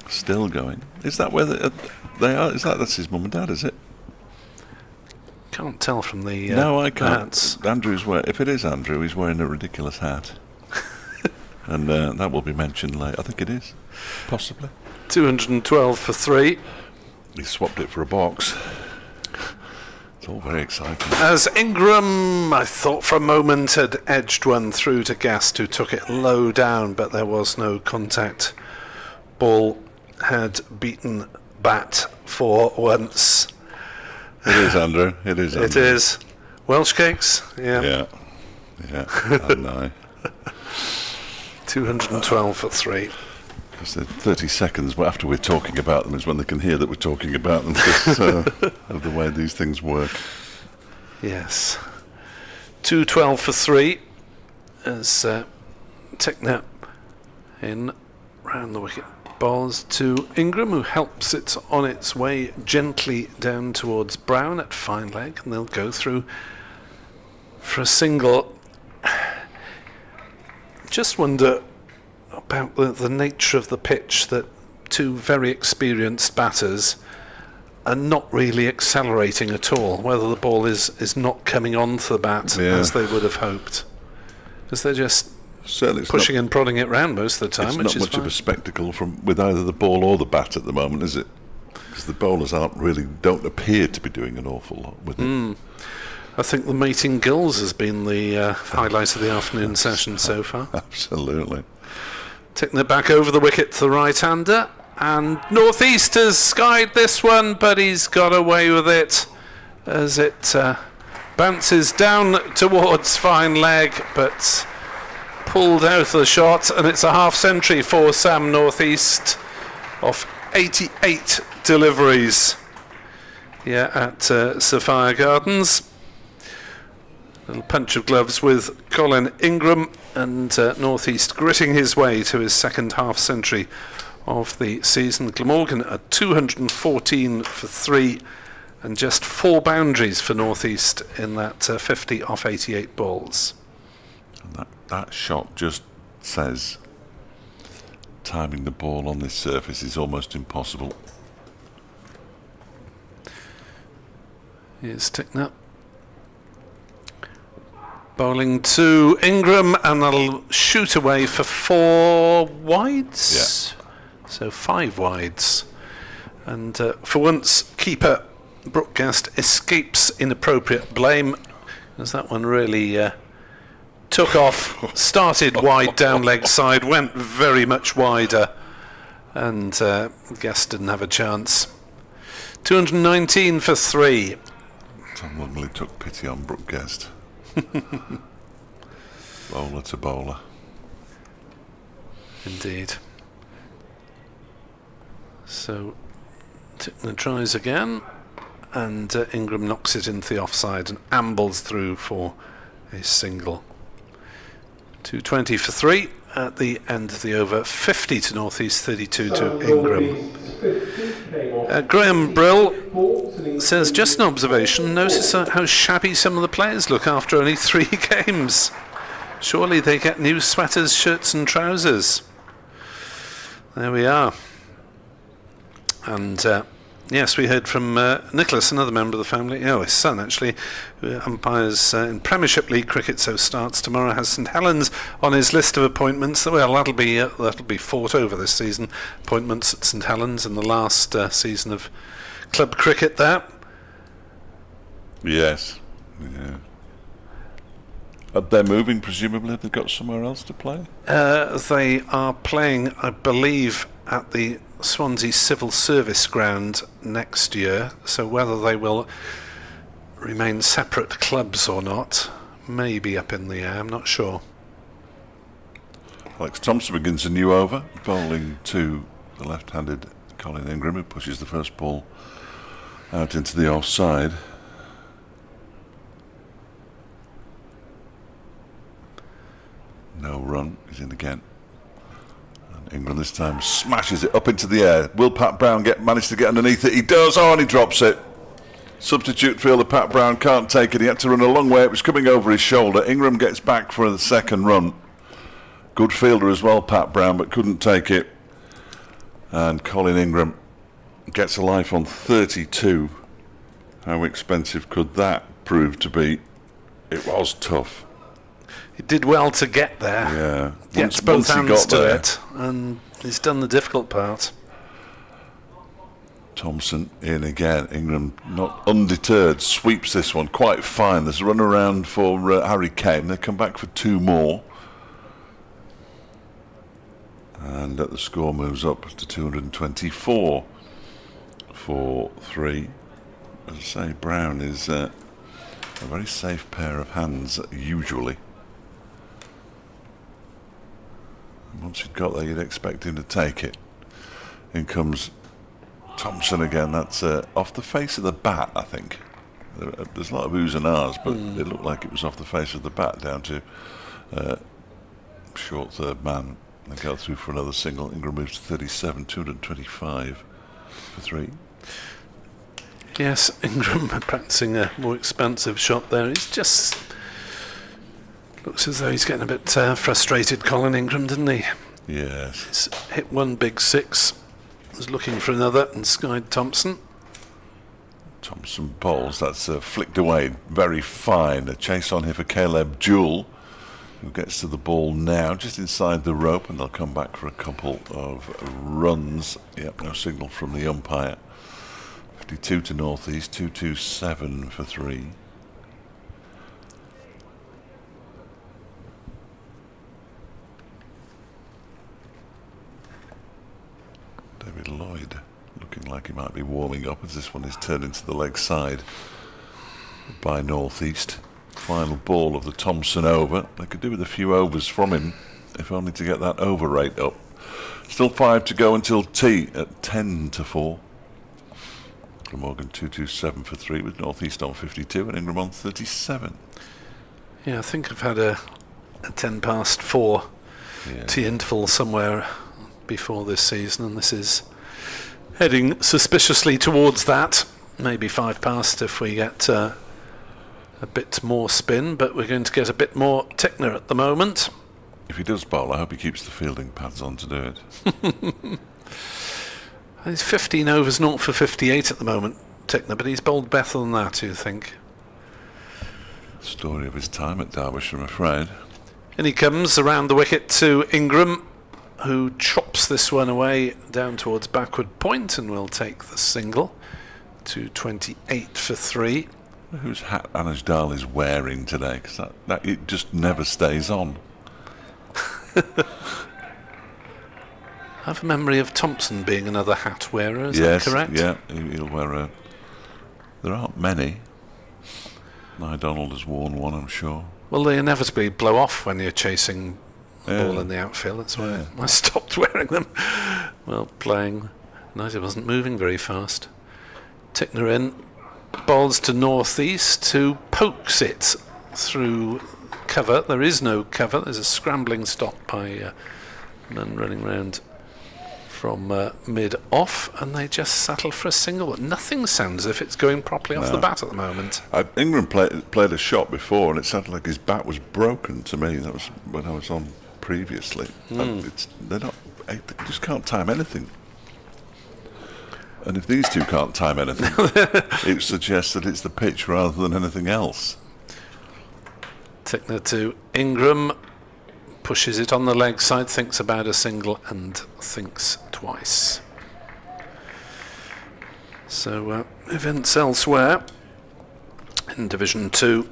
Still going. Is that where they are? That's his mum and dad, is it? Can't tell from the no, I can't. hats. If it is Andrew, he's wearing a ridiculous hat. And that will be mentioned later. I think it is. Possibly. 212 for 3. He swapped it for a box. It's all very exciting. As Ingram, I thought for a moment, had edged one through to Gast, who took it low down, but there was no contact. Ball had beaten bat for once. It is, Andrew. It is, Andrew. It is. Welsh cakes? Yeah. Yeah. I know. 212 for 3. Because 30 seconds after we're talking about them is when they can hear that we're talking about them, because of the way these things work. Yes. 212 for 3 as Tickner in round the wicket. Balls to Ingram, who helps it on its way gently down towards Brown at fine leg, and they'll go through for a single. Just wonder about the nature of the pitch, that 2 very experienced batters are not really accelerating at all, whether the ball is not coming onto the bat as they would have hoped, because they're just pushing and prodding it round most of the time, which is not much of a spectacle with either the ball or the bat at the moment, is it? Because the bowlers don't appear to be doing an awful lot with it. I think the mating gills has been the highlight of the afternoon session so far. Absolutely. Tickner back over the wicket to the right-hander, and North East has skied this one, but he's got away with it as it bounces down towards fine leg, but pulled out of the shot, and it's a half-century for Sam North East off 88 deliveries here at Sapphire Gardens. Little punch of gloves with Colin Ingram, and North East gritting his way to his second half-century of the season. Glamorgan at 214 for 3, and just 4 boundaries for North East in that 50 off 88 balls. And that shot just says timing the ball on this surface is almost impossible. Here's Tickner. Bowling to Ingram, and they'll shoot away for 4 wides. Yeah. So 5 wides. And for once, keeper Brookgast escapes inappropriate blame, as that one really took off, started wide down leg side, went very much wider, and Guest didn't have a chance. 219 for 3. Someone really took pity on Brookgast. Bowler to bowler. Indeed. So Tickner tries again, and Ingram knocks it into the offside and ambles through for a single. 220 for 3 at the end of the over. 50 to North East, 32 to Ingram. Graham Brill says, just an observation, notice how shabby some of the players look after only 3 games. Surely they get new sweaters, shirts and trousers. There we are. And Yes, we heard from Nicholas, another member of the family, his son actually, who umpires in Premiership League cricket, so starts tomorrow, has St Helens on his list of appointments. Well, that'll be fought over this season, appointments at St Helens in the last season of club cricket there. Yes, yeah. They're moving, presumably. They've got somewhere else to play? They are playing, I believe, at the Swansea Civil Service ground next year, so whether they will remain separate clubs or not may be up in the air, I'm not sure. Alex Thompson begins a new over, bowling to the left-handed Colin Ingram, who pushes the first ball out into the offside. No run, he's in again. England this time smashes it up into the air. Will Pat Brown manage to get underneath it? He does. Oh, and he drops it. Substitute fielder Pat Brown can't take it. He had to run a long way. It was coming over his shoulder. Ingram gets back for the second run. Good fielder as well, Pat Brown, but couldn't take it. And Colin Ingram gets a life on 32. How expensive could that prove to be? It was tough. He did well to get there. Yeah. Gets both hands to it, and he's done the difficult part. Thompson in again. Ingram not undeterred, sweeps this one quite fine. There's a run around for Harry Kane. They come back for two more. And the score moves up to 224 for 3. As I say, Brown is a very safe pair of hands usually. Once he'd got there, you'd expect him to take it. In comes Thompson again. That's off the face of the bat, I think. There's a lot of oohs and ahs, but it looked like it was off the face of the bat down to short third man. They go through for another single. Ingram moves to 37, 225 for 3. Yes, Ingram practicing a more expansive shot there. He's just... looks as though he's getting a bit frustrated, Colin Ingram, didn't he? Yes. He's hit one big six, was looking for another, and skied Thompson. Thompson bowls, that's flicked away, very fine. A chase on here for Caleb Jewell, who gets to the ball now, just inside the rope, and they'll come back for a couple of runs. Yep, no signal from the umpire. 52 to North East, 227 for 3. David Lloyd looking like he might be warming up as this one is turned into the leg side by North East. Final ball of the Thompson over. They could do with a few overs from him, if only to get that over rate up. Still 5 to go until tea at 10 to 4. Glamorgan 227 for 3 with North East on 52 and Ingram on 37. Yeah, I think I've had a 10 past 4 tea interval somewhere before this season, and this is heading suspiciously towards that. Maybe 5 past if we get a bit more spin, but we're going to get a bit more Tickner at the moment. If he does bowl, I hope he keeps the fielding pads on to do it. He's 15 overs, 0 for 58 at the moment, Tickner, but he's bowled better than that, you think? Story of his time at Derbyshire, I'm afraid. And he comes around the wicket to Ingram, who chops this one away down towards backward point and will take the single. 228 for 3. Whose hat Anuj Dal is wearing today? Because that it just never stays on. I have a memory of Thompson being another hat wearer, is yes, that correct? Yeah, he'll wear a... There aren't many. Nye Donald has worn one, I'm sure. Well, they inevitably blow off when you're chasing the ball in the outfield. That's why I stopped wearing them while playing. Nigel wasn't moving very fast. Tickner in, bowls to North East, who pokes it through cover. There is no cover. There's a scrambling stop by men running round from mid-off, and they just settle for a single. But nothing sounds as if it's going properly off the bat at the moment. Ingram played a shot before, and it sounded like his bat was broken to me. That was when I was on previously. They just can't time anything. And if these two can't time anything, it suggests that it's the pitch rather than anything else. Tickner to Ingram, pushes it on the leg side, thinks about a single and thinks twice. So events elsewhere in Division 2.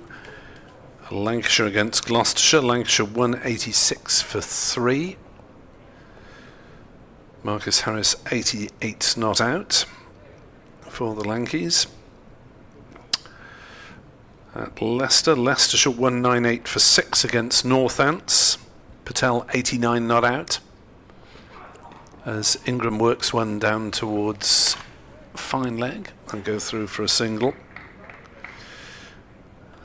Lancashire against Gloucestershire. Lancashire 186 for 3. Marcus Harris 88 not out for the Lankies. At Leicester, Leicestershire 198 for 6 against Northants. Patel 89 not out, as Ingram works one down towards fine leg and go through for a single.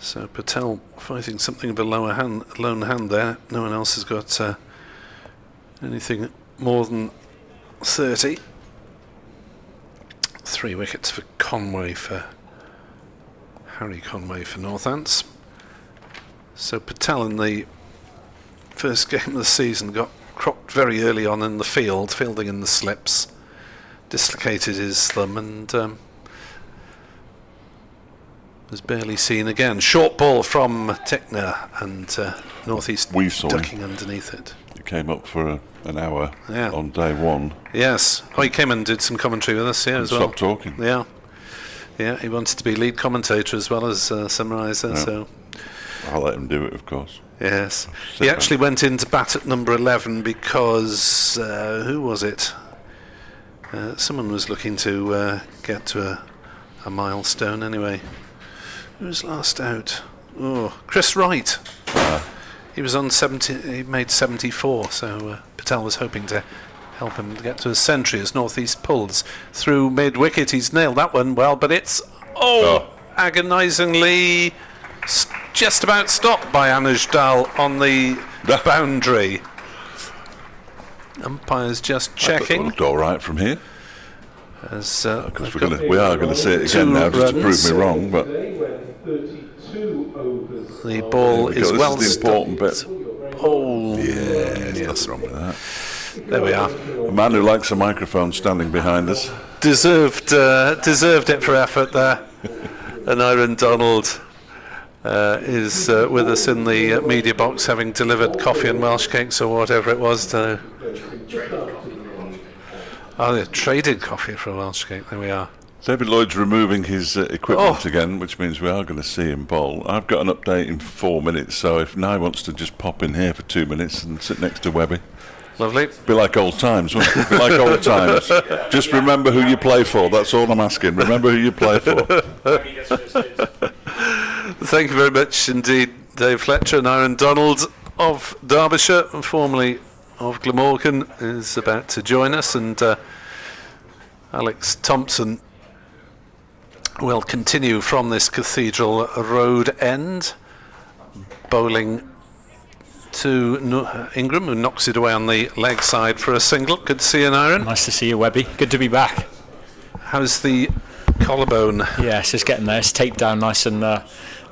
So Patel fighting something of a lone hand there. No one else has got anything more than 30. 3 wickets for Conway, for Harry Conway for Northants. So Patel in the first game of the season got cropped very early on in the field, fielding in the slips, dislocated his thumb and was barely seen again. Short ball from Tickner and North East ducking underneath it. He came up for an hour on day 1. Yes. Oh, he came and did some commentary with us as well. Stopped talking. Yeah. Yeah, he wanted to be lead commentator as well as summariser, so... I'll let him do it, of course. Yes. He actually went into bat at number 11 because... who was it? Someone was looking to get to a milestone anyway. Who was last out? Oh, Chris Wright. He was on 70. He made 74, so Patel was hoping to help him get to a century as North East pulls through mid-wicket. He's nailed that one well, but it's agonisingly just about stopped by Anuj Dal on the boundary. Umpire's just checking. Looked all right from here. As because we are going to see it again now, just to prove me wrong. But the ball is well the important bit. Oh, yeah, nothing wrong with that. There we are. A man who likes a microphone standing behind us. Deserved it for effort there. And Aaron Donald is with us in the media box, having delivered coffee and Welsh cakes or whatever it was to... Oh, they traded coffee for a Welsh cake. There we are. David Lloyd's removing his equipment again, which means we are going to see him bowl. I've got an update in 4 minutes, so if Nye wants to just pop in here for 2 minutes and sit next to Webby. Lovely. Be like old times, wouldn't it? Be like old times. Just remember who you play for, that's all I'm asking. Remember who you play for. Thank you very much indeed, Dave Fletcher. And Aaron Donald of Derbyshire, formerly of Glamorgan, is about to join us, and Alex Thompson will continue from this Cathedral Road end, bowling to Ingram, who knocks it away on the leg side for a single. Good to see you, Aaron. Nice to see you, Webby. Good to be back. How's the collarbone? Yes, it's getting there. It's taped down nice and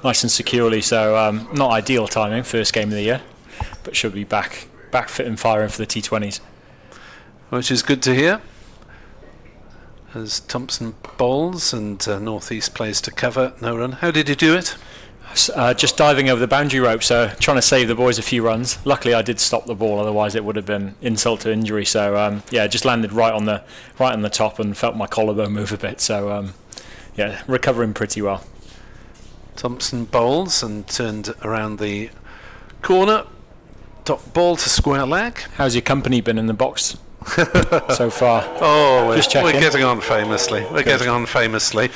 securely. So not ideal timing, first game of the year, but should be back fit and firing for the T20s. Which is good to hear. As Thompson bowls and North East plays to cover, no run. How did you do it? Just diving over the boundary rope, so trying to save the boys a few runs. Luckily, I did stop the ball; otherwise, it would have been insult to injury. So just landed right on the top and felt my collarbone move a bit. So recovering pretty well. Thompson bowls and turned around the corner. Top ball to square leg. How's your company been in the box so far? Oh, we're getting on famously.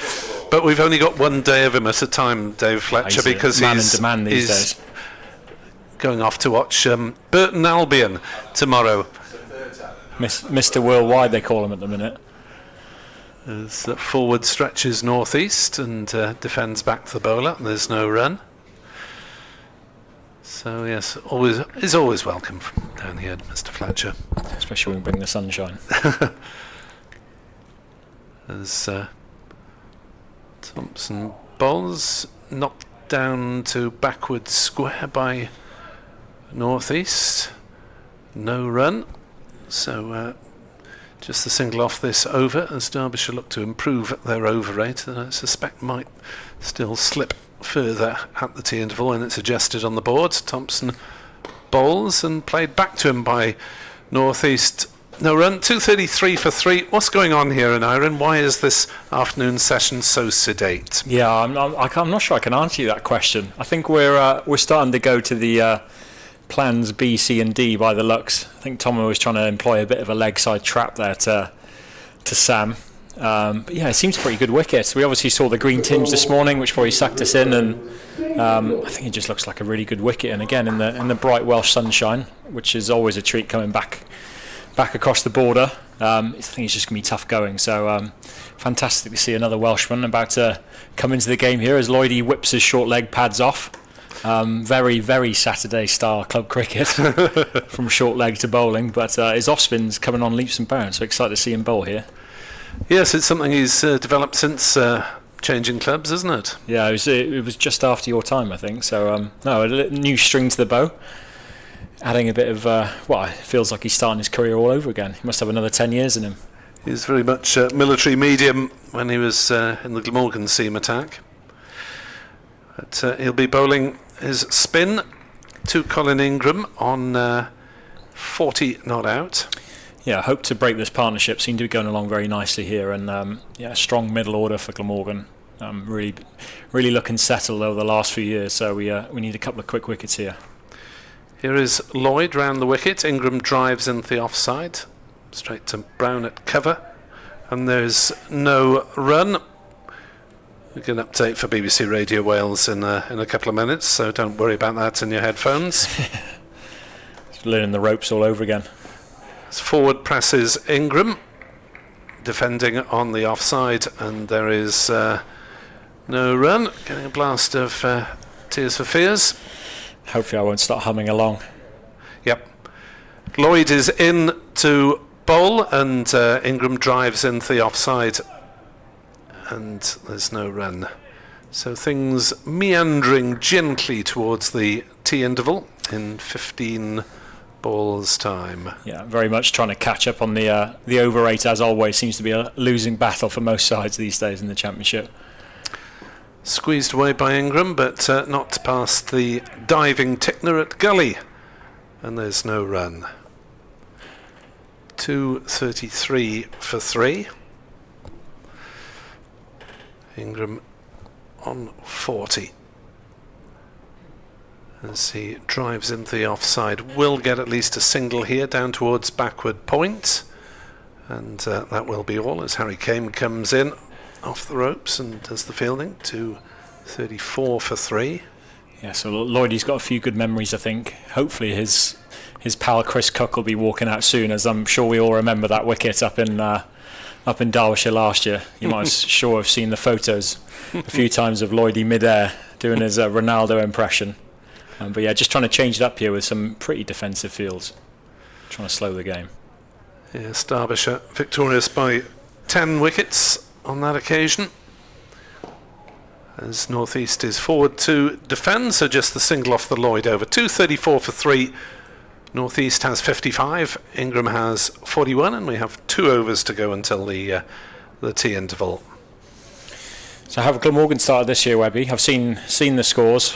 But we've only got 1 day of him at a time, Dave Fletcher, because he's going off to watch Burton Albion tomorrow. Mr. Worldwide, they call him at the minute. As forward stretches North East and defends back to the bowler. There's no run. So yes, always welcome down here, Mr. Fletcher. Especially when we bring the sunshine. As Thompson bowls, knocked down to backward square by North East. No run. So Just the single off this over as Derbyshire look to improve their over rate, that I suspect might still slip further at the tea interval when it's adjusted on the board. Thompson bowls and played back to him by North East. No run, 233 for 3. What's going on here in Iron? Why is this afternoon session so sedate? Yeah, I'm not sure I can answer you that question. I think we're starting to go to the plans B, C and D by the looks. I think Tom was trying to employ a bit of a leg side trap there to Sam. But yeah, it seems a pretty good wicket. We obviously saw the green tinge this morning, which probably sucked us in, and I think it just looks like a really good wicket. And again, in the bright Welsh sunshine, which is always a treat coming back across the border. I think it's just going to be tough going. So fantastic to see another Welshman about to come into the game here as Lloydie whips his short leg pads off. Very, very Saturday style club cricket from short leg to bowling, but his off spin's coming on leaps and bounds, so excited to see him bowl here. Yes, it's something he's developed since changing clubs, isn't it? Yeah, it was just after your time, I think, so a new string to the bow, adding a bit of, it feels like he's starting his career all over again. He must have another 10 years in him. He was very much military medium when he was in the Glamorgan seam attack. But he'll be bowling his spin to Colin Ingram on 40 not out. Yeah, hope to break this partnership. Seem to be going along very nicely here, and strong middle order for Glamorgan. Really, really looking settled over the last few years. So we need a couple of quick wickets here. Here is Lloyd round the wicket. Ingram drives into the offside, straight to Brown at cover, and there's no run. We get an update for BBC Radio Wales in a couple of minutes, so don't worry about that in your headphones. Learning the ropes all over again. As forward presses Ingram, defending on the offside, and there is no run. Getting a blast of Tears for Fears. Hopefully I won't start humming along. Yep. Lloyd is in to bowl, and Ingram drives into the offside, and there's no run. So things meandering gently towards the tea interval in 15 balls time. Yeah, very much trying to catch up on the over rate, as always. Seems to be a losing battle for most sides these days in the Championship. Squeezed away by Ingram, but not past the diving Tickner at Gully, and there's no run. 233 for 3. Ingram on 40 as he drives into the offside. Will get at least a single here down towards backward point, and that will be all as Harry Kane comes in off the ropes and does the fielding. 234 for 3. Yeah, so Lloydie's got a few good memories, I think. Hopefully his pal Chris Cook will be walking out soon, as I'm sure we all remember that wicket up in Derbyshire last year. You might sure have seen the photos a few times of Lloydie mid-air doing his Ronaldo impression. But yeah, just trying to change it up here with some pretty defensive fields, trying to slow the game. Yes, Derbyshire victorious by 10 wickets on that occasion, as North East is forward to defend. So just the single off the Lloyd over. 234 for 3. North East has 55, Ingram has 41, and we have 2 overs to go until the tea interval. So how have Glamorgan started this year, Webby? I've seen the scores.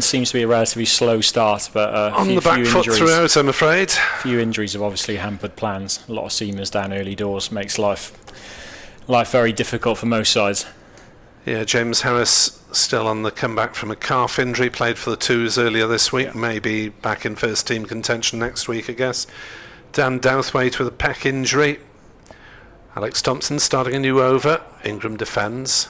Seems to be a relatively slow start, but on the back foot throughout, I'm afraid. A few injuries have obviously hampered plans. A lot of seamers down early doors makes life very difficult for most sides. Yeah, James Harris still on the comeback from a calf injury, played for the Twos earlier this week, maybe back in first team contention next week, I guess. Dan Douthwaite with a pec injury. Alex Thompson starting a new over. Ingram defends.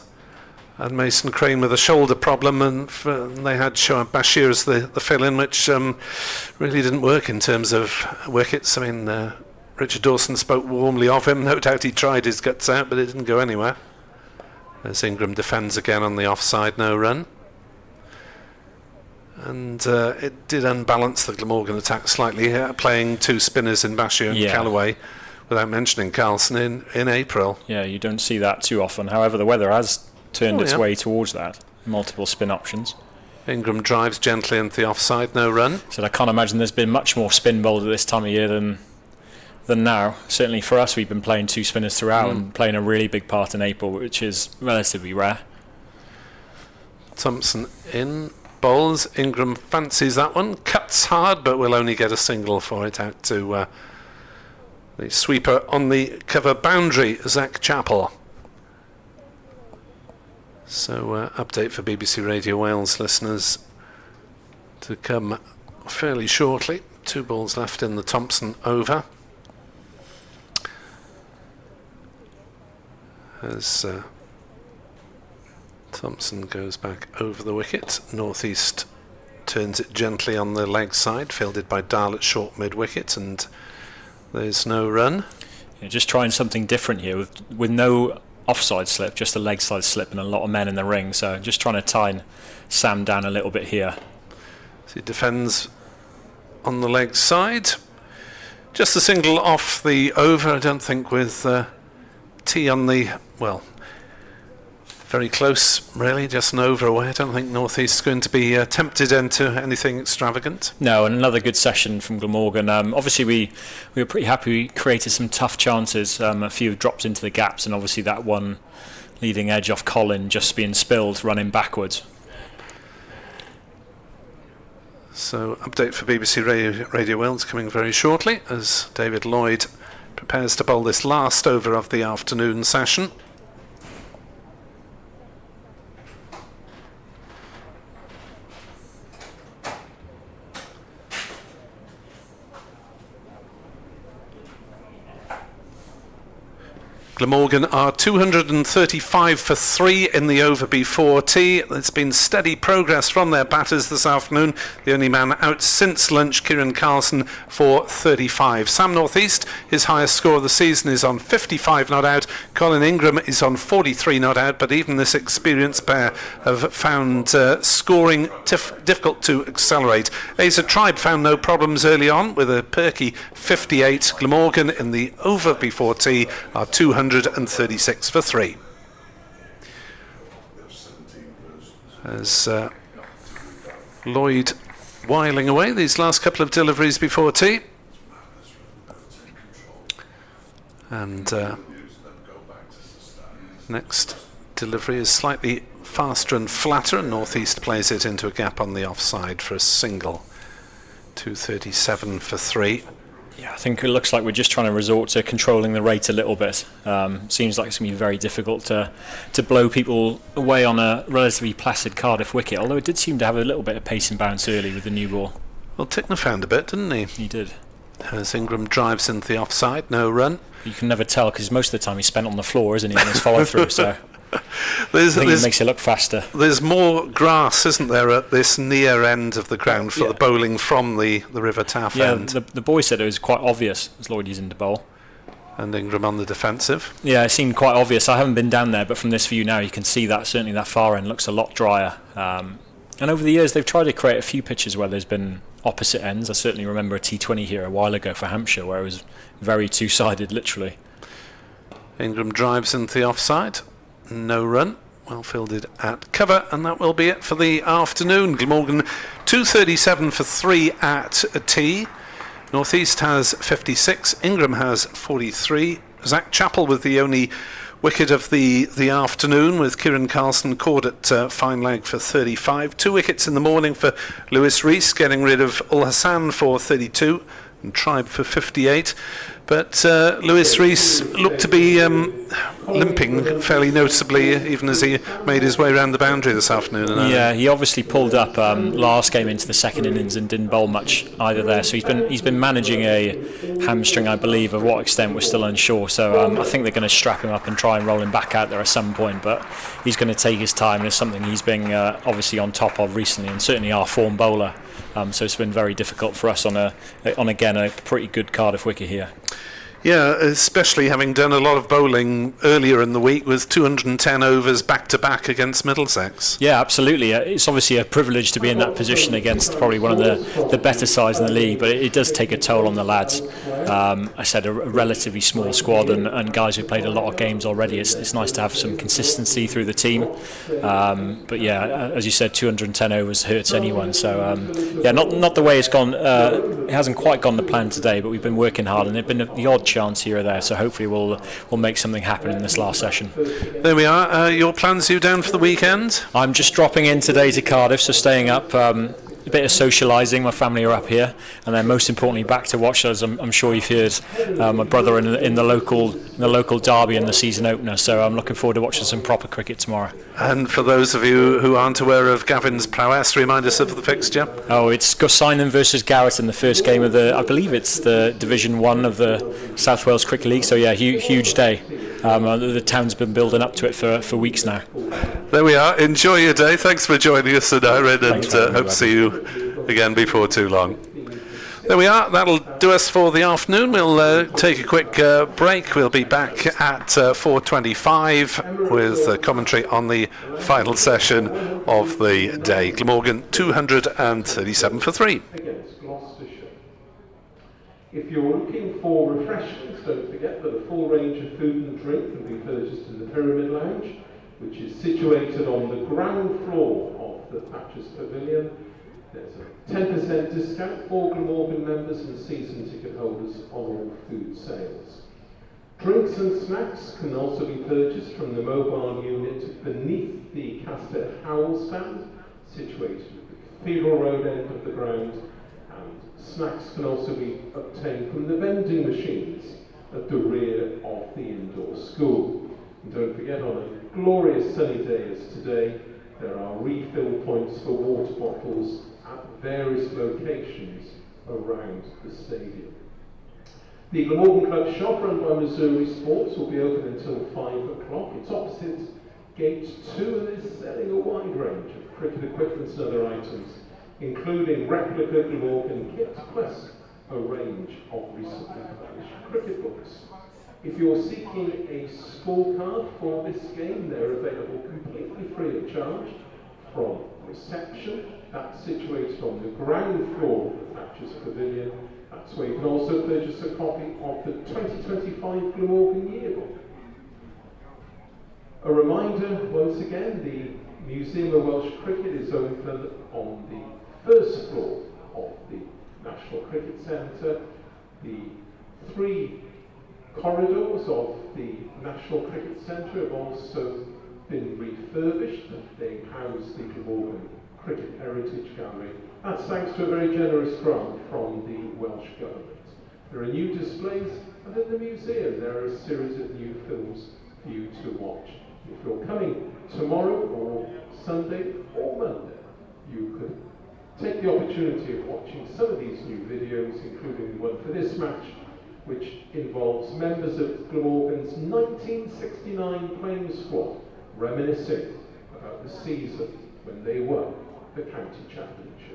And Mason Crane with a shoulder problem, and they had Shoaib Bashir as the fill-in, which really didn't work in terms of wickets. I mean, Richard Dawson spoke warmly of him. No doubt he tried his guts out, but it didn't go anywhere. As Ingram defends again on the offside, no run. And it did unbalance the Glamorgan attack slightly here, playing 2 spinners in Bashir and Callaway, without mentioning Carlson in April. Yeah, you don't see that too often. However, the weather has turned its way towards that. Multiple spin options. Ingram drives gently into the offside, no run. So I can't imagine there's been much more spin bowled at this time of year than than now. Certainly for us, we've been playing 2 spinners throughout and playing a really big part in April, which is relatively rare. Thompson in, bowls. Ingram fancies that one, cuts hard, but will only get a single for it out to the sweeper on the cover boundary, Zach Chappell. So update for BBC Radio Wales listeners to come fairly shortly. 2 balls left in the Thompson over. As Thompson goes back over the wicket, Northeast turns it gently on the leg side, fielded by Dahl at short mid-wicket, and there's no run. Yeah, just trying something different here with no offside slip, just a leg side slip and a lot of men in the ring, so just trying to tie Sam down a little bit here. So he defends on the leg side. Just a single off the over, I don't think, with T on the, well, very close really, just an over away. I don't think Northeast is going to be tempted into anything extravagant. No, and another good session from Glamorgan. Obviously we were pretty happy. We created some tough chances, a few drops into the gaps, and obviously that one leading edge off Colin just being spilled running backwards. So update for BBC Radio Wales coming very shortly as David Lloyd prepares to bowl this last over of the afternoon session. Glamorgan are 235 for 3 in the over before tea. There's been steady progress from their batters this afternoon. The only man out since lunch, Kieran Carlson, for 35. Sam Northeast, his highest score of the season, is on 55 not out. Colin Ingram is on 43 not out, but even this experienced pair have found scoring difficult to accelerate. Asa Tribe found no problems early on with a perky 58. Glamorgan in the over before tea are 236 for 3. As Lloyd whiling away these last couple of deliveries before tea. And next delivery is slightly faster and flatter, and Northeast plays it into a gap on the offside for a single. 237 for 3. Yeah, I think it looks like we're just trying to resort to controlling the rate a little bit. Seems like it's going to be very difficult to blow people away on a relatively placid Cardiff wicket, although it did seem to have a little bit of pace and bounce early with the new ball. Well, Tickner found a bit, didn't he? He did. As Ingram drives into the offside, no run. You can never tell because most of the time he's spent on the floor, isn't he, on his follow-through, so... I think it makes it look faster. There's more grass, isn't there, at this near end of the ground for the bowling from the River Taff end? Yeah, the boy said it was quite obvious as Lloyd using to bowl. And Ingram on the defensive. Yeah, it seemed quite obvious. I haven't been down there, but from this view now you can see that certainly that far end looks a lot drier. And over the years they've tried to create a few pitches where there's been opposite ends. I certainly remember a T20 here a while ago for Hampshire where it was very two-sided, literally. Ingram drives into the offside. No run, well fielded at cover, and that will be it for the afternoon. Glamorgan 237 for 3 at tea. Northeast has 56, Ingram has 43. Zach Chappell with the only wicket of the afternoon, with Kieran Carlson caught at fine leg for 35. 2 wickets in the morning for Lewis Rees, getting rid of Ul Hassan for 32 and Tribe for 58. But Lewis Rees looked to be limping fairly noticeably, even as he made his way around the boundary this afternoon. Yeah, he obviously pulled up last game into the second innings and didn't bowl much either there. So he's been managing a hamstring, I believe. Of what extent we're still unsure. So I think they're going to strap him up and try and roll him back out there at some point. But he's going to take his time. It's something he's been obviously on top of recently, and certainly our form bowler. So it's been very difficult for us on again a pretty good Cardiff wicket here. Yeah, especially having done a lot of bowling earlier in the week with 210 overs back-to-back against Middlesex. Yeah, absolutely. It's obviously a privilege to be in that position against probably one of the better sides in the league, but it does take a toll on the lads. I said a relatively small squad and guys who played a lot of games already. It's nice to have some consistency through the team. But yeah, as you said, 210 overs hurts anyone. So yeah, not the way it's gone. It hasn't quite gone the plan today, but we've been working hard, and there's been the odd chance here or there. So hopefully we'll make something happen in this last session. There we are. Your plans, you down for the weekend? I'm just dropping in today to Cardiff, so staying up. A bit of socialising. My family are up here, and then most importantly back to watch, as I'm sure you've heard, my brother in the local derby in the season opener. So I'm looking forward to watching some proper cricket tomorrow. And for those of you who aren't aware of Gavin's prowess, remind us of the fixture. Oh, it's Gosainen versus Garrett in the first game of I believe it's the Division 1 of the South Wales Cricket League. So yeah, huge day. The town's been building up to it for weeks now. There we are. Enjoy your day. Thanks for joining us, Sir Darren, and hope to see you again before too long. There we are. That'll do us for the afternoon. We'll take a quick break. We'll be back at 4:25 with commentary on the final session of the day. Glamorgan 237 for 3. Against Gloucestershire. If you're looking for refreshments, don't forget that a full range of food and drink can be purchased in the Pyramid Lounge, which is situated on the ground floor of the Thatcher's Pavilion. There's a 10% discount for Glamorgan members and season ticket holders on all food sales. Drinks and snacks can also be purchased from the mobile unit beneath the Caster Howell stand, situated at the Cathedral Road end of the ground, and snacks can also be obtained from the vending machines at the rear of the indoor school. And don't forget, on a glorious sunny day as today, there are refill points for water bottles at various locations around the stadium. The Glamorgan Club shop, run by Missouri Sports, will be open until 5 o'clock. It's opposite Gate 2 and is selling a wide range of cricket equipment and other items, including replica Glamorgan kits, plus a range of recently published cricket books. If you're seeking a scorecard for this game, they're available completely free of charge from reception. That's situated on the ground floor of the Thatcher's Pavilion. That's where you can also purchase a copy of the 2025 Glamorgan Yearbook. A reminder, once again, the Museum of Welsh Cricket is open on the first floor of the National Cricket Centre. The 3 corridors of the National Cricket Centre have also been refurbished. They house the Glamorgan Cricket Heritage Gallery. That's thanks to a very generous grant from the Welsh Government. There are new displays, and in the museum there are a series of new films for you to watch. If you're coming tomorrow or Sunday or Monday, you could take the opportunity of watching some of these new videos, including the one for this match, which involves members of Glamorgan's 1969 playing squad reminiscing about the season when they won the county championship.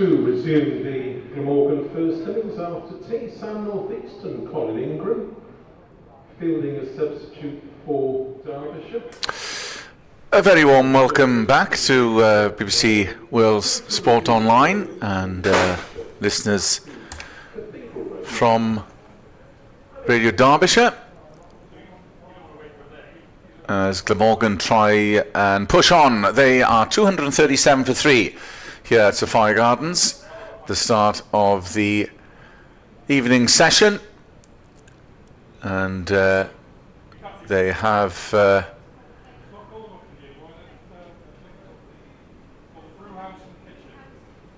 to resume the Glamorgan first innings after tea. Sam North East and Colin Ingram fielding a substitute for Derbyshire. A very warm welcome back to BBC Wales Sport Online and listeners from Radio Derbyshire. As Glamorgan try and push on, they are 237 for 3 here at Sapphire Gardens. The start of the evening session, and they have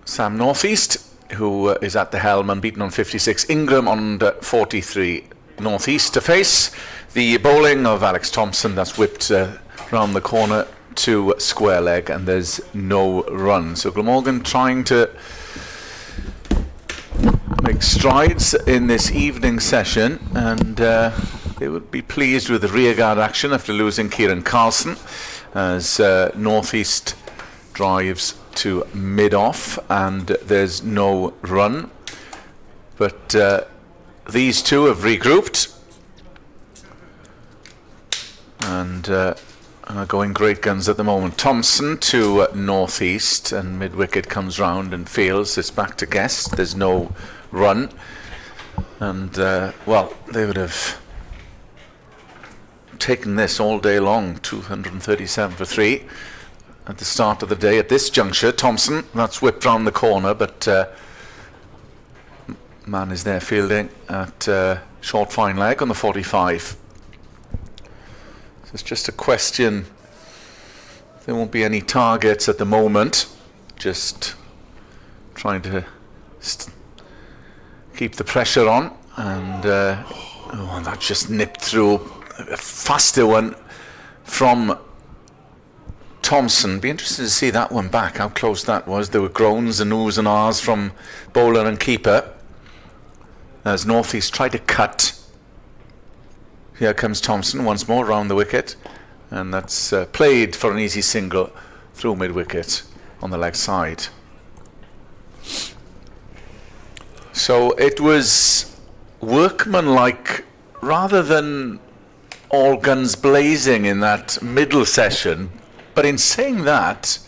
Sam North East, who is at the helm, unbeaten on 56. Ingram on 43. North East to face. The bowling of Alex Thompson, that's whipped round the corner to square leg, and there's no run. So Glamorgan trying to make strides in this evening session, and they would be pleased with the rearguard action after losing Kieran Carlson, as North East drives to mid-off and there's no run. But these two have regrouped and are going great guns at the moment. Thompson to North East, and mid-wicket comes round and fields. It's back to Guest. There's no run, and well, they would have taken this all day long. 237 for 3 at the start of the day. At this juncture, Thompson, that's whipped round the corner, but man is there fielding at short fine leg on the 45. So it's just a question. There won't be any targets at the moment, just trying to keep the pressure on, and oh, that just nipped through. A faster one from Thompson. Be interested to see that one back, how close that was. There were groans and oohs and ahs from bowler and keeper as North East tried to cut. Here comes Thompson once more round the wicket, and that's played for an easy single through mid-wicket on the leg side. So it was workmanlike rather than all guns blazing in that middle session. But in saying that,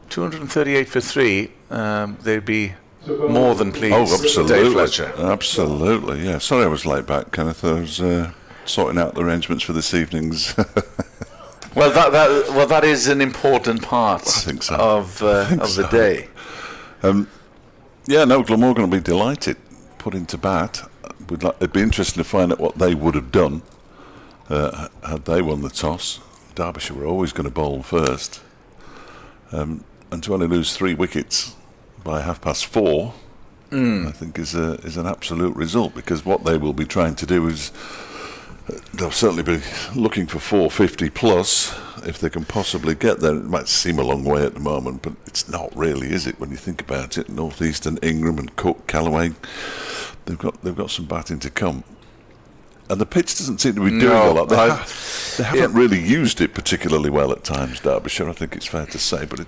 238 for 3, they'd be more than pleased. Oh, absolutely. Dave Fletcher. Absolutely, yeah. Sorry I was late back, Kenneth. I was sorting out the arrangements for this evening's. Well, that is an important part I think so. of the day. Yeah, no, Glamorgan will be delighted. Put into bat. It'd be interesting to find out what they would have done had they won the toss. Derbyshire were always going to bowl first, and to only lose 3 wickets by 4:30, I think is an absolute result, because what they will be trying to do is they'll certainly be looking for 450 plus if they can possibly get there. It might seem a long way at the moment, but it's not really, is it, when you think about it? North East and Ingram and Cook, Callaway, they've got some batting to come. And the pitch doesn't seem to be doing a lot. They haven't really used it particularly well at times, Derbyshire, I think it's fair to say, but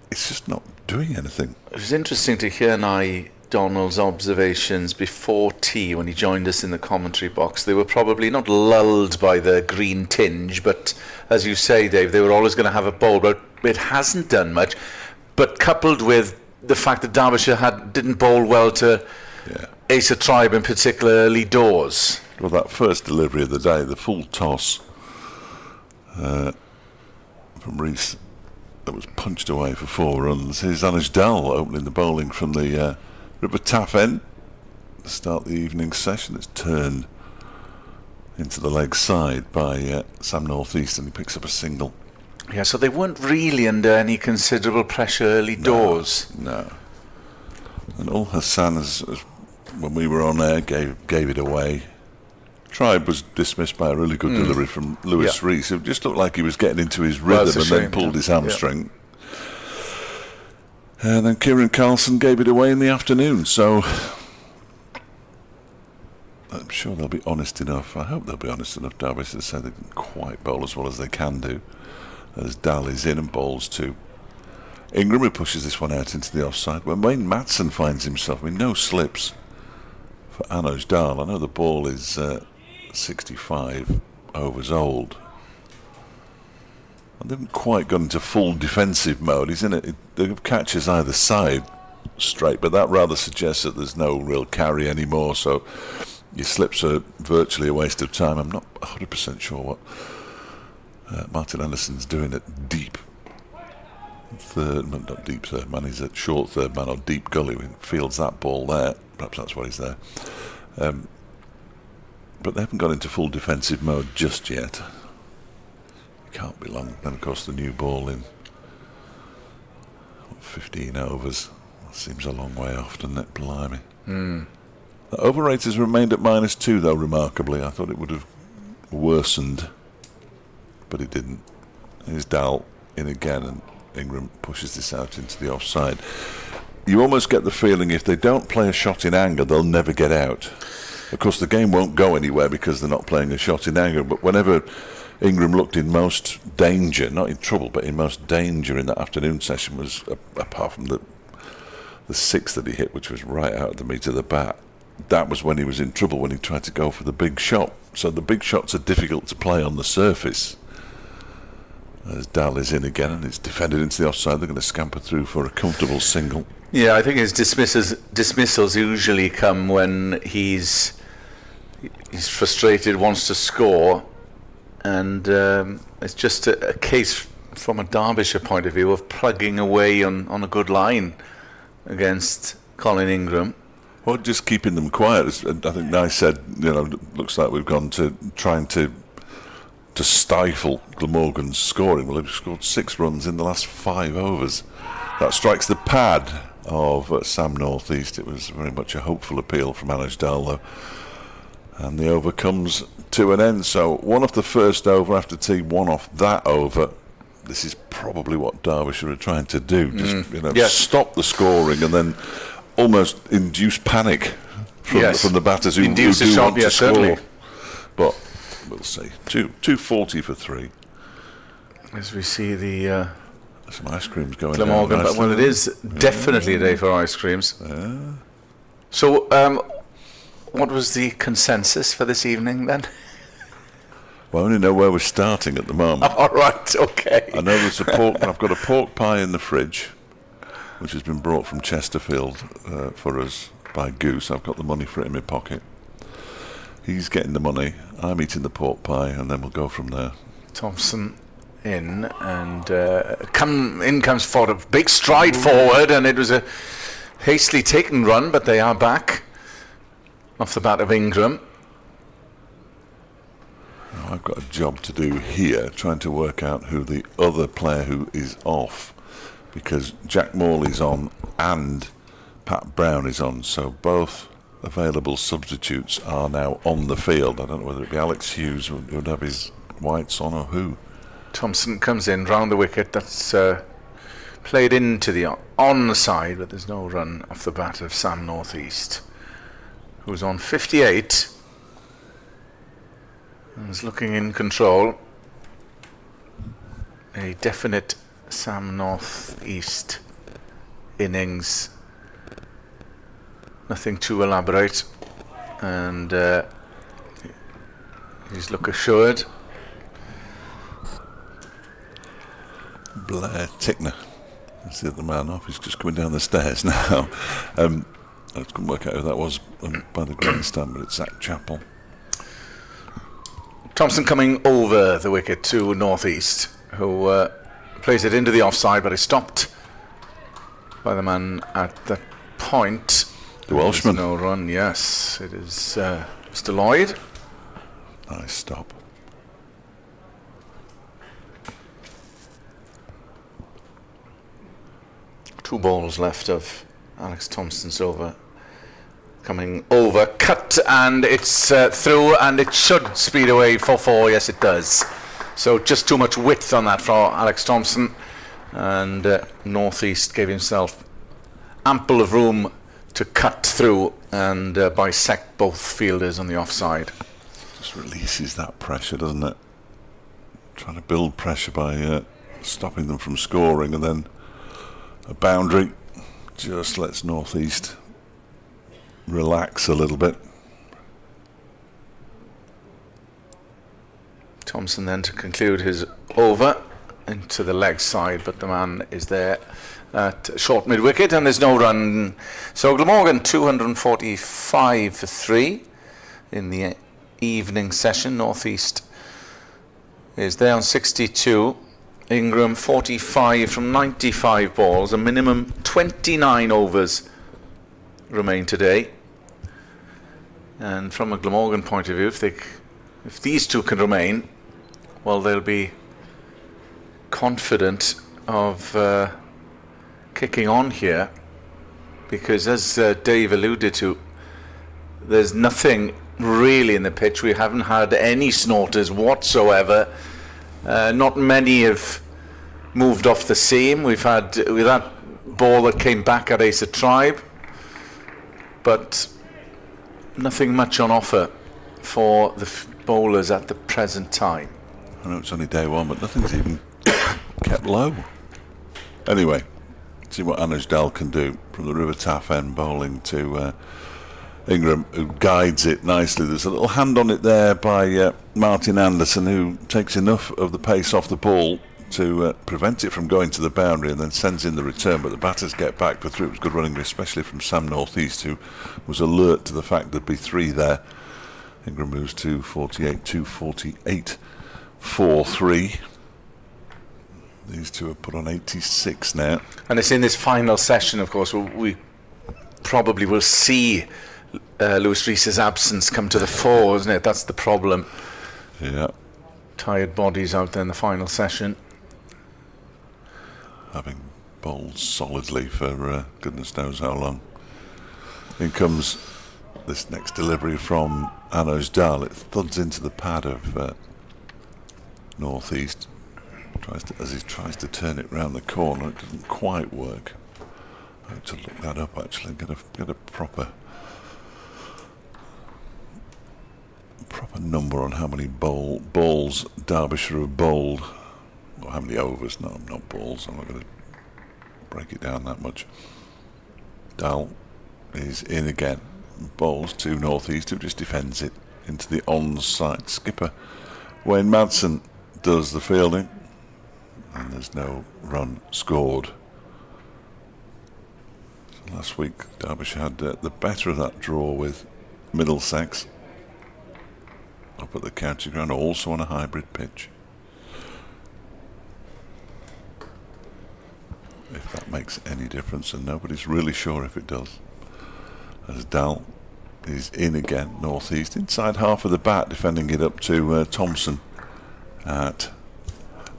it's just not doing anything. It was interesting to hear Nye Donald's observations before tea when he joined us in the commentary box. They were probably not lulled by the green tinge, but as you say, Dave, they were always going to have a bowl, but it hasn't done much. But coupled with the fact that Derbyshire didn't bowl well to Acer Tribe, in particular, early doors. Well, that first delivery of the day, the full toss from Rees that was punched away for 4 runs. Here's Anish Dal opening the bowling from the River Taff end to start the evening session. It's turned into the leg side by Sam North East, and he picks up a single. Yeah, so they weren't really under any considerable pressure early doors. No. And Ul Hassan, when we were on air, gave it away. Tribe was dismissed by a really good delivery from Lewis Rees. It just looked like he was getting into his rhythm and then pulled his hamstring. And then Kieran Carlson gave it away in the afternoon. So I'm sure they'll be honest enough. I hope they'll be honest enough, Derbyshire, to say they didn't quite bowl as well as they can do, as Dal is in and bowls to Ingram, who pushes this one out into the offside. When Wayne Matson finds himself, no slips for Anoj Dahl. I know the ball is 65 overs old. I haven't quite got into full defensive mode. He's in it. The catches either side straight, but that rather suggests that there's no real carry anymore. So your slips are virtually a waste of time. I'm not 100% sure what Martin Anderson's doing at deep third, not deep third man. He's at short third man or deep gully. He fields that ball there. Perhaps that's why he's there. But they haven't got into full defensive mode just yet. It can't be long. Then, of course, the new ball in 15 overs. That seems a long way off, doesn't it? Blimey. The overrate has remained at -2, though, remarkably. I thought it would have worsened, but it didn't. Here's Dahl in again, and Ingram pushes this out into the offside. You almost get the feeling if they don't play a shot in anger, they'll never get out. Of course, the game won't go anywhere because they're not playing a shot in anger, but whenever Ingram looked in most danger, not in trouble, but in most danger in that afternoon session was, apart from the 6 that he hit, which was right out of the meat of the bat, that was when he was in trouble, when he tried to go for the big shot. So the big shots are difficult to play on the surface. As Dahl is in again, and it's defended into the offside, they're going to scamper through for a comfortable single. Yeah, I think his dismissals usually come when he's frustrated, wants to score, and it's just a case from a Derbyshire point of view of plugging away on a good line against Colin Ingram. Well, just keeping them quiet. I think Nye said, looks like we've gone to trying to stifle Glamorgan's scoring. Well, they've scored 6 runs in the last 5 overs. That strikes the pad of Sam North East. It was very much a hopeful appeal from Anoj Dahl, though. And the over comes to an end. So 1 off the first over after tea, 1 off that over. This is probably what Derbyshire are trying to do. Just stop the scoring and then almost induce panic from the batters who do want to score. Certainly. But we'll see. 240 for 3. As we see the some ice creams going Glamorgan, down. But well, it is definitely a day for ice creams. So, what was the consensus for this evening then? Well, I only know where we're starting at the moment. All right, okay. I know there's I've got a pork pie in the fridge, which has been brought from Chesterfield for us by Goose. I've got the money for it in my pocket. He's getting the money, I'm eating the pork pie, and then we'll go from there. Thompson in, and in comes Ford, a big stride forward, and it was a hastily taken run, but they are back off the bat of Ingram. Now, I've got a job to do here, trying to work out who the other player who is off, because Jack Morley's on and Pat Brown is on, so both available substitutes are now on the field. I don't know whether it be Alex Hughes who would have his whites on or who. Thompson comes in round the wicket. That's played into the onside, but there's no run off the bat of Sam North East, who's on 58 and is looking in control. A definite Sam North East innings. Nothing too elaborate, and he's look assured. Blair Tickner is the other man off. He's just coming down the stairs now. I couldn't work out who that was by the grandstand, but it's Zach Chappell. Thompson coming over the wicket to North East, who plays it into the offside, but is stopped by the man at the point. The Welshman. No run, yes. It is Mr. Lloyd. Nice stop. Two balls left of Alex Thompson's over. Coming over, cut, and it's through, and it should speed away for 4. Yes, it does. So just too much width on that for Alex Thompson, and North East gave himself ample of room to cut through and bisect both fielders on the offside. Just releases that pressure, doesn't it? Trying to build pressure by stopping them from scoring, and then a boundary just lets North East relax a little bit. Thompson then to conclude his over into the leg side, but the man is there at short mid-wicket and there's no run. So Glamorgan 245 for 3 in the evening session. North East is there on 62. Ingram 45 from 95 balls. A minimum 29 overs remain today. And from a Glamorgan point of view, if these two can remain, well, they'll be confident of kicking on here, because as Dave alluded to, there's nothing really in the pitch. We haven't had any snorters whatsoever. Not many have moved off the seam. We've had with that ball that came back at Ace of Tribe, but nothing much on offer for the bowlers at the present time. I know it's only day one, but nothing's even kept low. Anyway, see what Anuj Dal can do from the River Taff end, bowling to Ingram, who guides it nicely. There's a little hand on it there by Martin Anderson, who takes enough of the pace off the ball to prevent it from going to the boundary, and then sends in the return, but the batters get back for 3. It was good running, especially from Sam North East, who was alert to the fact there'd be 3 there. Ingram moves to 48, 248 for 3. These two are put on 86 now. And it's in this final session, of course, we probably will see Lewis Reese's absence come to the fore, isn't it? That's the problem. Yeah. Tired bodies out there in the final session. Having bowled solidly for goodness knows how long. In comes this next delivery from Anuj Dal. It thuds into the pad of North East. As he tries to turn it round the corner, it doesn't quite work. I have to look that up actually, get a proper number on how many balls Derbyshire have bowled, or how many overs. No, not balls. I'm not going to break it down that much. Dal is in again, bowls to North East, who just defends it into the on-side. Skipper Wayne Madsen does the fielding, and there's no run scored. So last week Derbyshire had the better of that draw with Middlesex up at the county ground, also on a hybrid pitch. If that makes any difference, and nobody's really sure if it does. As Dal is in again, North East, inside half of the bat, defending it up to Thompson at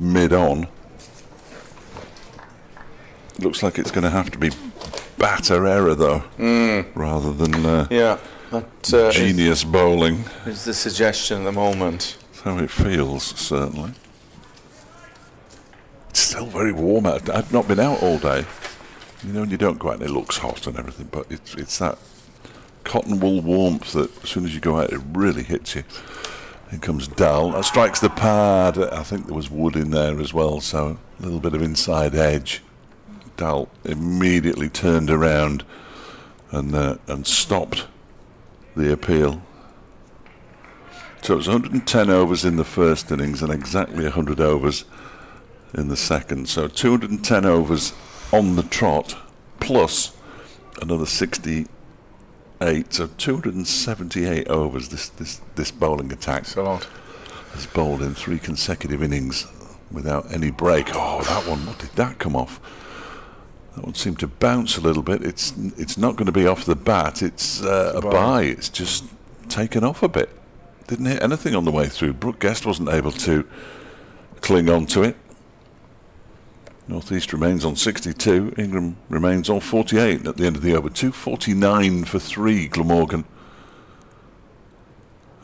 mid-on. Looks like it's going to have to be batter error though, rather than genius bowling. Is the suggestion at the moment. That's how it feels, certainly. It's still very warm out. I've not been out all day. You know, and you don't go out and it looks hot and everything, but it's that cotton wool warmth that as soon as you go out it really hits you. In comes Dal. That strikes the pad. I think there was wood in there as well, so a little bit of inside edge. Dal immediately turned around and stopped the appeal. So it was 110 overs in the first innings and exactly 100 overs in the second. So 210 overs on the trot plus another 68. So 278 overs this bowling attack. So has bowled in 3 consecutive innings without any break. Oh, that one, what did that come off? That one seemed to bounce a little bit. It's not going to be off the bat. It's a bye. It's just taken off a bit. Didn't hit anything on the way through. Brooke Guest wasn't able to cling on to it. North East remains on 62. Ingram remains on 48 at the end of the over. 249 for 3, Glamorgan.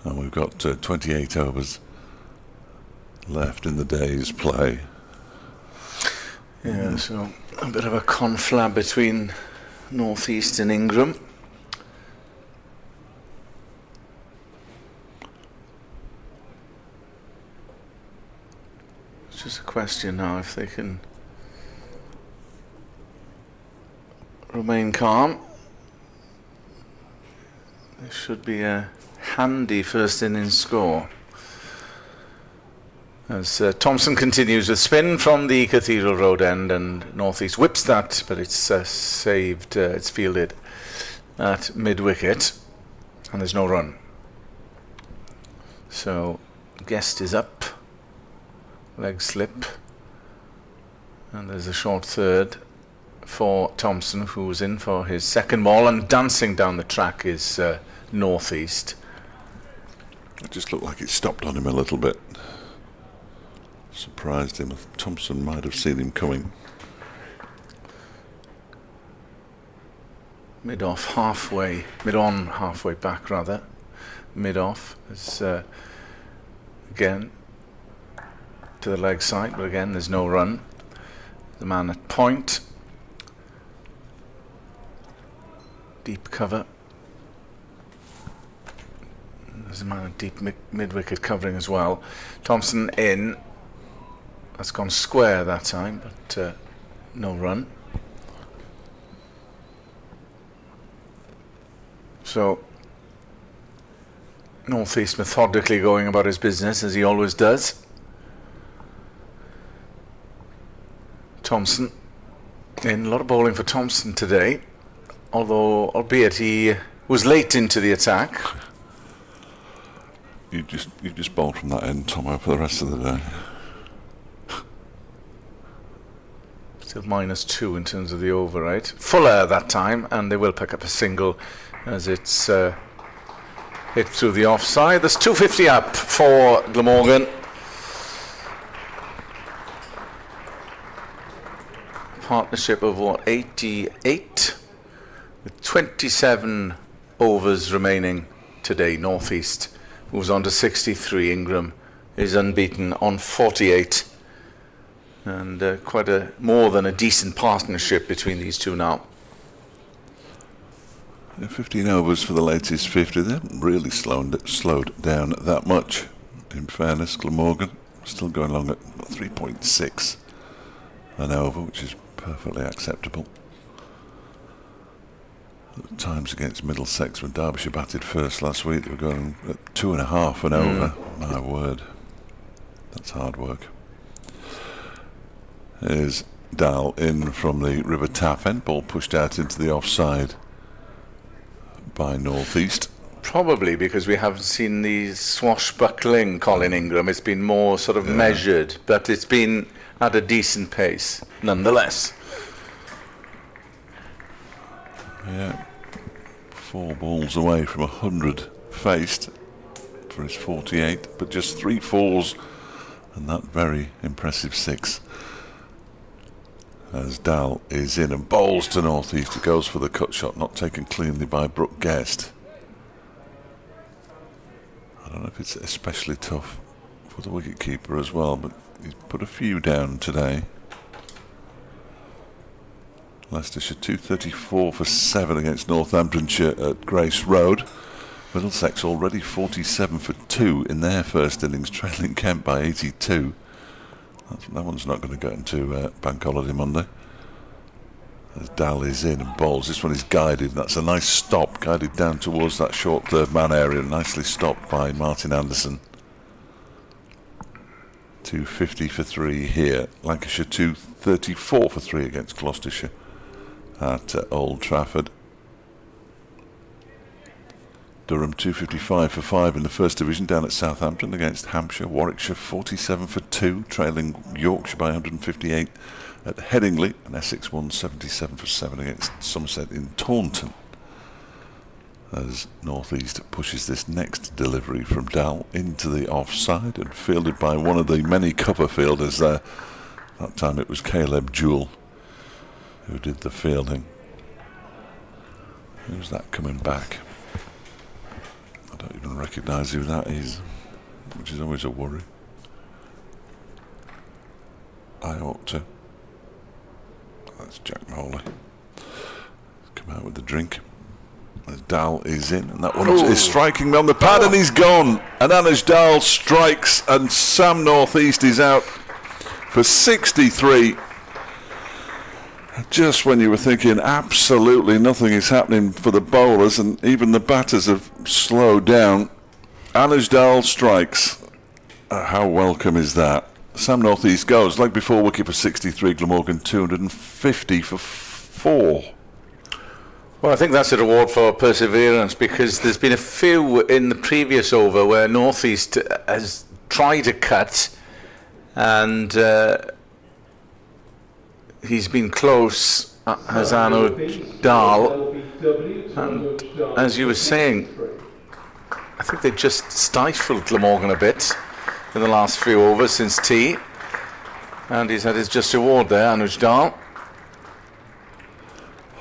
And we've got 28 overs left in the day's play. Yeah, so a bit of a conflab between North East and Ingram. It's just a question now if they can remain calm. This should be a handy first innings score. As Thompson continues with spin from the Cathedral Road end, and Northeast whips that, but it's saved, it's fielded at mid-wicket, and there's no run. So Guest is up, leg slip, and there's a short third for Thompson, who's in for his second ball, and dancing down the track is Northeast. It just looked like it stopped on him a little bit. Surprised him. Thompson might have seen him coming. Mid-off halfway, mid-on halfway back rather. Mid-off is again to the leg side, but again there's no run. The man at point. Deep cover. There's a man at deep mid-wicket covering as well. Thompson in. That's gone square that time, but no run. So Northeast methodically going about his business, as he always does. Thompson in. A lot of bowling for Thompson today, although albeit he was late into the attack. You just bowled from that end, Tomo, for the rest of the day. Still -2 in terms of the over, right? Fuller that time, and they will pick up a single as it's hit through the offside. There's 250 up for Glamorgan. Partnership of what, 88? With 27 overs remaining today. Northeast moves on to 63. Ingram is unbeaten on 48. And quite a more than a decent partnership between these two now. 15 overs for the latest 50. They haven't really slowed down that much. In fairness, Glamorgan still going along at 3.6 an over, which is perfectly acceptable. At times against Middlesex, when Derbyshire batted first last week, they were going at 2.5 an over. My word, that's hard work. Here's Dahl in from the River Taff end. Ball pushed out into the offside by Northeast. Probably because we haven't seen the swashbuckling Colin Ingram. It's been more sort of measured, but it's been at a decent pace nonetheless. Yeah, 4 balls away from 100 faced for his 48, but just 3 fours and that very impressive 6. As Dahl is in and bowls to Northeast. He goes for the cut shot, not taken cleanly by Brooke Guest. I don't know if it's especially tough for the wicketkeeper as well, but he's put a few down today. Leicestershire 234 for 7 against Northamptonshire at Grace Road. Middlesex already 47 for 2 in their first innings, trailing Kent by 82. That one's not going to go into Bank Holiday Monday. As Dahl is in and bowls. This one is guided. That's a nice stop, guided down towards that short third man area. Nicely stopped by Martin Anderson. 250 for 3 here. Lancashire 234 for 3 against Gloucestershire at Old Trafford. Durham 255 for 5 in the First Division down at Southampton against Hampshire. Warwickshire 47 for 2, trailing Yorkshire by 158 at Headingley. And Essex 177 for 7 against Somerset in Taunton. As Northeast pushes this next delivery from Dahl into the offside and fielded by one of the many cover fielders there. That time it was Caleb Jewell who did the fielding. Who's that coming back? I don't even recognise who that is, which is always a worry. I ought to. That's Jack Moley. Come out with the drink. As Dahl is in, and that one is striking me on the pad, and he's gone. And Anish Dahl strikes, and Sam Northeast is out for 63. Just when you were thinking absolutely nothing is happening for the bowlers and even the batters have slowed down, Anujdal strikes. How welcome is that? Sam Northeast goes, like before, wicket for 63, Glamorgan 250 for 4. Well, I think that's a reward for perseverance, because there's been a few in the previous over where Northeast has tried to cut and he's been close, as Anujdal, and as you were saying, I think they just stifled Glamorgan a bit in the last few overs since tea, and he's had his just reward there, Anujdal.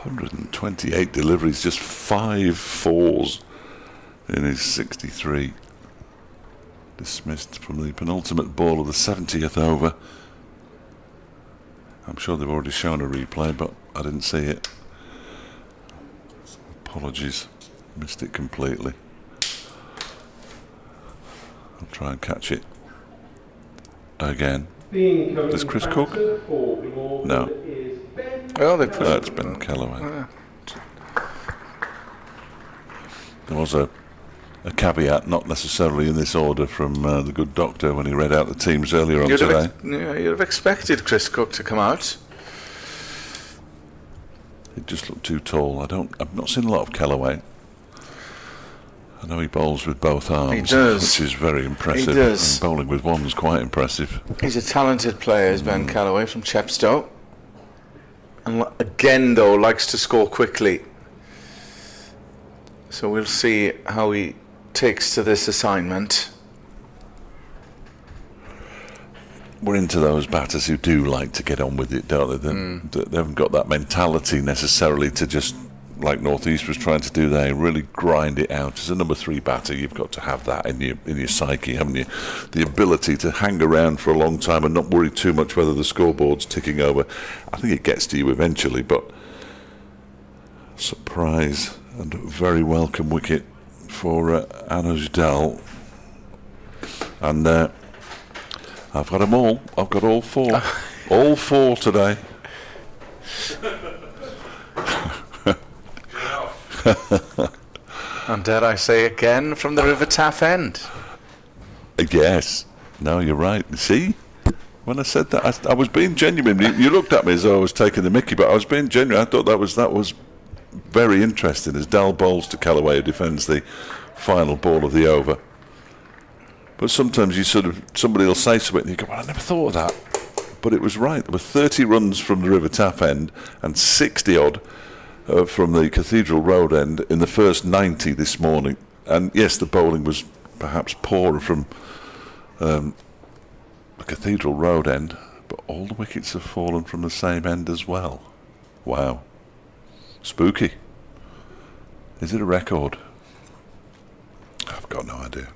128 deliveries, just 5 fours in his 63. Dismissed from the penultimate ball of the 70th over. I'm sure they've already shown a replay, but I didn't see it. Apologies, missed it completely. I'll try and catch it again. Does Chris Cook? No. Oh, they put It's Ben Callaway. There was a caveat, not necessarily in this order, from the good doctor when he read out the teams earlier on today. You'd have expected Chris Cook to come out. He just looked too tall. I've not seen a lot of Callaway. I know he bowls with both arms. He does. Which is very impressive. He does. And bowling with one's quite impressive. He's a talented player, is Ben Callaway from Chepstow. And again, though, likes to score quickly. So we'll see how he takes to this assignment. We're into those batters who do like to get on with it, don't they? They haven't got that mentality necessarily to just, like Northeast was trying to do there, really grind it out. As a number 3 batter, you've got to have that in your psyche, haven't you? The ability to hang around for a long time and not worry too much whether the scoreboard's ticking over. I think it gets to you eventually, but surprise and very welcome wicket for Anujdal. And I've got them all. I've got all 4. All 4 today. And dare I say again, from the River Taff end. Yes. No, you're right. See? When I said that, I was being genuine. You looked at me as though I was taking the mickey, but I was being genuine. I thought that was very interesting, as Dal bowls to Callaway, who defends the final ball of the over. But sometimes somebody will say something and you go, well, I never thought of that. But it was right. There were 30 runs from the River Taff end and 60 odd from the Cathedral Road end in the first 90 this morning. And yes, the bowling was perhaps poorer from the Cathedral Road end, but all the wickets have fallen from the same end as well. Wow. Spooky. Is it a record? I've got no idea.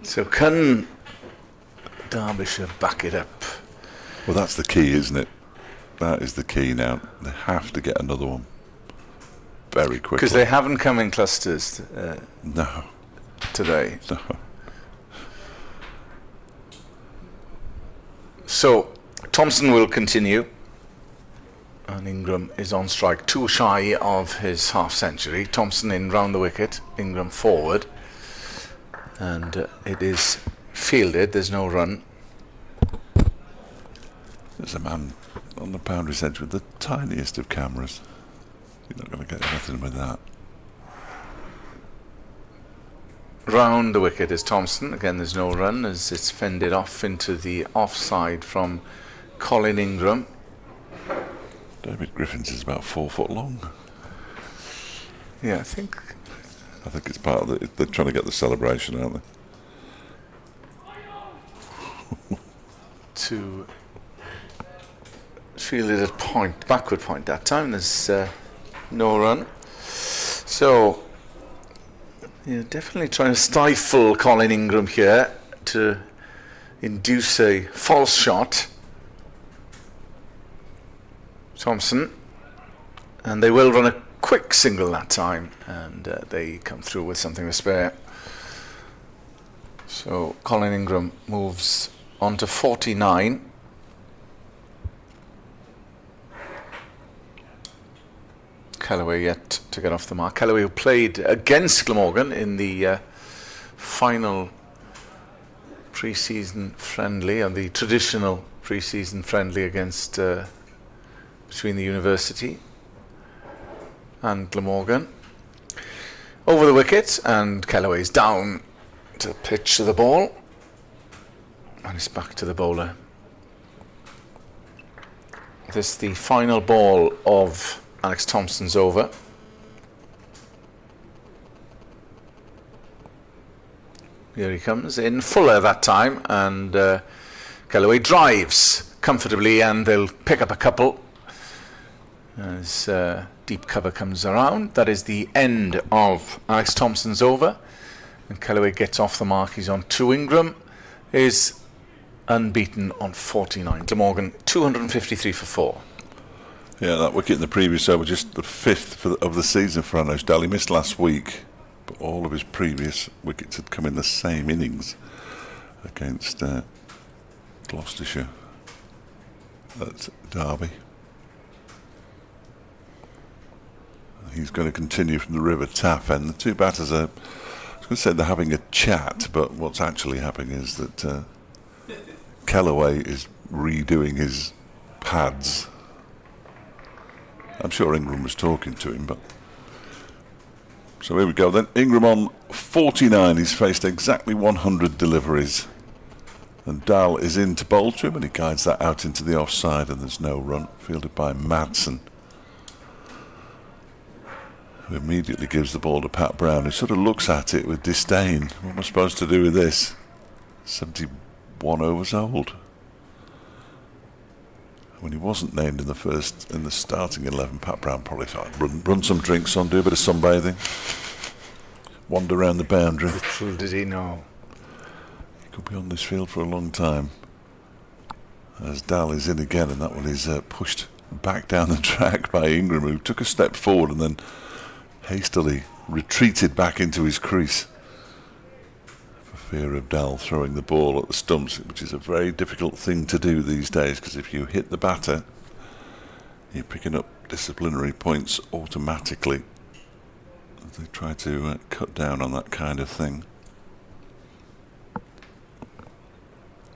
So can Derbyshire back it up? Well, that's the key, isn't it? That is the key now. They have to get another one very quickly. Because they haven't come in clusters No. today. No. So Thompson will continue. And Ingram is on strike, 2 shy of his half-century. Thompson in round the wicket, Ingram forward. And it is fielded, there's no run. There's a man on the boundary's edge with the tiniest of cameras. You're not going to get anything with that. Round the wicket is Thompson. Again, there's no run as it's fended off into the offside from Colin Ingram. David Griffiths is about 4 foot long. Yeah, I think it's part of the... They're trying to get the celebration, aren't they? to fielded at point, backward point that time. There's no run. So you're definitely trying to stifle Colin Ingram here to induce a false shot. Thompson, and they will run a quick single that time, and they come through with something to spare. So Colin Ingram moves on to 49. Callaway yet to get off the mark. Callaway, who played against Glamorgan in the final pre-season friendly, and the traditional pre-season friendly against between the University and Glamorgan. Over the wicket, and Callaway's down to pitch to the ball, and it's back to the bowler. This is the final ball of Alex Thompson's over. Here he comes in fuller that time, and Callaway drives comfortably, and they'll pick up a couple as deep cover comes around. That is the end of Alex Thompson's over, and Callaway gets off the mark. He's on 2. Ingram is unbeaten on 49. Glamorgan 253 for 4. Yeah, that wicket in the previous over, just the 5th of the season for Anosh Dal. He missed last week, but all of his previous wickets had come in the same innings against Gloucestershire at Derby. He's going to continue from the River Taff end. The two batters are, I was going to say they're having a chat, but what's actually happening is that Callaway is redoing his pads. I'm sure Ingram was talking to him, but... So here we go then. Ingram on 49. He's faced exactly 100 deliveries. And Dahl is in to bowl to him, and he guides that out into the offside, and there's no run. Fielded by Madsen, who immediately gives the ball to Pat Brown, who sort of looks at it with disdain. What am I supposed to do with this? 71 overs old. When he wasn't named in the starting 11, Pat Brown probably thought, run some drinks on, do a bit of sunbathing, wander around the boundary. Little did he know. He could be on this field for a long time. As Dahl is in again, and that one is pushed back down the track by Ingram, who took a step forward and then hastily retreated back into his crease for fear of Dahl throwing the ball at the stumps, which is a very difficult thing to do these days, because if you hit the batter, you're picking up disciplinary points automatically. They try to cut down on that kind of thing.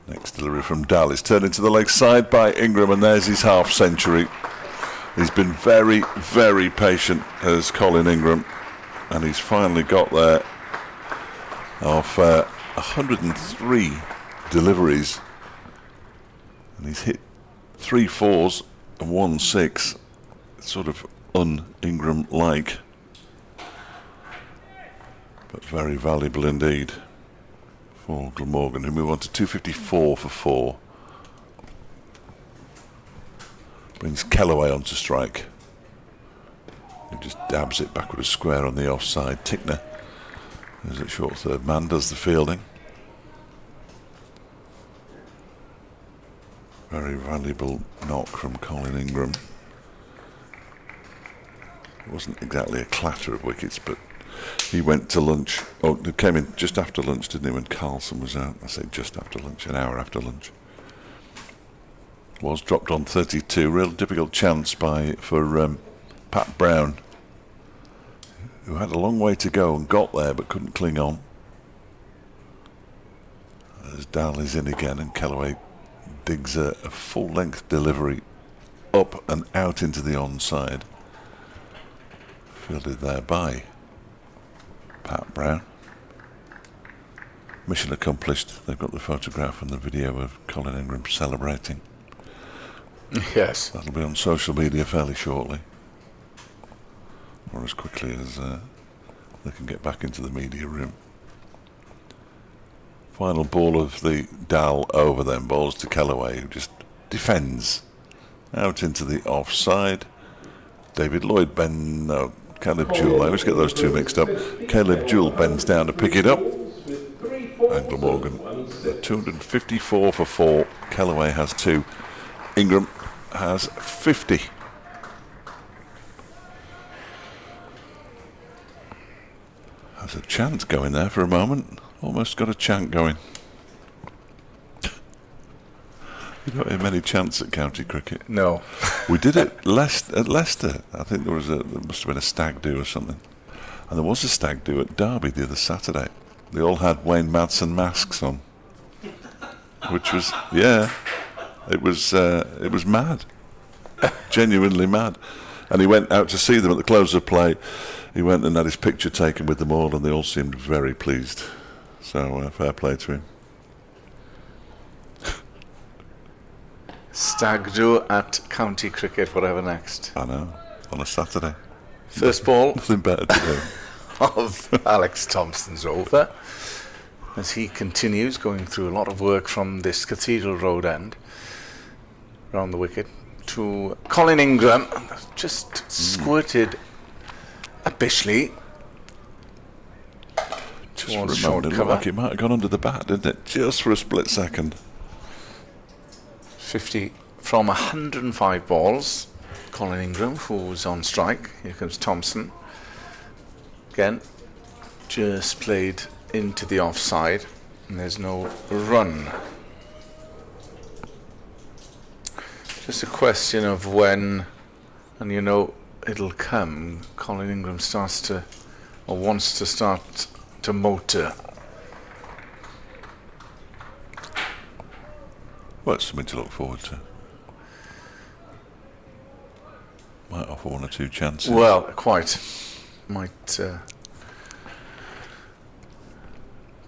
Next delivery from Dahl is turned into the leg side by Ingram, and there's his half century. He's been very, very patient as Colin Ingram, and he's finally got there of 103 deliveries, and he's hit 3 4s and 1 6. It's sort of un-Ingram-like, but very valuable indeed for Glamorgan, who move on to 254 for 4. Brings Callaway on to strike. He just dabs it backward a square on the offside. Tickner, who's at short third man, does the fielding. Very valuable knock from Colin Ingram. It wasn't exactly a clatter of wickets, but he went to lunch. Oh, he came in just after lunch, didn't he, when Carlson was out? I say just after lunch, an hour after lunch. Was dropped on 32. Real difficult chance for Pat Brown, who had a long way to go and got there but couldn't cling on. As Dahl is in again, and Callaway digs a full-length delivery up and out into the onside. Fielded there by Pat Brown. Mission accomplished. They've got the photograph and the video of Colin Ingram celebrating. Yes. That'll be on social media fairly shortly, or as quickly as they can get back into the media room. Final ball of the Dahl over then, balls to Callaway, who just defends out into the offside. David Lloyd Caleb Jewell, I always get those two mixed up. Caleb Jewell bends down to pick it up, and Glamorgan 254 for 4. Callaway has 2. Ingram has 50. Has a chant going there for a moment. Almost got a chant going. You don't have any chance at county cricket. No. We did it at Leicester. I think there must have been a stag do or something. And there was a stag do at Derby the other Saturday. They all had Wayne Madsen masks on, which was it was mad, genuinely mad. And he went out to see them at the close of play. He went and had his picture taken with them all, and they all seemed very pleased. So fair play to him. Stag do at county cricket, whatever next. I know, on a Saturday. First ball Nothing better to do. of Alex Thompson's over, as he continues going through a lot of work from this Cathedral Road end round the wicket to Colin Ingram, just squirted a Bishley towards short It looked cover. like it might have gone under the bat, didn't it? Just for a split second. 50 from 105 balls. Colin Ingram, who's on strike. Here comes Thompson. Again, just played into the offside, and there's no run. Just a question of when, and you know it'll come, Colin Ingram starts to, or wants to start to motor. Well, it's something to look forward to. Might offer one or two chances. Well, quite. Might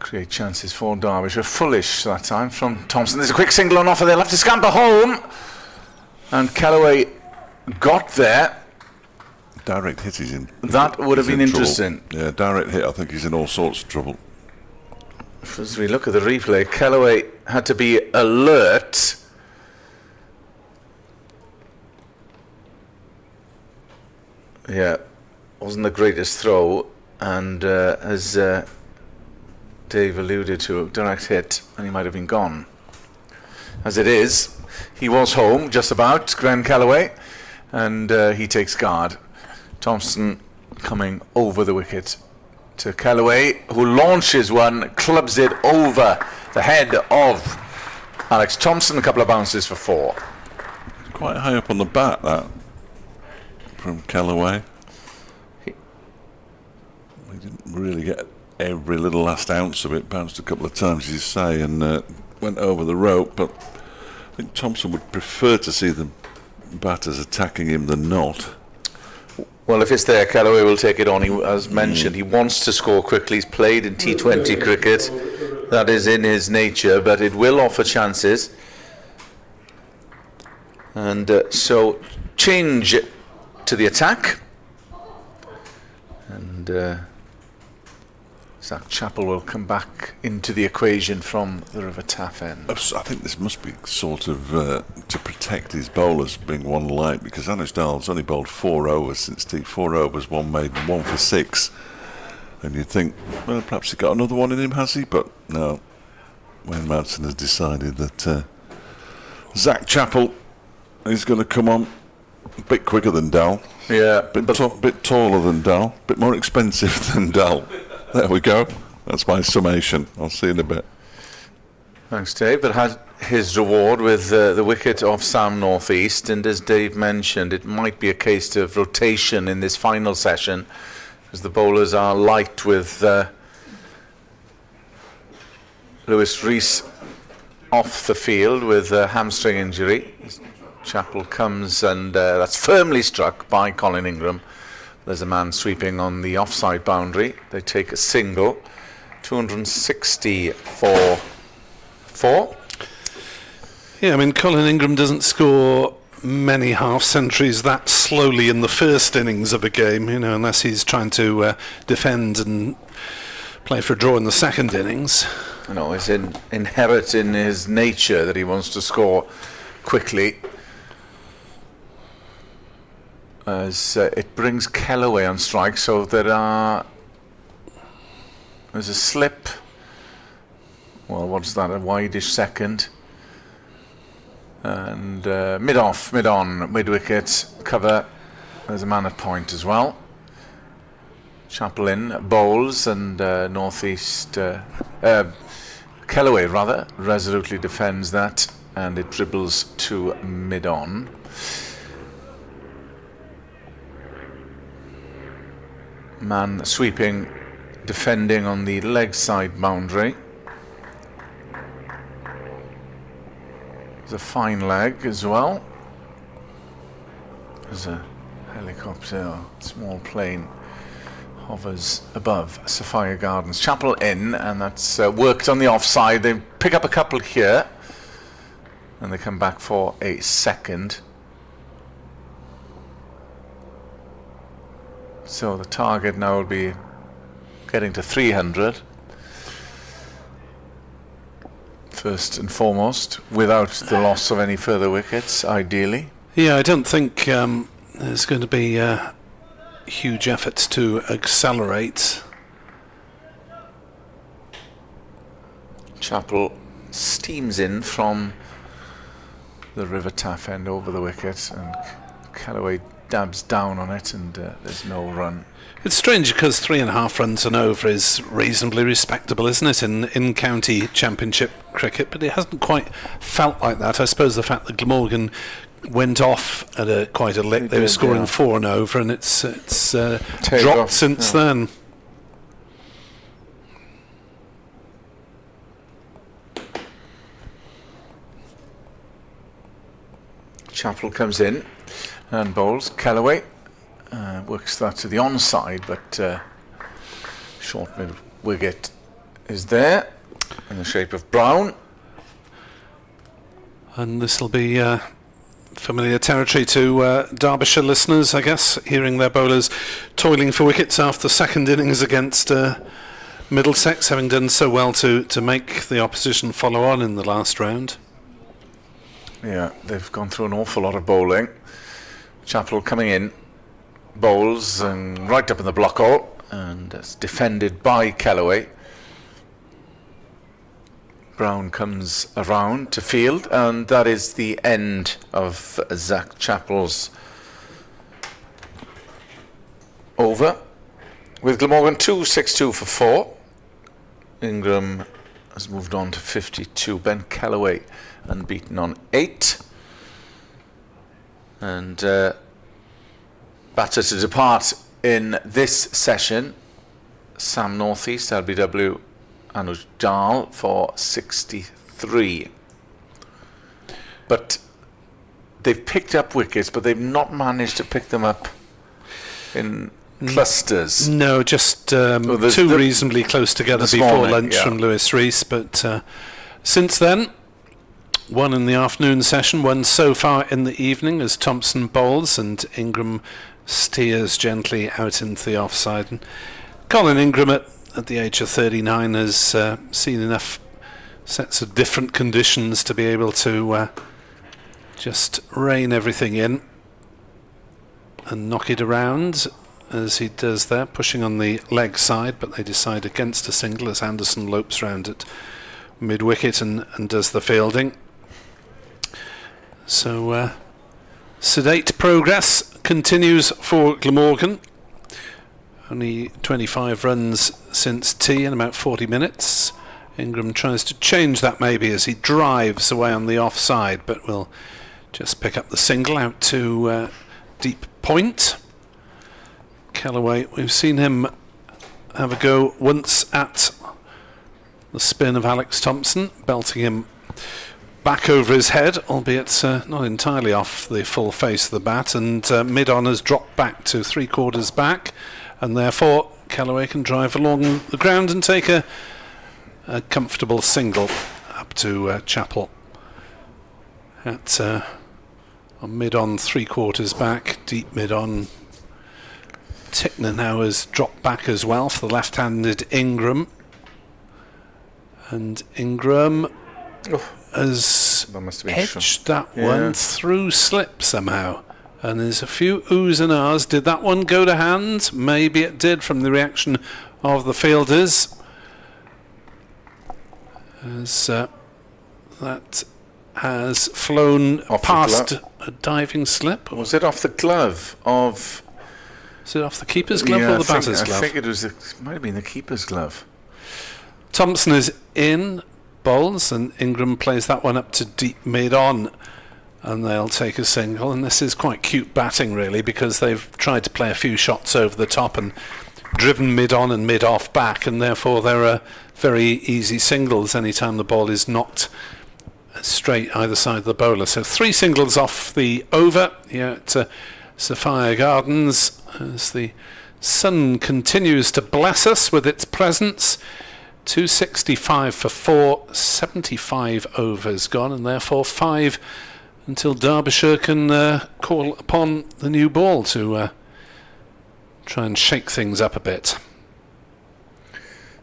create chances for Derbyshire. Fullish that time from Thompson. There's a quick single on offer. They'll have to scamper home. And Callaway got there. Direct hit is in. That would have been interesting. Yeah, direct hit. I think he's in all sorts of trouble. As we look at the replay, Callaway had to be alert. Yeah, wasn't the greatest throw, and as Dave alluded to, direct hit, and he might have been gone. As it is, he was home just about, Graham Callaway, and he takes guard. Thompson coming over the wicket to Callaway, who launches one, clubs it over the head of Alex Thompson. A couple of bounces for 4. Quite high up on the bat, that, from Callaway. He didn't really get every little last ounce of it. Bounced a couple of times, as you say, and went over the rope. But I think Thompson would prefer to see the batters attacking him than not. Well, if it's there, Callaway will take it on. He, as mentioned, he wants to score quickly. He's played in T20 cricket. That is in his nature, but it will offer chances. And so, change to the attack. And Zach Chappell will come back into the equation from the River Taff end. I think this must be sort of to protect his bowlers being one light, because Anush Dal's only bowled 4 overs since T4 overs, 1 made and 1 for 6. And you'd think, well, perhaps he got another one in him, has he? But no. Wayne Madsen has decided that Zach Chappell is going to come on a bit quicker than Dal. Yeah, bit taller than Dal, bit more expensive than Dal. There we go. That's my summation. I'll see you in a bit. Thanks, Dave. But had his reward with the wicket of Sam North East, and as Dave mentioned, it might be a case of rotation in this final session, as the bowlers are light with Lewis Rees off the field with a hamstring injury. Chappell comes, and that's firmly struck by Colin Ingram. There's a man sweeping on the offside boundary. They take a single. 260 for 4. Yeah, I mean, Colin Ingram doesn't score many half-centuries that slowly in the first innings of a game, you know, unless he's trying to defend and play for a draw in the second innings. No, it's inherent in his nature that he wants to score quickly. As it brings Callaway on strike, so there's a slip. Well, what's that? A wideish second, and mid-off, mid-on, mid-wicket cover. There's a man at point as well. Chappell in bowls, and Northeast Callaway rather resolutely defends that, and it dribbles to mid-on. Man sweeping, defending on the leg side boundary. There's a fine leg as well. There's a helicopter, or small plane, hovers above Sophia Gardens. Chapel in, and that's worked on the offside. They pick up a couple here, and they come back for a second. So the target now will be getting to 300. First and foremost, without the loss of any further wickets, ideally. Yeah, I don't think there's going to be huge efforts to accelerate. Chapel steams in from the River Taff end over the wicket, and Callaway dabs down on it, and there's no run. It's strange because 3.5 runs and over is reasonably respectable, isn't it, in county championship cricket? But it hasn't quite felt like that. I suppose the fact that Glamorgan went off at quite a lick, they were scoring 4 and over, and it's dropped since then. Chapel comes in and bowls. Callaway works that to the onside, but short mid wicket is there in the shape of Brown. And this will be familiar territory to Derbyshire listeners, I guess, hearing their bowlers toiling for wickets after second innings against Middlesex, having done so well to make the opposition follow on in the last round. Yeah, they've gone through an awful lot of bowling. Chapel coming in, bowls and right up in the block hole, and it's defended by Callaway. Brown comes around to field, and that is the end of Zach Chapel's over. With Glamorgan 262 for 4. Ingram has moved on to 52. Ben Callaway unbeaten on 8. And batter to depart in this session, Sam Northeast, LBW, Anuj Dal for 63. But they've picked up wickets, but they've not managed to pick them up in clusters. No, just two reasonably close together before lunch from Lewis Rees. But since then, one in the afternoon session, one so far in the evening as Thompson bowls and Ingram steers gently out into the offside. And Colin Ingram at the age of 39 has seen enough sets of different conditions to be able to just rein everything in and knock it around as he does there, pushing on the leg side, but they decide against a single as Anderson lopes round at mid-wicket and does the fielding. So sedate progress continues for Glamorgan. Only 25 runs since tea in about 40 minutes. Ingram tries to change that maybe as he drives away on the offside, but will just pick up the single out to deep point. Callaway, we've seen him have a go once at the spin of Alex Thompson, belting him back over his head, albeit not entirely off the full face of the bat, and mid-on has dropped back to 3/4 back, and therefore Callaway can drive along the ground and take a comfortable single up to Chapel at mid-on 3/4 back, deep mid-on. Tickner now has dropped back as well for the left-handed Ingram, and Ingram has edged that one through slip somehow, and there's a few oohs and ahs. Did that one go to hand? Maybe it did from the reaction of the fielders, as that has flown off past a diving slip. Was it off the glove of... Is it off the keeper's glove or the batter's glove? I think it might have been the keeper's glove. Thompson is in, bowls, and Ingram plays that one up to deep mid-on, and they'll take a single. And this is quite cute batting, really, because they've tried to play a few shots over the top and driven mid-on and mid-off back, and therefore there are very easy singles anytime the ball is knocked straight either side of the bowler. So 3 singles off the over here at Sophia Gardens as the sun continues to bless us with its presence. 265 for 4, 75 overs gone, and therefore 5 until Derbyshire can call upon the new ball to try and shake things up a bit.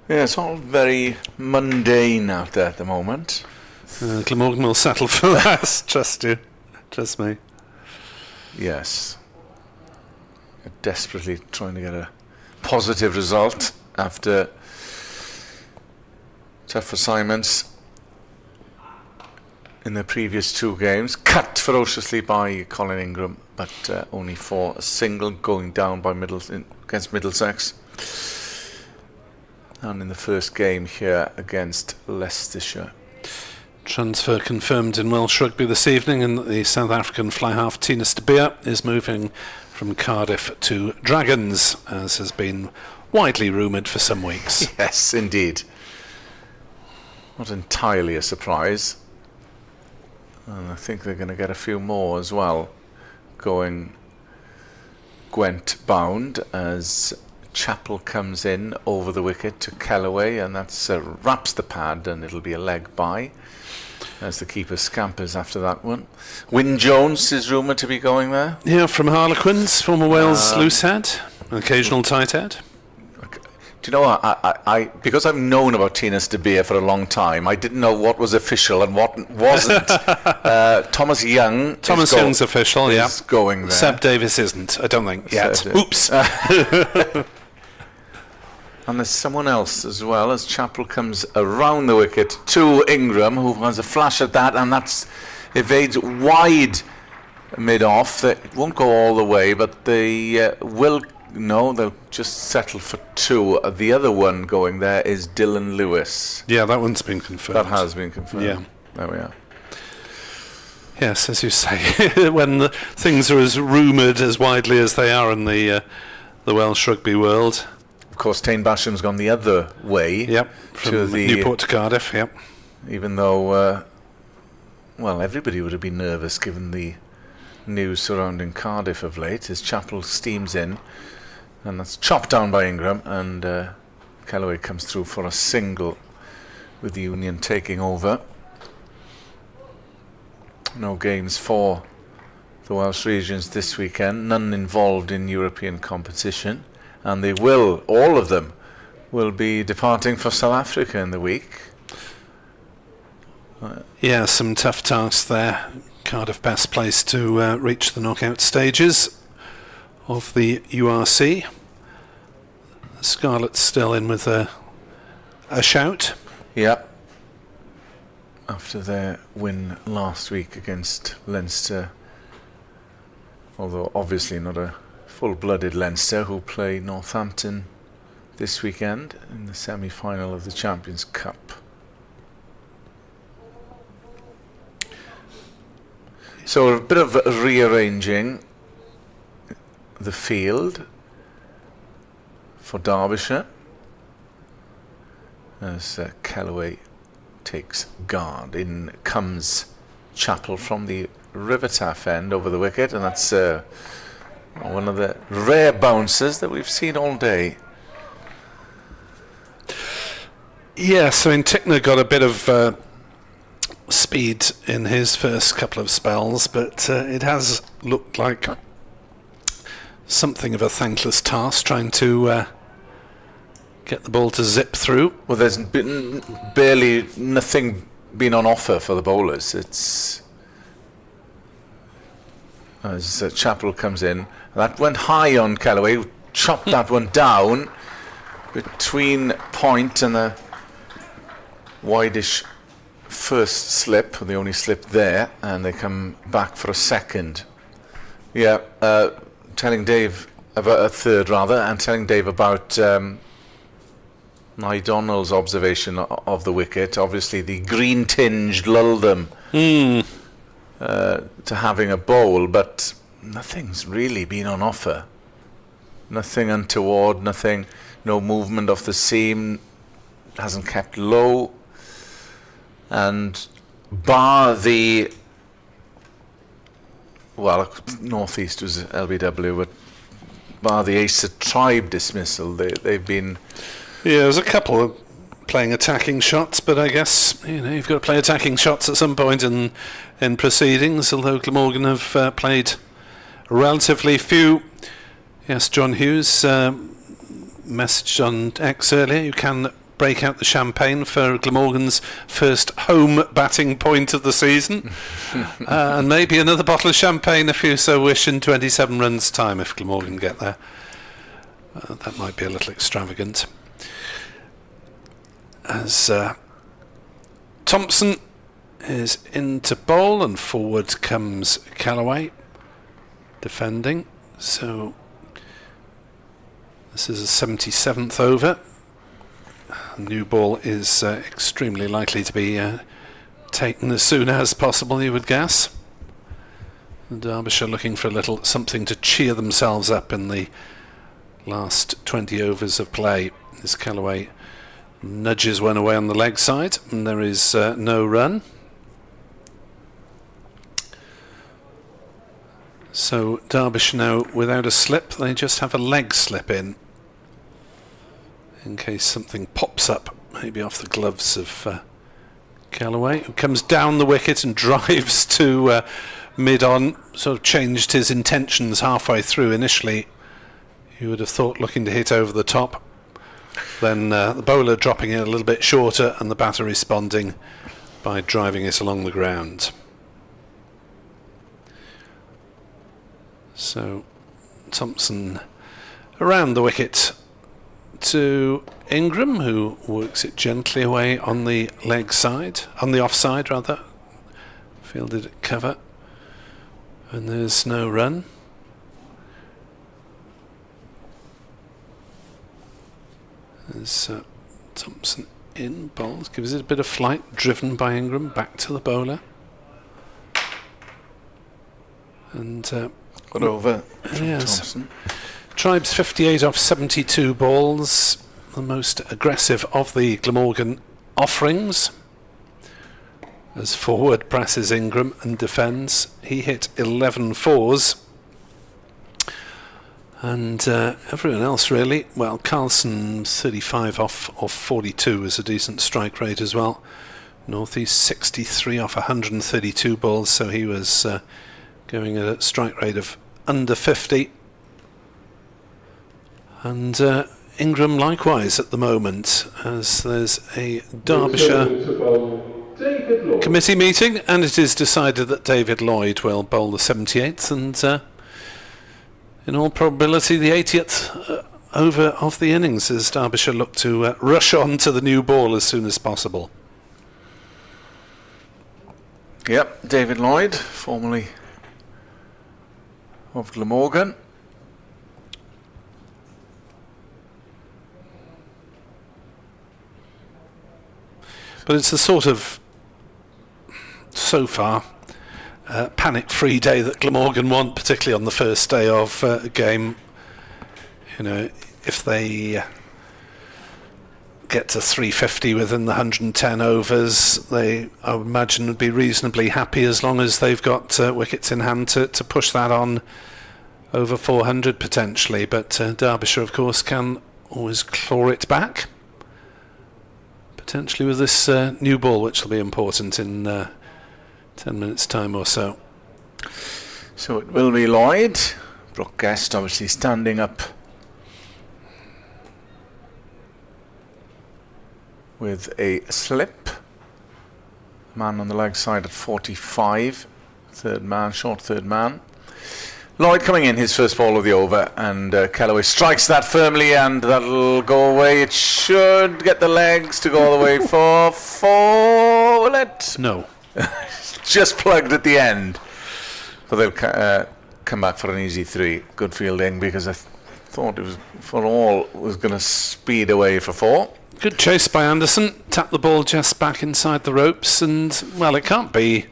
Yeah, it's all very mundane out there at the moment. Glamorgan will settle for that. Trust you. Trust me. Yes. Desperately trying to get a positive result after tough assignments in the previous 2 games. Cut ferociously by Colin Ingram, but only for a single, going down by against Middlesex. And in the first game here against Leicestershire. Transfer confirmed in Welsh rugby this evening, and the South African fly half Tinas de Beer is moving from Cardiff to Dragons, as has been widely rumoured for some weeks. Yes, indeed. Not entirely a surprise. And I think they're going to get a few more as well, going Gwent bound as Chappell comes in over the wicket to Kellaway, and that's wraps the pad, and it'll be a leg by as the keeper scampers after that one. Wyn Jones is rumoured to be going there. Yeah, from Harlequins, former Wales loosehead, an occasional tight head. Do you know what? I because I've known about Tinas de Beer for a long time, I didn't know what was official and what wasn't. Thomas Young. Thomas Young's official, yeah. Is going there. Seb Davis isn't, I don't think, yet. Oops. And there's someone else as well, as Chappell comes around the wicket to Ingram, who has a flash at that, and that's evades wide mid-off. It won't go all the way, but they will. No, they'll just settle for 2. The other one going there is Dylan Lewis. Yeah, that one's been confirmed. That has been confirmed. Yeah. There we are. Yes, as you say, when things are as rumoured as widely as they are in the Welsh rugby world. Of course, Tain Basham's gone the other way. Yep, from Newport to Cardiff, yep. Even though, well, everybody would have been nervous given the news surrounding Cardiff of late, as Chappell steams in, and that's chopped down by Ingram, and Kellaway comes through for a single with the Union taking over. No games for the Welsh regions this weekend, none involved in European competition. And they will, all of them, will be departing for South Africa in the week. Yeah, some tough tasks there. Cardiff best placed to reach the knockout stages of the URC. The Scarlets still in with a shout. Yeah. After their win last week against Leinster, although obviously not a full-blooded Leinster, who play Northampton this weekend in the semi-final of the Champions Cup. So a bit of rearranging the field for Derbyshire as Kellaway takes guard. In comes Chappell from the River Taff end over the wicket, and that's one of the rare bounces that we've seen all day. Yes, I mean, Tickner got a bit of speed in his first couple of spells, but it has looked like something of a thankless task trying to get the ball to zip through. Well, there's been barely nothing been on offer for the bowlers. It's as Chappell comes in. That went high on Kellaway, chopped that one down between point and the wideish first slip, the only slip there, and they come back for a second. Yeah, telling Dave about a third rather, and telling Dave about Donald's observation of the wicket. Obviously, the green tinge lulled them to having a bowl, but nothing's really been on offer. Nothing untoward, no movement of the seam, hasn't kept low, and bar the Northeast was LBW, but bar the Acer Tribe dismissal, they've been. Yeah, there's a couple of playing attacking shots, but I guess you've got to play attacking shots at some point in proceedings. Although Glamorgan have played relatively few. Yes, John Hughes messaged on X earlier. You can break out the champagne for Glamorgan's first home batting point of the season, and maybe another bottle of champagne if you so wish in 27 runs' time if Glamorgan get there. That might be a little extravagant. As Thompson is into bowl and forward comes Callaway defending. So this is a 77th over. New ball is extremely likely to be taken as soon as possible, you would guess. And Derbyshire looking for a little something to cheer themselves up in the last 20 overs of play. As Callaway nudges one away on the leg side, and there is no run. So Derbyshire now without a slip, they just have a leg slip in case something pops up, maybe off the gloves of Callaway, who comes down the wicket and drives to mid-on. Sort of changed his intentions halfway through. Initially, you would have thought looking to hit over the top. Then the bowler dropping it a little bit shorter and the batter responding by driving it along the ground. So Thompson around the wicket to Ingram, who works it gently away on the leg side, on the offside rather, fielded at cover, and there's no run. There's Thompson in, bowls, gives it a bit of flight, driven by Ingram, back to the bowler. And got over yes. Thompson. Tribe's 58 off 72 balls, the most aggressive of the Glamorgan offerings. As forward presses Ingram and defends, he hit 11 fours. And everyone else really, well, Carlson 35 off 42 is a decent strike rate as well. Northeast 63 off 132 balls, so he was going at a strike rate of under 50. And Ingram likewise at the moment, as there's a Derbyshire committee meeting, and it is decided that David Lloyd will bowl the 78th, and in all probability the 80th over of the innings, as Derbyshire look to rush on to the new ball as soon as possible. Yep, David Lloyd, formerly of Glamorgan. But it's a sort of, so far, panic-free day that Glamorgan want, particularly on the first day of a game. If they get to 350 within the 110 overs, they, I would imagine, would be reasonably happy as long as they've got wickets in hand to push that on over 400 potentially. But Derbyshire, of course, can always claw it back. Potentially with this new ball, which will be important in 10 minutes' time or so. So it will be Lloyd. Brooke Guest obviously standing up with a slip. Man on the leg side at 45. Short third man. Lloyd coming in, his first ball of the over, and Callaway strikes that firmly, and that'll go away. It should get the legs to go all the way for 4, will it? No. Just plugged at the end. But they'll come back for an easy 3. Good fielding, because I thought it was, for all, was going to speed away for 4. Good chase by Anderson. Tapped the ball just back inside the ropes, and, well, it can't be,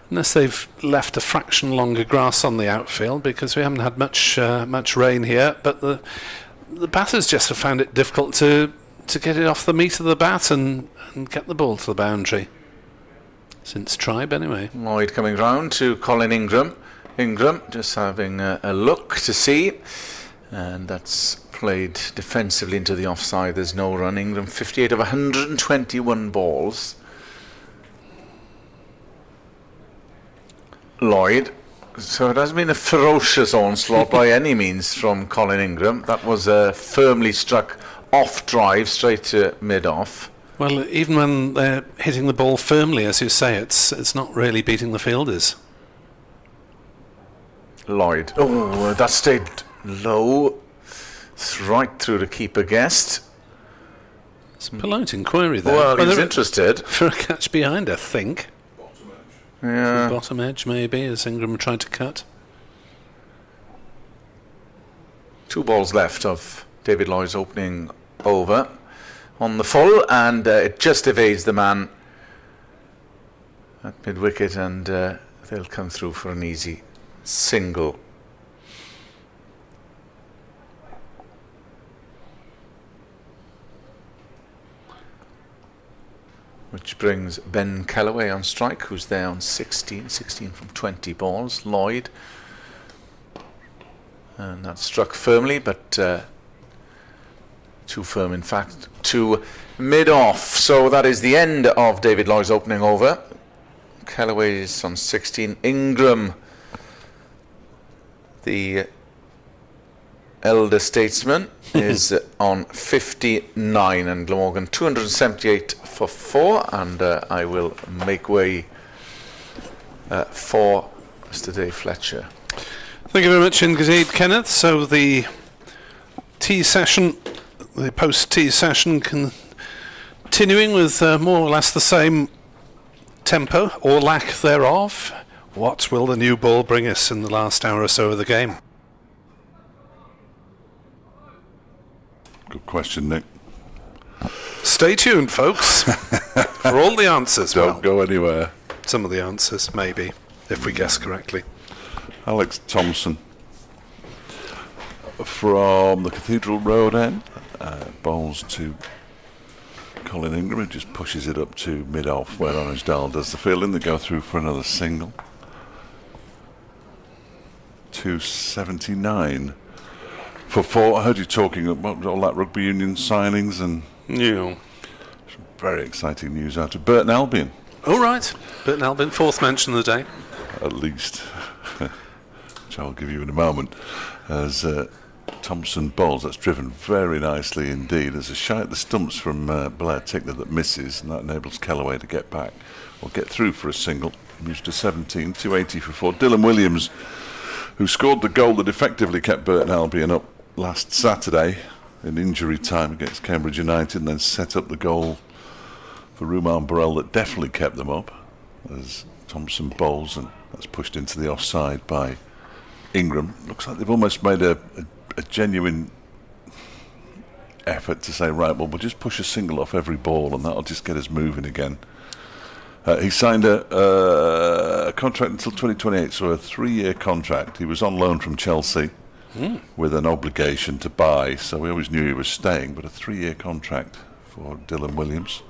unless they've left a fraction longer grass on the outfield, because we haven't had much rain here, but the batters just have found it difficult to get it off the meat of the bat and get the ball to the boundary. Since Tribe, anyway. Lloyd coming round to Colin Ingram. Ingram just having a look to see, and that's played defensively into the offside. There's no run. Ingram 58 of 121 balls. Lloyd. So it hasn't been a ferocious onslaught by any means from Colin Ingram. That was a firmly struck off drive straight to mid-off. Well, even when they're hitting the ball firmly, as you say, it's not really beating the fielders. Lloyd. Oh, that stayed low. It's right through the keeper guest. Some polite inquiry there. Well, he's interested. For a catch behind, I think. Yeah. Bottom edge, maybe, as Ingram tried to cut. 2 balls left of David Lloyd's opening over on the full, and it just evades the man at mid-wicket, and they'll come through for an easy single. Which brings Ben Callaway on strike, who's there on 16 from 20 balls. Lloyd, and that's struck firmly, but too firm, in fact, to mid-off. So that is the end of David Lloyd's opening over. Callaway is on 16. Ingram, the elder statesman, is on 59, and Glamorgan 278 for 4, and I will make way for Mr. Dave Fletcher. Thank you very much indeed, Kenneth. So the tea session, the post-tea session, continuing with more or less the same tempo or lack thereof. What will the new ball bring us in the last hour or so of the game? Good question, Nick. Stay tuned, folks, for all the answers. Don't go anywhere. Some of the answers, maybe, if we guess correctly. Alex Thompson from the Cathedral Road end bowls to Colin Ingram, who just pushes it up to mid-off, where Orange Dahl does the fielding. They go through for another single. 279 for 4. I heard you talking about all that rugby union signings, and Yeah. some very exciting news out of Burton Albion. All right. Burton Albion, 4th mention of the day. At least, which I'll give you in a moment, as Thompson bowls. That's driven very nicely indeed. There's a shy at the stumps from Blair Tickner that misses, and that enables Callaway to get back or get through for a single. Moves to 17, 280 for 4. Dylan Williams, who scored the goal that effectively kept Burton Albion up last Saturday in injury time against Cambridge United, and then set up the goal for Rumaan Burrell that definitely kept them up, as Thompson bowls, and that's pushed into the offside by Ingram. Looks like they've almost made a genuine effort to say, right, well, we'll just push a single off every ball and that'll just get us moving again. He signed a contract until 2028, so a 3-year contract. He was on loan from Chelsea with an obligation to buy, so we always knew he was staying, but a 3-year contract for Dylan Williams.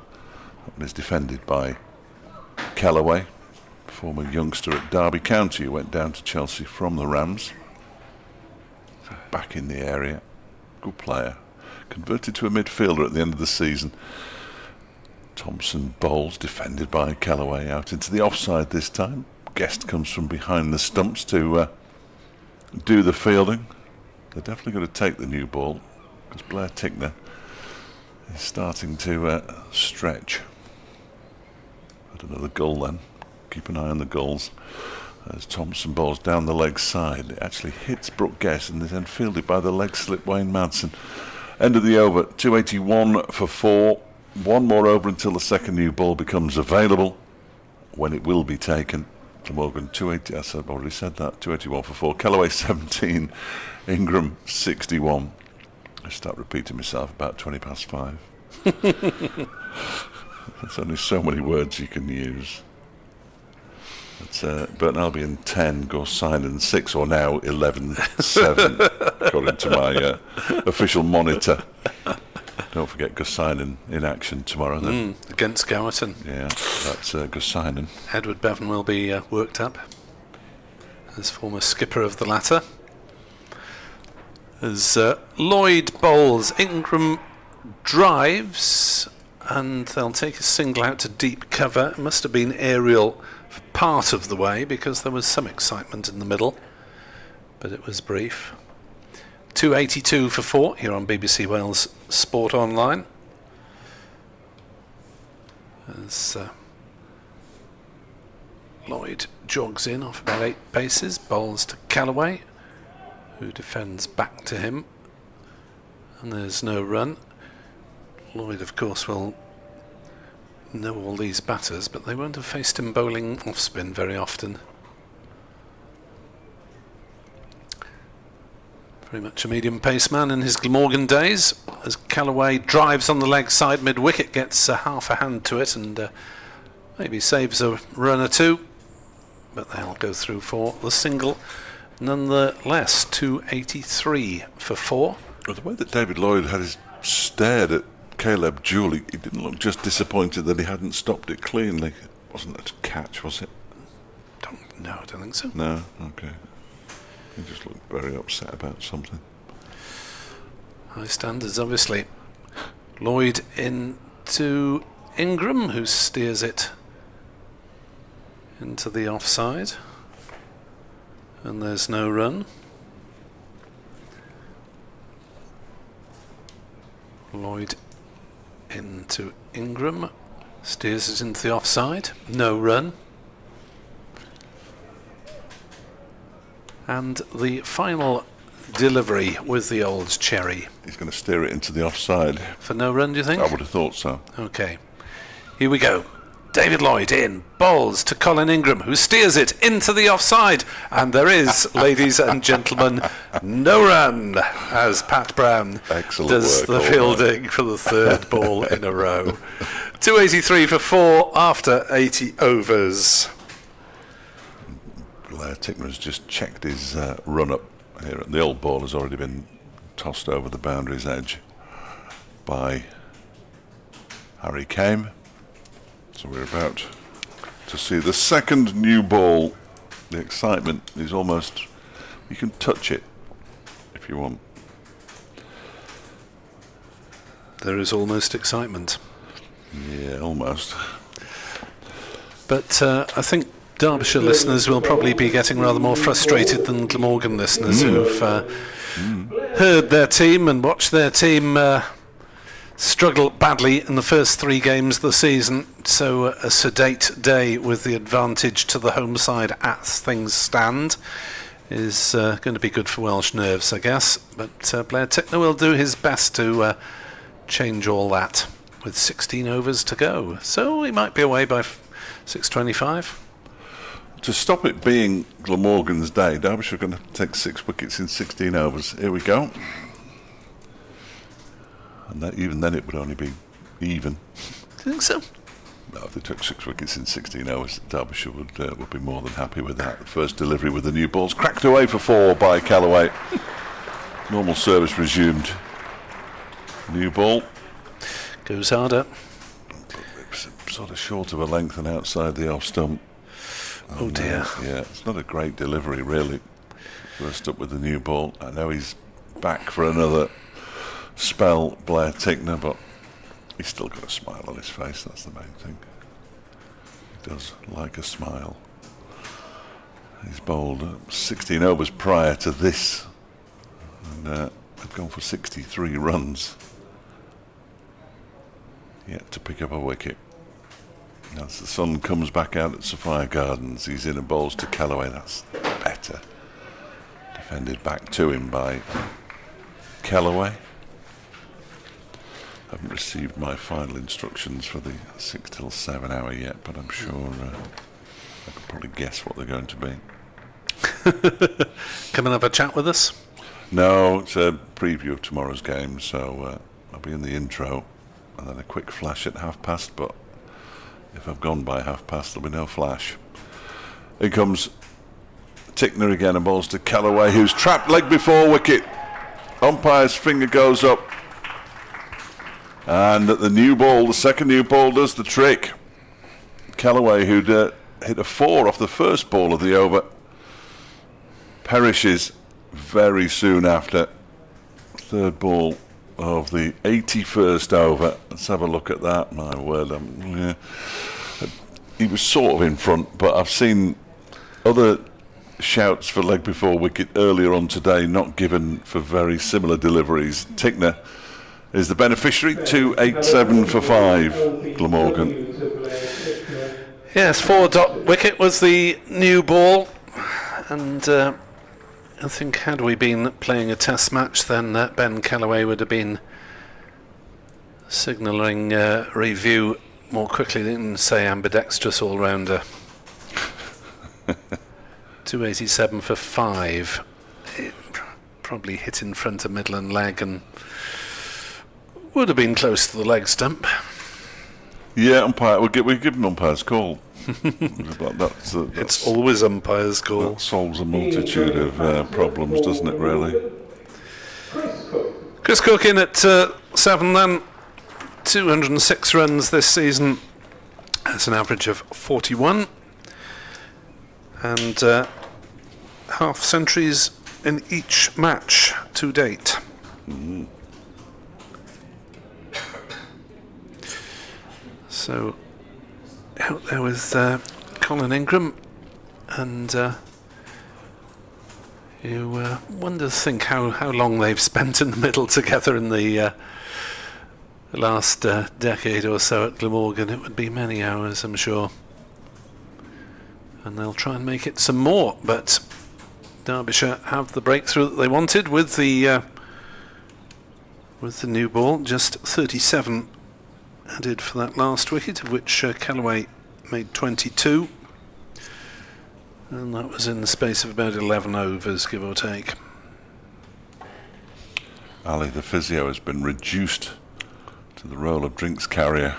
That one is defended by Callaway, former youngster at Derby County, who went down to Chelsea from the Rams. So back in the area, good player. Converted to a midfielder at the end of the season. Thompson bowls, defended by Callaway, out into the offside this time. Guest comes from behind the stumps to do the fielding. They're definitely going to take the new ball, because Blair Tickner is starting to stretch. Had another goal then. Keep an eye on the goals. As Thompson bowls down the leg side, it actually hits Brooke Guest and is then fielded by the leg slip Wayne Madsen. End of the over, 281 for 4. One more over until the second new ball becomes available, when it will be taken. Glamorgan 280, I've already said that, 281 for 4. Callaway 17, Ingram 61. I start repeating myself, about 20 past 5. There's only so many words you can use. Burton Albion 10, Gossynon 6, or now 11-7, according to my official monitor. Don't forget Gossynon in action tomorrow then. Against Gowerton. Yeah, that's Gossynon. Edward Bevan will be worked up as former skipper of the latter. As Lloyd bowls, Ingram drives, and they'll take a single out to deep cover. It must have been aerial for part of the way because there was some excitement in the middle, but it was brief. 282 for 4 here on BBC Wales Sport Online. As Lloyd jogs in off about 8 paces, bowls to Callaway, who defends back to him, and there's no run. Lloyd, of course, will know all these batters, but they won't have faced him bowling off spin very often. Very much a medium pace man in his Glamorgan days, as Callaway drives on the leg side mid wicket, gets half a hand to it, and maybe saves a run or two, but they'll go through for the single nonetheless. 283 for 4. Well, the way that David Lloyd stared at Caleb Jewell, he didn't look just disappointed that he hadn't stopped it cleanly. It wasn't a catch, was it? No, I don't think so. No, okay. He just looked very upset about something. High standards, obviously. Lloyd into Ingram, who steers it into the offside. And there's no run. Lloyd into Ingram, steers it into the offside. No run. And the final delivery with the old cherry. He's going to steer it into the offside. For no run, do you think? I would have thought so. Okay. Here we go. David Lloyd in, bowls to Colin Ingram, who steers it into the offside. And there is, ladies and gentlemen, no run, as Pat Brown does the fielding for the third ball in a row. 283 for 4 after 80 overs. Blair Tickner's just checked his run-up here. The old ball has already been tossed over the boundary's edge by Harry Kame. So we're about to see the second new ball. The excitement is almost... You can touch it if you want. There is almost excitement. Yeah, almost. But I think Derbyshire listeners will probably be getting rather more frustrated than Glamorgan listeners who've heard their team and watched their team struggle badly in the first 3 games of the season. So a sedate day with the advantage to the home side as things stand is going to be good for Welsh nerves, I guess. But Blair Tickner will do his best to change all that with 16 overs to go. So he might be away by 6:25. To stop it being Glamorgan's day, Derbyshire are going to take 6 wickets in 16 overs. Here we go. And that, even then it would only be even. Do you think so? No, if they took 6 wickets in 16 overs, Derbyshire would be more than happy with that. The first delivery with the new balls, cracked away for 4 by Callaway. Normal service resumed. New ball. Goes harder. It's sort of short of a length and outside the off stump. Oh dear. Yeah, it's not a great delivery, really. First up with the new ball. I know he's back for another spell, Blair Tickner, but he's still got a smile on his face. That's the main thing. He does like a smile. He's bowled 16 overs prior to this, and they've gone for 63 runs. Yet to pick up a wicket. As the sun comes back out at Sophia Gardens, he's in and bowls to Callaway. That's better. Defended back to him by Callaway. Haven't received my final instructions for the 6 till 7 hour yet, but I'm sure I can probably guess what they're going to be. Come and have a chat with us? No, it's a preview of tomorrow's game, so I'll be in the intro. and then a quick flash at half-past, but if I've gone by half-past, there'll be no flash. Here comes Tickner again and balls to Callaway, who's trapped leg before wicket. Umpire's finger goes up, and the new ball, the second new ball, does the trick. Callaway, who'd hit a 4 off the first ball of the over, perishes very soon after. Third ball of the 81st over. Let's have a look at that. My word, yeah. He was sort of in front, but I've seen other shouts for leg before wicket earlier on today, not given for very similar deliveries. Tickner is the beneficiary, 287 for 5, Glamorgan. Yes, 4-dot wicket was the new ball, and I think had we been playing a test match, then Ben Callaway would have been signalling review more quickly than, say, ambidextrous all-rounder. 287 for 5. It probably hit in front of middle and leg and would have been close to the leg stump. Yeah, umpire. We give him umpire's call. It's always umpire's call. That solves a multitude of problems, doesn't it, really? Chris Cook in at 7 then. 206 runs this season. That's an average of 41. And half centuries in each match to date. Mm. So out there with Colin Ingram, and you wonder to think how long they've spent in the middle together in the last decade or so at Glamorgan. It would be many hours, I'm sure, and they'll try and make it some more, but Derbyshire have the breakthrough that they wanted with the new ball. Just 37 added for that last wicket, of which Callaway made 22, and that was in the space of about 11 overs, give or take. Ali, the physio, has been reduced to the role of drinks carrier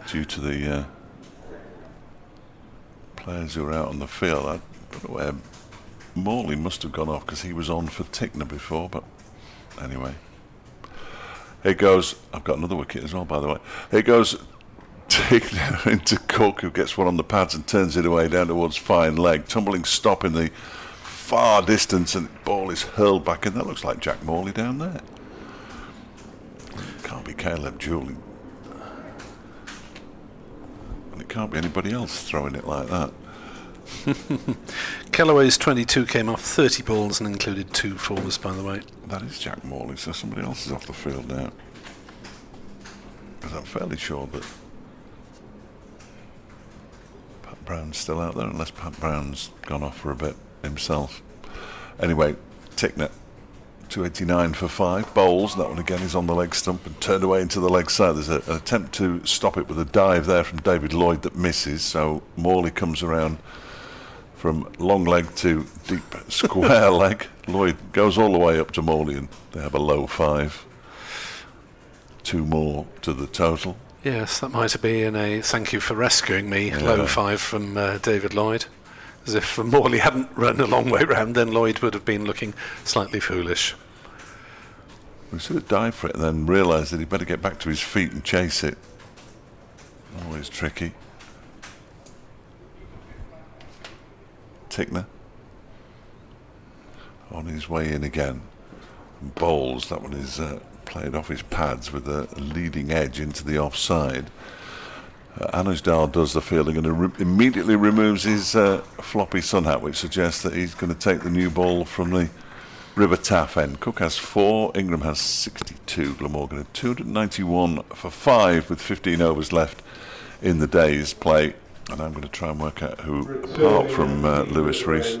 due to the players who are out on the field. I don't know where Morley must have gone off, because he was on for Tickner before, but anyway. Here goes, I've got another wicket as well, by the way. Here goes Tickner into Cook, who gets one on the pads and turns it away down towards fine leg. Tumbling stop in the far distance, and the ball is hurled back, and that looks like Jack Morley down there. It can't be Caleb Julie. And it can't be anybody else throwing it like that. Callaway's 22 came off 30 balls and included 2 fours, by the way. That is Jack Morley, so somebody else is off the field now. Because I'm fairly sure that Pat Brown's still out there, unless Pat Brown's gone off for a bit himself. Anyway, Tickner, 289 for 5. Bowls, that one again is on the leg stump and turned away into the leg side. There's an attempt to stop it with a dive there from David Lloyd that misses, so Morley comes around from long leg to deep square leg. Lloyd goes all the way up to Morley, and they have a low 5. 2 more to the total. Yes, that might have been a thank you for rescuing me, low 5 from David Lloyd. As if Morley hadn't run a long way round, then Lloyd would have been looking slightly foolish. We sort of dived for it and then realised that he'd better get back to his feet and chase it. Always tricky. Tickner on his way in again. And bowls, that one is played off his pads with a leading edge into the offside. Anujdal does the fielding and immediately removes his floppy sun hat, which suggests that he's going to take the new ball from the River Taff end. Cook has 4, Ingram has 62, Glamorgan had 291 for 5 with 15 overs left in the day's play. And I'm going to try and work out who, apart from Lewis Rees,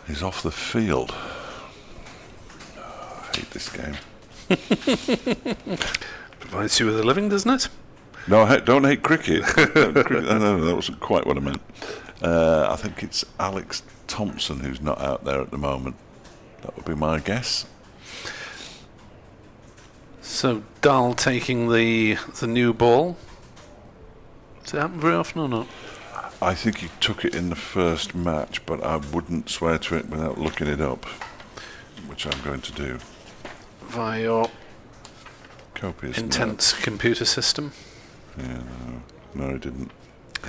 is off the field. Oh, I hate this game. Provides you with a living, doesn't it? No, don't hate cricket. No, that wasn't quite what I meant. I think it's Alex Thompson who's not out there at the moment. That would be my guess. So Dahl taking the new ball. Does it happen very often or not? I think he took it in the first match, but I wouldn't swear to it without looking it up, which I'm going to do. Via your Copious intense computer system? Yeah, no, he didn't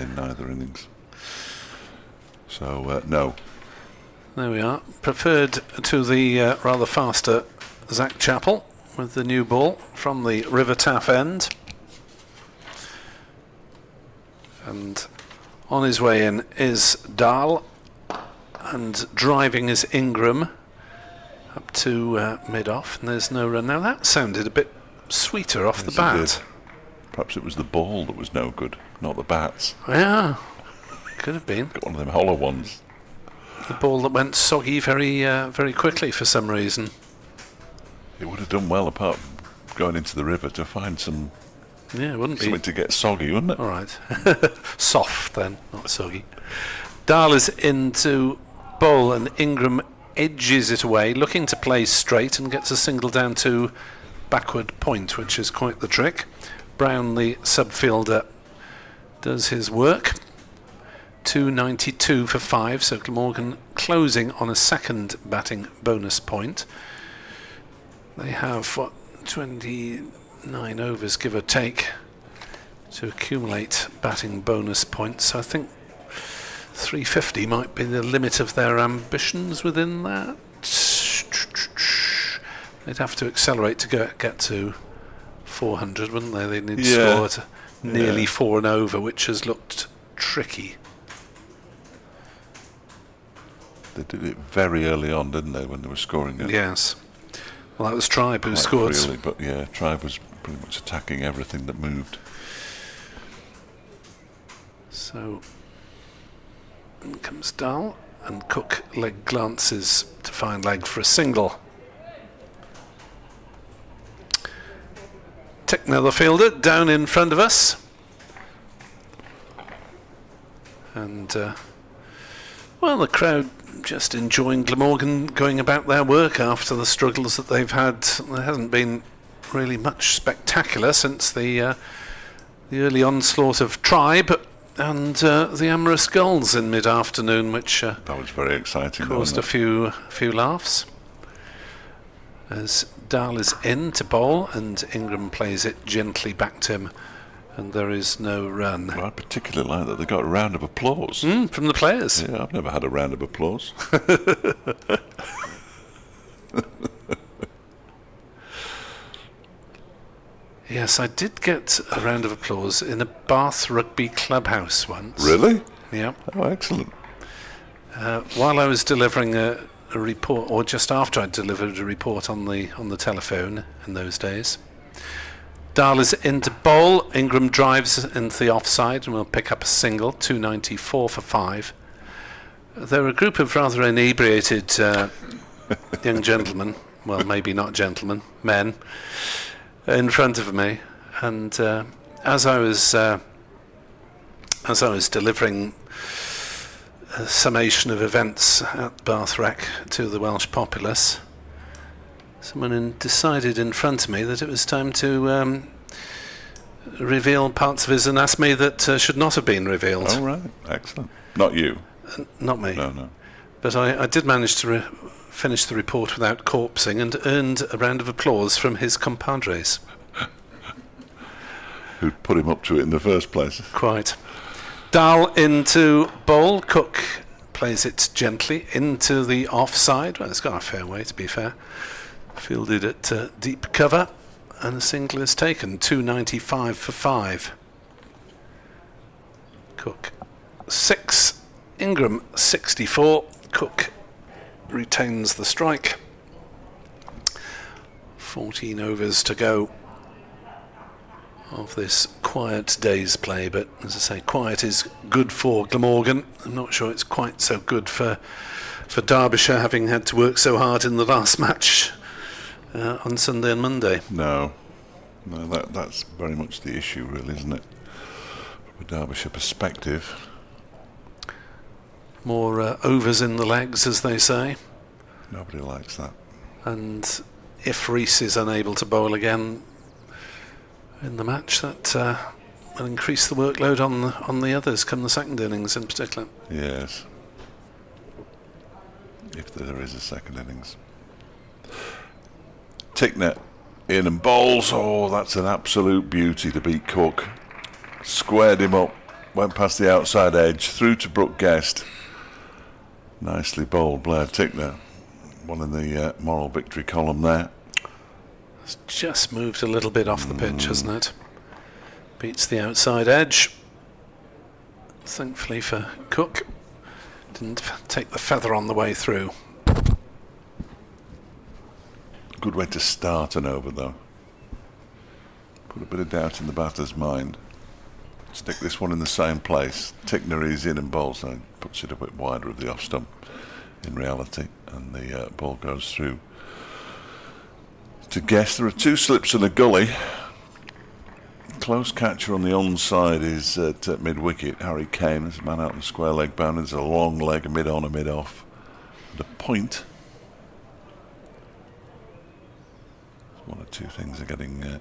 in neither innings. So, no. There we are. Preferred to the rather faster Zach Chappell with the new ball from the River Taff end. And on his way in is Dahl, and driving is Ingram up to mid-off, and there's no run. Now that sounded a bit sweeter off the bat. Perhaps it was the ball that was no good, not the bats. Yeah, could have been. Got one of them hollow ones. The ball that went soggy very quickly for some reason. It would have done well, apart from going into the river, to find some. Yeah, it wouldn't be. Something to get soggy, wouldn't it? All right. Soft then, not soggy. Dahl is into bowl, and Ingram edges it away, looking to play straight, and gets a single down to backward point, which is quite the trick. Brown, the subfielder, does his work. 292 for 5, so Glamorgan closing on a second batting bonus point. They have, 29 overs, give or take, to accumulate batting bonus points. So I think 350 might be the limit of their ambitions within that. They'd have to accelerate to get to 400, wouldn't they? They'd need to score at nearly 4 and over, which has looked tricky. They did it very early on, didn't they, when they were scoring it? Yes. Well, that was Tribe who scored. Really, but yeah, Tribe was pretty much attacking everything that moved. So, in comes Dahl, and Cook leg glances to find leg for a single. Take another fielder down in front of us. And, well, the crowd just enjoying Glamorgan going about their work after the struggles that they've had. There hasn't been really much spectacular since the early onslaught of Tribe and the Amorous Gulls in mid-afternoon, which that was very exciting, caused a few laughs. As Dahl is in to bowl, and Ingram plays it gently back to him, and there is no run. Well, I particularly like that they got a round of applause. From the players. Yeah, I've never had a round of applause. Yes, I did get a round of applause in a Bath rugby clubhouse once. Really? Yeah. Oh, excellent. While I was delivering a report, or just after I delivered a report on the telephone in those days, Dahl is into bowl. Ingram drives into the offside and will pick up a single. 294 for 5. There were a group of rather inebriated young gentlemen, well, maybe not gentlemen, men, in front of me, and as I was delivering a summation of events at Bath Rec to the Welsh populace, someone decided in front of me that it was time to reveal parts of his anatomy that should not have been revealed. Oh, right. Excellent. Not you. Not me. No. But I did manage to finish the report without corpsing, and earned a round of applause from his compadres. Who put him up to it in the first place. Quite. Dahl into bowl. Cook plays it gently into the offside. Well, it's gone a fair way, to be fair. Fielded at deep cover, and a single is taken. 295 for 5. Cook 6. Ingram 64. Cook retains the strike. 14 overs to go of this quiet day's play, but as I say, quiet is good for Glamorgan. I'm not sure it's quite so good for Derbyshire, having had to work so hard in the last match on Sunday and Monday. No, that's very much the issue, really, isn't it? From a Derbyshire perspective. More overs in the legs, as they say. Nobody likes that. And if Rees is unable to bowl again, in the match that will increase the workload on the others come the second innings in particular. Yes. If there is a second innings. Tickner in and bowls. Oh, that's an absolute beauty to beat Cook. Squared him up, went past the outside edge, through to Brooke Guest. Nicely bowled, Blair Tickner. One in the moral victory column there. It's just moved a little bit off the pitch, hasn't it? Beats the outside edge. Thankfully for Cook, didn't take the feather on the way through. Good way to start an over, though. Put a bit of doubt in the batter's mind. Stick this one in the same place. Tickner is in and bowls, and puts it a bit wider of the off stump in reality, and the ball goes through to Guest. There are 2 slips and a gully. Close catcher on the onside is at mid-wicket. Harry Kane. There's a man out on the square leg boundary. There's a long leg, a mid-on, a mid-off. And a point. One or two things are getting... I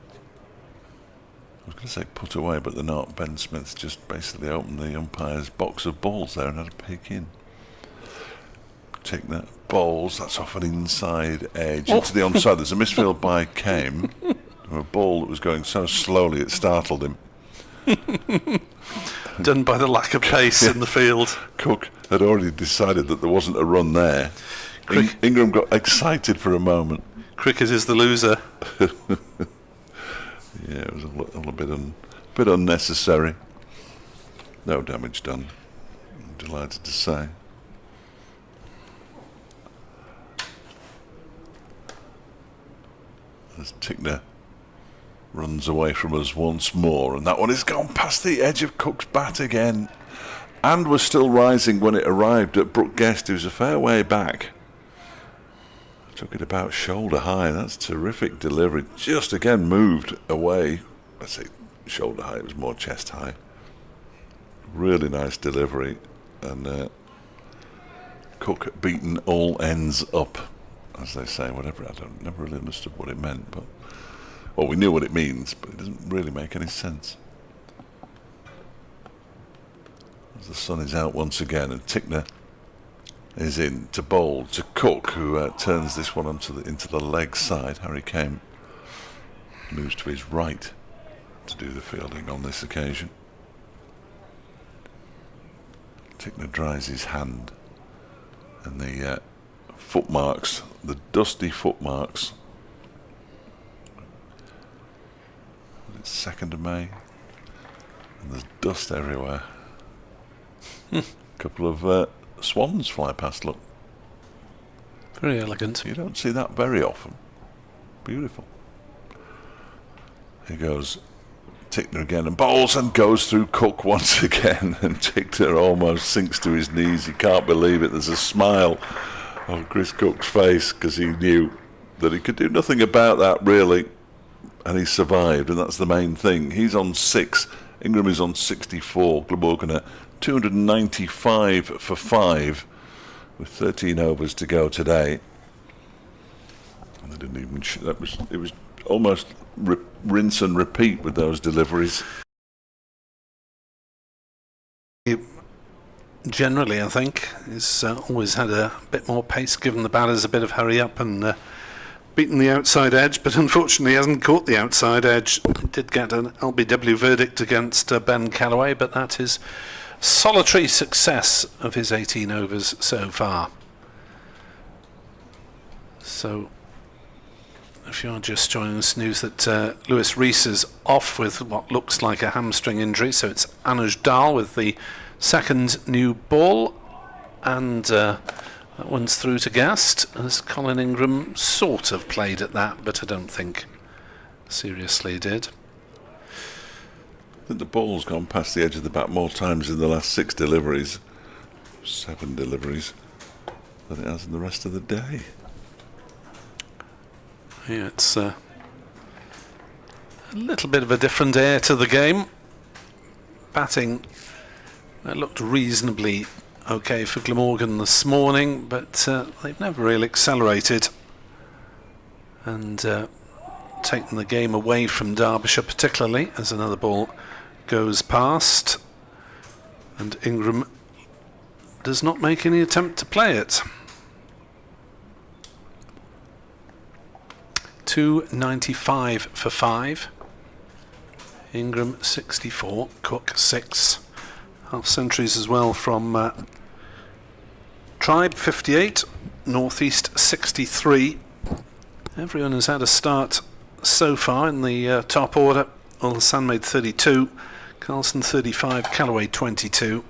was going to say put away, but they're not. Ben Smith's just basically opened the umpire's box of balls there and had a peek in. Take that. Bowls. That's off an inside edge into the onside. There's a misfield by Kane. A ball that was going so slowly it startled him. Done by the lack of pace in the field. Cook had already decided that there wasn't a run there. Ingram got excited for a moment. Cricket is the loser. Yeah, it was a little bit unnecessary. No damage done, I'm delighted to say. As Tickner runs away from us once more, and that one has gone past the edge of Cook's bat again, and was still rising when it arrived at Brooke Guest, who's a fair way back. Took it about shoulder high. That's terrific delivery. Just again moved away. I say shoulder high, it was more chest high. Really nice delivery, and Cook beaten all ends up, as they say. Whatever, never really understood what it meant, but well, we knew what it means, but it doesn't really make any sense. As the sun is out once again, and Tickner is in to bowl to Cook, who turns this one into the leg side. Harry Kane moves to his right to do the fielding on this occasion. Tickner dries his hand, and the footmarks, the dusty footmarks. It's 2nd of May, and there's dust everywhere. A couple of swans fly past, look. Very elegant. You don't see that very often. Beautiful. Here goes Tickner again, and bowls and goes through Cook once again, and Tickner almost sinks to his knees. He can't believe it. There's a smile on Chris Cook's face, because he knew that he could do nothing about that, really, and he survived, and that's the main thing. He's on 6. Ingram is on 64. Glamorgan at 295 for 5 with 13 overs to go today. And they didn't even it was almost rinse and repeat with those deliveries. Generally, I think, he's always had a bit more pace, given the batters a bit of hurry up, and beaten the outside edge, but unfortunately hasn't caught the outside edge. Did get an LBW verdict against Ben Callaway, but that is solitary success of his 18 overs so far. So, if you're just joining us, news that Lewis Rees is off with what looks like a hamstring injury, so it's Anuj Dal with the second new ball, and that one's through to Gast, as Colin Ingram sort of played at that, but I don't think seriously did. I think the ball's gone past the edge of the bat more times in the last 6 deliveries, 7 deliveries, than it has in the rest of the day. Yeah, it's a little bit of a different air to the game. Batting, it looked reasonably okay for Glamorgan this morning, but they've never really accelerated, and taken the game away from Derbyshire, particularly as another ball goes past, and Ingram does not make any attempt to play it. 295 for 5. Ingram 64, Cook 6. Half centuries as well from Tribe 58, Northeast 63. Everyone has had a start so far in the top order. Rothesay made 32, Carlson 35, Callaway 22.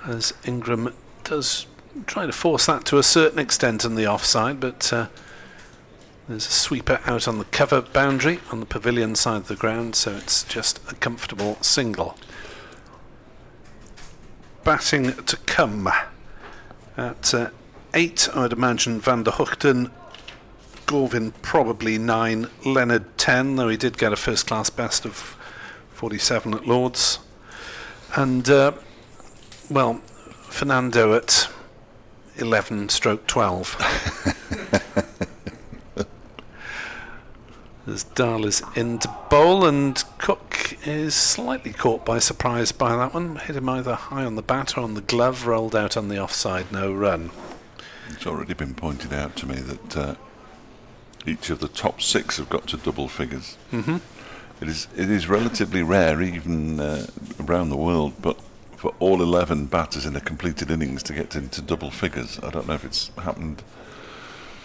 As Ingram does try to force that to a certain extent on the offside, but there's a sweeper out on the cover boundary on the pavilion side of the ground, so it's just a comfortable single. Batting to come at 8, I would imagine Van der Hoogten, Gorvin probably 9, Leonard 10, though he did get a first class best of 47 at Lords, and well, Fernando at 11/12. As Dahl is in to bowl, and Cook is slightly caught by surprise by that one. Hit him either high on the bat or on the glove, rolled out on the offside, no run. It's already been pointed out to me that each of the top 6 have got to double figures. Mm-hmm. It is relatively rare, even around the world, but for all 11 batters in a completed innings to get into double figures. I don't know if it's happened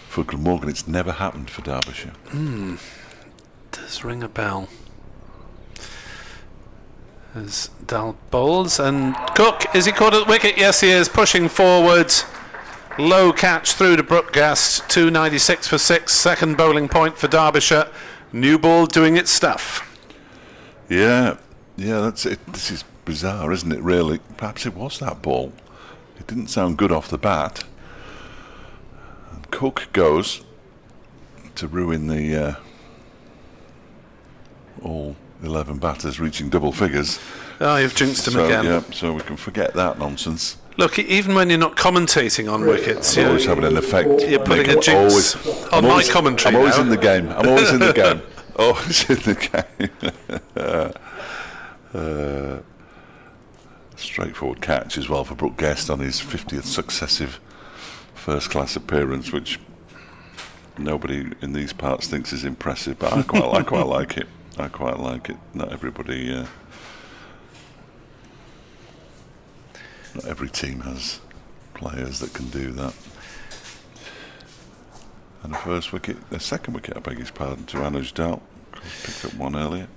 for Glamorgan. It's never happened for Derbyshire. Does ring a bell. As Dahl bowls, and Cook, is he caught at the wicket? Yes, he is, pushing forward. Low catch through to Brookgast. 296 for 6. Second bowling point for Derbyshire. New ball doing its stuff. Yeah, that's it. This is bizarre, isn't it, really? Perhaps it was that ball. It didn't sound good off the bat. And Cook goes to ruin the all 11 batters reaching double figures. Oh, you've jinxed him again. Yeah, so we can forget that nonsense. Look, even when you're not commentating on wickets, you're always having an effect. You're putting a jinx on my commentary. I'm always in the game. I'm always in the game. Always in the game. Straightforward catch as well for Brookgast on his 50th successive first-class appearance, which nobody in these parts thinks is impressive, but I quite like it. I quite like it. Not everybody. Not every team has players that can do that. And the second wicket, I beg his pardon, to Anuj Dahl. Picked up one earlier.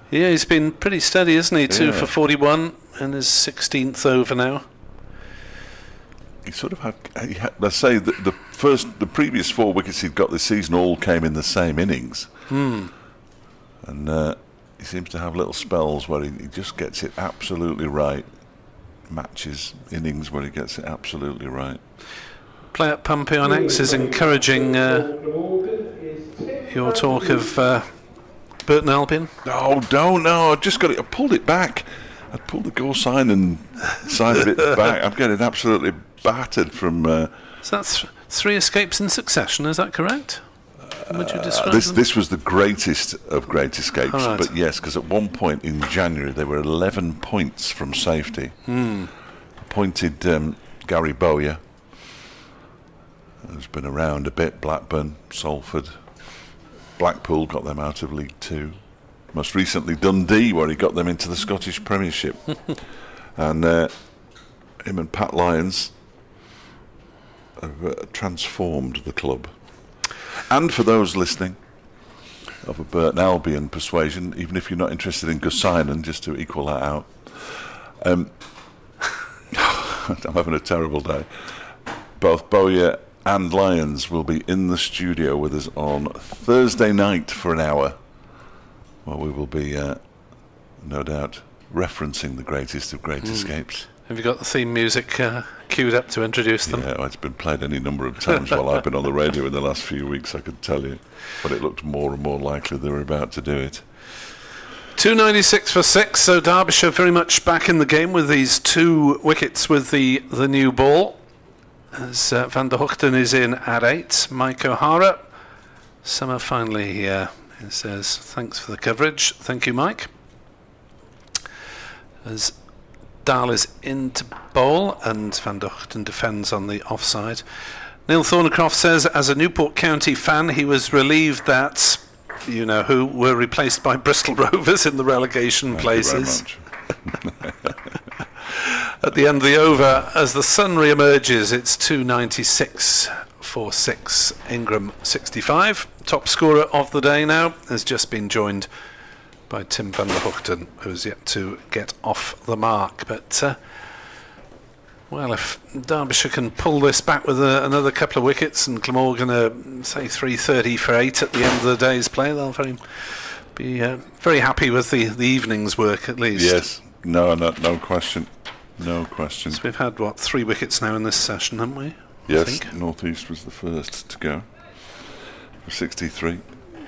Yeah, he's been pretty steady, isn't he? 2 for 41 in his 16th over now. He sort of had let's say the previous 4 wickets he'd got this season all came in the same innings. And he seems to have little spells where he just gets it absolutely right. Matches innings where he gets it absolutely right. Play at Pumpy on X is encouraging your talk of Burton Albion. Oh, don't know. I pulled it back. I pulled the goal sign and side of it back. I'm getting absolutely battered from. So that's 3 escapes in succession. Is that correct? Would you describe this was the greatest of great escapes, right. But yes, because at one point in January they were 11 points from safety. Appointed Gary Bowyer, who's been around a bit. Blackburn, Salford, Blackpool got them out of League 2. Most recently Dundee, where he got them into the Scottish Premiership. And him and Pat Lyons have transformed the club. And for those listening of a Burton Albion persuasion, even if you're not interested in Gus Simon, just to equal that out, I'm having a terrible day. Both Bowyer and Lyons will be in the studio with us on Thursday night for an hour, where we will be, no doubt, referencing the greatest of great escapes. Have you got the theme music queued up to introduce them? Yeah, it's been played any number of times while I've been on the radio in the last few weeks, I could tell you. But it looked more and more likely they were about to do it. 296 for 6, so Derbyshire very much back in the game with these 2 wickets with the new ball. As Van der Hoogten is in at 8, Mike O'Hara Summer finally here. He says, thanks for the coverage. Thank you, Mike. As Dahl is into bowl and Van der Hoogten defends on the offside. Neil Thornycroft says, as a Newport County fan, he was relieved that, you know who, were replaced by Bristol Rovers in the relegation places. At the end of the over, as the sun re-emerges, it's 296 for 6. Ingram 65. Top scorer of the day now has just been joined by Tim van der Hoogten, who's yet to get off the mark. But, well, if Derbyshire can pull this back with another couple of wickets and Glamorgan are, say, 330 for 8 at the end of the day's play, they'll be very happy with the evening's work, at least. Yes, no question. No question. So we've had, 3 wickets now in this session, haven't we? Yes, North East was the first to go for 63.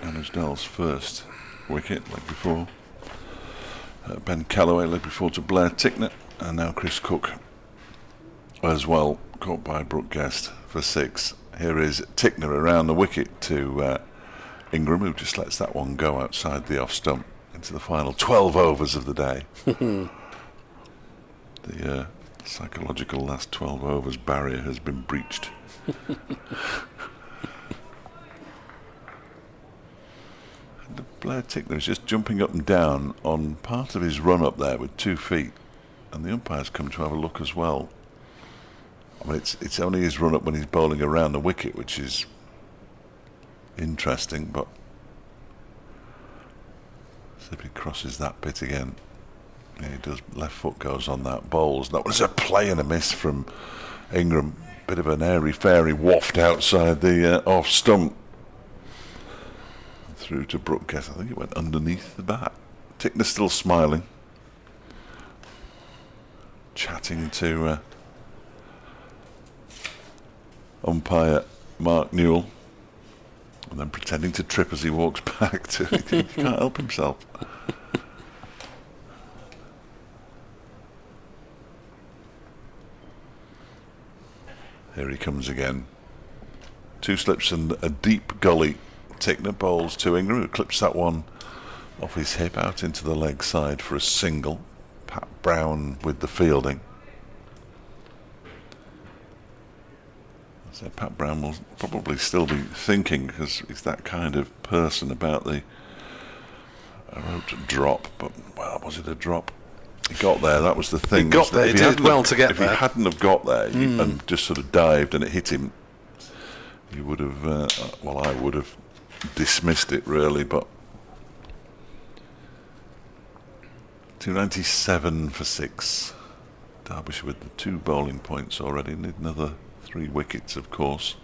Anuj Dal's first wicket, leg before. Ben Callaway, leg before to Blair Tickner, and now Chris Cook as well, caught by Brooke Guest for 6. Here is Tickner around the wicket to Ingram, who just lets that one go outside the off stump into the final 12 overs of the day. The psychological last 12 overs barrier has been breached. Blair Tickner is just jumping up and down on part of his run up there with 2 feet, and the umpires come to have a look as well. I mean, it's only his run up when he's bowling around the wicket, which is interesting, but if he crosses that bit again, yeah, he does. Left foot goes on that, bowls. That was a play and a miss from Ingram. Bit of an airy-fairy waft outside the off stump. Through to Brooke Guest. I think it went underneath the bat. Tickner still smiling. Chatting to umpire Mark Newell. And then pretending to trip as he walks back. He can't help himself. Here he comes again. 2 slips and a deep gully. Tickner bowls to Ingram, who clips that one off his hip out into the leg side for a single. Pat Brown with the fielding. So Pat Brown will probably still be thinking, because he's that kind of person, about I wrote drop, but, well, was it a drop? He got there, that was the thing. He got there, he did well to get there. If he hadn't have got there and just sort of dived and it hit him, you would have, I would have dismissed it really, but 297 for 6. Derbyshire with the 2 bowling points already, need another 3 wickets of course.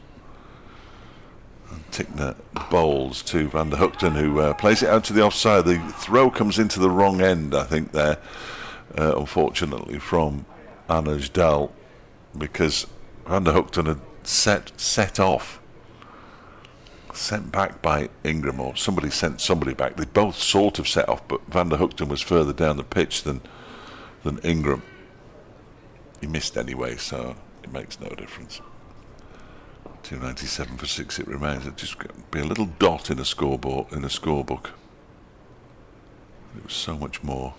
And Tickner bowls to Van der Hoogten, who plays it out to the offside. The throw comes into the wrong end, I think, there, unfortunately, from Anuj Dal, because Van der Hoogten had set off. Sent back by Ingram, or somebody sent somebody back. They both sort of set off, but Van der Hoogten was further down the pitch than Ingram. He missed anyway, so it makes no difference. 297 for 6 it remains. It'd just be a little dot in a scoreboard, in a scorebook. It was so much more.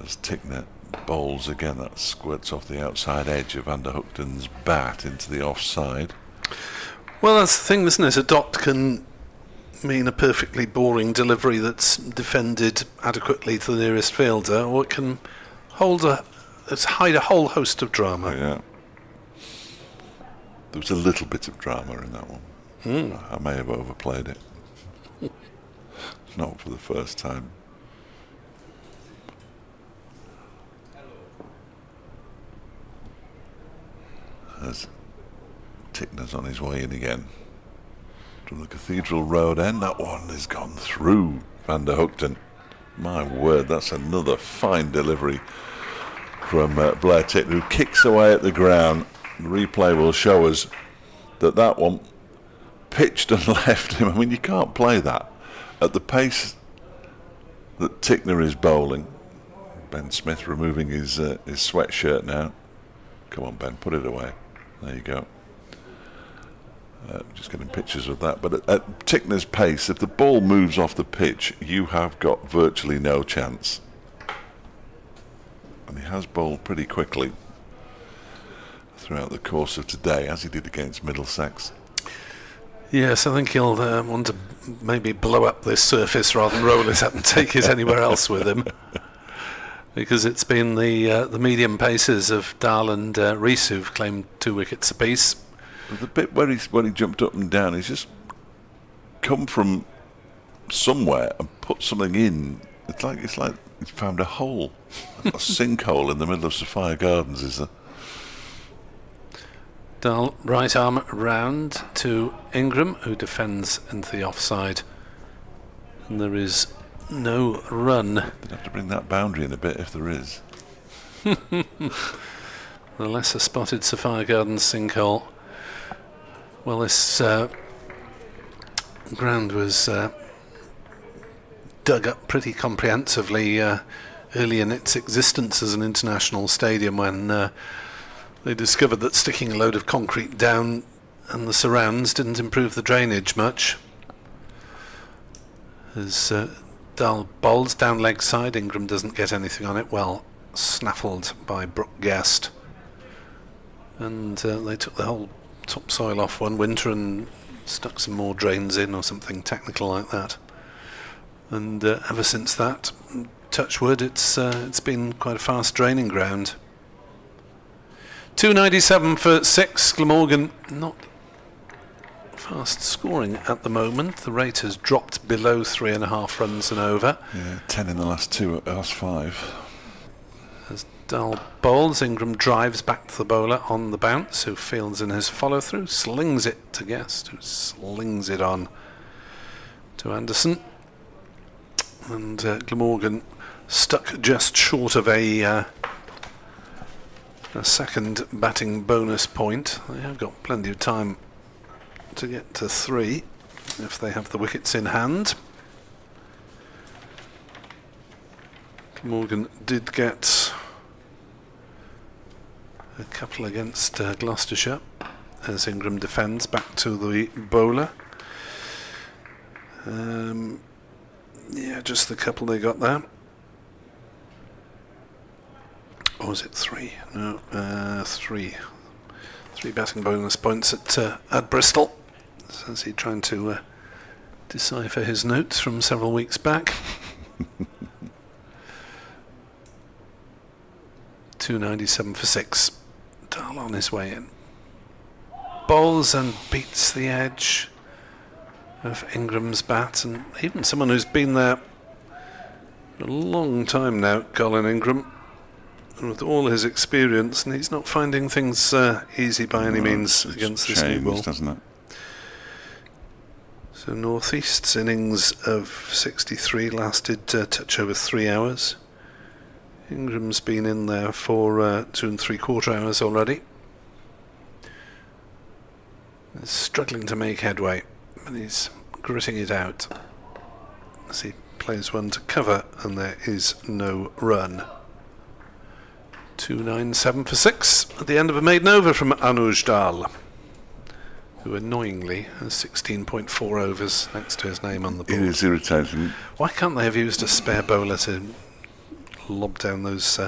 As Tickner bowls again, that squirts off the outside edge of Van der Hoogten's bat into the offside. Well, that's the thing, isn't it? A dot can mean a perfectly boring delivery that's defended adequately to the nearest fielder, or it can hide a whole host of drama. Yeah. There was a little bit of drama in that one. I may have overplayed it. Not for the first time. As Tickner's on his way in again from the Cathedral Road end, that one has gone through Van der Hoogten. My word, that's another fine delivery from Blair Tickner, who kicks away at the ground. The replay will show us that one pitched and left him. I mean, you can't play that at the pace that Tickner is bowling. Ben Smith removing his sweatshirt now. Come on, Ben, put it away. There you go. Just getting pictures of that. But at Tickner's pace, if the ball moves off the pitch, you have got virtually no chance. And he has bowled pretty quickly throughout the course of today, as he did against Middlesex. Yes, I think he'll want to maybe blow up this surface rather than roll it up and take it anywhere else with him. Because it's been the medium paces of Dahl and Rees who've claimed 2 wickets apiece. The bit where he jumped up and down, he's just come from somewhere and put something in. It's like he's found a hole, a sinkhole in the middle of Sophia Gardens, is there? Dahl, right arm round to Ingram, who defends into the offside. And there is no run. They'd have to bring that boundary in a bit if there is. The lesser spotted Sophia Gardens sinkhole. Well, this ground was dug up pretty comprehensively early in its existence as an international stadium when they discovered that sticking a load of concrete down and the surrounds didn't improve the drainage much. As Dahl bowls down leg side, Ingram doesn't get anything on it, well snaffled by Brooke Guest. And they took the whole topsoil off one winter and stuck some more drains in or something technical like that. And ever since that, touch wood, it's been quite a fast draining ground. 297 for 6. Glamorgan not fast scoring at the moment. The rate has dropped below 3.5 runs and over. Yeah, 10 in the last 5. As Dahl bowls, Ingram drives back to the bowler on the bounce, who fields in his follow-through, slings it to Guest, who slings it on to Anderson. And Glamorgan stuck just short of a second batting bonus point. They have got plenty of time to get to 3 if they have the wickets in hand. Glamorgan did get a couple against Gloucestershire as Ingram defends back to the bowler. Yeah, just the couple they got there. Or was it 3? No, 3. 3 batting bonus points at Bristol. As he trying to decipher his notes from several weeks back. 297 for 6. Dahl on his way in. Bowls and beats the edge of Ingram's bat, and even someone who's been there for a long time now, Colin Ingram, and with all his experience, and he's not finding things easy by any means against this new ball. Doesn't it? So North East's innings of 63 lasted touch over 3 hours. Ingram's been in there for 2 3/4 hours already. He's struggling to make headway, but he's gritting it out as he plays one to cover, and there is no run. 297 for 6 at the end of a maiden over from Anuj Dahl, who annoyingly has 16.4 overs thanks to his name on the board. It is irritating. Why can't they have used a spare bowler to lob down those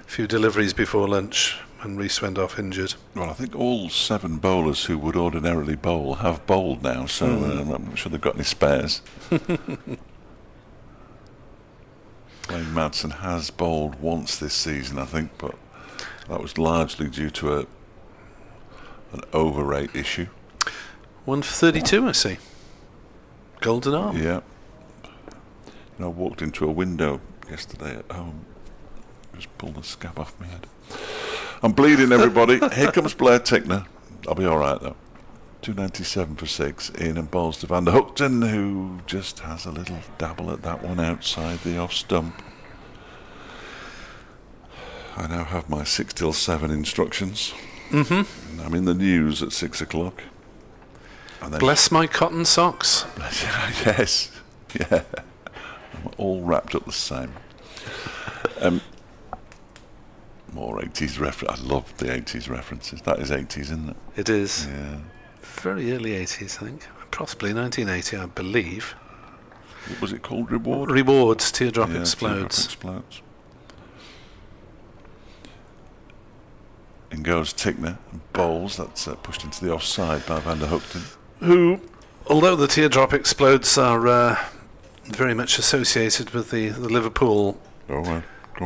few deliveries before lunch when Rees went off injured? Well, I think all 7 bowlers who would ordinarily bowl have bowled now, so I'm not sure they've got any spares. Wayne Madsen has bowled once this season, I think, but that was largely due to an overrate issue. 1 for 32, I see. Golden arm. Yeah. I walked into a window yesterday at home. Just pulled the scab off my head. I'm bleeding, everybody. Here comes Blair Tickner. I'll be all right, though. 297 for 6. Ian and bowls to Van der Hookton, who just has a little dabble at that one outside the off stump. I now have my 6 till 7 instructions. Mm-hmm. I'm in the news at 6 o'clock. Bless my cotton socks. Yes. Yeah. I'm all wrapped up the same. More 80s reference. I love the 80s references. That is 80s, isn't it? It is. Yeah. very early 80s, I think. Possibly 1980, I believe. What was it called? Reward? Rewards, Teardrop Yeah, Explodes. Teardrop Explodes. In goes Tickner, and bowls. That's pushed into the offside by Van der Hoogten. Who, although the Teardrop Explodes are very much associated with the Liverpool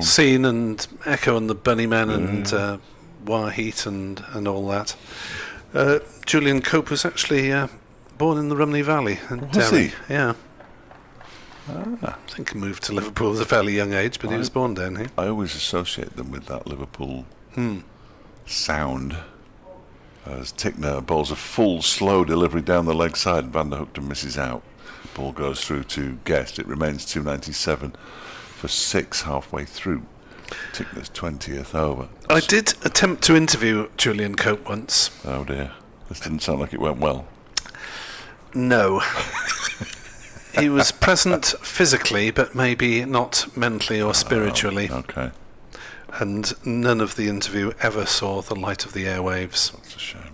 scene and Echo and the Bunnymen and Warheat and all that. Julian Cope was actually born in the Rumney Valley in Derry. He? Yeah. I think he moved to Liverpool at a fairly young age, but he was born down here. I always associate them with that Liverpool sound. As Tickner bowls a full slow delivery down the leg side, Van der Hoogten misses out. Ball goes through to Guest. It remains 297 for 6 halfway through Tickner's 20th over. I did attempt to interview Julian Cope once. Oh dear, this didn't sound like it went well. No. He was present physically, but maybe not mentally or spiritually. Okay. And none of the interview ever saw the light of the airwaves. That's a shame.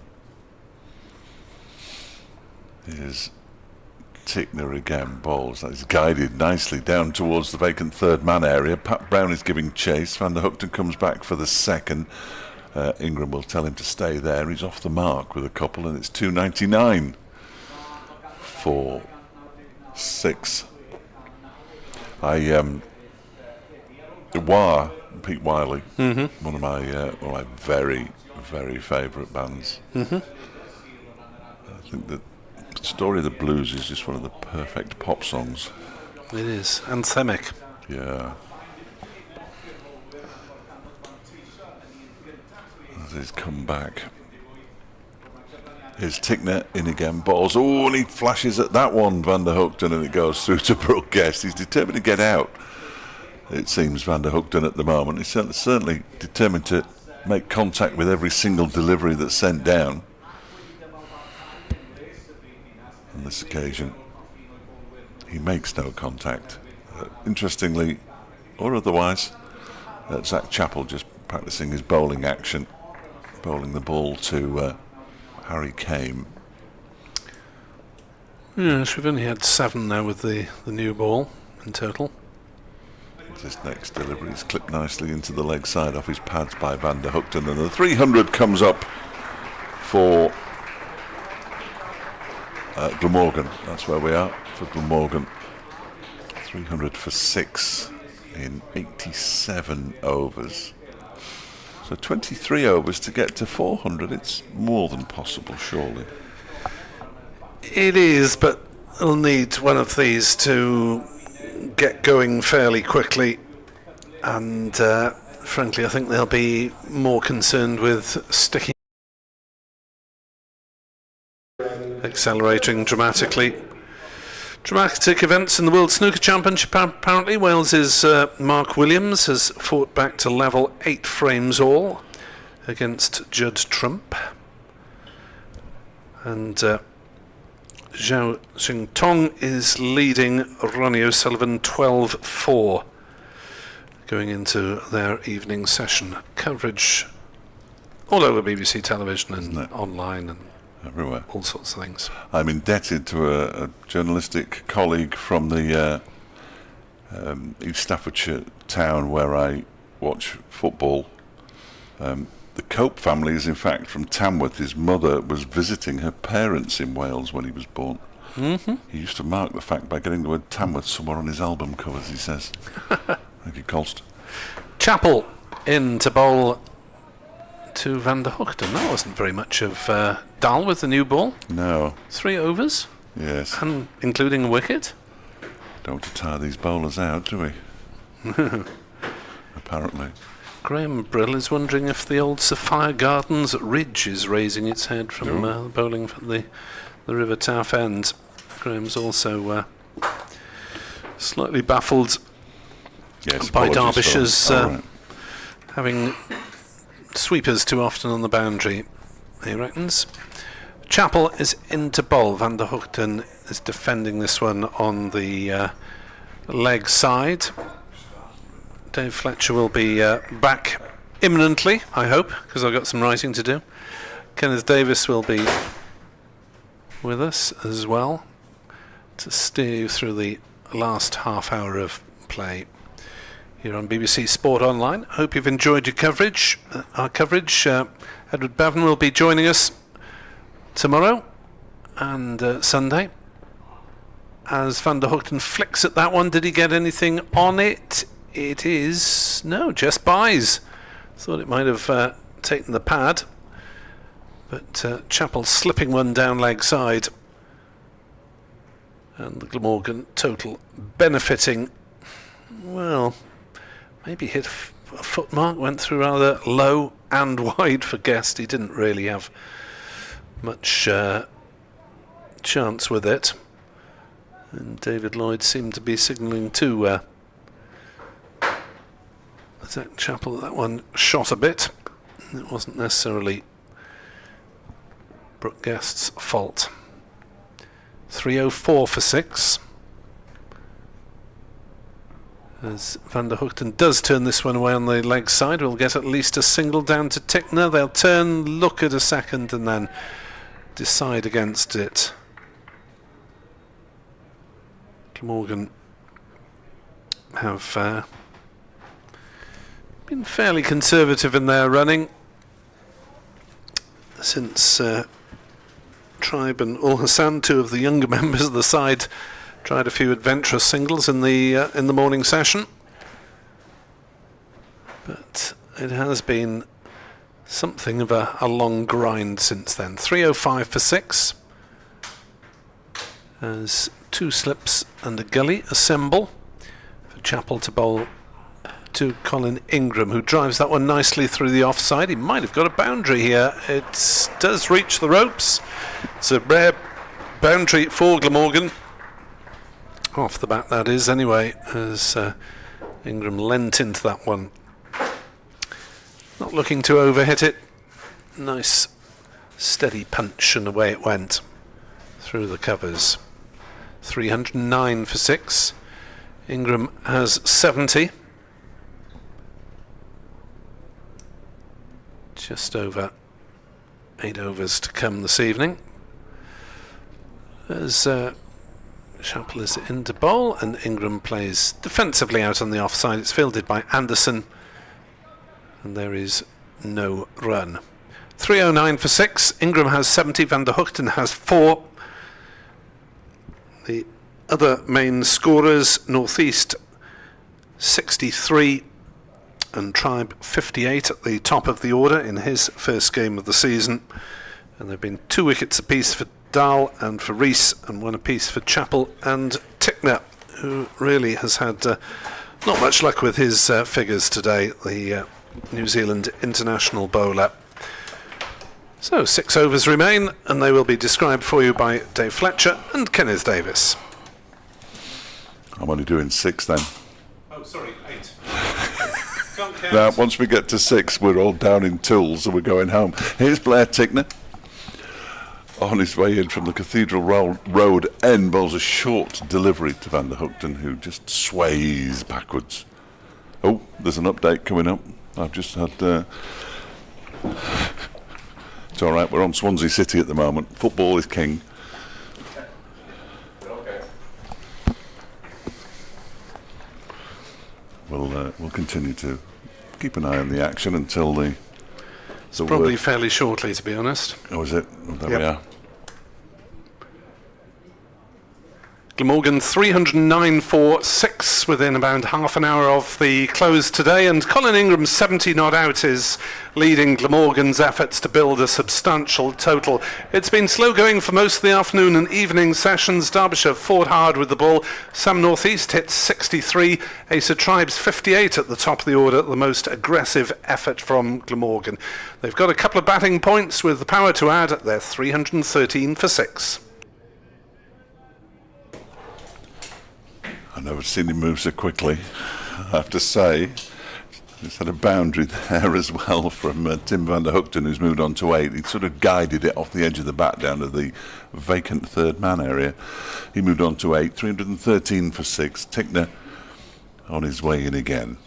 Here's Tickner again, bowls. That is guided nicely down towards the vacant third man area. Pat Brown is giving chase. Van der Hoogten comes back for the second. Ingram will tell him to stay there. He's off the mark with a couple, and it's 299 for 6. Pete Wiley, one of my very, very favourite bands. I think that Story of the Blues is just one of the perfect pop songs. It is anthemic. Yeah. As he's come back. Here's Tickner in again, balls. Oh, and he flashes at that one, Van der Hoogten, and it goes through to Brooke Guest. He's determined to get out. It seems Van der Hoogten at the moment. He's certainly determined to make contact with every single delivery that's sent down. On this occasion, he makes no contact. Interestingly, or otherwise, Zach Chappell just practicing his bowling action, bowling the ball to Harry Kame. Yes, we've only had 7 now with the new ball in total. His next delivery is clipped nicely into the leg side off his pads by Van der Hoogten, and the 300 comes up for Glamorgan. That's where we are for Glamorgan. 300 for 6 in 87 overs. So 23 overs to get to 400. It's more than possible, surely. It is, but they'll need one of these to get going fairly quickly, and frankly I think they'll be more concerned with sticking, accelerating dramatically. Dramatic events in the World Snooker Championship apparently. Wales's Mark Williams has fought back to level 8 frames all against Judd Trump, and Zhao Xingtong is leading Ronnie O'Sullivan 12-4 going into their evening session. Coverage all over BBC television and online and everywhere, all sorts of things. I'm indebted to a journalistic colleague from the East Staffordshire town where I watch football. The Cope family is in fact from Tamworth. His mother was visiting her parents in Wales when he was born. He used to mark the fact by getting the word Tamworth somewhere on his album covers, he says. Thank you, Colst. Chappell in to bowl to Van der Hoogten. That wasn't very much of Dahl with the new ball. No. 3 overs. Yes. And including a wicket. Don't want to tire these bowlers out, do we? Apparently. Graham Brill is wondering if the old Sophia Gardens Ridge is raising its head from bowling from the River Taff end. Graham's also slightly baffled by Derbyshire's having sweepers too often on the boundary, he reckons. Chappell is into bowl. Van der Hoogten is defending this one on the leg side. Dave Fletcher will be back imminently, I hope, because I've got some writing to do. Kenneth Davis will be with us as well to steer you through the last half hour of play here on BBC Sport Online. Hope you've enjoyed your coverage. Our coverage. Edward Bevan will be joining us tomorrow and Sunday. As Van der Hoogten flicks at that one, did he get anything on it? It is no, just buys. Thought it might have taken the pad, but Chappell slipping one down leg side, and the Glamorgan total benefiting. Well, maybe hit a foot mark, went through rather low and wide for Guest. He didn't really have much chance with it. And David Lloyd seemed to be signalling to Zach Chappell that one shot a bit. It wasn't necessarily Brooke Guest's fault. 304 for 6. As Van der Hoogten does turn this one away on the leg side, we'll get at least a single down to Tickner. They'll turn, look at a second, and then decide against it. Glamorgan have been fairly conservative in their running since Tribe and Ul Hassan, two of the younger members of the side, tried a few adventurous singles in the morning session. But it has been something of a long grind since then. 305 for 6 as two slips and a gully assemble for Chappell to bowl to Colin Ingram, who drives that one nicely through the offside. He might have got a boundary here. It does reach the ropes. It's a rare boundary for Glamorgan. Off the bat, that is, anyway, as Ingram leant into that one. Not looking to overhit it. Nice steady punch, and away it went through the covers. 309 for 6. Ingram has 70. Just over 8 overs to come this evening. As Chappell is in to bowl, and Ingram plays defensively out on the offside. It's fielded by Anderson, and there is no run. 309 for 6. Ingram has 70. Van der Hoogten has 4. The other main scorers, Northeast 63 and Tribe 58 at the top of the order in his first game of the season. And there have been 2 wickets apiece for Dahl and for Rees, and 1 apiece for Chappell and Tickner, who really has had not much luck with his figures today, the New Zealand international bowler. So 6 overs remain, and they will be described for you by Dave Fletcher and Kenneth Davis. I'm only doing 6 then. Oh, sorry, 8. Can't count. Now, once we get to 6, we're all down in tools, and we're going home. Here's Blair Tickner on his way in from the Cathedral Road end, bowls a short delivery to Van der Hoogten, who just sways backwards. Oh, there's an update coming up. I've just had... It's all right, we're on Swansea City at the moment. Football is king. Okay. We'll continue to keep an eye on the action until the... It's probably fairly shortly, to be honest. Oh, is it? Oh, there we are. Glamorgan 309 for 6 within about half an hour of the close today, and Colin Ingram's 70 not out is leading Glamorgan's efforts to build a substantial total. It's been slow going for most of the afternoon and evening sessions. Derbyshire fought hard with the ball. Sam Northeast hits 63. Asa Tribes 58 at the top of the order, the most aggressive effort from Glamorgan. They've got a couple of batting points with the power to add. They're 313 for 6. I've never seen him move so quickly, I have to say. He's had a boundary there as well from Tim Van der Hoogten, who's moved on to 8. He sort of guided it off the edge of the bat down to the vacant third man area. He moved on to 8, 313 for 6. Tickner on his way in again.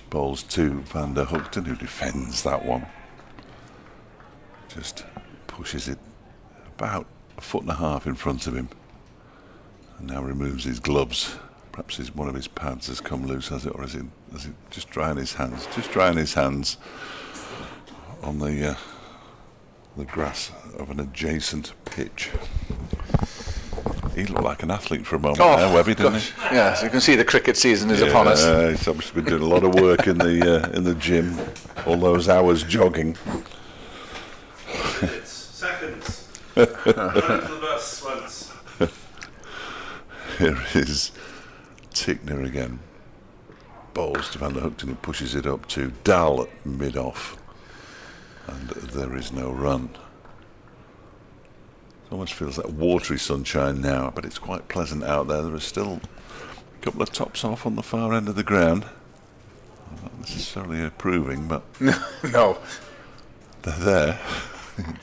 Bowls to Van der Hoogten, who defends that one. Just pushes it about foot and a half in front of him. And now removes his gloves. Perhaps one of his pads has come loose, has it? Or is he just drying his hands? Just drying his hands on the grass of an adjacent pitch. He looked like an athlete for a moment there, Webby, didn't he? Yes, you can see the cricket season is upon us. He's obviously been doing a lot of work in the gym, all those hours jogging. Seconds. Run for the bus once. Here is Tickner again. Bowls to Van der Hoogten, who pushes it up to Dahl at mid-off. And there is no run. It almost feels like watery sunshine now, but it's quite pleasant out there. There are still a couple of tops off on the far end of the ground. Not necessarily approving, but No. they're there.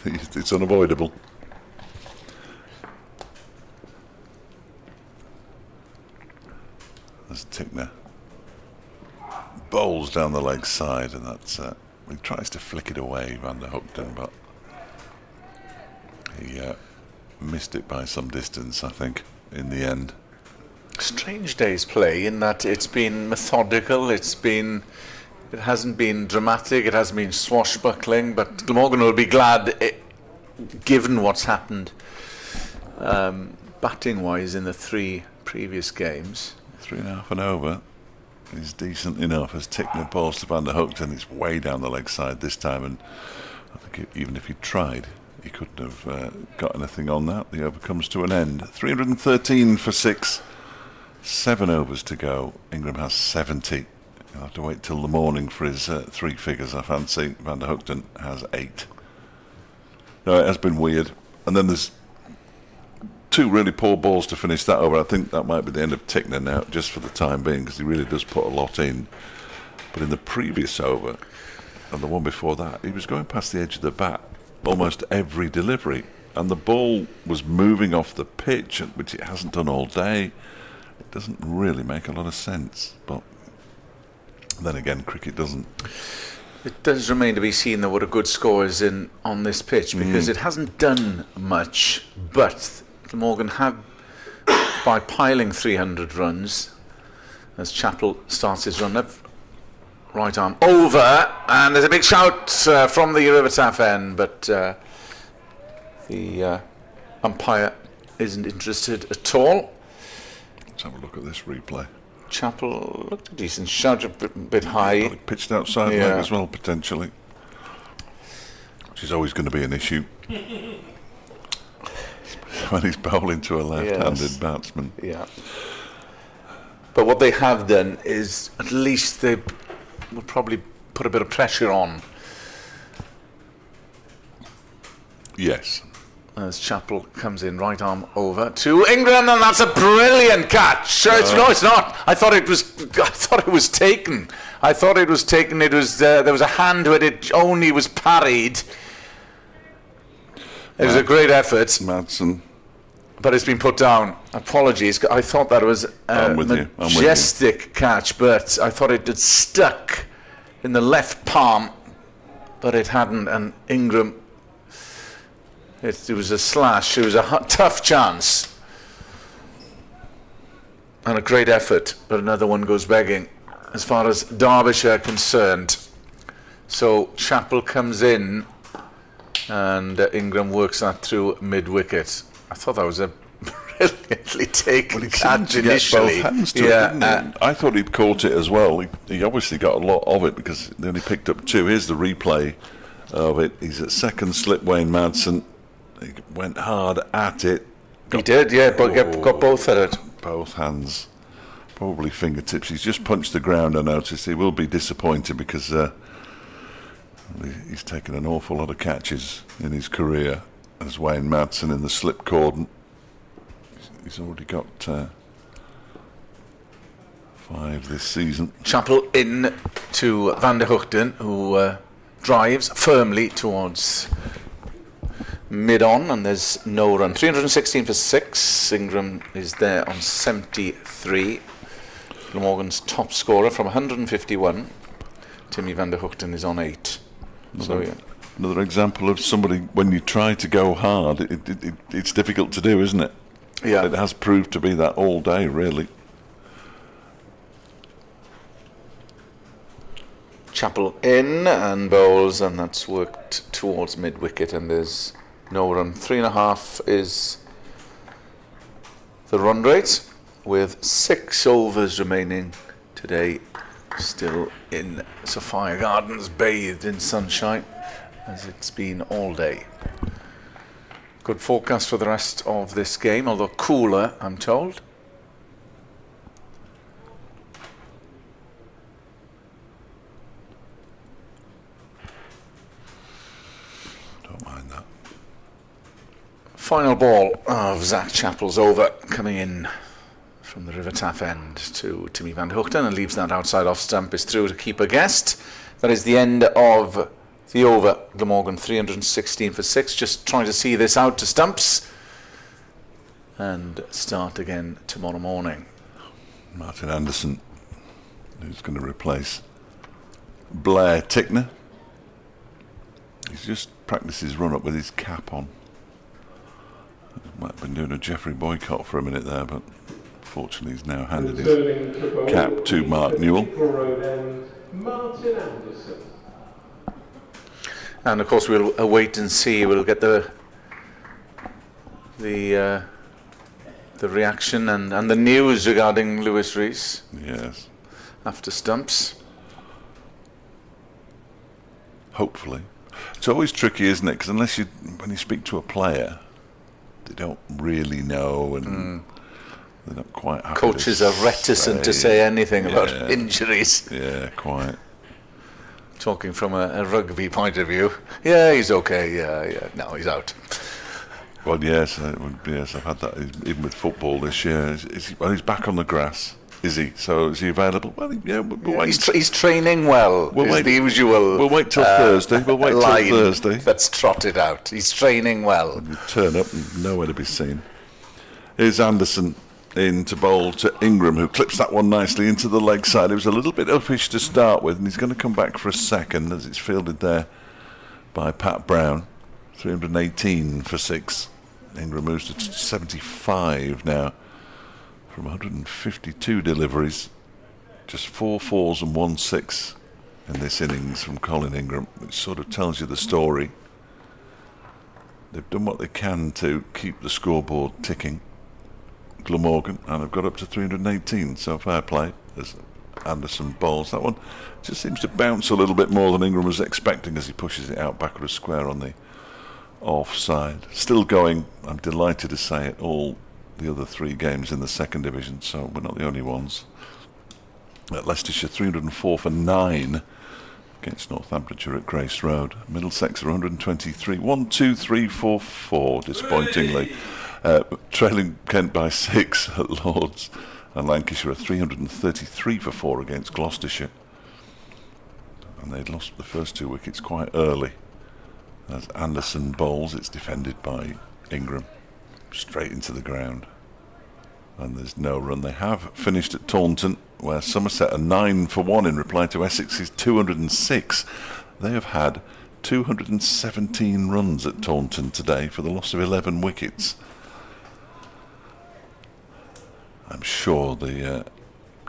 It's unavoidable. There's Tickner. Bowls down the leg side, and that's he tries to flick it away, Van der Hoogten, but he missed it by some distance, I think, in the end. Strange day's play in that it's been methodical, it hasn't been dramatic, it hasn't been swashbuckling, but Glamorgan will be glad, given what's happened batting-wise in the 3 previous games. 3.5 and over is decent enough as Tickner bowls to Van der Hoogten. It's way down the leg side this time, and I think even if he tried, he couldn't have got anything on that. The over comes to an end. 313 for 6, 7 overs to go. Ingram has 70. He'll have to wait till the morning for his 3 figures, I fancy. Van der Hoogten has 8. No, it has been weird. And then there's 2 really poor balls to finish that over. I think that might be the end of Tickner now, just for the time being, because he really does put a lot in. But in the previous over, and the one before that, he was going past the edge of the bat almost every delivery, and the ball was moving off the pitch, which it hasn't done all day. It doesn't really make a lot of sense, but then again, cricket doesn't. It does remain to be seen that what a good score is on this pitch, because it hasn't done much, but Glamorgan have, by piling 300 runs, as Chappell starts his run up, right arm over, and there's a big shout from the River Taff end, but the umpire isn't interested at all. Let's have a look at this replay. Chappell looked a decent shout, a bit high. Got it pitched outside leg as well, potentially, which is always going to be an issue when he's bowling to a left-handed batsman. Yeah. But what they have done is, at least they will probably put a bit of pressure on. Yes. As Chappell comes in, right arm over to Ingram, and that's a brilliant catch. No, it's not. I thought it was taken. It was there was a hand where it only was parried. It was a great effort, Madsen. but it's been put down. Apologies. I thought that was a majestic catch, but I thought it had stuck in the left palm, but it hadn't. And Ingram. It was a slash. It was a tough chance and a great effort, but another one goes begging as far as Derbyshire are concerned. So Chappell comes in and Ingram works that through mid-wicket. I thought that was a brilliantly taken catch initially. Both hands to it, didn't he? I thought he'd caught it as well. He obviously got a lot of it because they only picked up 2. Here's the replay of it. He's at second slip, Wayne Madsen. He went hard at it. He did, but got both at it. Both hands, probably fingertips. He's just punched the ground, I noticed. He will be disappointed because he's taken an awful lot of catches in his career as Wayne Madsen in the slip cordon. He's already got 5 this season. Chappell in to Van der Hoogten, who drives firmly towards mid-on, and there's no run. 316 for 6. Ingram is there on 73. Glamorgan's top scorer from 151. Timmy Van der Hoogten is on 8. So Another example of somebody, when you try to go hard, it's difficult to do, isn't it? Yeah. It has proved to be that all day, really. Chappell in and bowls, and that's worked towards mid-wicket, and there's no run. 3.5 is the run rate, with 6 overs remaining today. Still in Sophia Gardens, bathed in sunshine, as it's been all day. Good forecast for the rest of this game, although cooler, I'm told. Don't mind that. Final ball of Zach Chappell's over, coming in from the River Taff end to Timmy van Hoogten, and leaves that outside off stump. Is through to keeper guest. That is the end of the over. Glamorgan 316 for 6. Just trying to see this out to stumps and start again tomorrow morning. Martin Anderson, who's going to replace Blair Tickner. He's just practiced his run up with his cap on. Might have been doing a Geoffrey boycott for a minute there, but fortunately he's now handed his cap to Mark Newell. Martin Anderson. And of course we'll await and see. We'll get the reaction and the news regarding Lewis Rees. Yes. After stumps. Hopefully. It's always tricky, isn't it? Because when you speak to a player, they don't really know, and they're not quite happy. Coaches are reticent to say anything about injuries. Yeah, quite. Talking from a rugby point of view, yeah, he's okay. Yeah, no, he's out. Well, yes, I've had that even with football this year. He's back on the grass. Is he? So is he available? Well, we'll wait. He's training well. We'll wait. The usual. We'll wait till Thursday. We'll wait till Thursday. That's trotted out. He's training well. When you turn up and nowhere to be seen. Here's Anderson in to bowl to Ingram, who clips that one nicely into the leg side. It was a little bit uppish to start with, and he's going to come back for a second as it's fielded there by Pat Brown. 318 for 6. Ingram moves to 75 now from 152 deliveries. Just 4 4s and 1 6 in this innings from Colin Ingram, which sort of tells you the story. They've done what they can to keep the scoreboard ticking, Glamorgan, and have got up to 318, so fair play as Anderson bowls. That one just seems to bounce a little bit more than Ingram was expecting as he pushes it out backward square on the offside. Still going, I'm delighted to say it, all the other 3 games in the second division, so we're not the only ones. At Leicestershire, 304 for 9 against Northamptonshire at Grace Road. Middlesex are 123, 1, 2, 3, 4, 4, disappointingly. Trailing Kent by 6 at Lords, and Lancashire are 333 for 4 against Gloucestershire. And they'd lost the first 2 wickets quite early. As Anderson bowls, it's defended by Ingram, straight into the ground. And there's no run. They have finished at Taunton, where Somerset are 9 for 1 in reply to Essex's 206. They have had 217 runs at Taunton today for the loss of 11 wickets. I'm sure the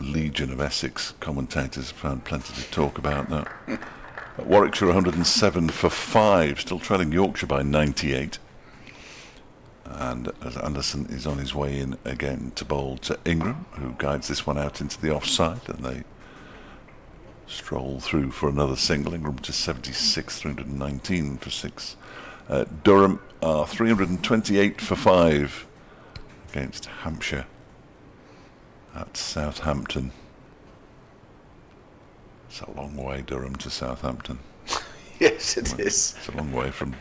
legion of Essex commentators found plenty to talk about that. At Warwickshire 107 for 5, still trailing Yorkshire by 98. And as Anderson is on his way in again to bowl to Ingram, who guides this one out into the offside, and they stroll through for another single. Ingram to 76, 319 for 6. Durham are 328 for 5 against Hampshire at Southampton. It's a long way, Durham to Southampton. Yes, it is. It's a long way from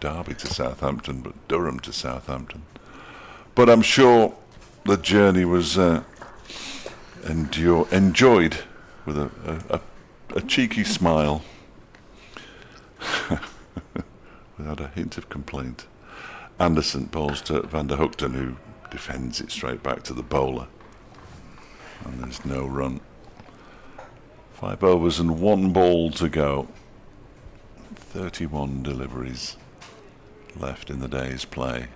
Derby to Southampton, but Durham to Southampton. But I'm sure the journey was enjoyed with a cheeky smile, without a hint of complaint. Anderson bowls to Van der Hoogten, who defends it straight back to the bowler. And there's no run. 5 overs and 1 ball to go. 31 deliveries left in the day's play.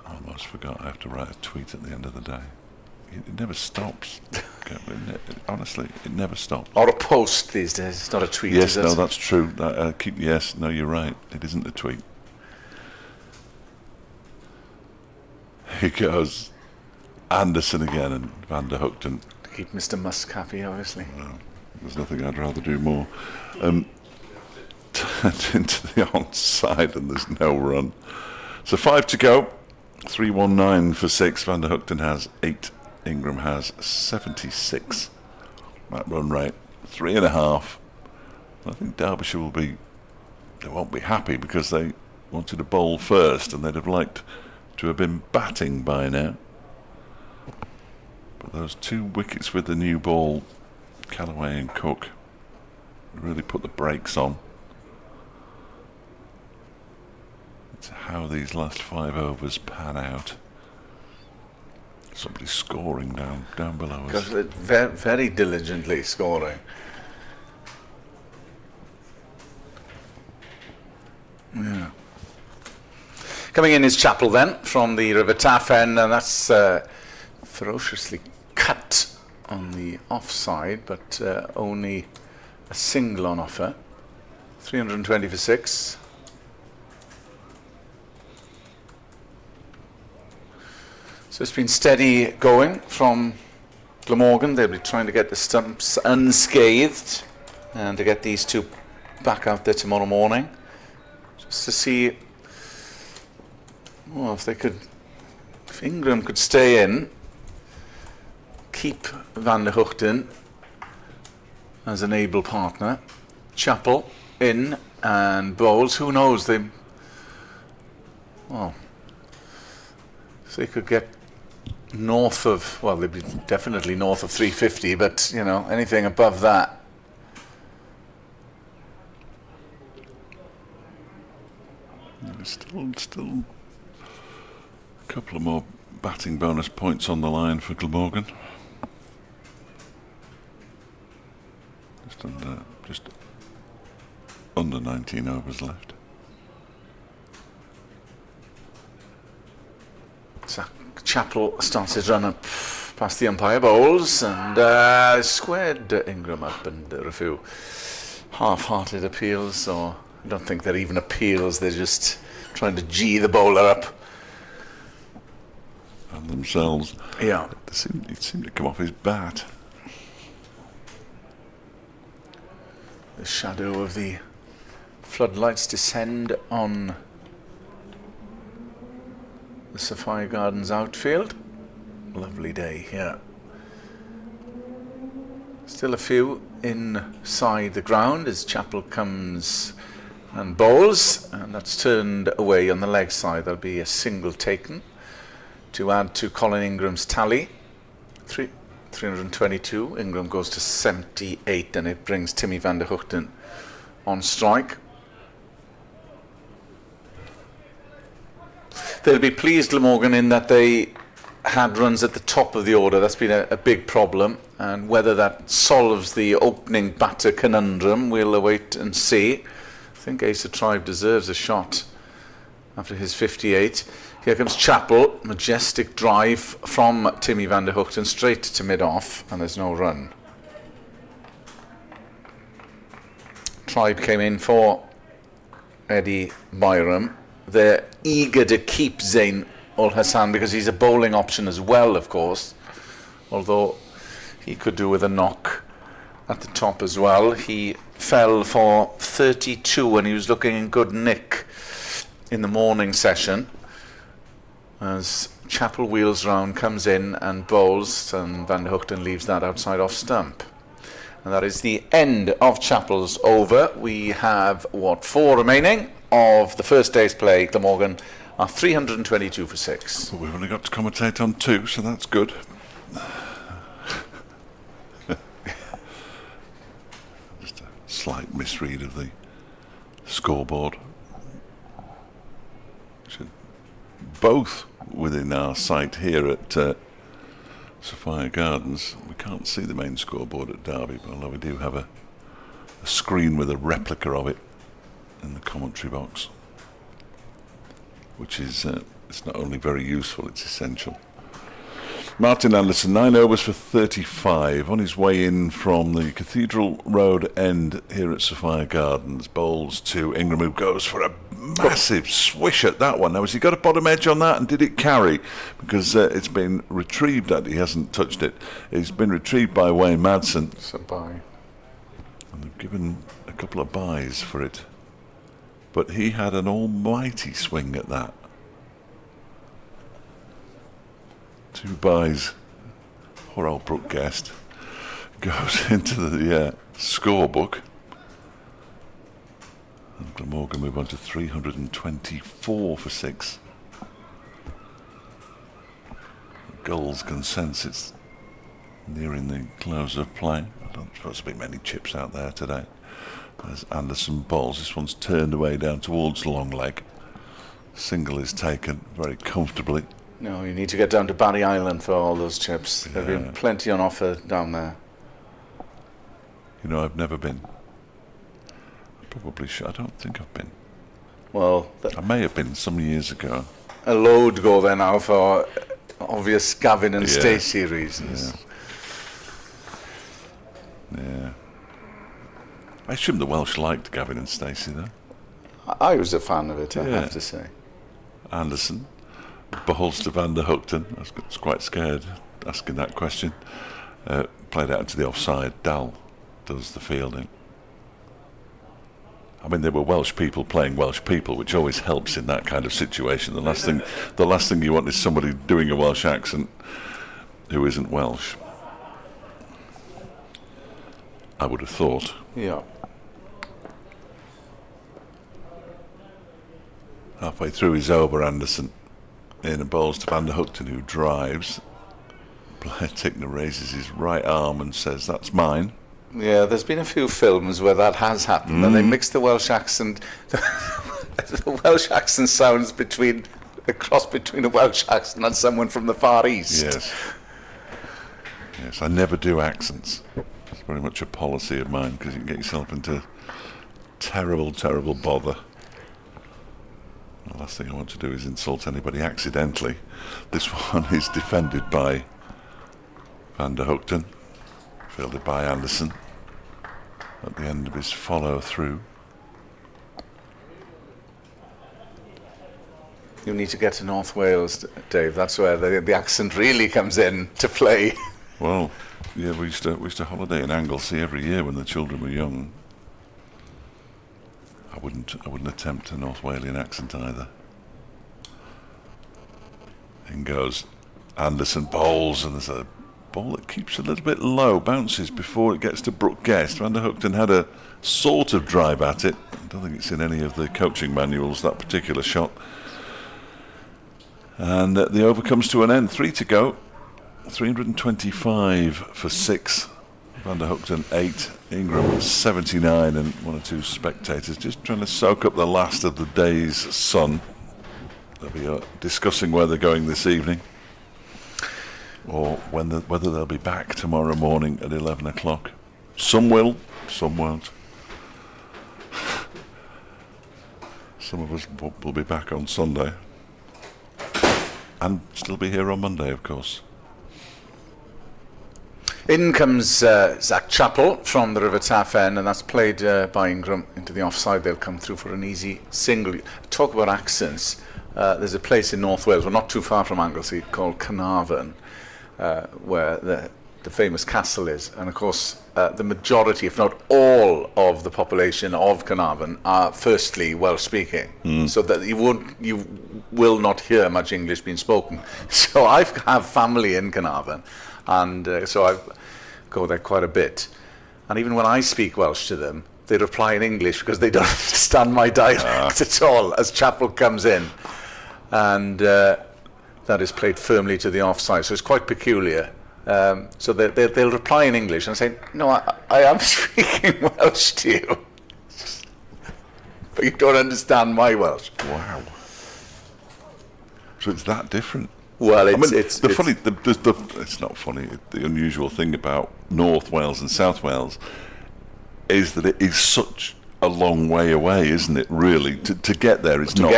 I almost forgot I have to write a tweet at the end of the day. It never stops. Honestly, it never stops. Or a post these days. It's not a tweet. Yes, is it? no, that's true. Yes, no, you're right. It isn't a tweet. Here goes Anderson again and Van der Hoogten. Keep Mr. Musk happy, obviously. Well, there's nothing I'd rather do more. Turned into the onside and there's no run. So 5 to go. 319 for 6. Van der Hoogten has 8. Ingram has 76. That run rate 3.5. I think Derbyshire they won't be happy because they wanted to bowl first and they'd have liked to have been batting by now. But those 2 wickets with the new ball, Callaway and Cook, really put the brakes on. It's how these last 5 overs pan out. Somebody's scoring down below us. Because they're very diligently scoring. Yeah. Coming in is Chappell then from the River Taff end, and that's ferociously cut on the offside, but only a single on offer. 320 for 6. So it's been steady going from Glamorgan. They'll be trying to get the stumps unscathed and to get these 2 back out there tomorrow morning. Just to see if Ingram could stay in, keep Van der Hoogten as an able partner. Chappell in and bowls. Who knows? If they could get north of, they'd be definitely north of 350, but anything above that. Still a couple of more batting bonus points on the line for Glamorgan. Just under 19 overs left. Chappell starts his run up past the umpire bowls and squared Ingram up, and there are a few half-hearted appeals, or I don't think they're even appeals, they're just trying to gee the bowler up. And themselves. Yeah. It seemed to come off his bat. The shadow of the floodlights descend on the Sapphire Gardens outfield. Lovely day here. Still a few inside the ground as Chappell comes and bowls, and that's turned away on the leg side. There'll be a single taken to add to Colin Ingram's tally. 322. Ingram goes to 78, and it brings Timmy Van der Hoogten on strike. They'll be pleased, Glamorgan, in that they had runs at the top of the order. That's been a big problem, and whether that solves the opening batter conundrum, we'll await and see. I think Asa Tribe deserves a shot after his 58. Here comes Chappell, majestic drive from Timmy Van der Hoogten straight to mid-off, and there's no run. Tribe came in for Eddie Byram. They're eager to keep Zain ul Hassan because he's a bowling option as well, of course, although he could do with a knock at the top as well. He fell for 32 and he was looking in good nick in the morning session as Chappell wheels round, comes in and bowls, and Van der Hoogten leaves that outside off stump. And that is the end of Chappell's over. We have, 4 remaining of the first day's play. Glamorgan are 322 for 6. Well, we've only got to commentate on 2, so that's good. Just a slight misread of the scoreboard. Both within our sight here at Sapphire Gardens. We can't see the main scoreboard at Derby, but although we do have a a screen with a replica of it in the commentary box, which is it's not only very useful, it's essential. Martin Anderson, 9 overs for 35, on his way in from the Cathedral Road end here at Sophia Gardens. Bowls to Ingram, who goes for a massive swish at that one. Now, has he got a bottom edge on that, and did it carry? Because it's been retrieved, and he hasn't touched it. It's been retrieved by Wayne Madsen. It's a bye. And they've given a couple of byes for it. But he had an almighty swing at that. 2 byes. Poor old Brooke Guest goes into the scorebook. And Glamorgan move on to 324 for 6. Gulls can sense it's nearing the close of play. I don't suppose there'll be many chips out there today. As Anderson bowls, this one's turned away down towards the long leg. Single is taken very comfortably. No, you need to get down to Barry Island for all those chips. There have been plenty on offer down there. You know, I've never been. I probably should. I don't think I've been. Well, I may have been some years ago. A load go there now for obvious Gavin and Stacey reasons. Yeah. I assume the Welsh liked Gavin and Stacey, though. I was a fan of it, I have to say. Anderson bowls to Van der Hookten. I was quite scared asking that question. Played out into the offside. Dal does the fielding. I mean, they were Welsh people playing Welsh people, which always helps in that kind of situation. The last thing you want is somebody doing a Welsh accent who isn't Welsh. I would have thought. Yeah. Halfway through his over, Anderson in and bowls to Van der Hookten, who drives. Blair Tickner raises his right arm and says, "That's mine." Yeah, there's been a few films where that has happened, and they mix the Welsh accent. The Welsh accent sounds a cross between a Welsh accent and someone from the Far East. Yes, I never do accents. It's very much a policy of mine, because you can get yourself into terrible, terrible bother. The last thing I want to do is insult anybody accidentally. This one is defended by Van der Hookten, fielded by Anderson at the end of his follow through. You need to get to North Wales, Dave. That's where the accent really comes in to play. Well, yeah, we used to holiday in Anglesey every year when the children were young. I wouldn't attempt a North Walian accent either. In goes Anderson, bowls, and there's a ball that keeps a little bit low, bounces before it gets to Brooke Guest. Van der Hookten had a sort of drive at it. I don't think it's in any of the coaching manuals, that particular shot. And the over comes to an end. 3 to go. 325 for 6. Van der Hookten 8. Ingram 79, and 1 or 2 spectators just trying to soak up the last of the day's sun. They'll be discussing where they're going this evening, or whether they'll be back tomorrow morning at 11 o'clock. Some will, some won't. Some of us will be back on Sunday, and still be here on Monday, of course. In comes Zach Chappell from the River Taff end, and that's played by Ingram into the offside. They'll come through for an easy single. Talk about accents. There's a place in North Wales, well, not too far from Anglesey, called Carnarvon, where the famous castle is. And of course, the majority, if not all, of the population of Carnarvon are firstly Welsh-speaking, so that you will not hear much English being spoken. So I have family in Carnarvon, and so I go there quite a bit. And even when I speak Welsh to them, they reply in English because they don't understand my dialect at all as Chappell comes in. And that is played firmly to the offside, so it's quite peculiar. So they'll reply in English and say, "No, I am speaking Welsh to you, but you don't understand my Welsh." Wow. So it's that different. Well, it's not funny. The unusual thing about North Wales and South Wales is that it is such a long way away, isn't it? Really, to get there, it's not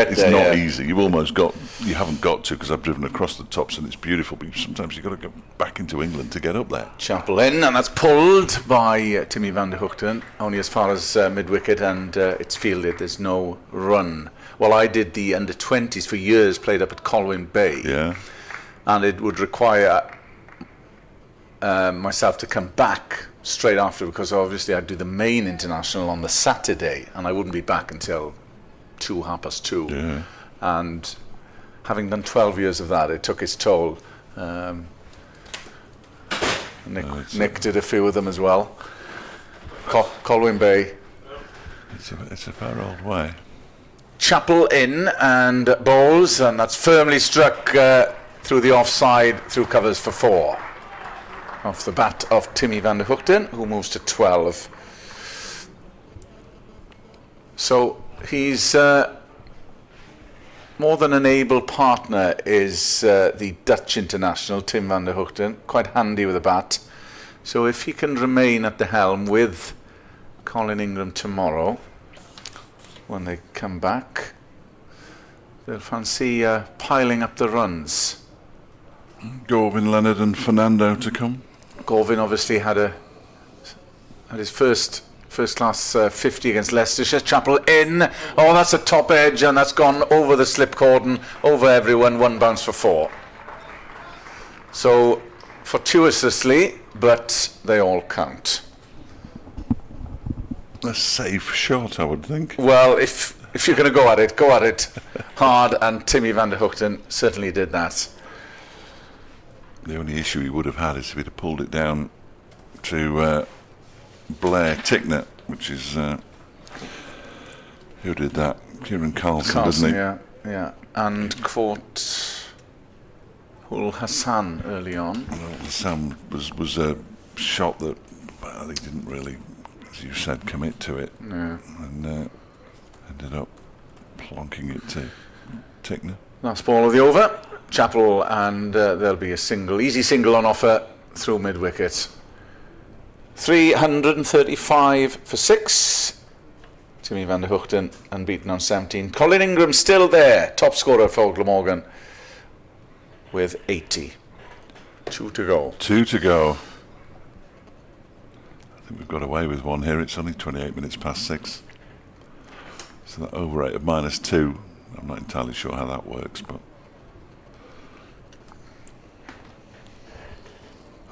easy. You haven't got to, because I've driven across the tops and it's beautiful. But sometimes you've got to go back into England to get up there. Chapel in, and that's pulled by Timmy van der Hoogten, only as far as mid wicket, and it's fielded. There's no run. Well, I did the under-20s for years, played up at Colwyn Bay. Yeah. And it would require myself to come back straight after, because obviously I'd do the main international on the Saturday and I wouldn't be back until 2:30. Yeah. And having done 12 years of that, it took its toll. Nick did a few of them as well. Colwyn Bay. It's a fair old way. Chapel in and bowls, and that's firmly struck through the offside, through covers for 4. Off the bat of Timmy van der Hoogten, who moves to 12. So he's more than an able partner, is the Dutch international, Tim van der Hoogten, quite handy with a bat. So if he can remain at the helm with Colin Ingram tomorrow, when they come back, they'll fancy piling up the runs. Gorvin, Leonard and Fernando to come. Gorvin obviously had his first class 50 against Leicestershire. Chapel in. Oh, that's a top edge, and that's gone over the slip cordon, over everyone. 1 bounce for 4. So fortuitously, but they all count. A safe shot, I would think. Well, if you're going to go at it hard, and Timmy van der Hoogten certainly did that. The only issue he would have had is if he'd have pulled it down to Blair Tickner, which is who did that? Kieran Carlson, didn't he? Yeah, and caught Hul Hassan early on. Well, Hassan was a shot that he didn't really, as you said, commit to it, and ended up plonking it to Tickner. Last ball of the over. Chapel, and there'll be a easy single on offer through mid-wicket. 335 for 6. Timmy van der Hoogten unbeaten on 17. Colin Ingram still there, top scorer for Glamorgan with 80. 2 to go. 2 to go. I think we've got away with one here. It's only 28 minutes past 6. So that over rate of -2. I'm not entirely sure how that works, but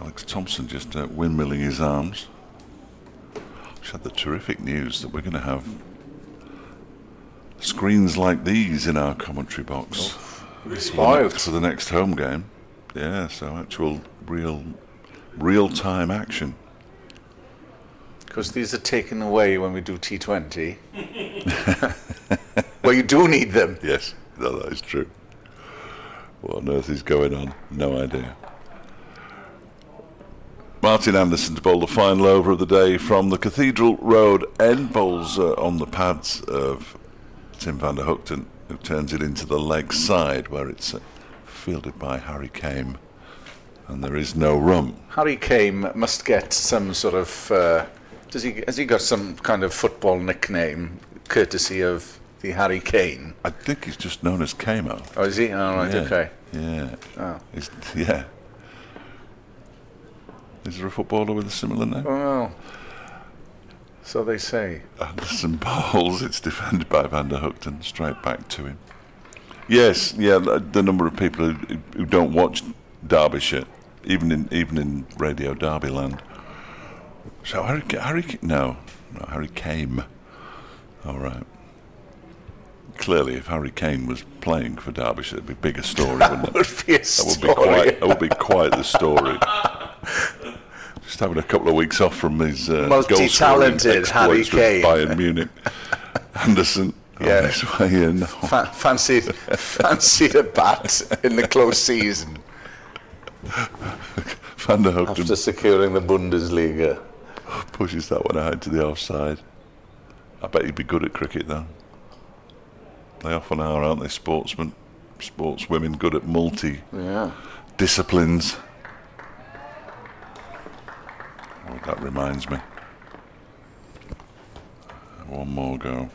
Alex Thompson just windmilling his arms. We've had the terrific news that we're going to have screens like these in our commentary box for the next home game. Yeah, so actual real-time action. Because these are taken away when we do T20. Well, you do need them. Yes, that is true. What on earth is going on? No idea. Martin Anderson to bowl the final over of the day from the Cathedral Road end. Bowls on the pads of Tim van der Hoogten, who turns it into the leg side, where it's fielded by Harry Kame, and there is no run. Harry Kame must get some sort of has he got some kind of football nickname courtesy of the Harry Kane? I think he's just known as Kamo. Oh, is he? Oh, right, yeah. okay. Yeah. Oh. Yeah. Is there a footballer with a similar name? Well, so they say. Anderson bowls, it's defended by van der Hoogten, straight back to him. Yes, yeah, the number of people who don't watch Derbyshire, even in Radio Derby land. So Harry Kame. All right. Clearly, if Harry Kane was playing for Derbyshire, it'd be a bigger story, wouldn't it? That would be quite the story. Just having a couple of weeks off from his multi-talented Harry Kane, Bayern Munich. Anderson on his way in. Fancied a bat in the close season. Van der Hoogten, after securing the Bundesliga, pushes that one out to the offside. I bet he'd be good at cricket though. They often are, aren't they? Sportswomen, good at disciplines. Oh, that reminds me. One more go.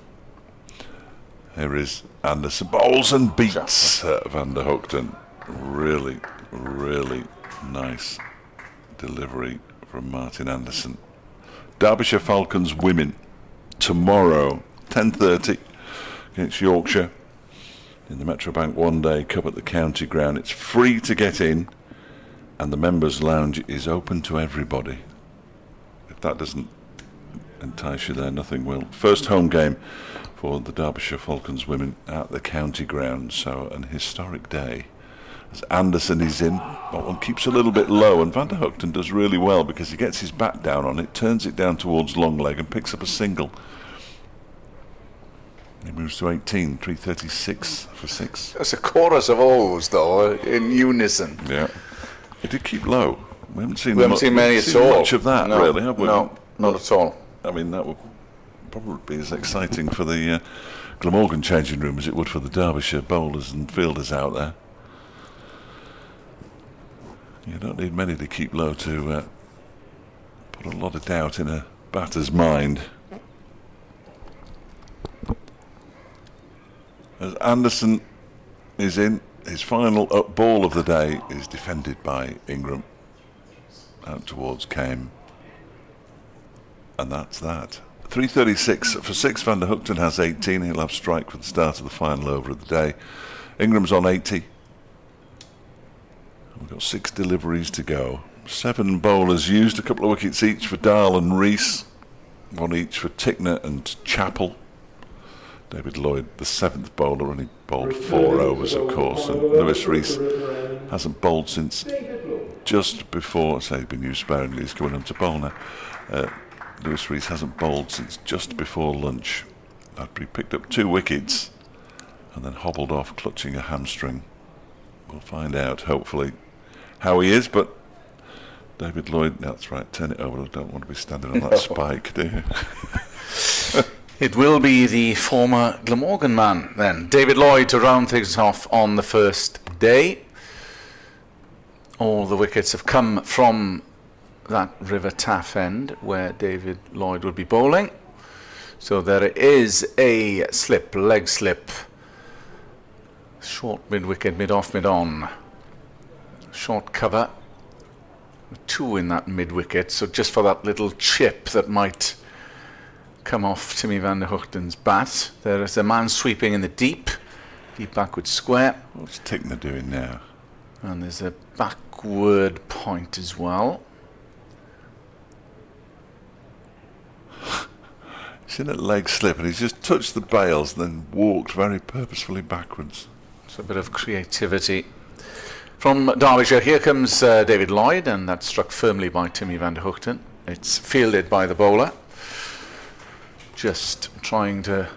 Here is Anderson. Bowls and beats Van der Hoogten. Really, really nice delivery from Martin Anderson. Derbyshire Falcons women tomorrow, 10:30 against Yorkshire in the Metrobank One Day Cup at the County Ground. It's free to get in, and the members' lounge is open to everybody. If that doesn't entice you there, nothing will. First home game for the Derbyshire Falcons women at the County Ground, so an historic day. As Anderson is in, that one keeps a little bit low, and Van der Hoogten does really well because he gets his bat down on it, turns it down towards long leg and picks up a single. He moves to 18, 336 for 6. That's a chorus of O's, though, in unison. Yeah. It did keep low. We haven't seen many at all. Much of that, no, really, have we? No, not at all. I mean, that would probably be as exciting for the Glamorgan changing room as it would for the Derbyshire bowlers and fielders out there. You don't need many to keep low to put a lot of doubt in a batter's mind. As Anderson is in, his final up ball of the day is defended by Ingram out towards Came, and that's that. 336 for 6. Van der Hoogten has 18. He'll have strike for the start of the final over of the day. Ingram's on 80. We've got 6 deliveries to go. 7 bowlers used, a couple of wickets each for Dahl and Rees, 1 each for Tickner and Chappell. David Lloyd, the 7th bowler, only bowled 4 overs, of course, and Lewis Rees hasn't bowled since just before, say he's been used sparingly, he's going on to bowl now. Lewis Rees hasn't bowled since just before lunch. After he picked up 2 wickets and then hobbled off clutching a hamstring. We'll find out, hopefully, how he is, but David Lloyd, that's right, turn it over. I don't want to be standing on that spike, do you? It will be the former Glamorgan man then, David Lloyd, to round things off on the first day. All the wickets have come from that River Taff end where David Lloyd would be bowling. So there is a slip, leg slip. Short mid-wicket, mid-off, mid-on. Short cover. 2 in that mid-wicket, so just for that little chip that might come off Timmy Van der Hoogten's bat. There is a man sweeping in the deep backward square. What's Tickner doing now? And there's a backward point as well. He's in a leg slip and he's just touched the bails and then walked very purposefully backwards. It's a bit of creativity from Derbyshire. Here comes David Lloyd, and that's struck firmly by Timmy Van der Hoogten. It's fielded by the bowler. Just trying to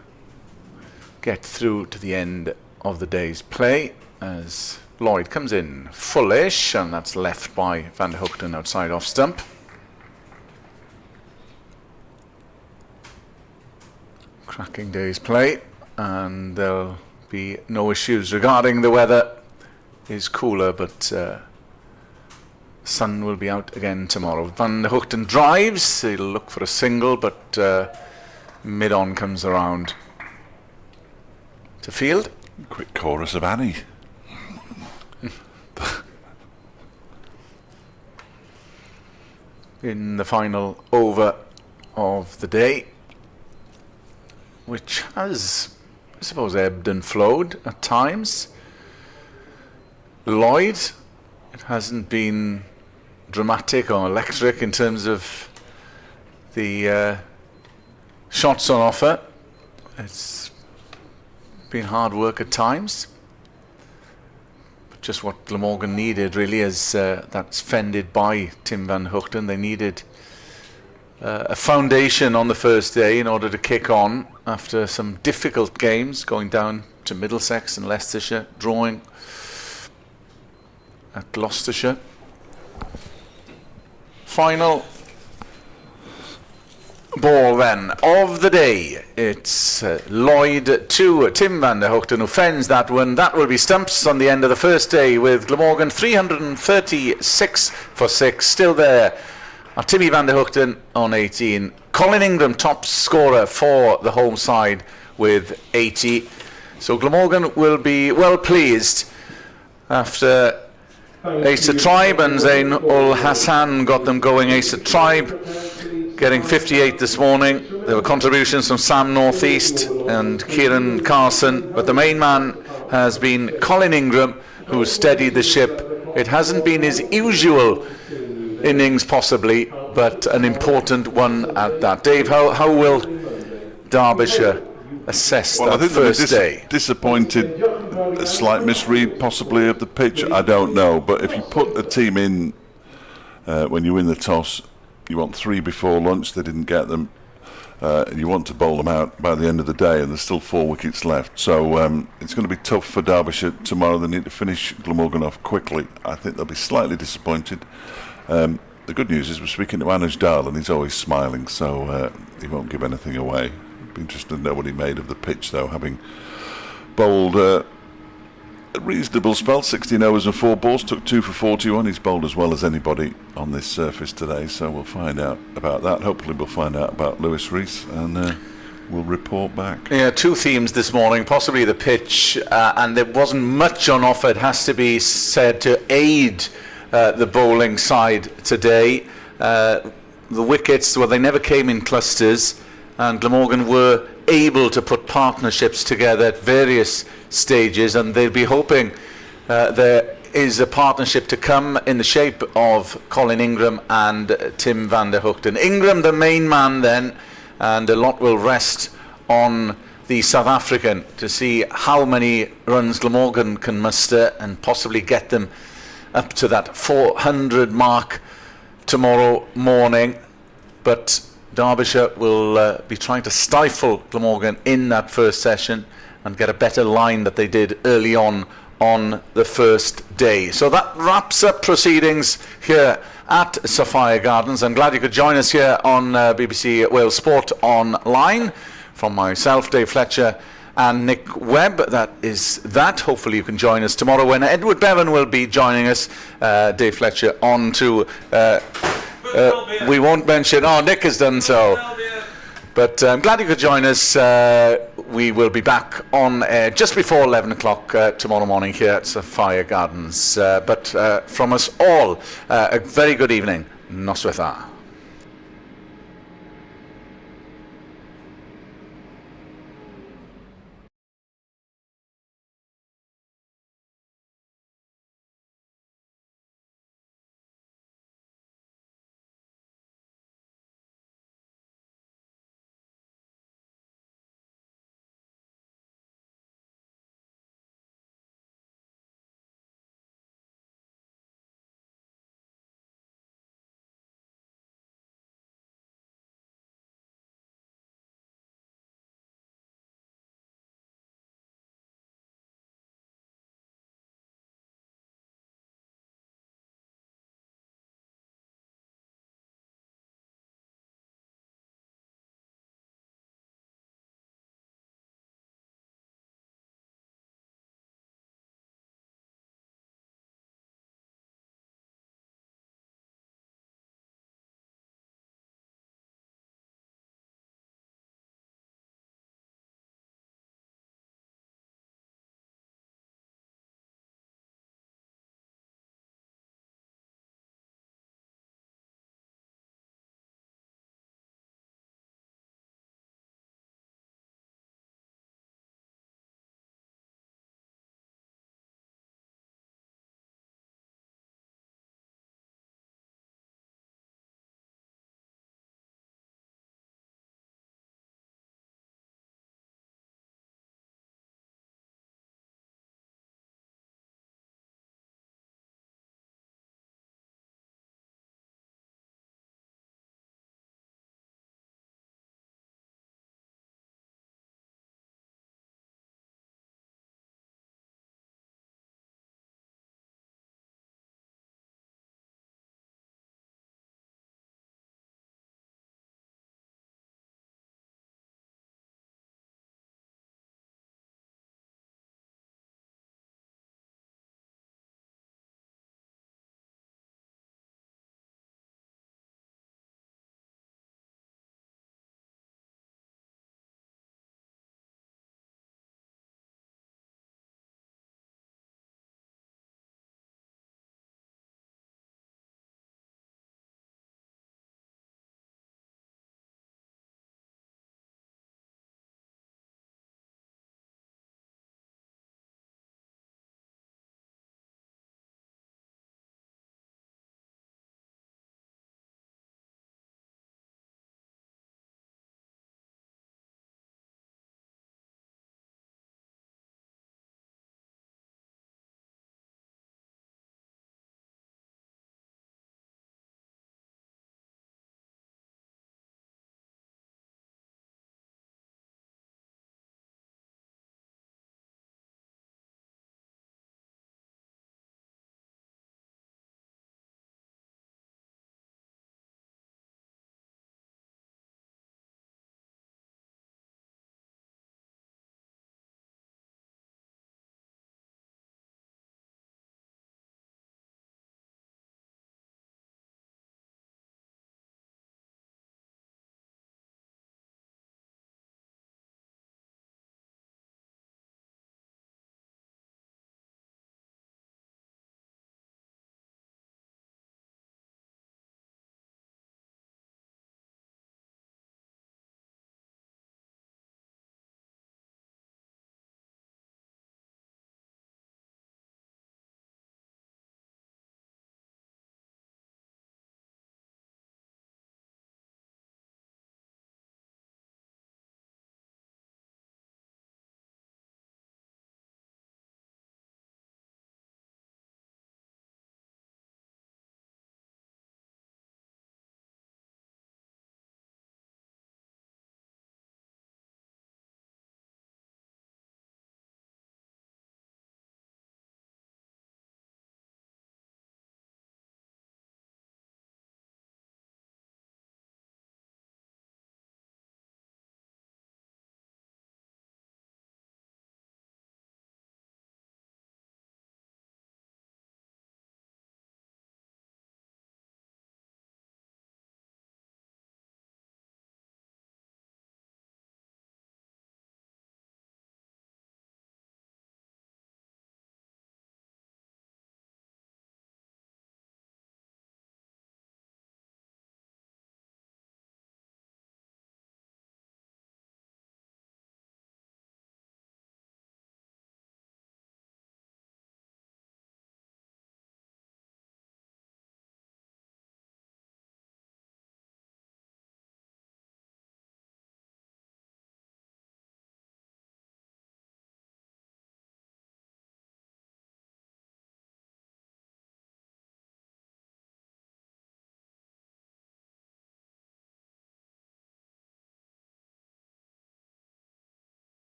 get through to the end of the day's play as Lloyd comes in fullish, and that's left by Van der Hoogten outside off stump. Cracking day's play, and there'll be no issues regarding the weather. Is cooler, but sun will be out again tomorrow. Van der Hoogten drives, he'll look for a single, but mid-on comes around to field. Quick chorus of Annie. In the final over of the day, which has, I suppose, ebbed and flowed at times. Lloyd, it hasn't been dramatic or electric in terms of the shots on offer. It's been hard work at times, but just what Glamorgan needed really is that's fended by Tim Van der Hoogten. They needed a foundation on the first day in order to kick on after some difficult games, going down to Middlesex and Leicestershire, drawing at Gloucestershire. Final ball then of the day. It's Lloyd to Tim Van der Hoogten, who fends that one. That will be stumps on the end of the first day with Glamorgan 336 for 6 still there Timmy van der Hoogten on 18. Colin Ingram, top scorer for the home side with 80. So Glamorgan will be well pleased after Acer Tribe and Zain Ul Hassan got them going. Acer Tribe getting 58 this morning. There were contributions from Sam Northeast and Kieran Carson, but the main man has been Colin Ingram, who steadied the ship. It hasn't been his usual innings possibly, but an important one at that. Dave, how will Derbyshire assess that first day? Disappointed, a slight misread possibly of the pitch, I don't know, but if you put a team in when you win the toss, you want 3 before lunch, they didn't get them, and you want to bowl them out by the end of the day, and there's still 4 wickets left, so it's going to be tough for Derbyshire tomorrow. They need to finish Glamorgan off quickly. I think they'll be slightly disappointed. The good news is we're speaking to Anuj Dal, and he's always smiling, so he won't give anything away. Be interested to know what he made of the pitch, though, having bowled a reasonable spell, 16 overs and 4 balls, took 2 for 41. He's bowled as well as anybody on this surface today, so we'll find out about that. Hopefully we'll find out about Lewis Rees, and we'll report back. Yeah, 2 themes this morning, possibly the pitch, and there wasn't much on offer, it has to be said, to aid the bowling side today. The wickets, well, they never came in clusters, and Glamorgan were able to put partnerships together at various stages, and they'll be hoping there is a partnership to come in the shape of Colin Ingram and Tim van der Hoogten. Ingram the main man then, and a lot will rest on the South African to see how many runs Glamorgan can muster and possibly get them up to that 400 mark tomorrow morning. But Derbyshire will be trying to stifle Glamorgan in that first session and get a better line that they did early on the first day. So that wraps up proceedings here at Sapphire Gardens. I'm glad you could join us here on BBC Wales Sport Online. From myself, Dave Fletcher, and Nick Webb, that is that. Hopefully you can join us tomorrow when Edward Bevan will be joining us. Dave Fletcher on to... we won't mention... Oh, Nick has done so. But I'm glad you could join us. We will be back on air just before 11 o'clock tomorrow morning here at Sapphire Gardens. But from us all, a very good evening. Noswaith dda.